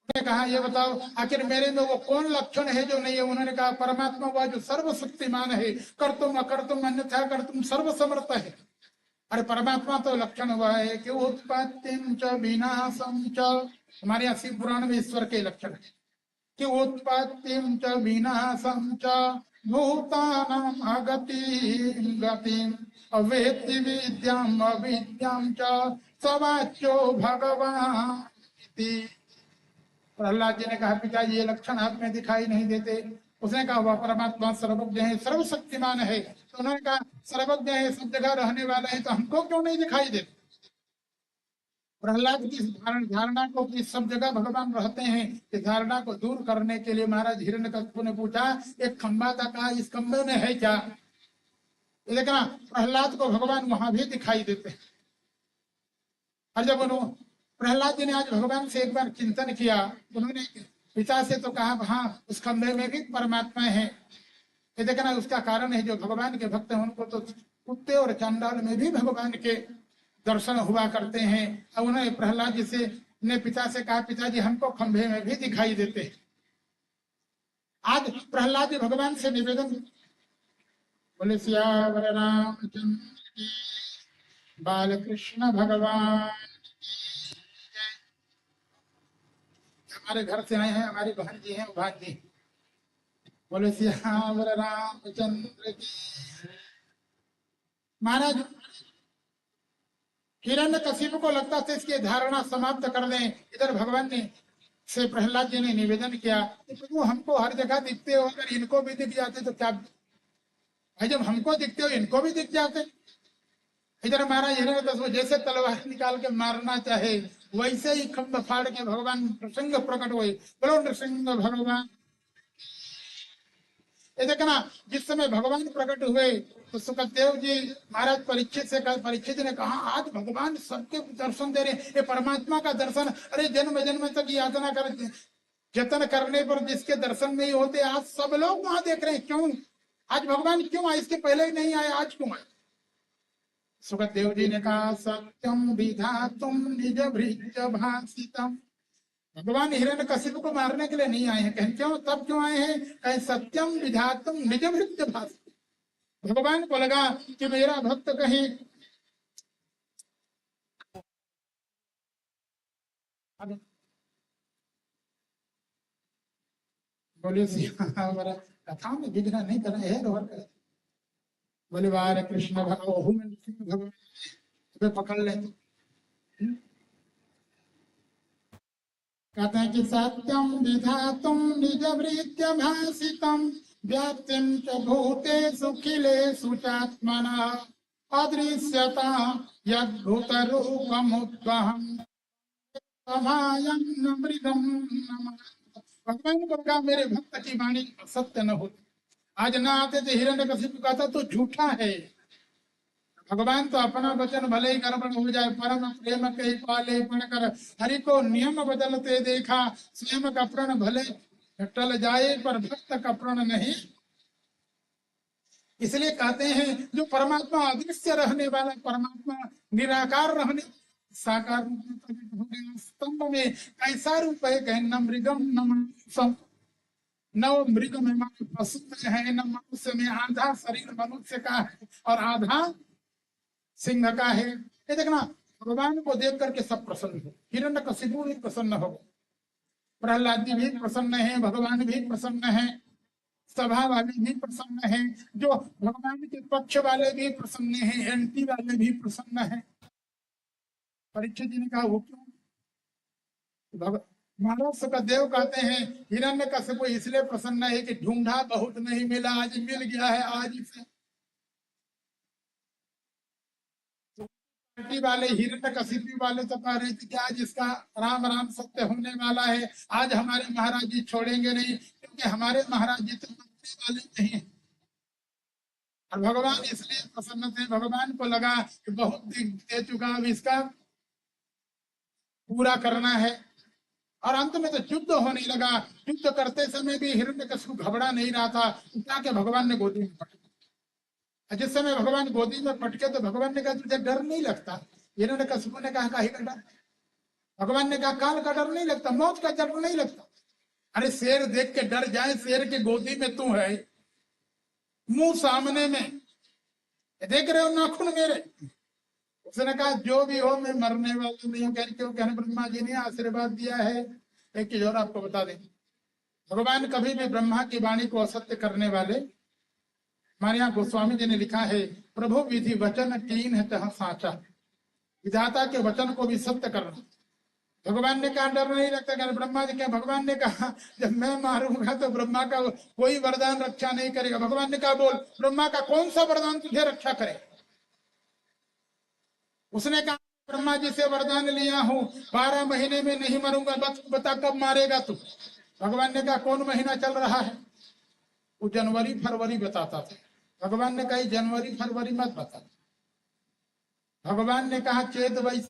उन्होंने कहा ये बताओ आखिर मेरे में वो कौन लक्षण है जो नहीं है? उन्होंने कहा परमात्मा वह जो सर्वशक्तिमान है, कर्तुम अकर्तुम अन्यथा कर्तुम सर्वसमर्थ है। अरे परमात्मा तो लक्षण हुआ है कि उत्पत्तिम च विनाशम च, हमारे यहाँ शिव पुराण में ईश्वर के लक्षण है कि उत्पत्तिम च विनाशम च भूतानाम अगतिम गतिम अवेत्ति विद्याम अविद्याम च सवाच्यो भगवान। प्रहलाद जी ने कहा पिताजी ये लक्षण आप में दिखाई नहीं देते। उसने कहा वह परमात्मा सर्वज्ञ है, सर्वशक्तिमान है। तो उन्होंने कहा सर्वज्ञ है, सब जगह रहने वाला है, तो हमको क्यों नहीं दिखाई देते? प्रहलाद की धारणा को कि सब जगह भगवान रहते हैं, इस धारणा को दूर करने के लिए महाराज हिरण्यकशिपु ने पूछा एक खंबा था, कहा इस खंबे में है क्या? देखना प्रहलाद को भगवान वहां भी दिखाई देते हैं। और जब प्रहलाद जी ने आज भगवान से एक बार चिंतन किया, उन्होंने पिता से तो कहा हाँ उस खंबे में भी परमात्मा है। ये देखना उसका कारण है जो भगवान के भक्त हैं उनको तो कुत्ते और चांडाल में भी भगवान के दर्शन हुआ करते हैं। अब उन्होंने प्रहलाद जी से ने पिता से कहा पिताजी हमको खंभे में भी दिखाई देते हैं। आज प्रहलाद जी भगवान से निवेदन, बोले सियावर रामचंद्र की, बालकृष्ण भगवान। हमारे घर से आए हैं, हमारी बहन जी हैं, भाग्य, बोले सियावर रामचंद्र की। महाराज हिरण्यकशिपु को लगता था इसकी धारणा समाप्त कर दें, इधर भगवान ने से प्रहलाद जी ने निवेदन किया कि प्रभु हमको हर जगह दिखते हो, अगर इनको भी दिख जाते तो क्या भाई, जब हमको दिखते हो इनको भी दिख जाते। इधर महाराज हिरण्यकशिपु जैसे तलवार निकाल के मारना चाहे वैसे ही खंभ फाड़ के भगवान नृसिंह प्रकट हुए। बोलो नृसिंह भगवान। ये देखना जिस समय भगवान प्रकट हुए तो सुखदेव जी महाराज परीक्षित से कहा, परीक्षित ने कहा आज भगवान सबके दर्शन दे रहे, ये परमात्मा का दर्शन, अरे जन्म जन्म तक यातना कर जतन करने पर जिसके दर्शन नहीं होते आज सब लोग वहां देख रहे हैं, क्यों आज भगवान क्यों आए? इसके पहले ही नहीं आए, आज क्यों आए? सुखदेव जी ने कहा सत्यम विधातुम निज भृत्य भासितम, भगवान हिरण्यकशिपु को मारने के लिए नहीं आए हैं। कहें क्यों, तब क्यों आए हैं? कहें सत्यम विधातुम निज भृत्य भासितम, भगवान को लगा कि मेरा भक्त कहीं बोले कथा में विघ्न नहीं कर रहे हैं। बोले वार कृष्ण भगवान पकड़ ले। कहते हैं कि सत्यम विधातुम निज भृत्य भासितम व्याप्तिम च भूतेषु खिलेषु चात्मना अदृश्यता यद्भूतरूपमुद्वहम् मृगम नमः। भगवान को कहा मेरे भक्त की वाणी सत्य न होती। आज ना आते थे हिरण्यकशिपु कहता तो झूठा है। भगवान तो अपना वचन भले ही गड़बड़ हो जाए, परम प्रेम कही पाले पढ़कर हरि को नियम बदलते देखा। स्वयं का प्रण भले टल जाए पर भक्त का प्रण नहीं। इसलिए कहते हैं जो परमात्मा अदृश्य रहने वाला, परमात्मा निराकार रहने साकार रूप में प्रकट हो गया। स्तंभ में कैसा रूप है, कहे न मृगम न मानुषम, न वो मृग में पशु में है, न मनुष्य में। आधा शरीर मनुष्य का है और आधा सिंह का है। ये देखना, भगवान को देख करके सब प्रसन्न हो। हिरण्यकशिपु भी प्रसन्न हो, प्रहलाद जी भी प्रसन्न है, भगवान भी प्रसन्न है, सभा वाले भी प्रसन्न है, जो भगवान के पक्ष वाले भी प्रसन्न है, एंटी वाले भी प्रसन्न है। परीक्षित जी ने कहा वो क्यों? महाराज सुखदेव कहते हैं हिरण्यकशिपु इसलिए प्रसन्न है कि ढूंढा बहुत नहीं मिला, आज मिल गया है। आज इसे वाले हिरण्यकशिपु वाले तो कह रहे थे कि आज इसका राम राम सत्य होने वाला है, आज हमारे महाराज जी छोड़ेंगे नहीं, क्योंकि हमारे महाराज जी तो मरने वाले नहीं है। और भगवान इसलिए प्रसन्न थे, भगवान को लगा कि बहुत दे चुका, अब इसका पूरा करना है। और अंत में तो युद्ध होने लगा। युद्ध करते समय भी हिरण्यकशिपु घबरा नहीं रहा था, ताकि भगवान ने गोदी में पटका। जिस समय भगवान गोदी में पटके तो भगवान ने कहा तुझे डर नहीं लगता? हिरण्यकशिपु ने कहा काहे का डर? भगवान ने कहा काल का डर नहीं लगता, मौत का डर नहीं लगता। अरे शेर देख के डर जाए, शेर के गोदी में तू है, मुंह सामने में, देख रहे हो नाखून मेरे। उसने कहा जो भी हो मैं मरने वाला नहीं हूँ। क्यों? कहने ब्रह्मा जी ने आशीर्वाद दिया है। एक चीज और आपको बता दें, भगवान कभी भी ब्रह्मा की वाणी को असत्य करने वाले, हमारे यहाँ गोस्वामी जी ने लिखा है प्रभु विधि वचन कीन है तह साचा, विधाता के वचन को भी सत्य करना। भगवान ने कहा डर नहीं लगता? कहने ब्रह्मा जी क्या? भगवान ने कहा जब मैं मारूंगा तो ब्रह्मा का कोई वरदान रक्षा नहीं करेगा। भगवान ने कहा बोल ब्रह्मा का कौन सा वरदान तुझे रक्षा करे? उसने कहा ब्रह्मा जी से वरदान लिया हूं, 12 महीने में नहीं मरूंगा, बता कब मारेगा तू? भगवान ने कहा कौन महीना चल रहा है? वो जनवरी फरवरी बताता था। भगवान ने कहा जनवरी फरवरी मत बता। भगवान ने कहा चेत वैसा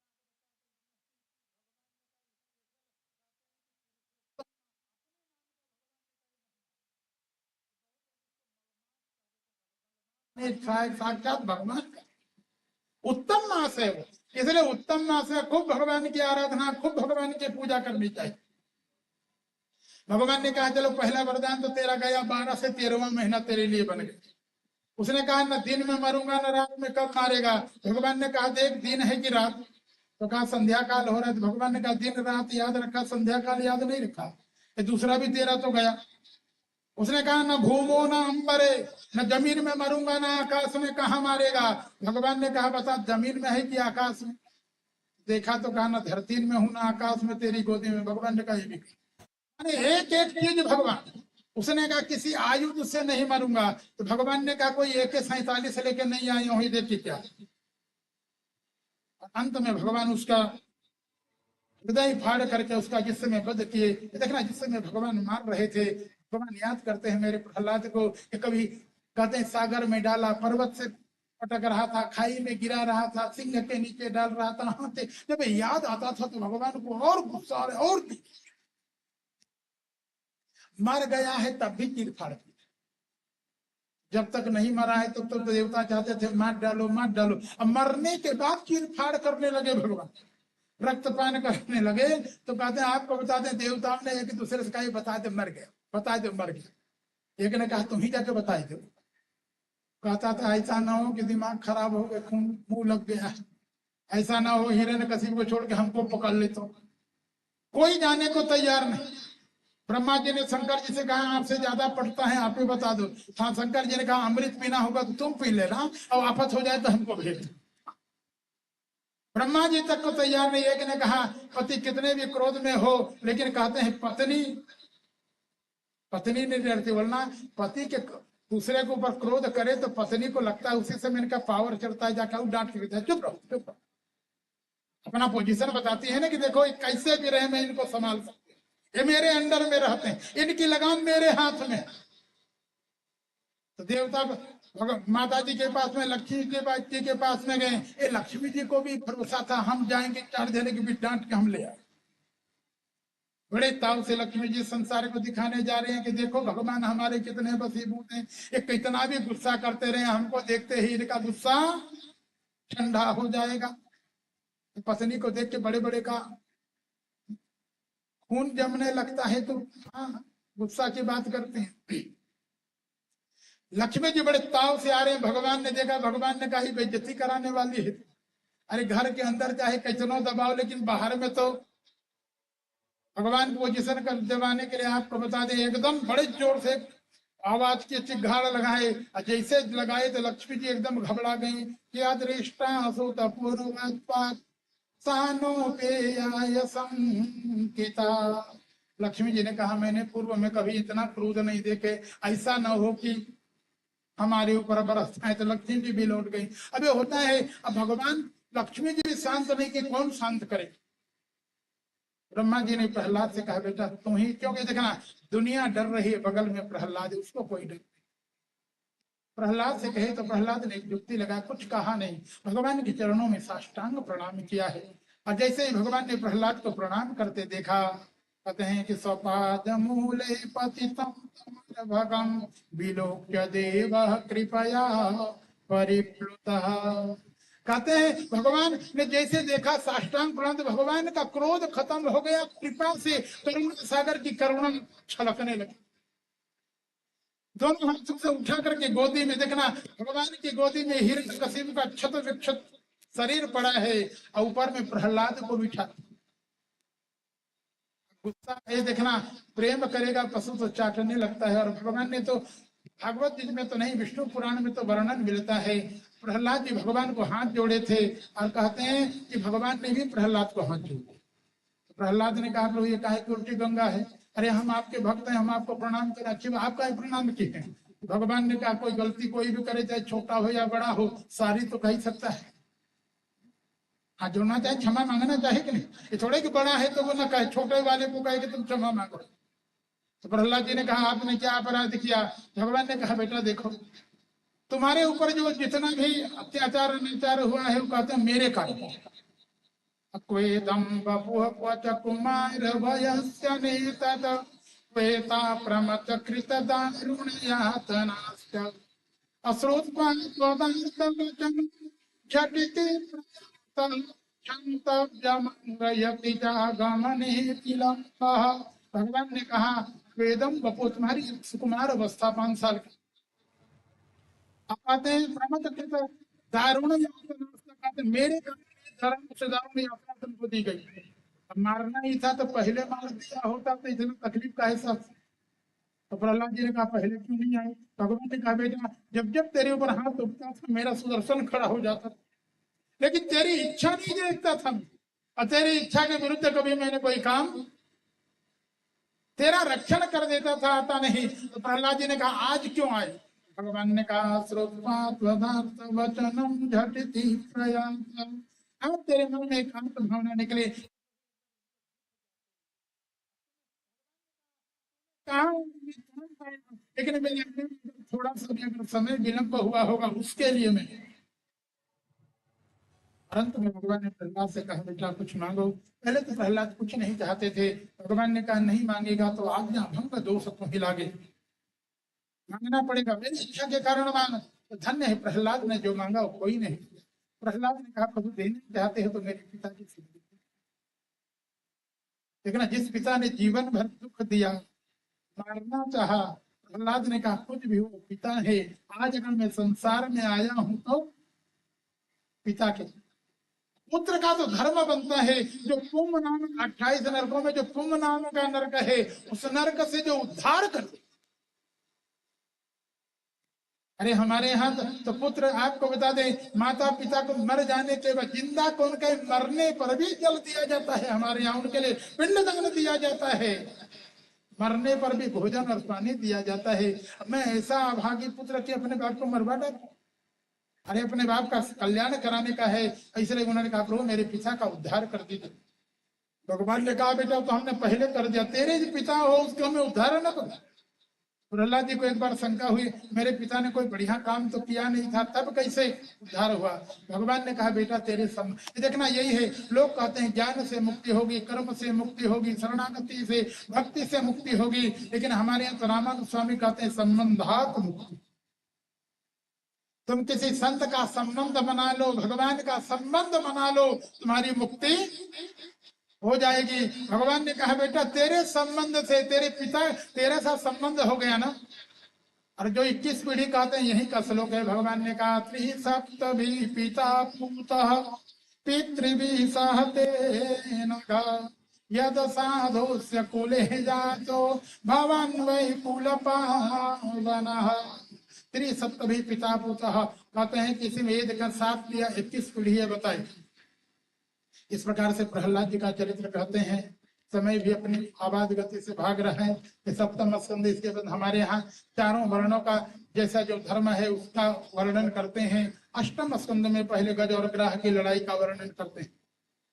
साक्षात भगवान का उत्तम मास है वो। इसलिए उत्तम मास है, खूब भगवान की आराधना, खूब भगवान की पूजा करनी चाहिए। भगवान ने कहा चलो पहला वरदान तो तेरा गया, 12 से 13वां महीना तेरे लिए बन गया। उसने कहा न दिन में मरूंगा न रात में, कब मारेगा? भगवान ने कहा देख दिन है कि रात? तो कहा संध्या काल हो रहा है। तो भगवान ने कहा दिन रात याद रखा, संध्या काल याद नहीं रखा। ये दूसरा भी तेरा तो गया। उसने कहा न भूमो न अंबरे, न जमीन में मरूंगा न आकाश में, कहा मारेगा? भगवान ने कहा बता जमीन में है कि आकाश में? देखा तो कहा न धरती में हूं न आकाश में तेरी गोदी में। भगवान ने कहा ये भी एक एक चीज भगवान। उसने कहा किसी आयुध से नहीं मरूंगा। तो भगवान ने कहा कोई AK-47 लेके नहीं आए हो, देखिए क्या। अंत में भगवान उसका हृदय फाड़ करके उसका जिस समय वध किए। देखना जिस समय भगवान मार रहे थे, भगवान याद करते हैं मेरे प्रहलाद को कि कभी कहते हैं सागर में डाला, पर्वत से पटक रहा था, खाई में गिरा रहा था, सिंह के नीचे डाल रहा था। हाथ जब याद आता था तो भगवान को और गुस्सा और मर गया है तब भी चीर फाड़ की। जब तक नहीं मरा है तब तक तो देवता चाहते थे मार डालो मार डालो। अब मरने के बाद चीर फाड़ करने लगे भगवान, रक्तपान करने लगे। तो कहते हैं आपको बताते हैं देवताओं ने एक दूसरे से कहा बता दे मर गया, बता दे मर गया। एक ने कहा तुम ही जाके बताई दो। कहता था ऐसा ना हो कि दिमाग खराब हो गया, खून मुंह लग गया, ऐसा ना हो हिरण्यकशिपु को छोड़ के हमको पकड़ ले। तो कोई जाने को तैयार नहीं। ब्रह्मा जी ने शंकर जी से कहा आपसे ज्यादा पढ़ता है, आप ही बता दो। हाँ शंकर जी ने कहा अमृत पीना होगा तो तुम पी लेना, और आफत हो जाए तो हमको भेज दो। ब्रह्मा जी तक को तैयार नहीं। एक ने कहा पति कितने भी क्रोध में हो, लेकिन कहते हैं पत्नी पत्नी नहीं डरती, बोलना पति के दूसरे के ऊपर क्रोध करे तो पत्नी को लगता है उसी समय इनका पावर चढ़ता है, जाकर डांट के कहता है चुप रहो चुप रहो, अपना पोजीशन बताती है ना कि देखो कैसे भी रहे मैं इनको संभाल सकती हूँ, ये मेरे अंडर में रहते हैं, इनकी लगाम मेरे हाथ में। तो देवता माता जी के पास में, लक्ष्मी जी के पास में गए। ये लक्ष्मी जी को भी भरोसा था हम जाएंगे 4 देने की भी डांट के हम ले आए। बड़े ताव से लक्ष्मी जी संसार को दिखाने जा रहे हैं कि देखो भगवान हमारे कितने वसीभूत हैं, ये कितना भी गुस्सा करते रहे हमको देखते ही इनका गुस्सा ठंडा हो जाएगा। पत्नी को देख के बड़े बड़े का खून जमने लगता है। तो हाँ, गुस्सा की बात करते हैं। लक्ष्मी जी बड़े ताव से आ रहे हैं, भगवान ने देखा, भगवान ने कहा बेइज्जती कराने वाली है। अरे घर के अंदर चाहे कितनो दबाओ, लेकिन बाहर में तो भगवान पोजीशन कर दबाने के लिए आपको बता दें एकदम बड़े जोर से आवाज की चिघाड़ लगाए, जैसे लगाए तो लक्ष्मी जी एकदम घबरा गई कि अदृष्टा सुत पूर्वोत्पात सानो पे संकिता। लक्ष्मी जी ने कहा मैंने पूर्व में कभी इतना क्रोध नहीं देखे, ऐसा न हो कि हमारे ऊपर बरसता है। तो लक्ष्मी जी भी लौट गई। अब ये होता है, अब भगवान लक्ष्मी जी भी शांत नहीं कि कौन शांत करे। ब्रह्मा जी ने प्रहलाद से कहा बेटा तुम ही, क्योंकि देखना दुनिया डर रही है, बगल में प्रहलाद, उसको कोई डर नहीं। प्रहलाद से कहे तो प्रहलाद ने एक युक्ति लगा, कुछ कहा नहीं, भगवान के चरणों में साष्टांग प्रणाम किया है। और जैसे ही भगवान ने प्रहलाद को प्रणाम करते देखा, कहते हैं कि स्वपाद मूले पतितम भगम विलोक्य देव कृपया परिप्लुतः। कहते हैं भगवान ने जैसे देखा साष्टांग प्रणाम, भगवान का क्रोध खत्म हो गया, कृपा से करुणा सागर की करुणा छलकने लगी। दोनों हाथों से उठा करके गोदी में, देखना भगवान की गोदी में हिरण्यकशिपु का क्षत विक्षत शरीर पड़ा है और ऊपर में प्रहलाद को बिठा। गुस्सा है, देखना प्रेम करेगा पशु तो चाटने लगता है। और भगवान ने तो भागवत जी में तो नहीं, विष्णु पुराण में तो वर्णन मिलता है, प्रहलाद जी भगवान को हाथ जोड़े थे और कहते हैं कि भगवान ने भी प्रहलाद को हाथ जोड़े। प्रहलाद ने कहा प्रभु ये काहे की उल्टी गंगा है, अरे हम आपके भक्त हैं, हम आपको प्रणाम करें, अच्छी आपका ही प्रणाम किए हैं। भगवान ने कहा कोई गलती कोई भी करे, चाहे छोटा हो या बड़ा हो, सारी तो कह सकता है। हाँ जोड़ना चाहे, क्षमा मांगना चाहे कि नहीं, ये थोड़े कि बड़ा है तो वो ना कहे, छोटे वाले को कहे कि तुम क्षमा मांगो। तो प्रहलाद जी ने कहा आपने क्या अपराध किया। भगवान ने कहा बेटा देखो तुम्हारे ऊपर जो जितना भी अत्याचार अनाचार हुआ है वो कहते हैं मेरे कारण। क्वेदम बपुः क्वच कुमार वयस्य नेतद क्वेता प्रमथ कृत दारुणयातनाश्च अश्रुत्वा त्वदार्तवचनं झटिति प्रयातः क्षन्तव्यमङ्गयति जागमने विलम्बः। भगवान ने कहा वेदम बपु तुम्हारी सुकुमार अवस्था 5 साल की, कहते हैं प्रमथ कृत दारुण यातनाश्च, मेरे धर्म से दारुण यातना तुमको दी गई। अब मारना ही था तो पहले मार दिया होता तो इतना तकलीफ का है सब। तो प्रहलाद जी ने कहा पहले क्यों नहीं आए। भगवान ने कहा बेटा जब जब तेरे ऊपर हाथ उठता था मेरा सुदर्शन खड़ा हो जाता था, लेकिन तेरी इच्छा नहीं देखता था, और तेरी इच्छा के विरुद्ध कभी मैंने कोई काम, तेरा रक्षण कर देता था, आता नहीं। तो प्रहलाद जी ने कहा आज क्यों आए। भगवान ने कहा श्रुत्वा त्वदार्थ वचनम झटिति प्रयात, अब तेरे मन में एकांत भावना निकले। लेकिन मैंने थोड़ा सा भी अगर समय विलंब हुआ होगा उसके लिए मैं, अंत में भगवान ने प्रहलाद से कहा बेटा कुछ मांगो। पहले तो प्रहलाद कुछ नहीं चाहते थे, भगवान ने कहा नहीं मांगेगा तो आज्ञा भंग दोष तुम हिलागे, मांगना पड़ेगा, मेरी इच्छा के कारण मांग। तो धन्य है प्रहलाद ने जो मांगा वो कोई नहीं। प्रहलाद ने कहा प्रभु देना चाहते हो तो मेरे पिताजी से, देखना जिस पिता ने जीवन भर दुख दिया, मारना चाहा, प्रहलाद ने कहा कुछ भी हो पिता है, आज अगर मैं संसार में आया हूं तो पिता के। पुत्र का तो धर्म बनता है, जो कुंभ नाम 28 नरकों में जो कुंभ नाम का नरक है उस नरक से जो उद्धार कर। अरे हमारे यहाँ तो पुत्र आपको बता दें माता पिता को मर जाने के बाद जिंदा को उनके मरने पर भी जल दिया जाता है, हमारे यहाँ उनके लिए पिंड दान दिया जाता है। मरने पर भी भोजन और पानी दिया जाता है। मैं ऐसा अभागी पुत्र कि अपने बाप को मरवा डालूं? अरे अपने बाप का कल्याण कराने का है। इसलिए उन्होंने कहा प्रभु मेरे पिता का उद्धार कर दीजिए। भगवान ने कहा बेटा तो हमने पहले कर दिया, तेरे जो पिता हो उसको हमें उद्धार न करो। प्रहलाद जी को एक बार शंका हुई, मेरे पिता ने कोई बढ़िया काम तो किया नहीं था, तब कैसे उद्धार हुआ? भगवान ने कहा बेटा तेरे सम देखना यही है, लोग कहते हैं ज्ञान से मुक्ति होगी, कर्म से मुक्ति होगी, शरणागति से भक्ति से मुक्ति होगी, लेकिन हमारे यहाँ तो रामानंद स्वामी कहते हैं संबंधात मुक्ति। तुम किसी संत का संबंध बना लो, भगवान का संबंध बना लो, तुम्हारी मुक्ति हो जाएगी। भगवान ने कहा बेटा तेरे संबंध से तेरे पिता तेरे साथ संबंध हो गया ना। और जो 21 पीढ़ी कहते हैं यही का श्लोक है। भगवान ने कहा त्रि सप्तभि पिता पुतः पितृभि सहते यद साधुस्य कुले जातो भवन वै कुल पावनः। त्रि सप्तभि पिता पुतः कहते हैं किसी वेद का 7 या 21 पीढ़ी है बताए। इस प्रकार से प्रहलाद जी का चरित्र कहते हैं। समय भी अपनी आबाद गति से भाग रहे हैं। कि सप्तम स्कंद इसके बाद हमारे यहाँ चारों वर्णों का जैसा जो धर्म है उसका वर्णन करते हैं। अष्टम स्कंद में पहले गज और ग्रह की लड़ाई का वर्णन करते हैं।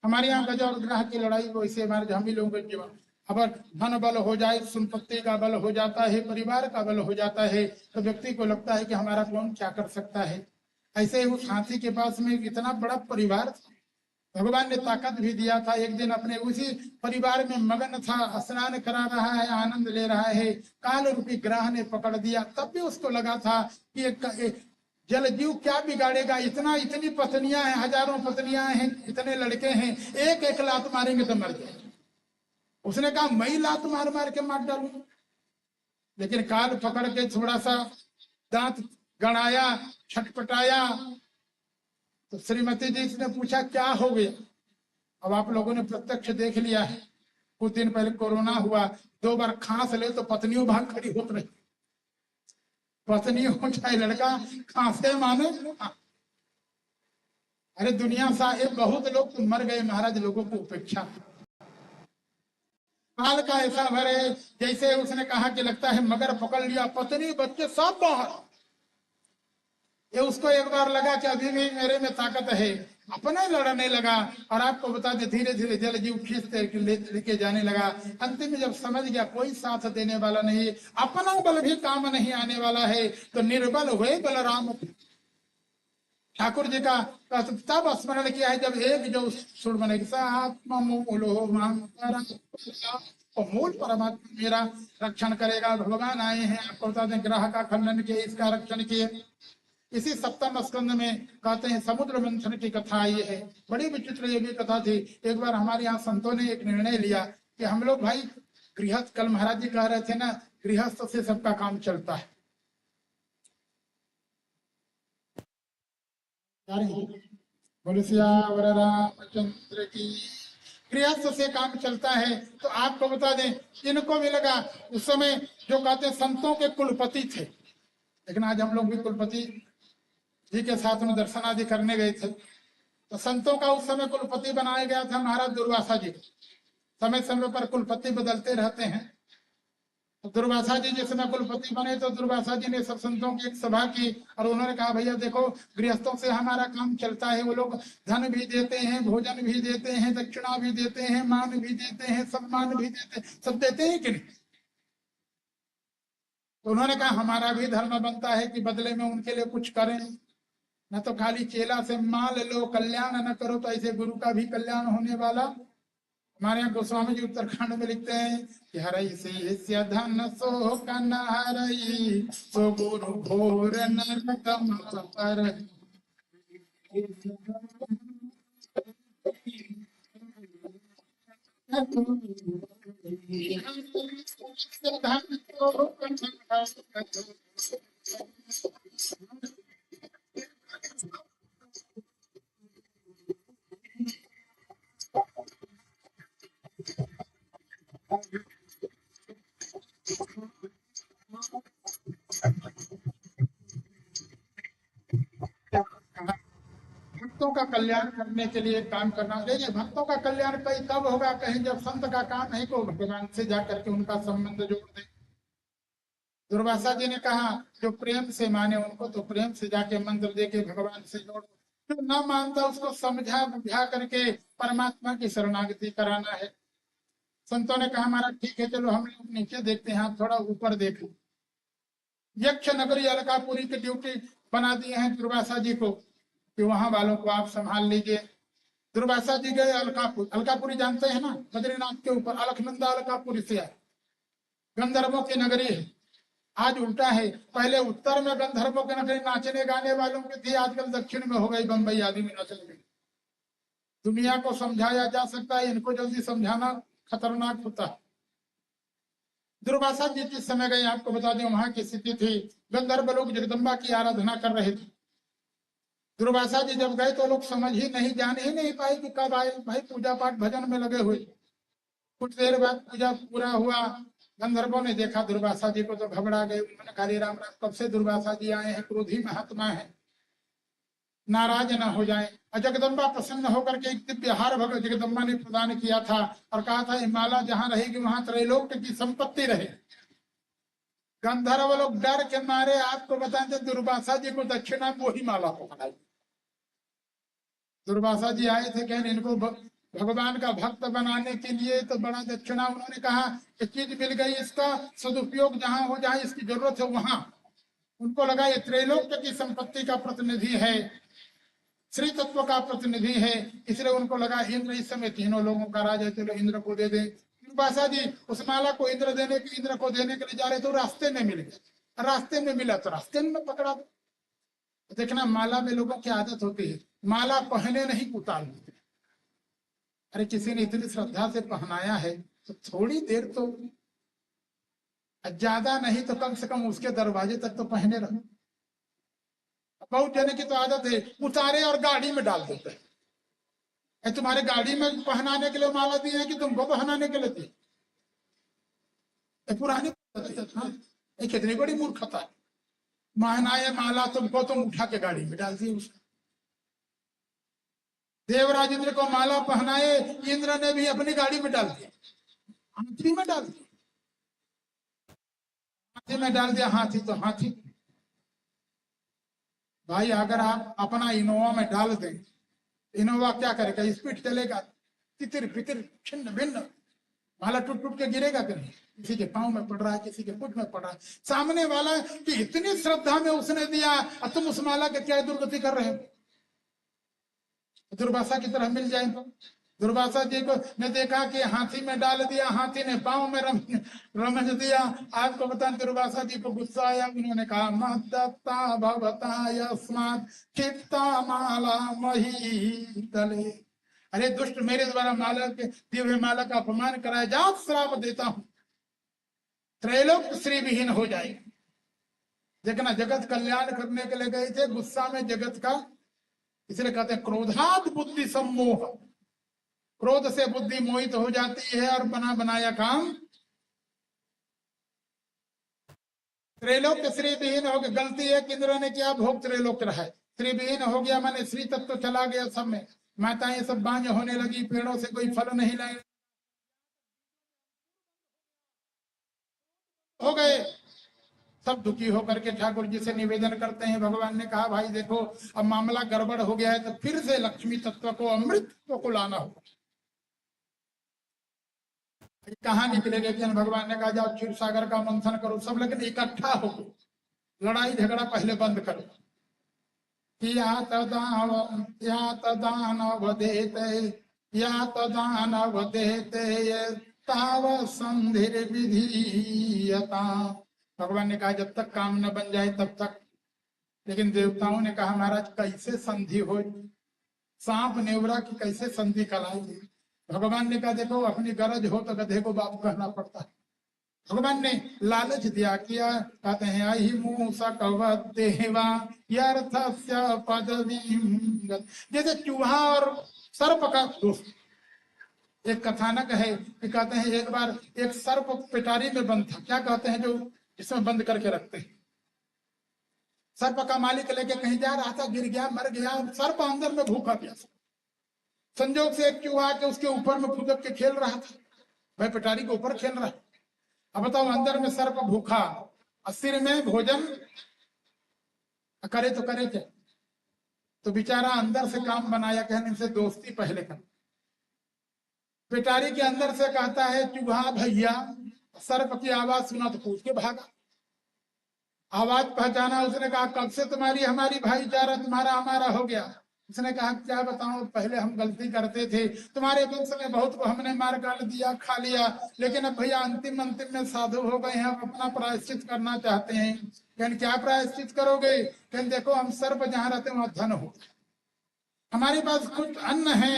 हमारे यहाँ गज और ग्रह की लड़ाई को इसे हमारे हम ही लोगों के जीवन अगर धन बल हो जाए, संपत्ति का बल हो जाता है, परिवार का बल हो जाता है, तो व्यक्ति को लगता है कि हमारा कौन क्या कर सकता है। ऐसे उस हाथी के पास में इतना बड़ा परिवार था, भगवान ने ताकत भी दिया था। एक दिन अपने उसी परिवार में मगन था, स्नान करा रहा है, आनंद ले रहा है, काल रूपी ग्रह ने पकड़ दिया। तब भी उसको लगा था कि एक जल जीव क्या बिगाड़ेगा, इतनी पत्नियां हैं, हजारों पत्नियां हैं, इतने लड़के हैं, एक एक लात मारेंगे तो मर जाएंगे। उसने कहा मैं लात मार मार के मार डालू। लेकिन काल पकड़ के थोड़ा सा दांत गड़ाया, छटपटाया, तो श्रीमती जी ने पूछा क्या हो गया। अब आप लोगों ने प्रत्यक्ष देख लिया है, कुछ दिन पहले कोरोना हुआ, 2 बार खांस ले तो पत्नियों भाग खड़ी होत रही। पत्नी हो चाहे लड़का, खांसे माने अरे दुनिया साहेब बहुत लोग तो मर गए महाराज, लोगों को उपेक्षा। काल का ऐसा भर है जैसे उसने कहा कि लगता है मगर पकड़ लिया, पत्नी बच्चे सब बाहर। ये उसको एक बार लगा कि अभी भी मेरे में ताकत है, अपना लड़ने लगा। और आपको बता दे धीरे धीरे जल जीव खींचते लेके जाने लगा। अंतिम में जब समझ गया कोई साथ देने वाला नहीं, अपना बल भी काम नहीं आने वाला है, तो निर्बल हुए बलराम। ठाकुर जी का तब स्मरण किया है जब एक जो सुर बने मूल परमात्मा मेरा रक्षण करेगा। भगवान आए हैं, आपको बता दें ग्रह का खंडन किए, इसका रक्षण किए। इसी सप्तम स्कंद में कहते हैं समुद्र मंथन की कथा ये है। बड़ी विचित्र ये भी कथा थी। एक बार हमारे यहाँ संतों ने एक निर्णय लिया कि हम लोग भाई गृहस्थ, कल महाराज जी कह रहे थे ना गृहस्थ से सबका काम चलता है। बोलो सियावर रामचंद्र की। गृहस्थ से काम चलता है। तो आपको बता दें इनको भी लगा उस समय जो कहते हैं संतों के कुलपति थे, लेकिन आज हम लोग भी कुलपति जी के साथ में दर्शन आदि करने गए थे। तो संतों का उस समय कुलपति बनाया गया था महाराज दुर्वासा जी। समय समय पर कुलपति बदलते रहते हैं। तो दुर्वासा जी जिस समय कुलपति बने तो दुर्वासा जी ने सब संतों की एक सभा की और उन्होंने कहा भैया देखो गृहस्थों से हमारा काम चलता है। वो लोग धन भी देते हैं, भोजन भी देते हैं, दक्षिणा भी देते हैं, मान भी देते हैं, सम्मान भी देते हैं, सब देते हैं कि नहीं। तो उन्होंने कहा हमारा भी धर्म बनता है कि बदले में उनके लिए कुछ करें, न तो खाली चेला से माल लो, कल्याण न करो तो ऐसे गुरु का भी कल्याण होने वाला। हमारे यहाँ गोस्वामी जी उत्तराखंड में लिखते हैं कि हरई से धन सो कन हरई सो गुरु घोर नरकम पर। भक्तों का कल्याण करने के लिए काम करना। देखिए भक्तों का कल्याण कहीं तब होगा, कहीं जब संत का काम है को भगवान से जाकर के उनका संबंध जोड़ दे। दुर्वासा जी ने कहा जो प्रेम से माने उनको तो प्रेम से जाके मंत्र दे के भगवान से जोड़ो, जो न मानता उसको समझा बुझा करके परमात्मा की शरणागति कराना है। संतों ने कहा हमारा ठीक है, चलो हम लोग नीचे देखते हैं, आप थोड़ा ऊपर देखो। यक्ष नगरी अलकापुरी की ड्यूटी बना दिए हैं दुर्वासा जी को कि वहां वालों को आप संभाल लीजिए। दुर्वासा जी गए अलकापुर। अलकापुरी जानते हैं ना, बद्रीनाथ के ऊपर अलखनंदा अलकापुरी से आए, गंधर्वों की नगरी है। आज उल्टा है, पहले उत्तर में गंधर्वों की नगरी नाचने गाने वालों की थी, आजकल दक्षिण में हो गई, बंबई आदि में नचने लगी। दुनिया को समझाया जा सकता है, इनको जल्दी समझाना खतरनाक होता है। दुर्वासा जी जिस समय गए आपको बता दें वहां की स्थिति थी, गंधर्व लोग जगदम्बा की आराधना कर रहे थे। दुर्वासा जी जब गए तो लोग समझ ही नहीं, जान ही नहीं पाए कि कब आए। भाई पूजा पाठ भजन में लगे हुए। कुछ देर बाद पूजा पूरा हुआ, गंधर्वों ने देखा दुर्वासा जी को तो घबरा गए। उन्होंने कहा राम राम, कब से दुर्वासा जी आए हैं, क्रोधी महात्मा है, नाराज न हो जाए। और जगदम्बा प्रसन्न होकर के एक दिव्य हार भगवत जगदम्बा ने प्रदान किया था और कहा था माला जहां रहेगी वहां त्रैलोक्य की संपत्ति रहे। गंधर्व लोग डर के मारे आपको बताते दुर्वासा जी को दक्षिणा वो ही माला पकड़ाई। दुर्वासा जी आए थे, कह इनको भगवान का भक्त बनाने के लिए तो बड़ा दक्षिणा। उन्होंने कहा कि चीज मिल गई, इसका सदुपयोग जहां हो, जहां इसकी जरूरत है वहां। उनको लगा ये त्रैलोक्य की संपत्ति का प्रतिनिधि है, श्री तत्व का प्रतिनिधि है, इसलिए उनको लगा इंद्र इस समय तीनों लोगों का राज है, चलो इंद्र को दे दे। दुर्वासा जी उस माला को इंद्र को देने के लिए जा रहे थे, रास्ते में मिल गए। रास्ते में मिला तो रास्ते में पकड़ा। देखना माला में लोगों की आदत होती है, माला पहने नहीं उतार लेते। अरे किसी ने इतनी श्रद्धा से पहनाया है तो थोड़ी देर तो, ज्यादा नहीं तो कम से कम उसके दरवाजे तक तो पहने रहो। बहुत जने की तो आदत है उतारे और गाड़ी में डाल देते हैं। तुम्हारे गाड़ी में पहनाने के लिए माला दी है कि तुमको पहनाने के लिए दी? पुरानी कितनी बड़ी मूर्खता है। महनाए माला तुमको, तुम उठा के गाड़ी में डाल दिए उसको। देवराज इंद्र को माला पहनाए, इंद्र ने भी अपनी गाड़ी में डाल दिया, हाथी में डाल दिया। हाथी में डाल दिया, हाथी तो हाथी। भाई अगर आप अपना इनोवा में डाल दें, इनोवा क्या करेगा, स्पीड चलेगा, तितिर पितिर छिन्न भिन्न, माला टूट टूट के गिरेगा कि नहीं? किसी के पांव में पड़ रहा है, किसी के पुट में पड़ रहा है। सामने वाला कि इतनी श्रद्धा में उसने दिया और तुम उस माला के क्या दुर्गति कर रहे हो? दुर्वासा की तरह मिल जाए तो। दुर्वासा जी को ने देखा कि हाथी में डाल दिया, हाथी ने पांव में रमज दिया। आपको बता दुर्वासा जी को गुस्सा आया, उन्होंने कहा मद्दत्ता भवता यस्मात् चित्ता माला मही तले। अरे दुष्ट, मेरे द्वारा माला के दिव्य माला का अपमान कराया, जाओ श्राप देता हूं, त्रैलोक श्री विहीन हो जाएगा। देखना जगत कल्याण करने के लिए गए थे, गुस्सा में जगत का, इसलिए कहते हैं क्रोधात बुद्धि सम्मोह। क्रोध से बुद्धि मोहित हो जाती है और बना बनाया काम त्रैलोक श्री विहीन हो गया। गलती है इंद्र ने किया, भोग त्रैलोक रहा है, श्री विहीन हो गया, माने श्री तत्व चला गया सब में। माताएं सब बांझ होने लगी, पेड़ों से कोई फल नहीं लाए हो गए। सब दुखी होकर के ठाकुर जी से निवेदन करते हैं। भगवान ने कहा भाई देखो अब मामला गड़बड़ हो गया है, तो फिर से लक्ष्मी तत्व को, अमृत को लाना होगा। कहाँ निकलेंगे? भगवान ने कहा जाओ क्षीर सागर का मंथन करो, सब लेकिन इकट्ठा हो, लड़ाई झगड़ा पहले बंद करो। या तदानव देते ताव संधिर विधीयता। भगवान ने कहा जब तक काम न बन जाए तब तक। लेकिन देवताओं ने कहा महाराज कैसे संधि हो, सांप नेवरा की कैसे संधि कराएंगे? भगवान ने कहा देखो अपनी गरज हो तो गधे को बाप कहना पड़ता है। भगवान ने लालच दिया, किया कहते हैं आई मूसा कवदेवा यर्थस्य पदवीं। जैसे चूहा और सर्प का दोस्त। एक कथानक है कि कहते हैं एक बार एक सर्प पिटारी में बंद था, क्या कहते हैं जो इसमें बंद करके रखते हैं, सर्प का मालिक लेके कहीं जा रहा था, गिर गया, मर गया। सर्प अंदर में भूखा प्यासा, संजोग से एक चूहा के उसके ऊपर में फुदक के खेल रहा था। भाई पिटारी के ऊपर खेल रहा है। अब बताओ, अंदर में सर्प भूखा और सिर में भोजन, करे तो करे क्या? तो बेचारा अंदर से काम बनाया, कहने से दोस्ती पहले कर। पिटारी के अंदर से कहता है चूहा भैया। सर्प की आवाज सुना तो कूद के भागा। आवाज पहचाना, उसने कहा कब से तुम्हारी हमारी भाईचारा, तुम्हारा हमारा हो गया? उसने कहा क्या बताऊं, पहले हम गलती करते थे, तुम्हारे वंश में बहुत को हमने मार काट दिया, खा लिया, लेकिन अब भैया अंतिम अंतिम में साधु हो गए हैं, अब अपना प्रायश्चित करना चाहते हैं। कहन क्या प्रायश्चित करोगे? कहन देखो हम सर्प जहाँ रहते वहां धन हो, हमारे पास कुछ अन्न है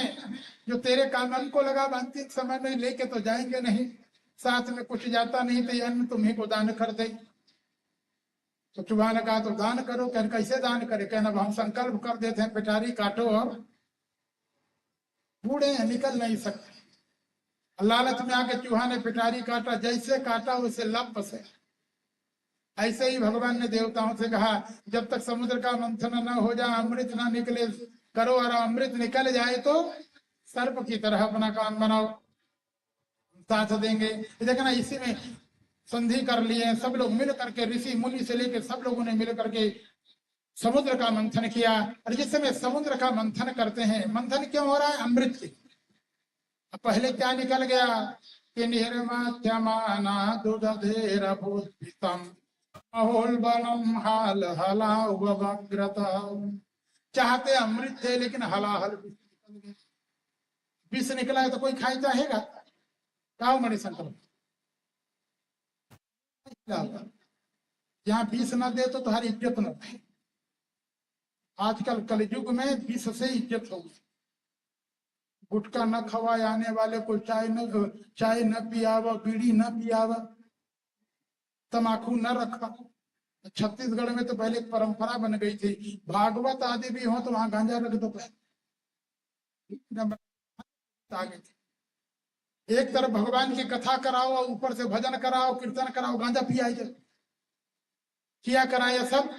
जो तेरे कानून को लगा, अंतिम समय में लेके तो जाएंगे नहीं, साथ में कुछ जाता नहीं, तो ये अन्न तुम्हें को दान कर दे। तो चूहा ने कहा तो दान करो। कहन कैसे दान करे? कहना हम संकल्प कर देते हैं, पिटारी काटो और बूढ़े हैं, निकल नहीं सकते। लालच में आके चूहा ने पिटारी काटा, जैसे काटा वैसे लब बसे। ऐसे ही भगवान ने देवताओं से कहा जब तक समुद्र का मंथन न हो जाए, अमृत ना निकले, करो, और अमृत निकल जाए तो सर्प की तरह अपना काम बनाओ, साथ देंगे। देखना इसी में संधि कर लिए सब लोग मिल करके, ऋषि मुनि से लेकर सब लोगों ने मिल करके समुद्र का मंथन किया। और जिस समय समुद्र का मंथन करते हैं, मंथन क्यों हो रहा है? अमृत की। अब पहले क्या निकल गया कि निर्मात्यमाना दुदधेर भूतम अहोल बलम हाल हलावग्रता। चाहते अमृत थे लेकिन हलाहल विष निकला है, तो कोई खाई चाहेगा? कहा मणिशंकर, यहाँ विष न दे तो तुम्हारी इज्जत न दे। आजकल कलयुग में विष से इज्जत होगी। गुटखा न खवाए आने वाले को चाय न पियावा, बीड़ी न पियावा, तमाकू न रखा। छत्तीसगढ़ में तो पहले एक परंपरा बन गई थी, भागवत आदि भी हो तो वहां गांजा रख दो। आगे एक तरफ भगवान की कथा कराओ और ऊपर से भजन कराओ, कीर्तन कराओ, गांजा पिया किया कराया सब।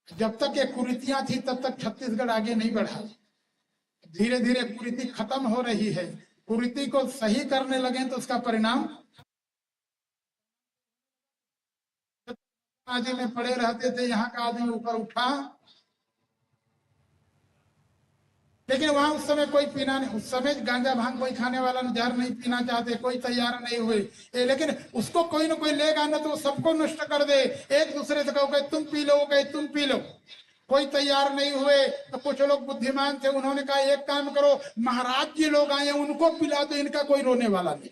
जब तक ये कुरीतियां थी तब तक छत्तीसगढ़ आगे नहीं बढ़ा। धीरे धीरे कुरीति खत्म हो रही है। कुरीति को सही करने लगे तो उसका परिणाम, आदि में पड़े रहते थे, यहाँ का आदमी ऊपर उठा, लेकिन वहां उस समय कोई पीना नहीं, उस समय गांजा भांग कोई खाने वाला जहर नहीं पीना चाहते, कोई तैयार नहीं हुए। लेकिन उसको कोई ना कोई लेगा ना तो सबको नष्ट कर दे। एक दूसरे से कहो तुम पी लो, कहे तुम पी लो, कोई तैयार नहीं हुए। तो कुछ लोग बुद्धिमान थे, उन्होंने कहा एक काम करो, महाराज जी लोग आए उनको पिला दो, इनका कोई रोने वाला नहीं,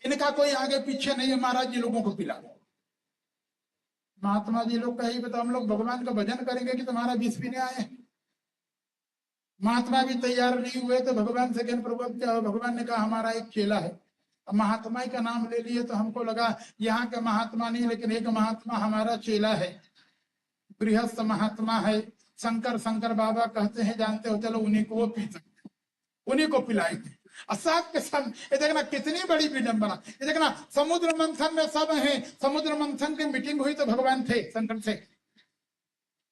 इनका कोई आगे पीछे नहीं है, महाराज जी लोगों को पिला दो। महात्मा जी लोग कहे बताओ हम लोग भगवान का भजन करेंगे कि तुम्हारा विष पीने आए? महात्मा भी तैयार नहीं हुए तो भगवान से कहने प्रभु क्या हो? भगवान ने कहा हमारा एक चेला है। अब महात्मा का नाम ले लिए तो हमको लगा यहाँ के महात्मा नहीं, लेकिन एक महात्मा हमारा चेला है, गृहस्थ महात्मा है, शंकर शंकर बाबा कहते हैं, जानते हो, चलो उन्हीं को वो पी सकते, उन्हीं को पिलाएंगे। असाध के सब ये देखना कितनी बड़ी विडंबना। ये देखना समुद्र मंथन में सब है, समुद्र मंथन की मीटिंग हुई तो भगवान थे शंकर से,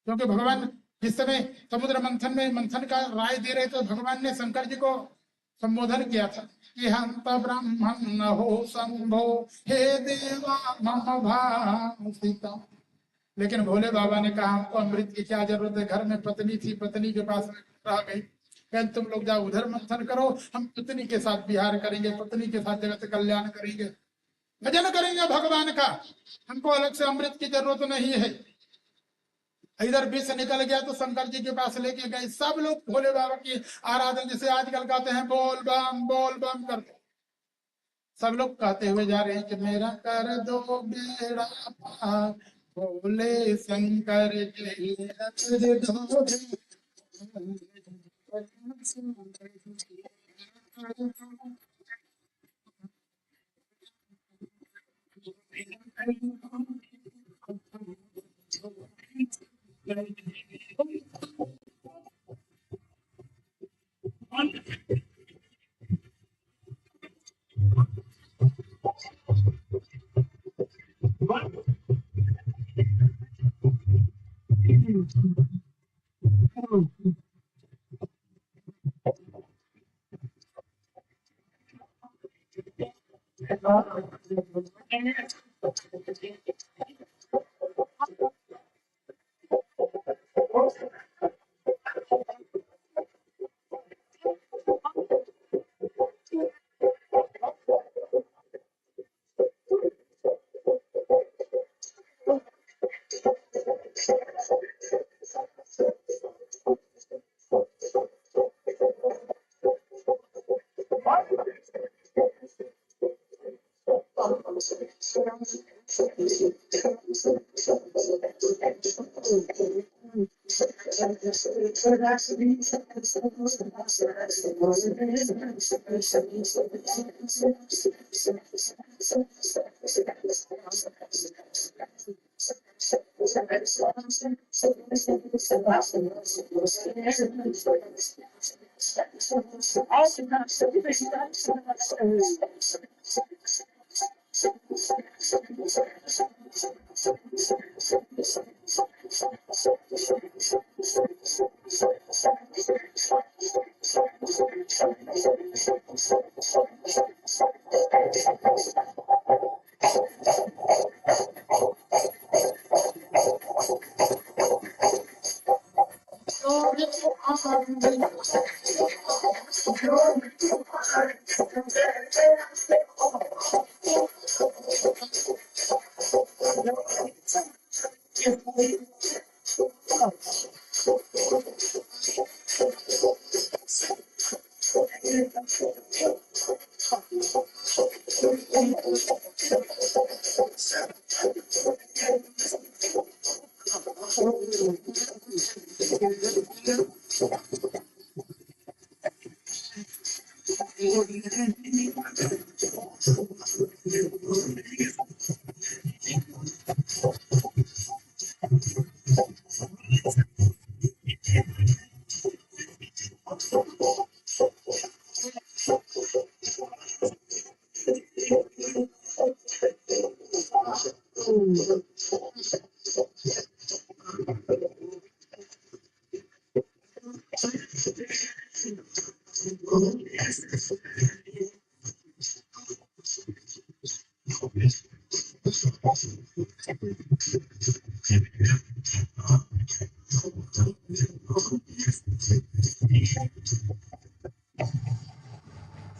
क्योंकि भगवान जिस समय समुद्र मंथन में मंथन का राय दे रहे थे, भगवान ने शंकर जी को संबोधन किया था कि हंत ब्रह्मण न हो संभो हे देवा मम भासिता। लेकिन भोले बाबा ने कहा हमको अमृत की क्या जरूरत है, घर में पत्नी थी, पत्नी के पास रह गई। कहते तुम लोग जाओ उधर मंथन करो, हम पत्नी के साथ विहार करेंगे, पत्नी के साथ जगत कल्याण करेंगे, भजन करेंगे भगवान का, हमको अलग से अमृत की जरूरत नहीं है। इधर विष निकल गया तो शंकर जी के पास लेके गए। सब लोग भोले बाबा की आराधना, जैसे आजकल कहते हैं बोल बम करते, सब लोग कहते हुए जा रहे हैं कि मेरा कर दो बेड़ा पार, भोले शंकर जी कर दो।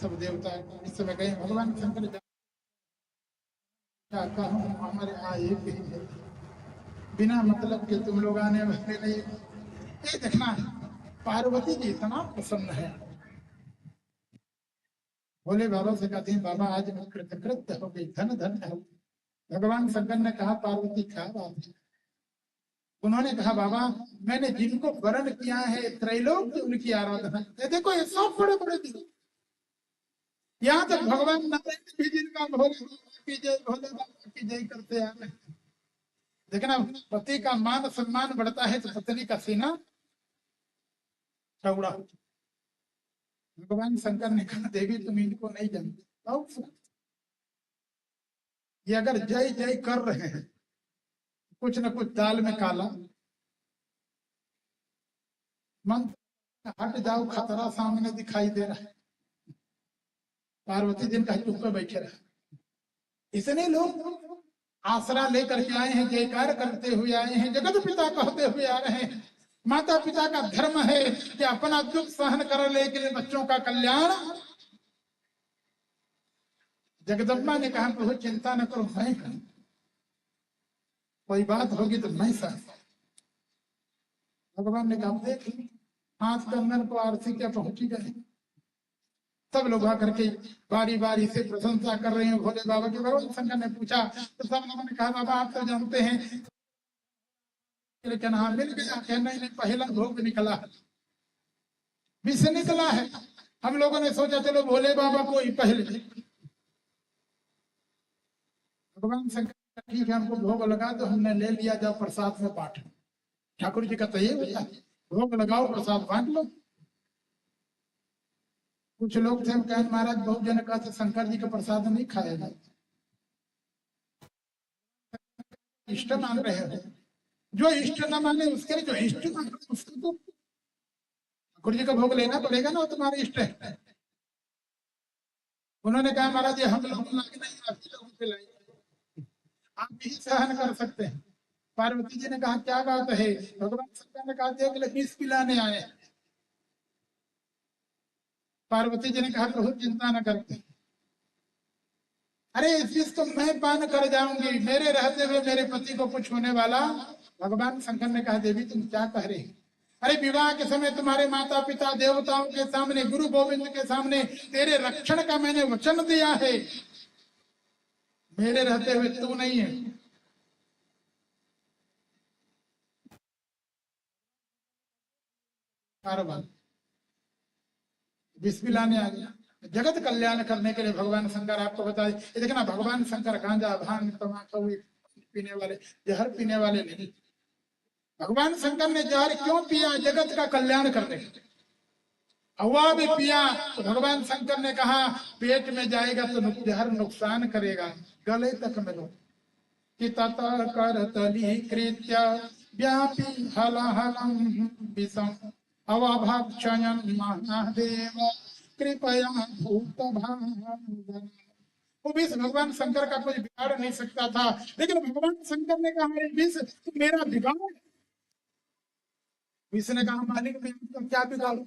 सब देवता इस समय कहे भगवान शंकर चाहता हूँ हमारे आए भी है। बिना मतलब के तुम लोग आने वाले नहीं। ये देखना है पार्वती जी इतना प्रसन्न है। भोले बाबा से कहते हैं बाबा आज मैं कृतकृत्य हो गई, धन धन हो। भगवान शंकर ने कहा पार्वती क्या बात है। उन्होंने कहा बाबा मैंने जिनको वर्ण किया है त्रैलोक से उनकी आराधना। देखो ये सब बड़े बड़े दिन, यहाँ तक भगवान नारायण भी जिनका भोले बाबा की जय, भोले बाबा की जय करते आ रहे हैं। देखना पति का मान सम्मान बढ़ता है तो पत्नी का सीना चौड़ा। भगवान शंकर ने कहा देवी तुम इनको नहीं जानते, ये अगर जय जय कर रहे हैं कुछ न कुछ दाल में काला। मन हट जाओ खतरा सामने दिखाई दे रहा है। पार्वती दिन का चुप कर बैठे रहा। इसने लोग आसरा लेकर के आए हैं, जयकार करते हुए आए हैं, जगत पिता कहते हुए आ रहे हैं। माता पिता का धर्म है कि अपना दुख सहन कर लेकिन बच्चों का कल्याण। जगदम्बा ने कहा प्रभु चिंता न करो, मैं कोई बात होगी तो मैं सह। भगवान ने कहा देख हाथ कंगन को आरती क्या पहुंची गए। सब लोग आकर के बारी बारी से प्रशंसा कर रहे हैं भोले बाबा की। भगवान शंकर ने पूछा तो सब लोगों ने कहा बाबा आप तो जानते हैं, लेकिन हाँ मिल गया। क्या नहीं नहीं पहला भोग निकला है, विष निकला है। हम लोगों ने सोचा चलो भोले बाबा को ही पहले। भगवान शंकर ठीक है हमको भोग लगा तो हमने ले लिया, जाओ प्रसाद में बांट। ठाकुर जी कहते हैं भैया भोग लगाओ प्रसाद बांट लो। कुछ लोग थे कहे महाराज बहुत जन कहते शंकर जी का प्रसाद नहीं खाएगा, इष्ट मान रहे हो। जो इष्ट न माने उसके लिए जो इष्ट माने उसको तो ठाकुर जी का भोग लेना पड़ेगा ना, वो तुम्हारे इष्ट है। उन्होंने कहा महाराज जी हम लोग लाके नहीं, आप ही लोगों पे लाएंगे, आप ही सहन कर सकते हैं। पार्वती जी ने कहा क्या बात है। भगवान शंकर ने कहा देख ले विष पिलाने आए हैं। पार्वती जी ने कहा प्रभु चिंता न करते, अरे इस विष को मैं पान कर जाऊंगी, मेरे रहते हुए मेरे पति को कुछ होने वाला। भगवान शंकर ने कहा देवी तुम क्या कह रहे हो, अरे विवाह के समय तुम्हारे माता पिता देवताओं के सामने गुरु गोविंद के सामने तेरे रक्षण का मैंने वचन दिया है, मेरे रहते हुए तू नहीं है। कारोबार विष पिलाने आ गया, जगत कल्याण करने के लिए भगवान शंकर आपको बता दें, ये देखना भगवान शंकर गांजा भांग तमाकू पीने वाले, जहर पीने वाले नहीं। भगवान शंकर ने जहर क्यों पिया, जगत का कल्याण करने के लिए। हवा भी पिया तो भगवान शंकर ने कहा पेट में जाएगा तो जहर नुकसान करेगा, गले तक में लो कि ततः करतली कृत्य व्यापी हलहलम विषम अवभक्षयन् महादेव कृपया भूत भावना। वो विष भगवान शंकर का कुछ बिगाड़ नहीं सकता था, लेकिन भगवान शंकर ने कहा अरे विष तुम मेरा बिगाड़। विष ने कहा मालिक मैं तुम क्या बिगाड़ू,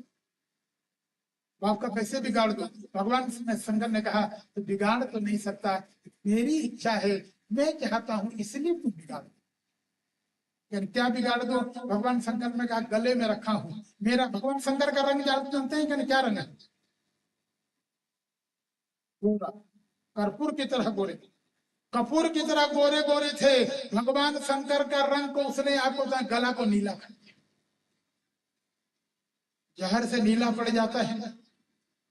आपका कैसे बिगाड़ दो। भगवान शंकर ने कहा तो बिगाड़ तो नहीं सकता, मेरी इच्छा है, मैं चाहता हूं इसलिए तुम बिगाड़, यानी क्या बिगाड़ दो। भगवान शंकर ने कहा गले में रखा हूं मेरा, भगवान शंकर का रंग जानते हैं कि क्या रंग है, गोरा, कर्पूर की तरह गोरे, कपूर की तरह गोरे गोरे थे। भगवान शंकर का रंग को उसने आपको गला को नीला कर दिया, जहर से नीला पड़ जाता है।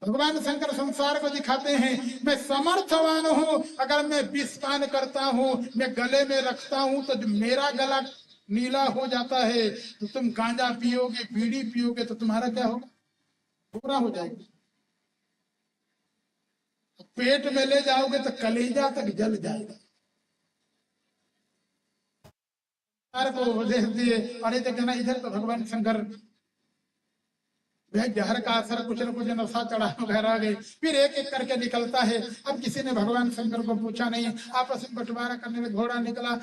भगवान शंकर संसार को दिखाते हैं मैं समर्थवान हूं, अगर मैं विष पान करता हूं, मैं गले में रखता हूं तो मेरा गला नीला हो जाता है, तो तुम गांजा पियोगे बीड़ी पियोगे तो तुम्हारा क्या होगा, बुरा हो जाएगा। पेट में ले जाओगे तो कलेजा तक जल जाएगा। को उपदेश दिए, अरे देखना इधर तो भगवान शंकर जहर का असर कुछ न कुछ नशा चढ़ा वगैरह गई, फिर एक एक करके निकलता है। अब किसी ने भगवान शंकर को पूछा नहीं, आपस में बंटवारा करने में घोड़ा निकला,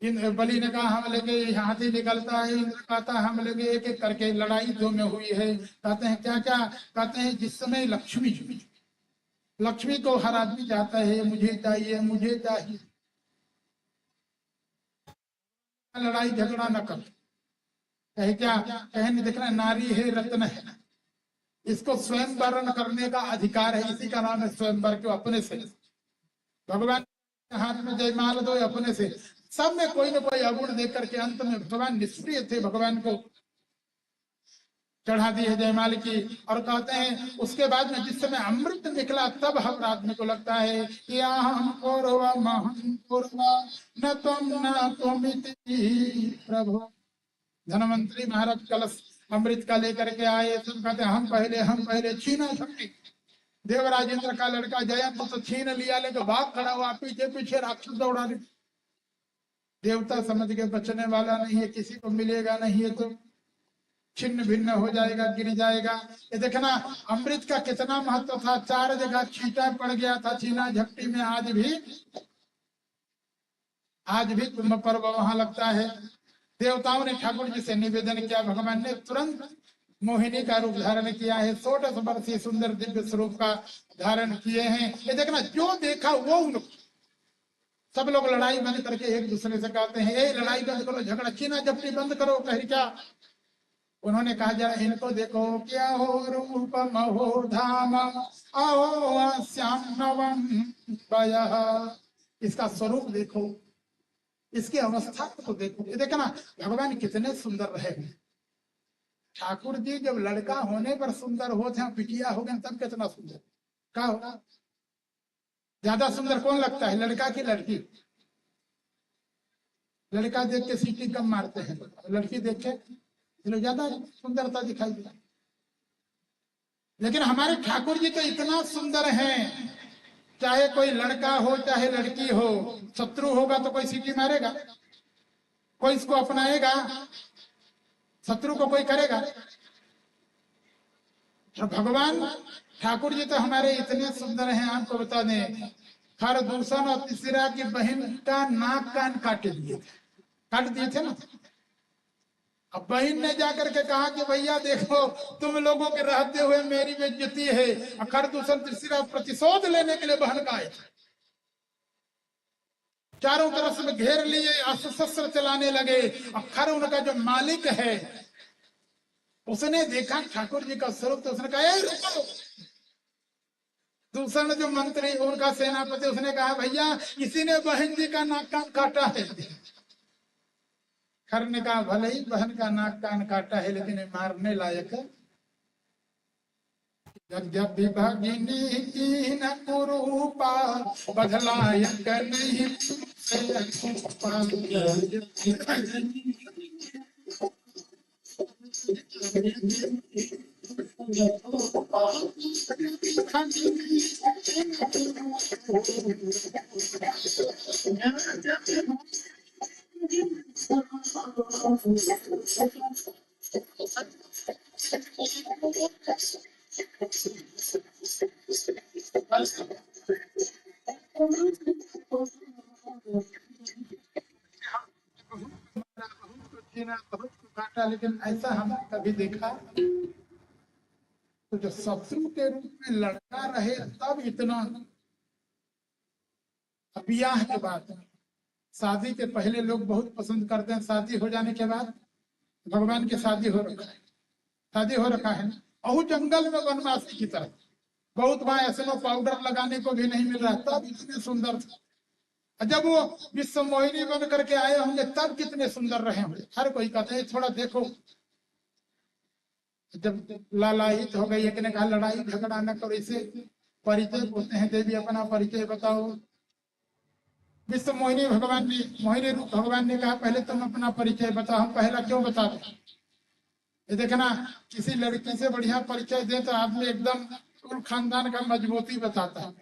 इन बलि ने कहा हम लेके हाथी निकलता है, इंद्र कहता हम लेके, एक एक करके लड़ाई दो में हुई है। कहते हैं क्या क्या, कहते हैं जिस समय लक्ष्मी जुड़ी, लक्ष्मी को हर आदमी चाहता है मुझे चाहिए मुझे चाहिए, लड़ाई झगड़ा न कर, कहे क्या, कहे नहीं देखना नारी है रत्न है, इसको स्वयं वर्ण करने का अधिकार है, इसी का नाम है स्वयंवर, क्यों अपने से। भगवान के हाथ में जयमाल दो अपने से, सब में कोई ना कोई अवगुण देख करके अंत में भगवान निष्क्रिय थे, भगवान को चढ़ा दी है जयमाल की। और कहते हैं उसके बाद में जिस समय अमृत निकला तब हर आदमी को लगता है कि हम कौरवा महं कौरवा न तुम न तुमिति प्रभु। धनवंतरी महाराज कलश अमृत का लेकर के आए, सब कहते हैं हम पहले छीना झपटी। देवराजेंद्र का लड़का जयंत तो छीन लिया, लेकिन भाग खड़ा हुआ, पीछे पीछे राक्षस दौड़ा रहे। देवता समझ के बचने वाला नहीं है, किसी को मिलेगा नहीं है तो छिन्न भिन्न हो जाएगा, गिर जाएगा। ये देखना अमृत का कितना महत्व था, 4 जगह छींटा पड़ गया था छीना झपटी में, आज भी कुंभ पर्व वहां लगता है। देवताओं ने ठाकुर जी से निवेदन किया, भगवान ने तुरंत मोहिनी का रूप धारण किया है, 16 वर्षीय सुंदर दिव्य स्वरूप का धारण किए हैं। ये देखना जो देखा वो उनको, सब लोग लड़ाई बंद करके एक दूसरे से कहते हैं ये लड़ाई बंद करो, झगड़ा छीना झपटी बंद करो, कह क्या। उन्होंने कहा जरा इनको देखो, क्या हो रूप महो धाम आओ श्याम नवम वयः, इसका स्वरूप देखो, इसकी अवस्था को देखो। ये देखना भगवान कितने सुंदर रहे हैं। ठाकुर जी जब लड़का होने पर सुंदर होते हैं, बिटिया हो गए तब कितना सुंदर, क्या होगा ज्यादा सुंदर कौन लगता है, लड़का की लड़की। लड़का देख के सीटी कम मारते हैं, लड़की देख के ज्यादा सुंदरता दिखाई देती। लेकिन हमारे ठाकुर जी तो इतना सुंदर हैं, चाहे कोई लड़का हो चाहे लड़की हो, शत्रु होगा तो कोई सीटी मारेगा, कोई इसको अपनाएगा? शत्रु को कोई करेगा? तो भगवान ठाकुर जी तो हमारे इतने सुंदर हैं, आपको बता दें, खरदूषण और तीसरा की बहन का नाक कान काट दिए थे ना। अब बहन ने जाकर के कहा कि भैया देखो, तुम लोगों के रहते हुए मेरी बेइज्जती है। खरदूषण तीसरा प्रतिशोध लेने के लिए बहन का आए, चारों तरफ से घेर लिए, अस्त्र चलाने लगे। खर उनका जो मालिक है उसने देखा ठाकुर जी का स्वरूप, तो उसने कहा रुको। दूसरा जो मंत्री उनका सेनापति, उसने कहा भैया इसी ने बहन जी का नाक कान काटा है। खर ने कहा भले ही बहन का नाक कान काटा है, लेकिन मारने लायक है। जब विभागिनी की न कुरूपा बदलायक नहीं काटा, लेकिन ऐसा हमने कभी देखा? तो जो शत्रु के रूप में लड़का रहे तब इतना। ब्याह के बाद, शादी के पहले लोग बहुत पसंद करते हैं, शादी हो जाने के बाद भगवान की शादी हो रखा है, शादी हो रखा है अहू जंगल में वनवासी की तरह। बहुत वहां ऐसे पाउडर लगाने को भी नहीं मिल रहा, तब इतने सुंदर थे। जब वो विश्व मोहिनी बन करके आए होंगे तब कितने सुंदर रहे होंगे। हर कोई कहते हैं थोड़ा देखो। जब लालायित हो गई, एक ने कहा लड़ाई झगड़ा न करो, इसे परिचय बोलते हैं। देवी अपना परिचय बताओ। विश्व मोहिनी भगवान ने, मोहिनी रूप भगवान ने कहा पहले तुम अपना परिचय बताओ। हम पहला क्यों बताते? ये देखना, किसी लड़की से बढ़िया परिचय दे तो आदमी एकदम कुल खानदान का मजबूती बताता है।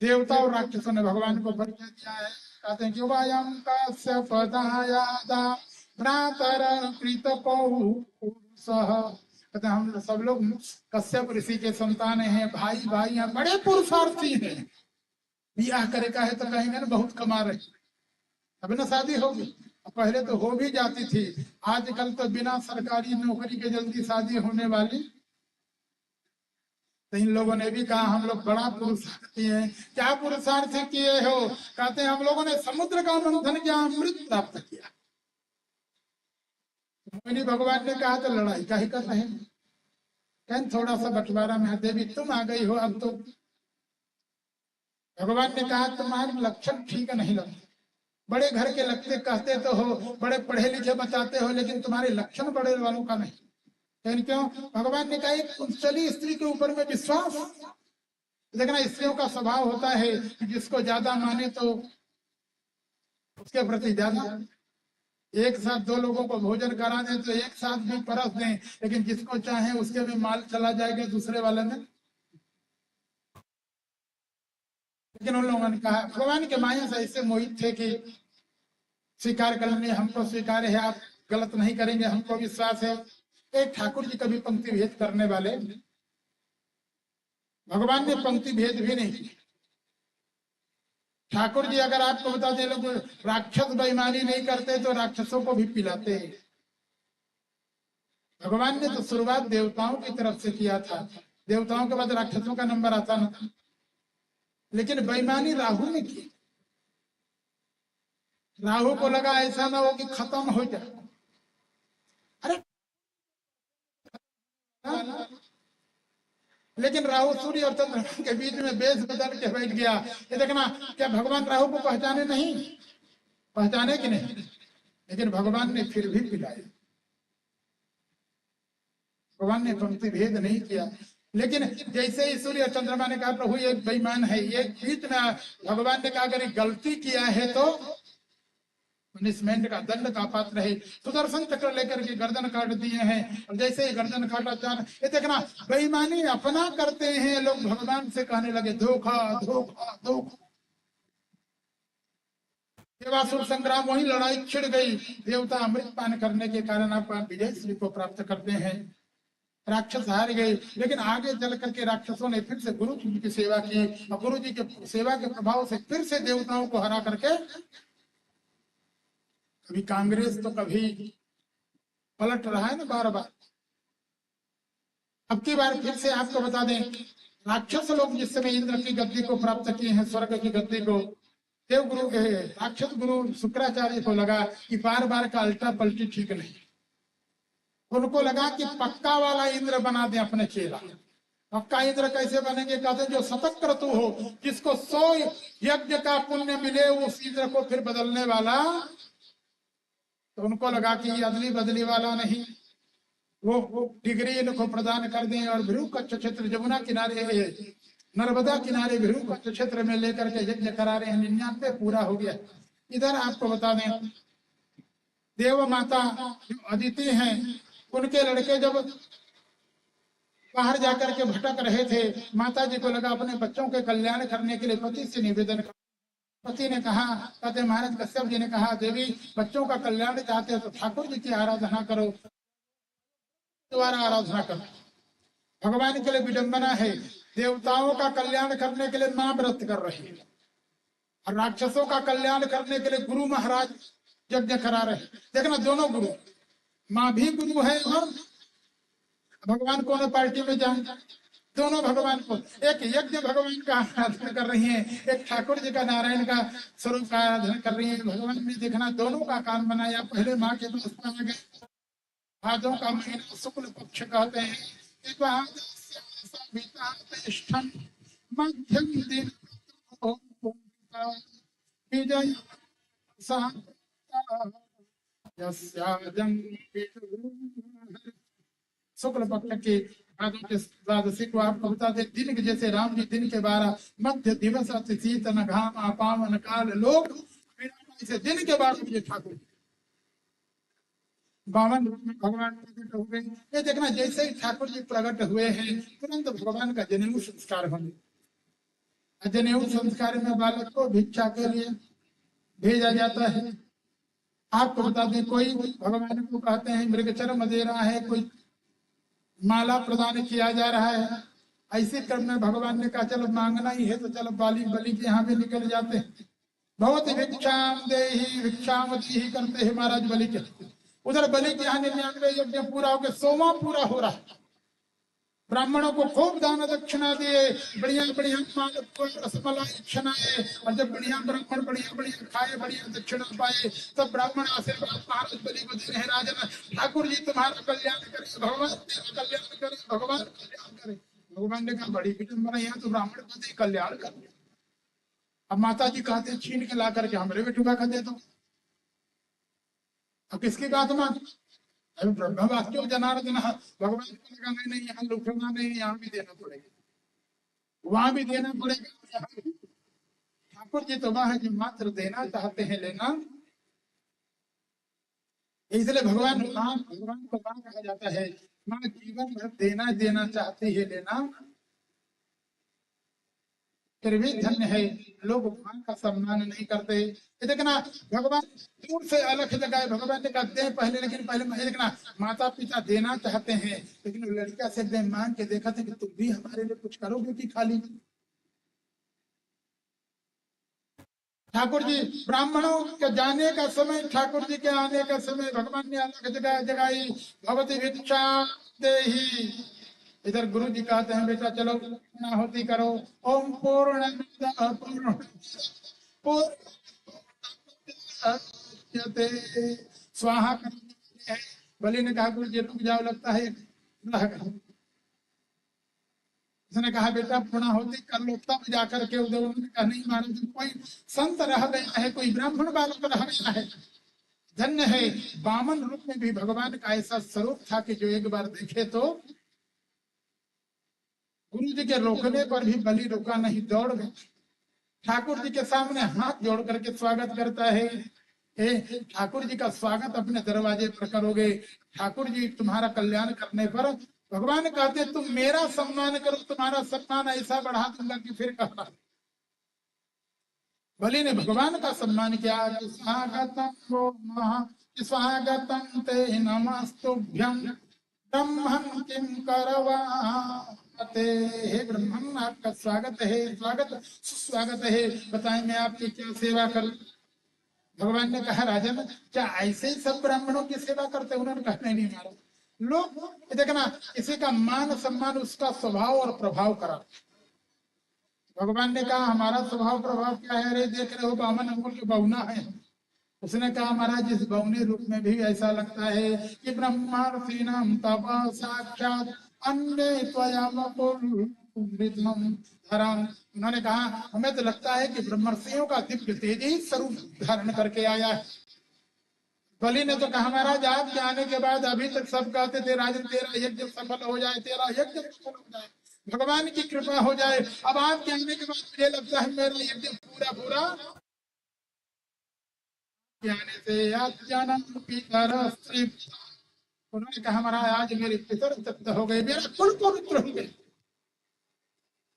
देवता और राक्षसों ने भगवान को परिचय दिया है। कहते हैं कि वायम कस्य पदायादा भ्रातर कृतपौरुषः। कहते हैं हम सब लोग कश्यप ऋषि के संतान हैं, भाई भाई हैं, बड़े पुरुषार्थी हैं। ब्याह करेगा है तो कहेंगे ना बहुत कमा रहे, अब ना शादी होगी। पहले तो हो भी जाती थी, आजकल तो बिना सरकारी नौकरी के जल्दी शादी होने वाली। तो इन लोगों ने भी कहा हम लोग बड़ा पुरुषार्थी हैं। क्या पुरुषार्थ किए हो? कहते हैं हम लोगों ने समुद्र का मंथन किया, अमृत प्राप्त किया। मोहिनी भगवान ने कहा तो लड़ाई का ही कर रहे हैं, कहीं थोड़ा सा बंटवारा में। देवी तुम आ गई हो अब तो। भगवान ने कहा तुम्हारे लक्षण ठीक नहीं लगते, बड़े घर के लगते कहते तो हो, बड़े पढ़े लिखे बताते हो, लेकिन तुम्हारे लक्षण बड़े वालों का नहीं। लेकिन क्यों? भगवान ने कहा एक कुंचली स्त्री के ऊपर में विश्वास। देखना, स्त्रियों का स्वभाव होता है कि जिसको ज्यादा माने तो उसके प्रति ज्यादा। एक साथ दो लोगों को भोजन करा दें तो एक साथ भी परस दें, लेकिन जिसको चाहे उसके भी माल चला जाएगा दूसरे वाले में। लेकिन उन लोगों ने कहा, भगवान के माया से ऐसे मोहित थे कि स्वीकार कर लेंगे, हमको स्वीकार है, आप गलत नहीं करेंगे, हमको विश्वास है। एक ठाकुर जी कभी पंक्ति भेद करने वाले, भगवान ने पंक्ति भेद भी नहीं की। ठाकुर जी अगर आपको बता दें, लोग राक्षस बेईमानी नहीं करते तो राक्षसों को भी पिलाते हैं। भगवान ने तो शुरुआत देवताओं की तरफ से किया था, देवताओं के बाद राक्षसों का नंबर आता न था। लेकिन बेईमानी राहु ने की। राहु को लगा ऐसा ना हो कि खत्म हो जाए। अरे लेकिन राहु सूर्य और चंद्रमा के बीच में बेस बदल के बैठ गया। ये देखना, क्या भगवान राहु को पहचाने नहीं? पहचाने कि नहीं? लेकिन भगवान ने फिर भी पिलाया। भगवान ने पंक्ति भेद नहीं किया। लेकिन जैसे ही सूर्य और चंद्रमा ने कहा प्रभु ये बेईमान है, ये बीच में भगवान ने कहा अगर गलती किया है तो पनिशमेंट का, दंड का पात्र है। सुदर्शन चक्र लेकर के गर्दन काट दिए हैं। और जैसे ही गर्दन काटा जाना, ये देखना बेईमानी अपना करते हैं लोग, भगवान से कहने लगे धोखा धोखा धोखा। देवासुर संग्राम, वही लड़ाई छिड़ गई, देवता अमृत पान करने के कारण आप विजय श्री को प्राप्त करते हैं। राक्षस हार गए, लेकिन आगे चल करके राक्षसों ने फिर से गुरु जी की सेवा की, और गुरु जी के सेवा के प्रभाव से फिर से देवताओं को हरा करके कभी कांग्रेस तो कभी पलट रहा है ना बार बार। अब की बार फिर से आपको बता दें, राक्षस लोग जिस समय इंद्र की गद्दी को प्राप्त किए हैं, स्वर्ग की गद्दी को, देव गुरु राक्षस गुरु शुक्राचार्य को लगा कि बार बार का अल्टा पलटी ठीक नहीं। उनको लगा कि पक्का वाला इंद्र बना दे अपने चेला। पक्का इंद्र कैसे बनेंगे? कहते जो शतक क्रतु हो, जिसको 100 यज्ञ का पुण्य मिले, उस इंद्र को फिर बदलने वाला। तो उनको लगा कि ये अदली बदली वाला नहीं, वो डिग्री इनको प्रदान कर दें और भृगु कच्छ क्षेत्र, जमुना किनारे, नर्मदा किनारे भृगु कच्छ क्षेत्र में लेकर के यज्ञ करा रहे हैं। 99 पूरा हो गया। इधर आपको बता दें, देव माता जो अदिति हैं, उनके लड़के जब बाहर जाकर के भटक रहे थे, माता जी को लगा अपने बच्चों के कल्याण करने के लिए पति से निवेदन कर। पति ने कहा, कहते महाराज कश्यप जी ने कहा, देवी बच्चों का कल्याण चाहते हो तो ठाकुर जी की आराधना करो, द्वारा आराधना करो। भगवान के लिए विडंबना है, देवताओं का कल्याण करने के लिए मां व्रत कर रही है, और राक्षसों का कल्याण करने के लिए गुरु महाराज यज्ञ करा रहे। देखना, दोनों गुरु, माँ भी गुरु है और भगवान कौन पार्टी में जाए, दोनों भगवान को, एक यज्ञ भगवान का आराधना कर रही है, एक ठाकुर जी का नारायण का स्वरूप का आराधना कर रही है। भगवान ने देखना दोनों का काम बनाया। पहले माँ के पास आ गए, भादों का महीना शुक्ल पक्ष कहते हैं, मध्यम दिन विजय शुक्ल पक्ष के द्वादशी को आपको बता दे, दिन के जैसे राम जी दिन के 12, मध्य दिवस अति शीतन घाम पावन काल लोग, इसे दिन के 12 बजे ठाकुर 52 रूप में भगवान प्रकट हो गए। ये देखना, जैसे ही ठाकुर जी प्रकट हुए हैं, तुरंत भगवान का जनेऊ संस्कार होने। जनेऊ संस्कार में बालक को भिक्षा के लिए भेजा जाता है। आपको बता दें, कोई भगवान को कहते हैं मृगचर्म दे रहा है, कोई माला प्रदान किया जा रहा है। ऐसे क्रम में भगवान ने कहा चलो मांगना ही है तो चलो बलि के यहाँ भी निकल जाते हैं। बहुत भिक्षाम देहि भिक्षाम देहि करते हैं महाराज बलि के। उधर बलि के यहाँ 99 यज्ञ पूरा हो गया, 100वां पूरा हो रहा है। ब्राह्मणों को खूब दान दक्षिणा दिए, बढ़िया बढ़िया रसमलाई छनाए, और जब बढ़िया ब्राह्मण बढ़िया बढ़िया खाए, बढ़िया दक्षिणा पाए, तब ब्राह्मण आशीर्वाद महाराज बलि को दे रहे, राजन ठाकुर जी तुम्हारा कल्याण करे, भगवान तेरा कल्याण करे, भगवान कल्याण करे। भगवान ने कहा बड़ी विडंबना, यहाँ तो ब्राह्मण को दे कल्याण कर। अब माता जी कहते छीन के ला करके हमरे बेटुका कर दे दो। अब किसकी बात मान? ब्रह्मवाक्यो जनार्दन, भगवान को लगा नहीं, यहाँ लुटना नहीं, यहाँ भी देना पड़ेगा, वहां भी देना पड़ेगा। ठाकुर जी तो वह है जो मात्र देना चाहते हैं, लेना। इसलिए भगवान को मां कहा जाता है। मां जीवन भर देना देना चाहती है, लेना फिर भी धन्य है। लोग भगवान का सम्मान नहीं करते। ये देखना, भगवान दूर से अलग लगाए, भगवान ने कहते हैं पहले, लेकिन पहले देखना, माता पिता देना चाहते हैं, लेकिन लड़का से एकदम मांग के देखा था कि तुम भी हमारे लिए कुछ करोगे कि खाली। ठाकुर जी ब्राह्मणों के जाने का समय, ठाकुर जी के आने का समय, भगवान ने अलग जगह जगाई, भगवती भिक्षा देहि। इधर गुरु जी कहते हैं बेटा चलो आहुति करो, ओम पूर्ण स्वाहा। बलि ने कहा गुरु जी रुक जाओ, लगता है उसने कहा बेटा पूर्णाहुति कर लो तब जाकर के। उधर उन्होंने कहा नहीं महाराज, कोई संत रह गया है, कोई ब्राह्मण बालक रह गया है। धन्य है, वामन रूप में भी भगवान का ऐसा स्वरूप था कि जो एक बार देखे तो गुरु जी के रोकने पर भी बलि रुका नहीं, दौड़ गए। ठाकुर जी के सामने हाथ जोड़ करके स्वागत करता है। ठाकुर जी का स्वागत अपने दरवाजे पर करोगे, ठाकुर जी तुम्हारा कल्याण करने पर भगवान कहते हैं तुम मेरा सम्मान करो, तुम्हारा सम्मान ऐसा बढ़ा दूंगा कि फिर कहना। बलि ने भगवान का सम्मान किया कि स्वागतम वो महा स्वागतम ते नमस्तुभ्यं ब्रह्मन् किम करवाते। हे ब्रह्मन, आपका स्वागत है, स्वागत सुस्वागत है, बताएं मैं आपकी क्या सेवा करूं। भगवान ने कहा राजन, क्या ऐसे ही सब ब्राह्मणों की सेवा करते? उन्होंने कहा नहीं महाराज, लोग देखना किसी का मान सम्मान उसका स्वभाव और प्रभाव करा। भगवान ने कहा हमारा स्वभाव प्रभाव क्या है? अरे देख रहे हो बामन अंगुल के बहुना है। उसने कहा महाराज, इस बहुने रूप में भी ऐसा लगता है कि ब्रह्मार्थिनाम तप साक्षात अन्य त्वया वपुर्वितम धरम। उन्होंने कहा हमें तो लगता है कि ब्रह्मर्षियों का दिव्य तेज ही स्वरूप धारण करके आया है। बलि ने तो कहा महाराज, आपके आने के बाद अभी तक सब कहते थे राजन तेरा यज्ञ सफल हो जाए, तेरा यज्ञ सफल हो जाए, भगवान की कृपा हो जाए। अब आपके आने के बाद मुझे लगता है मेरा यज्ञ पूरा पूरा आने से अज्ञानम पितर तृप्त। उन्होंने कहा महाराज, आज मेरे पितर तृप्त हो गए, मेरा कुल पवित्र हो गए।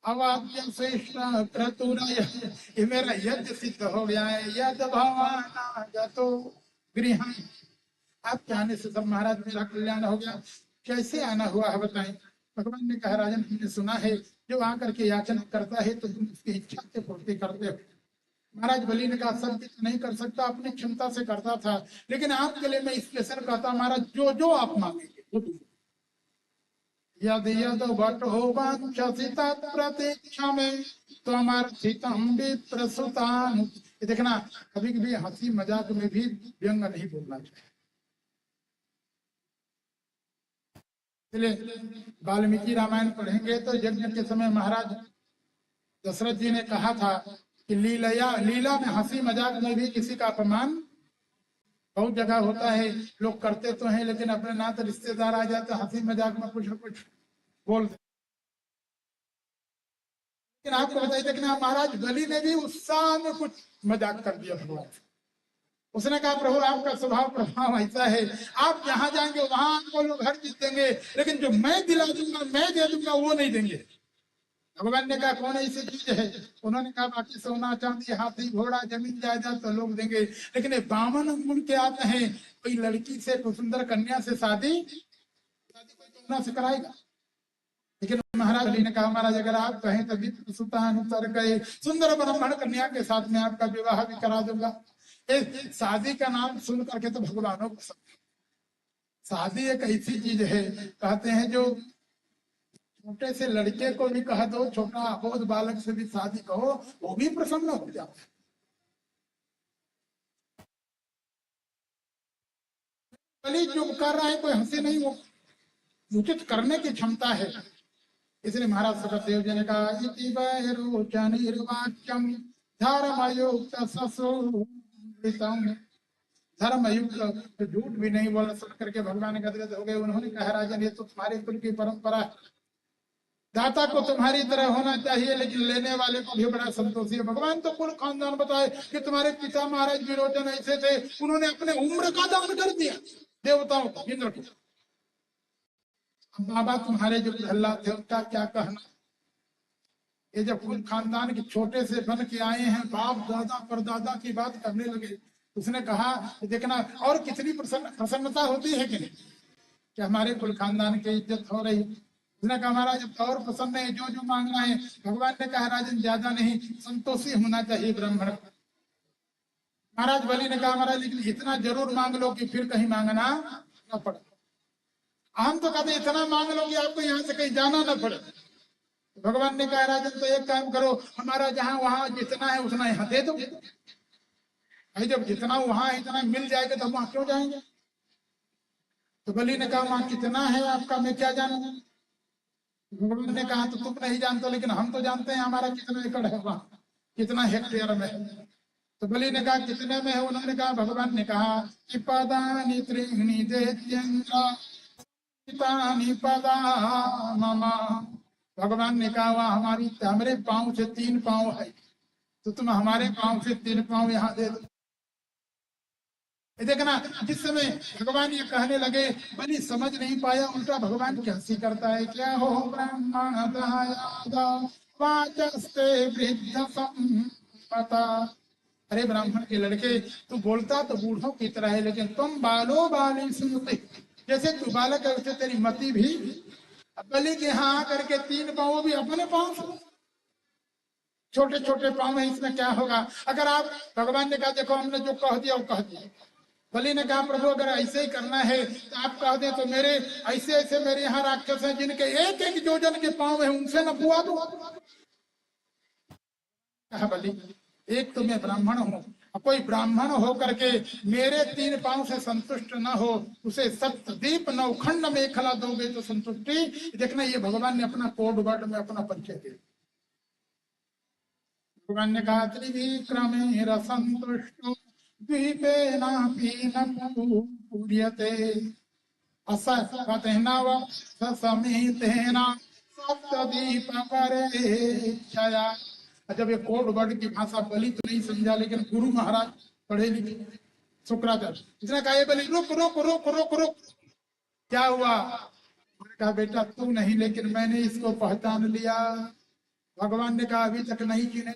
अवाद्य श्रेष्ठ क्रतुरय, ये मेरा यज्ञ सिद्ध हो गया है। यद भवान तो गृह, आपके आने से सब महाराज मेरा कल्याण हो गया। कैसे आना हुआ है बताएं। भगवान ने कहा राजन, हमने सुना है जो आकर के याचना करता है तो तुम उसकी इच्छा से पूर्ति करते हो। महाराज बलि ने कहा सब कुछ नहीं कर सकता, अपनी क्षमता से करता था, लेकिन आपके लिए मैं स्पेशल कहता महाराज, जो जो आप मांगेंगे वो दूंगा। यदि यद भट हो वांछिता प्रतीक्षा में त्वमर्थितं विप्रसुतान्। ये देखना, कभी कभी हंसी मजाक में भी व्यंग नहीं बोलना चाहिए। इसलिए वाल्मीकि रामायण पढ़ेंगे तो यज्ञ के समय महाराज दशरथ जी ने कहा था कि लीला में हंसी मजाक में भी किसी का अपमान बहुत जगह होता है। लोग करते तो हैं लेकिन अपने नाते रिश्तेदार आ जाते हंसी मजाक में कुछ न कुछ बोल। लेकिन आपको बताइए देखना, महाराज बलि ने भी उत्साह में कुछ मजाक कर दिया भगवान। उसने कहा प्रभु आपका स्वभाव प्रभाव ऐसा है, आप जहां जाएंगे वहां आपको लोग हर चीज देंगे, लेकिन जो मैं दिला दूंगा, मैं दे दूंगा, वो नहीं देंगे। भगवान ने कहा कौन ऐसी चीज है? उन्होंने कहा बाकी सोना चांदी हाथी घोड़ा जमीन जायदाद तो लोग देंगे, लेकिन ये बामन अंगुल के आते हैं, कोई लड़की से कोई सुंदर कन्या से शादी कोई कन्या से कराएगा। लेकिन महाराज ने कहा महाराज अगर आप कहें तभी सुतानुतर गए, सुंदर ब्राह्मण कन्या के साथ में आपका विवाह भी करा दूंगा। शादी का नाम सुन करके तो भगवानों को शादी एक ऐसी चीज है, कहते हैं जो छोटे से लड़के को भी कह दो, छोटा अबोध बालक से भी शादी कहो, वो भी प्रसन्न हो जाता है। बलि जो कर रहा है कोई हंसी नहीं, वो उचित करने की क्षमता है। इसलिए महाराज सुखदेव जी ने कहा इति वैरोचनिर्वाच्यम धर्मयुक्त ससुरितम। धर्मयुक्त तो झूठ भी नहीं बोला सुन करके भगवान गदगद हो गए। उन्होंने कहा राजन, ये तो तुम्हारे कुल की परंपरा है, दाता को तुम्हारी तरह होना चाहिए, लेकिन लेने वाले को भी बड़ा संतोषी है। भगवान तो कुल खानदान बताए कि तुम्हारे पिता महाराज विरोचन ऐसे थे, उन्होंने अपने उम्र का दान कर दिया देवताओं को, इंद्र को। बाबा तुम्हारे जो प्रहलाद थे उनका क्या कहना? ये जब कुल खानदान के छोटे से बन के आए हैं, बाप दादा परदादा की बात करने लगे, उसने कहा देखना और कितनी प्रसन्नता होती है कि नहीं, कि हमारे कुल खानदान की इज्जत हो रही। उसने कहा महाराज अब और प्रसन्न है, जो जो मांगना है। भगवान ने कहा राजन ज्यादा नहीं, संतोषी होना चाहिए ब्राह्मण। महाराज बलि ने कहा महाराज लेकिन इतना जरूर मांग लो कि फिर कहीं मांगना न पड़े। हम तो कहते इतना मांग लो कि आपको यहाँ से कहीं जाना न पड़े। भगवान ने कहा राजन तो एक काम करो, हमारा जहां वहां जितना है उतना यहाँ दे दो। भाई जब जितना वहां है इतना मिल जाएगा तो वहां क्यों जाएंगे? तो बलि ने कहा वहां कितना है आपका, मैं क्या जानूंगा। भगवान ने कहा तो तुम नहीं जानते, लेकिन हम तो जानते हैं हमारा कितना एकड़ है, वहां कितना हेक्टेयर में है। तो बलि ने कहा कितने में है? उन्होंने कहा भगवान ने कहा कि पदानि त्रीणि देत्येन्द्र पदा मम। भगवान ने कहा वह हमारे पांव से 3 पांव है, तो तुम हमारे पांव से 3 पांव यहाँ दे दो। देखना जिस समय भगवान ये कहने लगे बलि समझ नहीं पाया, उल्टा भगवान क्या हंसी करता है, क्या हो ब्राह्मण वाचस्ते वृद्ध संपता अरे ब्राह्मण के लड़के, तू बोलता तो बूढ़ों की तरह है, लेकिन तुम बालो बाली सुनते, जैसे तू बालक है वैसे तेरी मति भी। अब बलि के यहाँ आकर के 3 पाँव, वो भी अपने पाँव से, छोटे छोटे पाँव है, इसमें क्या होगा? अगर आप, भगवान ने कहा देखो हमने जो कह दिया वो कह दिया। बलि ने कहा प्रभु अगर ऐसे ही करना है तो आप कह दें तो मेरे ऐसे ऐसे मेरे यहाँ राक्षस हैं जिनके एक एक योजन के पाँव है, उनसे न पुआ दो। कहा बलि एक तो मैं ब्राह्मण हूँ, कोई ब्राह्मण हो करके मेरे 3 पाँव से संतुष्ट न हो, उसे सप्तदीप नौखंड मेखला दोगे तो संतुष्टि। देखना ये भगवान ने अपना कोड वर्ड में अपना परिचय दिया। भगवान ने कहा त्रिविक्रमे रसंतुष्टो द्वीपेनापि न पूर्यते असत्पतेन व ससमितेन सप्तदीप परेच्छया। जब ये कोड वर्ड की भाषा बलि तो नहीं समझा, लेकिन गुरु महाराज पढ़े लिखे शुक्राचार्य, इसने कहा ये बलि रुक रुक रुक रुक रुक, क्या हुआ? मैंने कहा बेटा तू नहीं, लेकिन मैंने इसको पहचान लिया। भगवान ने कहा अभी तक नहीं चिन्हे,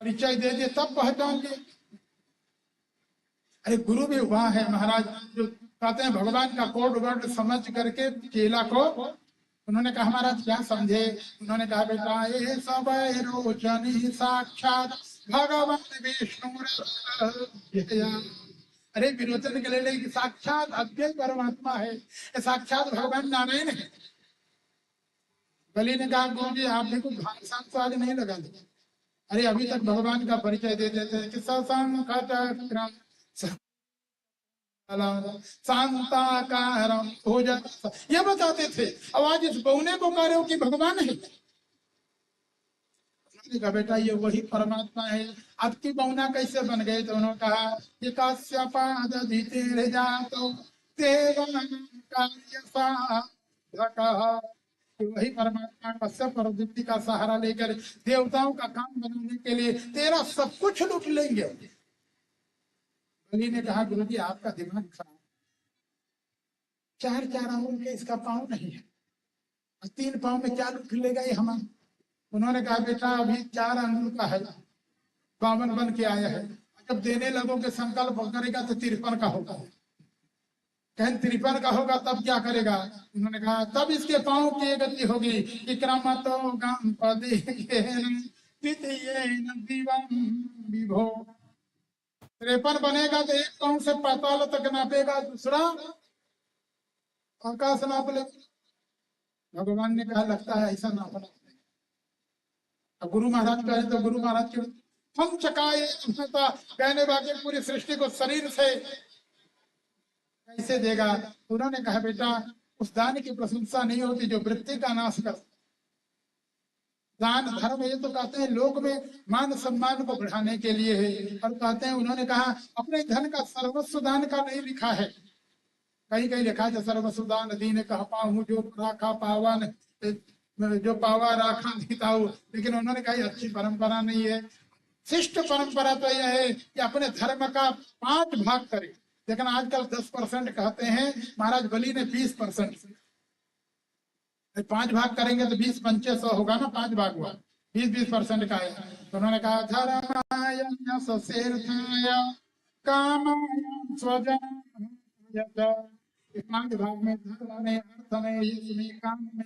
परिचय दे दिए तब पहचान लिए। अरे गुरु भी वहां है महाराज, जो कहते हैं भगवान का कोड वर्ड समझ करके चेला को, उन्होंने कहा महाराज क्या समझे? उन्होंने कहा बेटा ये सब रोचनी साक्षात भगवान विष्णु। अरे विरोचन के लिए साक्षात अव्यय परमात्मा है, ये साक्षात भगवान नारायण है। बलि ने कहा गुरु जी आप भी कुछ भाषा तो आज नहीं लगा दी। अरे अभी तक भगवान का परिचय दे देते हैं कि सशंखचक्रम शांताकारम भोजन, ये बताते थे। अब आज इस बौने को कह रहे हो कि भगवान है। का बेटा ये वही परमात्मा है। आपकी बौना कैसे बन गए? तो उन्होंने कहा ये काश्यपादधीते जातो वही परमात्मा कश्यप और दिव्य का सहारा लेकर देवताओं का काम बनाने के लिए तेरा सब कुछ लूट लेंगे। बलि ने कहा गुरु जी आपका दिमाग खराब, 4 अंगुल के इसका पाँव नहीं है, 3 पाँव में क्या लूट लेगा ये हमारा? उन्होंने कहा बेटा अभी 4 अंगुल का है, 52 बन के आया है, जब देने लगोगे संकल्प करेगा तो 53 का होगा। कहें 53 का होगा तब क्या करेगा? उन्होंने कहा तब इसके पाँव की गति होगी विक्रमतो गम विभो। 53 बनेगा तो एक पाँव से पाताल तक नापेगा, दूसरा आकाश नाप ले। भगवान ने कहा लगता है ऐसा नापना। अब गुरु महाराज कहे तो गुरु महाराज क्यों हम चकाए कहने वाले पूरी सृष्टि को शरीर से कैसे देगा? उन्होंने कहा बेटा उस दान की प्रशंसा नहीं होती जो वृत्ति का नाश कर। दान धर्म ये तो कहते हैं लोक में मान सम्मान को बढ़ाने के लिए है, और कहते हैं उन्होंने कहा अपने धन का सर्वस्व दान का नहीं लिखा है, कहीं कहीं लिखा है सर्वस्व दान दीन कह पाऊं जो राखा पावन, जो पावा राखा नहीं था। लेकिन उन्होंने कहा अच्छी परंपरा नहीं है। शिष्ट परंपरा तो यह है कि अपने धर्म का 5 भाग करे, लेकिन आजकल 10% कहते हैं। महाराज बलि ने 20%, 5 भाग करेंगे तो 20 पंचे 100 होगा ना, 5 भाग हुआ, 20% का है। तो उन्होंने कहा धर्माय कामाय स्वजन, 5 भाग में धर्म में अर्थ में यश में काम में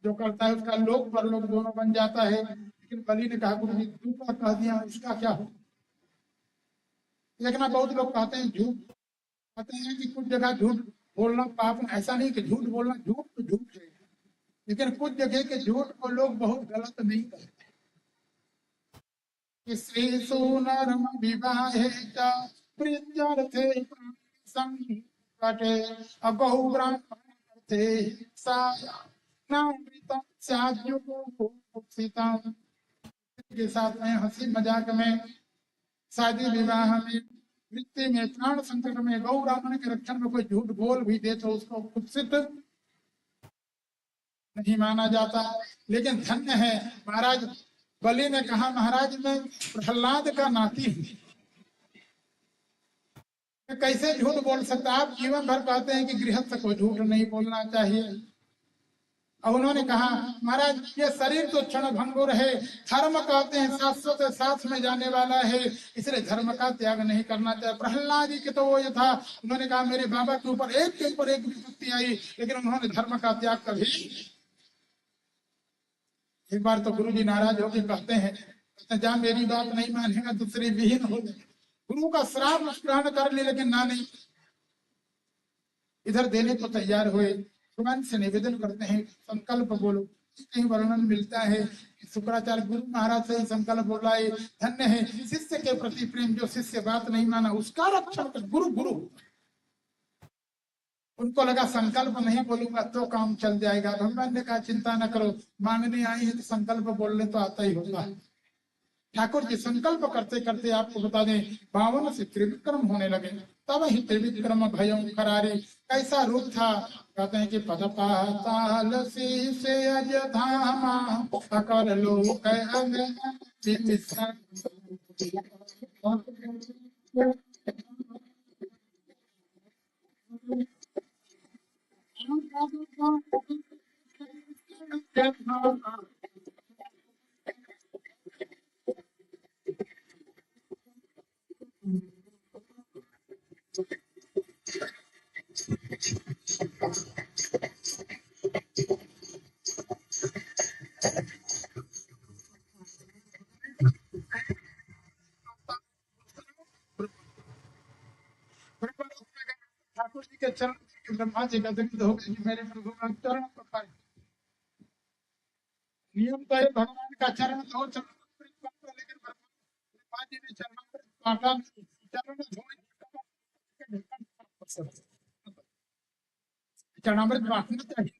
जो करता है उसका लोक परलोक दोनों बन जाता है। लेकिन बलि ने कहा गुरु जी झूठा कह दिया इसका क्या हो? लेकिन बहुत लोग कहते हैं झूठ, कहते हैं कि कुछ जगह झूठ बोलना पाप, ऐसा नहीं कि झूठ बोलना झूठ तो झूठ है, लेकिन कुछ जगह के झूठ को लोग बहुत गलत नहीं कहते। श्री सुनरम विवाहे प्रीत्यर्थे संकटे अगौ ब्राह्मणे के साथ में हंसी मजाक में शादी विवाह में मृत्यु में प्राण संकट में गौ ब्राह्मण के रक्षण में कोई झूठ बोल भी दे तो उसको कुत्सित नहीं माना जाता। लेकिन धन्य है महाराज बलि ने कहा महाराज मैं प्रहलाद का नाती हूं, कैसे झूठ बोल सकता? आप जीवन भर कहते हैं कि गृहस्थ को झूठ नहीं बोलना चाहिए, और उन्होंने कहा महाराज ये शरीर तो क्षण भंगुर है, धर्म कहते हैं शाश्वत साथ में जाने वाला है, इसलिए धर्म का त्याग नहीं करना चाहिए। प्रहलाद जी के तो वो ये था, उन्होंने कहा मेरे बाबा के ऊपर एक विपत्ति आई, लेकिन उन्होंने धर्म का त्याग कभी। एक बार तो गुरु जी नाराज होकर कहते हैं, जा मेरी बात नहीं मानेगा तो श्री विहीन हो जाए। गुरु का श्राप ग्रहण कर ली, लेकिन ना नहीं, इधर देने को तैयार हुए। भगवान से निवेदन करते हैं संकल्प बोलो। कहीं वर्णन मिलता है शुक्राचार्य गुरु महाराज से संकल्प बोला है, धन्य है शिष्य के प्रति प्रेम, जो शिष्य बात नहीं माना उसका रक्षण कर। गुरु गुरु उनको लगा संकल्प नहीं बोलूंगा तो काम चल जाएगा। भगवान ने कहा चिंता न करो, मांगने आई है तो संकल्प बोलने तो आता ही होगा। ठाकुर जी संकल्प करते करते आपको बता दें 52 से त्रिविक्रम होने लगे। तब ही त्रिविक्रम भयं करारे, कैसा रूप था, कहते हैं कि पद पाताल से अज धामा अकर लोक ठाकुर जी के चरण ब्रह्मा जी का दग्ध हो गए, मेरे प्रभु का चरण पकड़। नियम तो है भगवान का चरण धो, लेकिन ब्रह्मा जी ने चरणामृत बांटना चाहिए,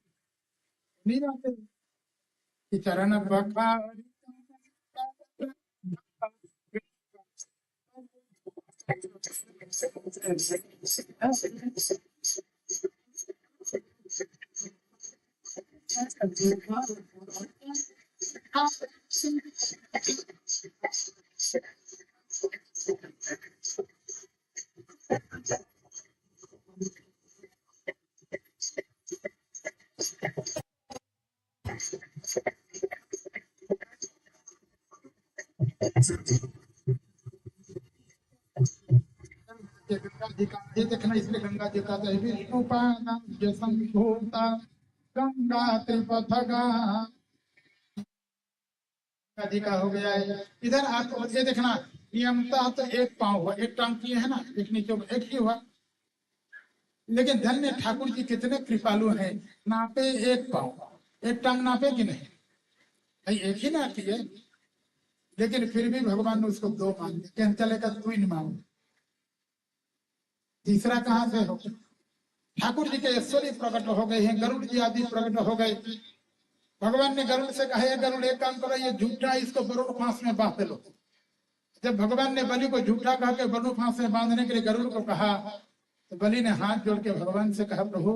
नहीं बांटे कि चरण पखार गंगा जी का ये देखना, इसलिए गंगा जी का विष्णुपादं जसंभूता गंगा त्रिपथगा जी का हो गया है। इधर आपको ये देखना नियमता तो एक पांव हुआ, एक टांग किए है ना, एक नीचे एक ही हुआ, लेकिन धन्य ठाकुर जी कितने कृपालु हैं, नापे एक पांव, एक टांग नापे कि नहीं भाई, एक ही नापी है, लेकिन फिर भी भगवान ने उसको दो मान दिया, कहने चलेगा तू ही नहीं मान, तीसरा कहां से हो। ठाकुर जी के ऐश्वर्य प्रकट हो गए हैं, गरुड़ जी आदि प्रकट हो गए। भगवान ने गरुड़ से कहा गरुड़ एक काम करो, ये झूठा इसको गरुड़ फांस में बांध लो। जब भगवान ने बलि को झूठा कहा के गरुड़ फांस में बांधने के लिए गरुड़ को कहा, तो बलि ने हाथ जोड़ के भगवान से कहा प्रभु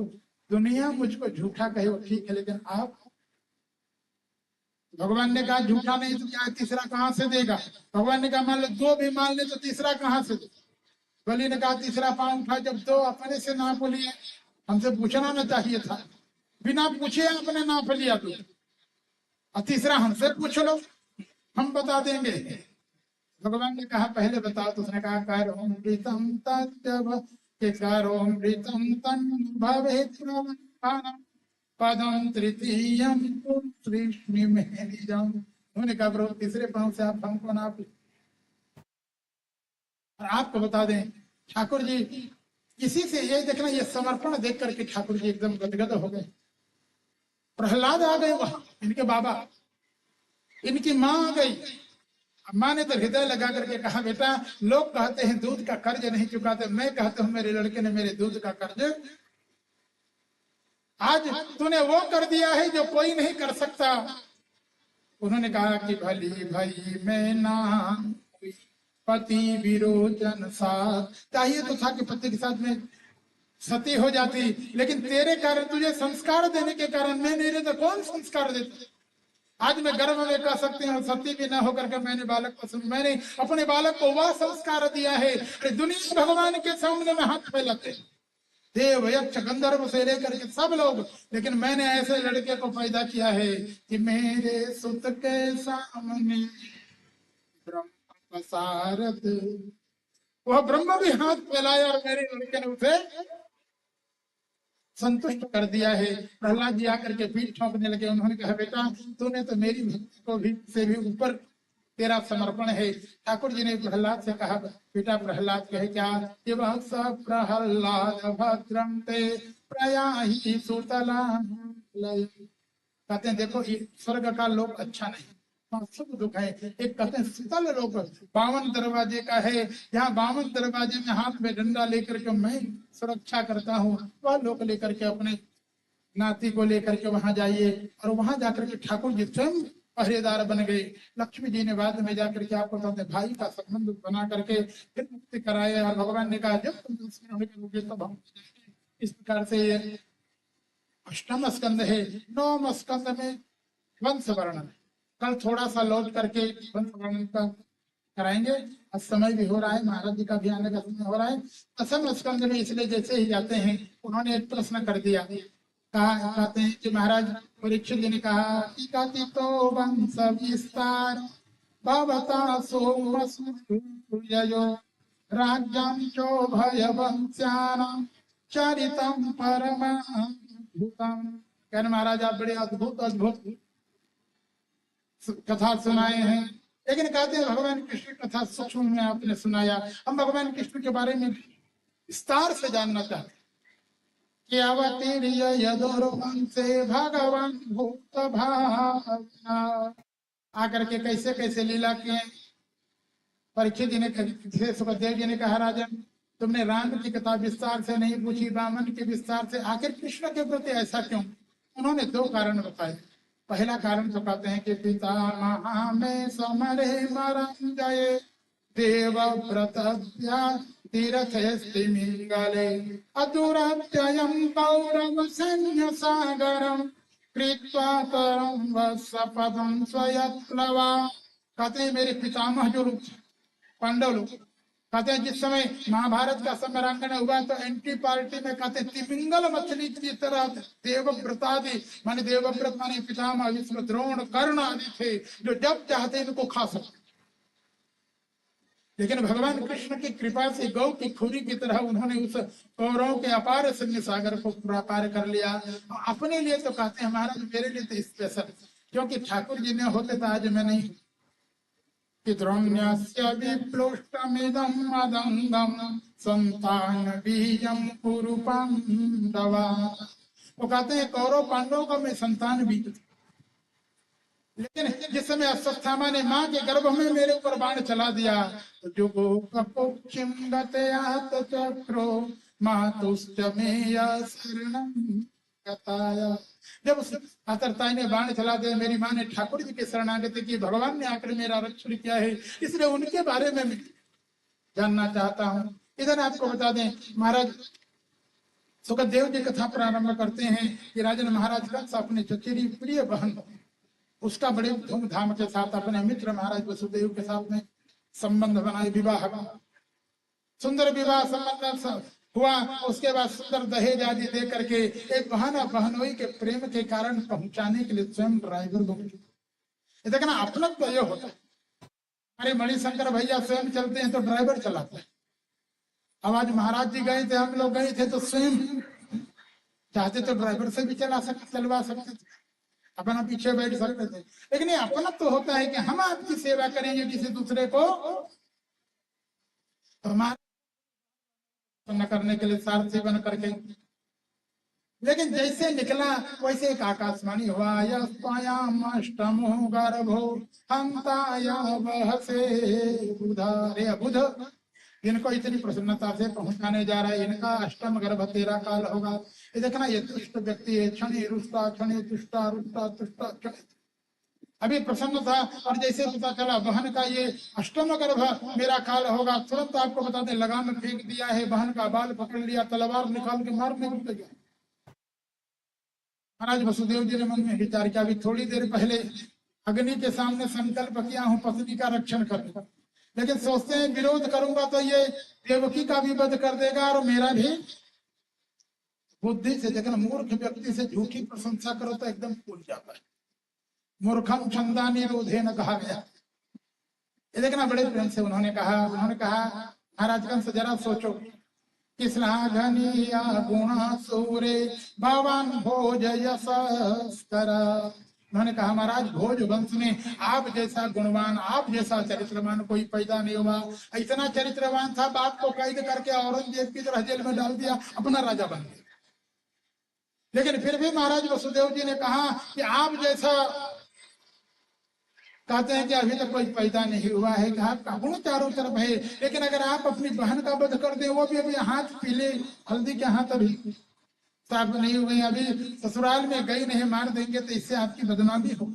दुनिया मुझको झूठा कहे वो ठीक है, लेकिन आप। भगवान ने कहा झूठा नहीं तो क्या तीसरा कहां से देगा। भगवान ने कहा मान लो दो भी मान ले तो तीसरा कहां से दे। बलि ने कहा तीसरा पांव उठा, जब दो अपने से नाप लिए, हमसे पूछना ना चाहिए था, बिना पूछे आपने नाप लिया तो, और तीसरा हमसे पूछ लो हम बता देंगे। भगवान ने कहा पहले बताओ, तो उसने कहा कारोमृतम तद्भव के कारोमृतम तन भवेत् प्रवक्तारं पदम तृतीयम कृष्ण में निजम। उन्होंने कहा प्रभु तीसरे पांव से आप हमको नाप। और आपको बता दें ठाकुर जी किसी से ये देखना, ये समर्पण देख करके ठाकुर जी एकदम गदगद हो गए। प्रहलाद आ गए वहां, इनके बाबा, इनकी माँ आ गई। माँ ने तो हृदय लगा करके कहा बेटा लोग कहते हैं दूध का कर्ज नहीं चुकाते, मैं कहता हूं मेरे लड़के ने मेरे दूध का कर्ज आज तूने वो कर दिया है जो कोई नहीं कर सकता। उन्होंने कहा कि भली भाई मैं ना पति विरोचन साथ, चाहिए तो था कि पति के साथ में सती हो जाती, लेकिन तेरे कारण तुझे संस्कार देने के कारण मैं नहीं रहता, कौन संस्कार देता। आज मैं गर्भ में कह सकती हूँ सती भी ना होकर के मैंने बालक को मैंने अपने बालक को वह संस्कार दिया है। दुनिया भगवान के सामने में हाथ फैलाते, देव यक्ष गंधर्व से लेकर के सब लोग, लेकिन मैंने ऐसे लड़के को पैदा किया है कि मेरे सुत के सामने ब्रह्म सारथ, वह ब्रह्म भी हाथ फैलाया और मेरे लड़के ने उसे संतुष्ट कर दिया है। प्रहलाद जी आकर के पीठ ठोंकने लगे। उन्होंने कहा बेटा तूने तो मेरी भक्ति को भी से भी ऊपर तेरा समर्पण है। ठाकुर जी ने प्रहलाद से कहा बेटा प्रहलाद कहे क्या कि वह सब प्रहलाद भद्रम ते प्रयाहि सुतला, कहते हैं देखो ये स्वर्ग का लोक अच्छा नहीं, सुख दुख है। एक कहते हैं शीतल लोक 52 दरवाजे का है, यहाँ 52 दरवाजे में हाथ में डंडा लेकर के मैं सुरक्षा करता हूँ, वह लोक लेकर के अपने नाती को लेकर के वहां जाइए। और वहां जाकर के ठाकुर जी स्वयं पहरेदार बन गए। लक्ष्मी जी ने बाद में जाकर के आपको कहते भाई का संबंध बना करके फिर मुक्ति कराए। और भगवान ने कहा जब तुम स्मरण करोगे तब हम इस प्रकार से ये अष्टम स्कंद है। नौम स्कंद में वंश वर्णन, कल थोड़ा सा लौट करके वंश वर्णन का कराएंगे। अब समय भी हो रहा है, महाराज जी का भी आने का समय हो रहा है। असम स्कंद में इसलिए जैसे ही जाते हैं उन्होंने एक प्रश्न कर दिया। कहा कहते हैं कि महाराज परीक्षित जी ने कहा कि कथि तो वंश विस्तार भवता सोमसुयो राज्यं चोभय वंश्यानां चरितं परमाद्भुतम्। कहने महाराज आप बड़े अद्भुत अद्भुत कथा सुनाए हैं, लेकिन कहते हैं भगवान कृष्ण कथा सूक्ष्म में आपने सुनाया। हम भगवान कृष्ण के बारे में विस्तार से जानना चाहते हैं कि अवतीर्य यदुर्वंशे भगवान भूत भावना, आकर के कैसे कैसे लीला किए। परीक्षित जी ने सुखदेव जी ने कहा राजन तुमने राम की कथा विस्तार से नहीं पूछी, वामन के विस्तार से, आखिर कृष्ण के प्रति ऐसा क्यों। उन्होंने 2 कारण बताए। पहला कारण तो कहते हैं कि पिता महा में समरे मरंजय देव व्रत तीर्थ स्तिमिंगले अदुरत्ययं कौरव सैन्य सागरम कृत्वा तरम वत्सपदं स्वयत्प्लवा। कहते हैं मेरे पितामह जो पांडव लोग, कहते हैं जिस समय महाभारत का समरांगण हुआ तो एंटी पार्टी में कहते हैं तिमिंगल मछली की तरह देवव्रत आदि माने देवव्रत माने पितामह विष्णु द्रोण कर्ण आदि थे जो जब चाहते इनको खा सकते। लेकिन भगवान कृष्ण की कृपा से गौ की खुरी की तरह उन्होंने उस कौरवों के अपार सैन्य सागर को पूरा पार कर लिया। अपने लिए तो कहते हैं महाराज मेरे लिए तो स्पेशल, क्योंकि ठाकुर जी ने होते तो आज मैं नहीं। कि द्रोण्यस्य विप्लुष्टमिदं मदंगम संतान बीजम कुरु पांडवा। वो कहते हैं कौरव पांडवों का मैं संतान बीज था, लेकिन जिस समय अश्वत्थामा ने मां के गर्भ में मेरे ऊपर बाण चला दिया तो जुगो कपोक्षिम गतयात चक्रो मातुश्च मेय शरणं गताया। जब उस आतरताई ने बाण चला दिया मेरी मां ने ठाकुर जी के शरणागति की, भगवान ने आकर मेरा रक्षण किया है, इसलिए उनके बारे में मैं जानना चाहता हूँ। इधर आपको बता दें महाराज सुखदेव जी कथा प्रारंभ करते हैं कि राजन महाराज कंस अपने चचेरी प्रिय बहन उसका बड़े धूमधाम के साथ अपने मित्र महाराज वसुदेव के साथ में संबंध बनाए, विवाह सुंदर विवाह संबंध हुआ। उसके बाद सुंदर दहेज आदि दे करके एक बहाना बहनोई के प्रेम के कारण पहुंचाने के लिए स्वयं ड्राइवर बन गए। देखना अपना तो ये होता है, हमारे मणिशंकर भैया स्वयं चलते हैं तो ड्राइवर चलाता है। अब आज महाराज जी गए थे, हम लोग गए थे तो स्वयं चाहते तो ड्राइवर से भी चलवा सकते थे, अपना पीछे बैठ सकते थे। लेकिन ये अपना तो होता है कि हम आपकी सेवा करेंगे किसी दूसरे को तो हमारे न करने के लिए सारथी बन करके। लेकिन जैसे निकला वैसे एक आकाशवाणी हुआ यस्याम अष्टमो गर्भो हंताया बहसे बुधा। रे बुध इनको इतनी प्रसन्नता से पहुंचाने जा रहा है, इनका अष्टम गर्भ 13 काल होगा। ये देखना ये दुष्ट व्यक्ति है, क्षण रुष्टा क्षण तुष्टा रुष्टा तुष्टा क्षण। अभी प्रसन्न था और जैसे पता चला बहन का ये अष्टम गर्भ मेरा काल होगा, तुरंत आपको बता दें लगाम फेंक दिया है, बहन का बाल पकड़ लिया, तलवार निकाल के मारने को लगे। महाराज वसुदेव जी ने मन में विचार किया अभी थोड़ी देर पहले अग्नि के सामने संकल्प किया हूँ पत्नी का रक्षण करूंगा, लेकिन सोचते हैं विरोध करूंगा तो ये देवकी का भी वध कर देगा और मेरा भी बुद्धि से, लेकिन मूर्ख व्यक्ति से झूठी प्रशंसा करो तो एकदम भूल जाता है। मूर्खम छंदा निरोधे न कहा गया। ये देखना बड़े प्रेम से उन्होंने कहा महाराज कंस जरा सोचो, किसलाघनीया गुणा सूरे भवन भोज यशस्कर। उन्होंने कहा महाराज भोज वंश में आप जैसा गुणवान, आप जैसा चरित्रवान कोई पैदा नहीं हुआ। इतना चरित्रवान था, बाप को कैद करके औरंगजेब की तरह जेल में डाल दिया, अपना राजा बन गया। लेकिन फिर भी महाराज वसुदेव जी ने कहा कि आप जैसा, कहते हैं कि अभी तक कोई पैदा नहीं हुआ है, आपका गुण चारों तरफ है, लेकिन अगर आप अपनी बहन का वध कर दे, वो भी अभी हाथ पीले हल्दी के हाथ अभी साफ नहीं हुए, अभी ससुराल में गई नहीं, मार देंगे तो इससे आपकी बदनामी हो।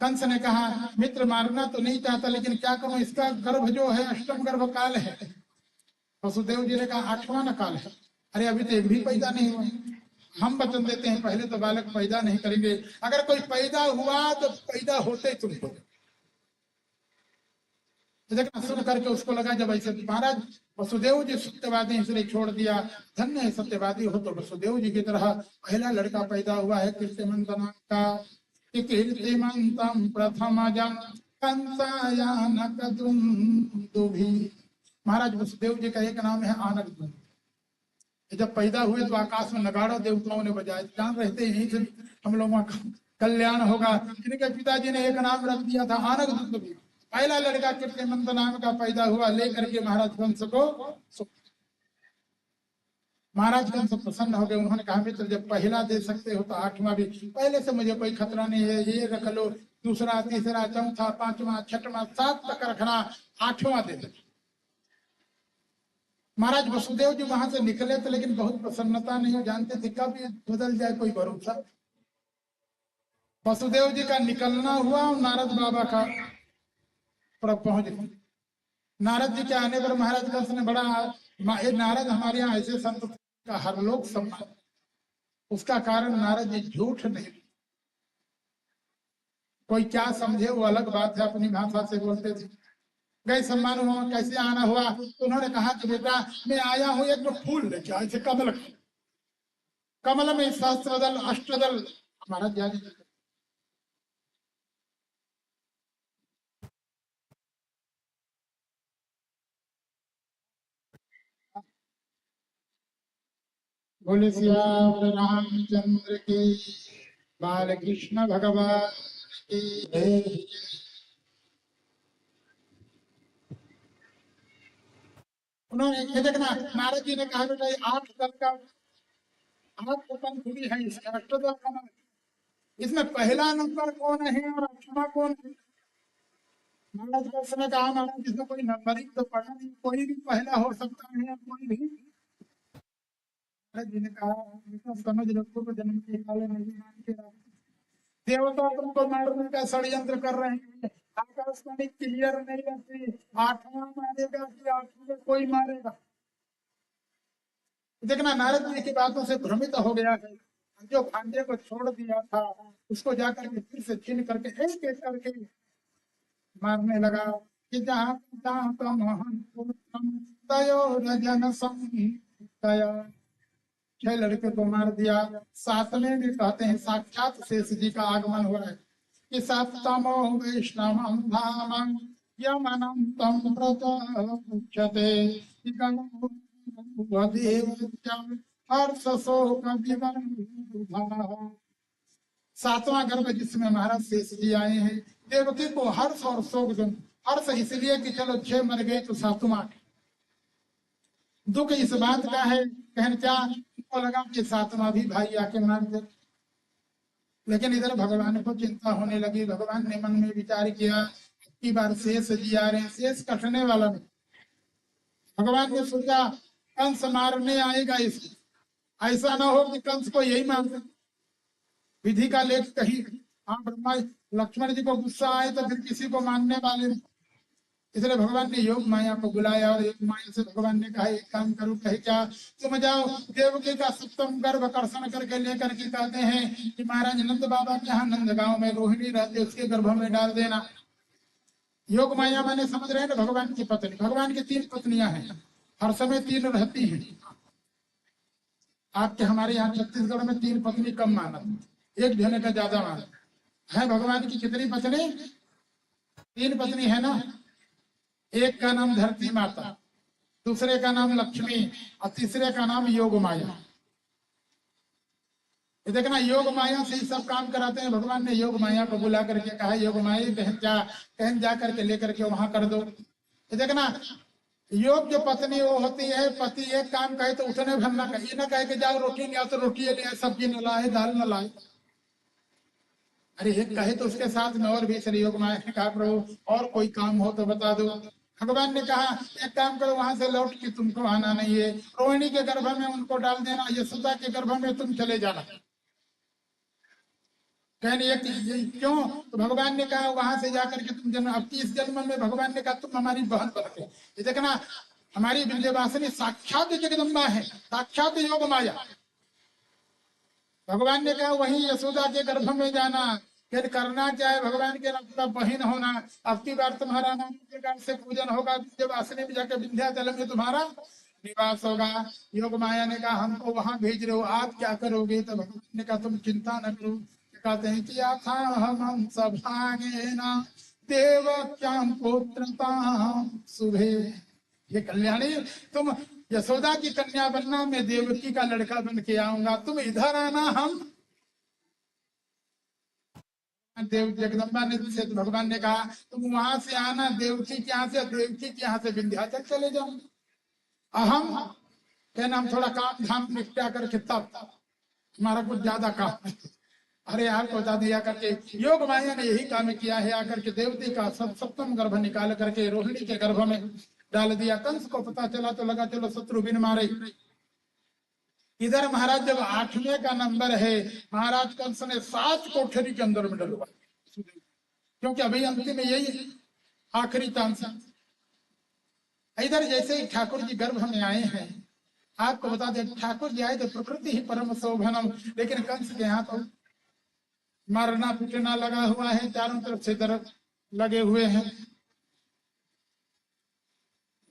कंस ने कहा मित्र मारना तो नहीं चाहता, लेकिन क्या करूं, इसका गर्भ जो है अष्टम गर्भ काल है। वसुदेव जी ने कहा 8वां काल है। अरे अभी तो एक भी पैदा नहीं हुआ। हम वचन देते हैं पहले तो बालक पैदा नहीं करेंगे, अगर कोई पैदा हुआ तो पैदा होते ही तुम हो। सुन करके उसको लगा जब ऐसे महाराज वसुदेव जी सत्यवादी इसलिए छोड़ दिया, धन्य है सत्यवादी हो तो वसुदेव जी की तरह पहला लड़का पैदा हुआ है कीर्तिमंत नाम का। कीर्तिमंतम प्रथमजम कंसायानक दुंदुभि। महाराज वसुदेव जी का एक नाम है आनक दुंदुभि। जब पैदा हुए तो आकाश में नगाड़ा देवताओं ने बजाया, जान रहते यहीं से हम लोगों का कल्याण होगा। इनके पिताजी ने एक नाम रख दिया था आनक दुंदुभि। पहला लड़का कीर्तिमंत नाम का पैदा हुआ, लेकर के महाराज कंस को, महाराज कंस प्रसन्न हो गए। उन्होंने कहा मित्र जब पहला दे सकते हो तो 8वां भी, पहले से मुझे कोई खतरा नहीं है, ये रख लो, दूसरा तीसरा चौथा पांचवा छठवां 7 तक रखना, 8वां दे दो। महाराज वसुदेव जी वहां से निकले थे, लेकिन बहुत प्रसन्नता नहीं, जानते थे कब ये बदल जाए कोई भरोसा। वसुदेव जी का निकलना हुआ और नारद बाबा का पहुंच गए। नारद जी के आने पर महाराज कंस ने बड़ा, नारद हमारे यहाँ ऐसे संत का हर लोग सम्मान, उसका कारण नारद जी झूठ नहीं, कोई क्या समझे वो अलग बात है, अपनी भाषा से बोलते थे। गए सम्मान हुआ, कैसे आना हुआ, तो उन्होंने कहा कि बेटा मैं आया हूं एक फूल लेके, ऐसे कमल, कमल में सहस्त्रदल अष्टदल। महाराज जाने बोले सियावर रामचंद्र की, बाल कृष्ण भगवान की जय। उन्होंने ये देखना नारद जी ने कहा बेटा ये 8 दल का 8 पंखुड़ी है, इसका अष्टदल कमल, इसमें पहला नंबर कौन है और 8वां कौन है। महाराज कंस ने कहा महाराज इसमें कोई नंबरिंग तो पढ़ा नहीं, कोई भी पहला हो सकता है, कोई भी। महाराज जी ने कहा समझ लो को जन्म के काले नहीं मान के देवता तुमको मारने का षड्यंत्र कर रहे हैं, आकाशवाणी क्लियर नहीं रहती, 8वां मारेगा कि 8वें कोई मारेगा। देखना नारद जी की बातों से भ्रमित हो गया है, जो भांजे को छोड़ दिया था उसको जाकर के फिर से छीन करके एक एक करके मारने लगा कि जहाँ जन 6 लड़के को मार दिया। 7वें भी कहते हैं साक्षात शेष जी का आगमन हो रहा है कि सप्तमो वैष्णवं धामं यमनंतं प्रचक्षते हर्षशोक 7वां गर्भ जिसमें महाराज शेष जी आए हैं, देवकी को हर्ष और शोक जन, हर्ष इसलिए कि चलो 6 मर गए तो 7वां, दुख इस बात का है कहन क्या उनको लगा कि 7वां भी भाई आके मार दे। लेकिन इधर भगवान को चिंता होने लगी, भगवान ने मन में विचार किया की बार शेष जी आ रहे हैं, शेष कटने वाला नहीं। भगवान ने सोचा कंस मारने आएगा इसे, ऐसा ना हो कि कंस को यही मार दे, विधि का लेख कहीं। हाँ ब्रह्मा लक्ष्मण जी को गुस्सा आए तो फिर किसी को मानने वाले नहीं, इसलिए भगवान ने योग माया को बुलाया और योग माया से भगवान ने कहा एक काम करो, कहे क्या, तुम जाओ देवकी का 7वां गर्भ कर्षण करके लेकर के कहते हैं कि महाराज नंद बाबा के यहाँ नंद गांव में रोहिणी रहते, उसके गर्भ में डाल देना। योग माया मैंने समझ रहे हैं ना भगवान की पत्नी, भगवान की 3 पत्नियां हैं, हर समय 3 रहती हैं। आपके हमारे यहाँ छत्तीसगढ़ में 3 पत्नी कम माना, एक जने का ज्यादा माना है। भगवान की कितनी पत्नी? 3 पत्नी है ना। एक का नाम धरती माता, दूसरे का नाम लक्ष्मी और तीसरे का नाम योग माया। ये देखना, योग माया से ही सब काम कराते हैं। भगवान ने योग माया को बुला करके कहा, योग माया बहन जा करके लेकर के वहां कर दो। ये देखना, योग जो पत्नी वो होती है, पति एक काम कहे तो उठने भर ना कहे, ना कहे कि जाओ रोटी ले आओ तो रोटी ले आए, सब्जी न लाए, दाल न लाए। अरे एक कहे तो उसके साथ में और भी। चलिए योग माया ने कहा, प्रभु और कोई काम हो तो बता दो। भगवान ने कहा, एक काम करो, वहां से लौट के तुमको आना नहीं है, रोहिणी के गर्भ में उनको डाल देना, यशोदा के गर्भ में तुम चले जाना। कहने एक क्यों? तो भगवान ने कहा, वहां से जाकर के तुम जन्म, अब 30 जन्म में भगवान ने कहा तुम हमारी बहन बन गए। ये देखना, हमारी विंध्यवासिनी साक्षात जगदम्बा है, साक्षात योग माया। भगवान ने कहा वही यशोदा के गर्भ में जाना। फिर करना क्या है? भगवान के नाम बहन होना। अब की बार तुम्हारा नाम प्रकार से पूजन होगा, विंध्यवासिनी में जाकर विंध्याचल में तुम्हारा निवास होगा। योग माया ने कहा हमको वहां भेज रहे हो, आप क्या करोगे? तो भगवान ने कहा तुम चिंता न करो। कहते हैं कि था हम सभागे ना देवक्याम पुत्रताम शुभे। ये कल्याणी, तुम यशोदा की कन्या बनना, मैं देवकी का लड़का बन के आऊंगा, तुम इधर आना। हम देव जगदम्बा ने से भगवान ने कहा तुम वहां से आना, देवकी के यहाँ से, देवकी के यहाँ से विंध्याचल चले जाओ। अहम कहना, हम थोड़ा काम धाम निपटा करके तब हमारा कुछ ज्यादा काम है। अरे आपको बता दिया करके योग माया ने यही काम किया है, आकर के देवती का सप्तम गर्भ निकाल करके रोहिणी के गर्भ में डाल दिया। कंस को पता चला तो लगा चलो शत्रु बिन मारे। इधर महाराज जब 8वें का नंबर है, महाराज कंस ने 7 कोठरी के अंदर में डलवा, क्योंकि अभी अंतिम में यही आखिरी चांस है। इधर जैसे ही ठाकुर जी गर्भ में आए हैं, आपको बता दें ठाकुर जी आए तो प्रकृति ही परम शोभनम, लेकिन कंस के यहाँ तो मारना पीटना लगा हुआ है, चारों तरफ से दर्द लगे हुए हैं।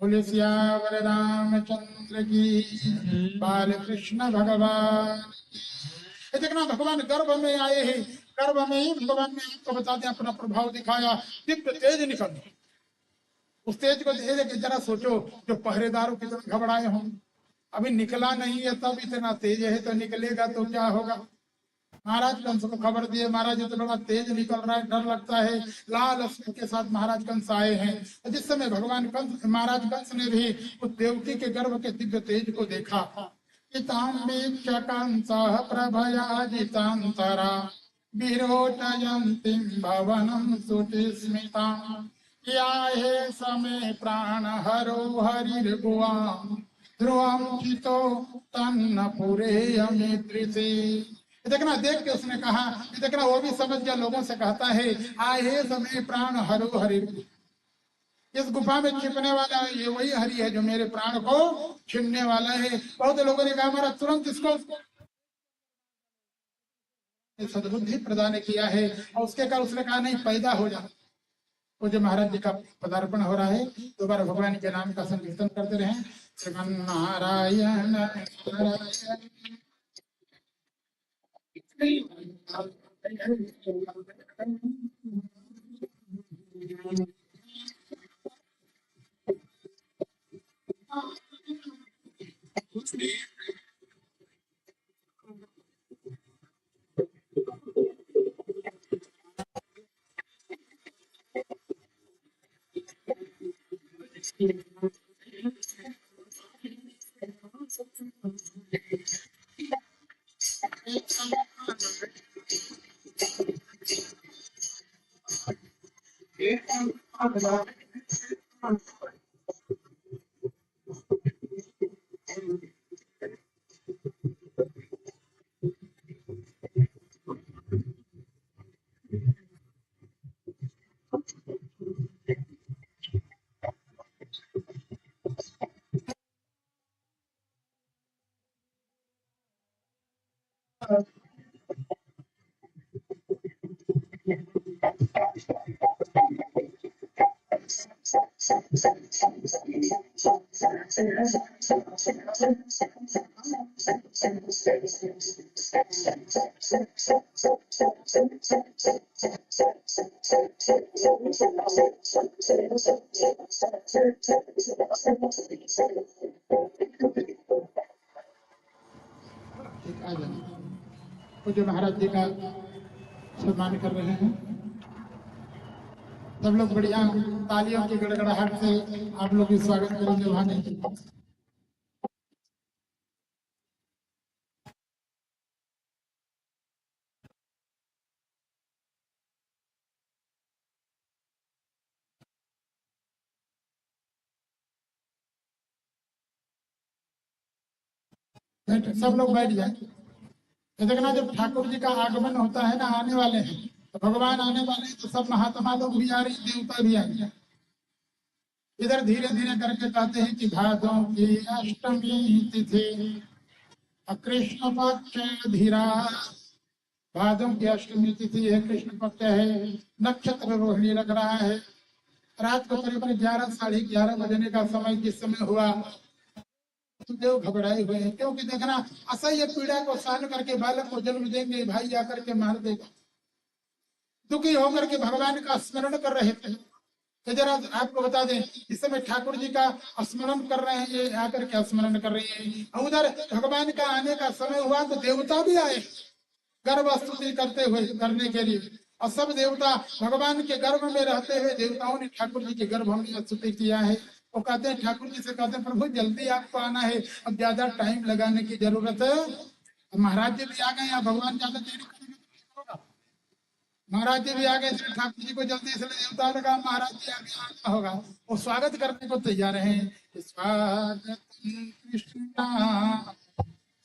बोले सियावर रामचंद्र की, बाल कृष्ण भगवान। देखना, भगवान गर्भ में आए हैं, गर्भ में ही भगवान ने आपको बता दें अपना प्रभाव दिखाया, दिव्य तेज निकल। उस तेज को देख के जरा सोचो, जो पहरेदारों की तरह घबराए हों, अभी निकला नहीं है तब इतना तेज है, तो निकलेगा तो क्या होगा। महाराज कंस को खबर दिए, महाराज ये तो बड़ा तेज निकल रहा है, डर लगता है। लाल अस्त्र के साथ महाराज कंस आए हैं। जिस समय भगवान कंस, महाराज कंस ने भी उस देवकी के गर्भ के दिव्य तेज को देखा। प्रभयाजितांतरा विरोचयन्तीं भवनं सुचिस्मितां, या हे समय प्राण हरो हरिर्भुवां, ध्रुवं चितो तन्न पुरेयमिदृशे। देखना, देख के उसने कहा, देखना वो भी समझ गया, लोगों से कहता है आए समय प्राण हरो हरि। इस गुफा में छिपने वाला है, ये वही हरि है जो मेरे प्राण को छीनने वाला है। बहुत लोगों ने कहा हमारा तुरंत इसको सद्बुद्धि प्रदान किया है, और उसके कारण उसने कहा नहीं, पैदा हो जा। वो जो महाराज जी का पदार्पण हो रहा है, दोबारा भगवान के नाम का संकीर्तन करते रहे। श्रीमन नारायण नारायण। ठीक, आ जाए। पूज्य महाराज जी का सम्मान कर रहे हैं। सब लोग बढ़िया तालियों की गड़गड़ाहट से आप लोग की स्वागत करेंगे वहां नहीं। सब लोग बैठ जाए। तो देखना जब ठाकुर जी का आगमन होता है ना, आने वाले हैं तो भगवान आने वाले हैं, तो सब महात्मा लोग भी आ रहे, देवता भी आएंगे। इधर धीरे धीरे करके कहते हैं कि भादों की अष्टमी तिथि कृष्ण पक्ष धीरा। भादों की अष्टमी तिथि है, कृष्ण पक्ष है, नक्षत्र रोहिणी लग रहा है। रात को करीब 11 साढ़े 11 बजने का समय जिस समय हुआ, सुखदेव घबराए हुए हैं, क्योंकि देखना असह्य पीड़ा को सहन करके बालक को जन्म देंगे, भाई आकर के मार देगा। दुखी होकर के भगवान का स्मरण कर रहे थे। तो जरा आपको बता दें, इस समय ठाकुर जी का स्मरण कर रहे हैं, ये आकर के स्मरण कर रही है। उधर भगवान का आने का समय हुआ तो देवता भी आए गर्भ स्तुति करते हुए करने के लिए। और सब देवता भगवान के गर्भ में रहते हुए देवताओं ने ठाकुर जी के गर्भ में स्तुति किया है। वो कहते हैं, ठाकुर जी से कहते हैं, प्रभु जल्दी आपको आना है, अब ज्यादा टाइम लगाने की जरूरत है। महाराज जी भी आ गए, भगवान ज्यादा देरी करेंगे तो होगा। महाराज जी भी आ गए, इसलिए ठाकुर जी को जल्दी, इसलिए देवता ने कहा महाराज जी आगे आना होगा। वो स्वागत करने को तैयार हैं। स्वागत कृष्णा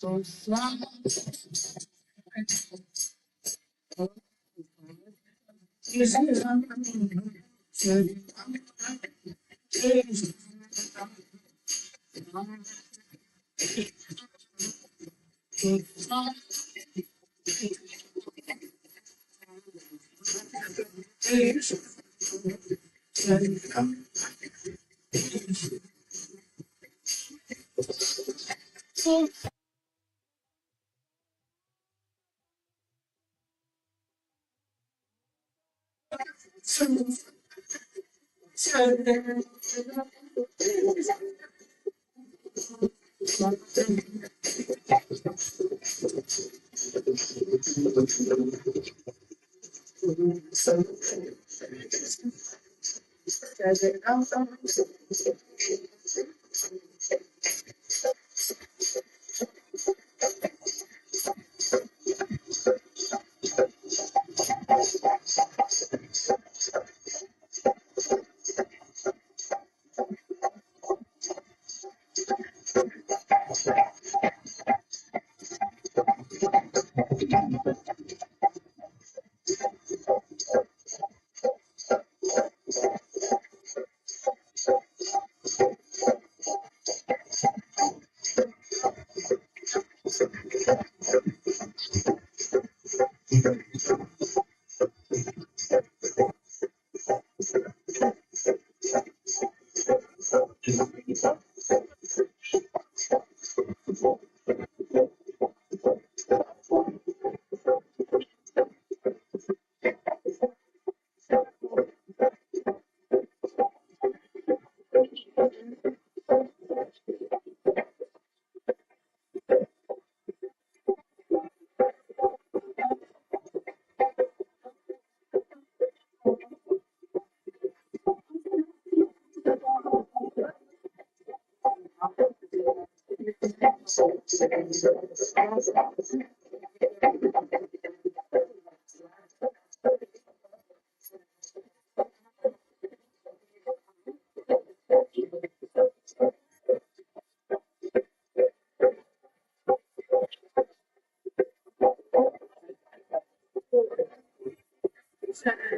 तो स्वागत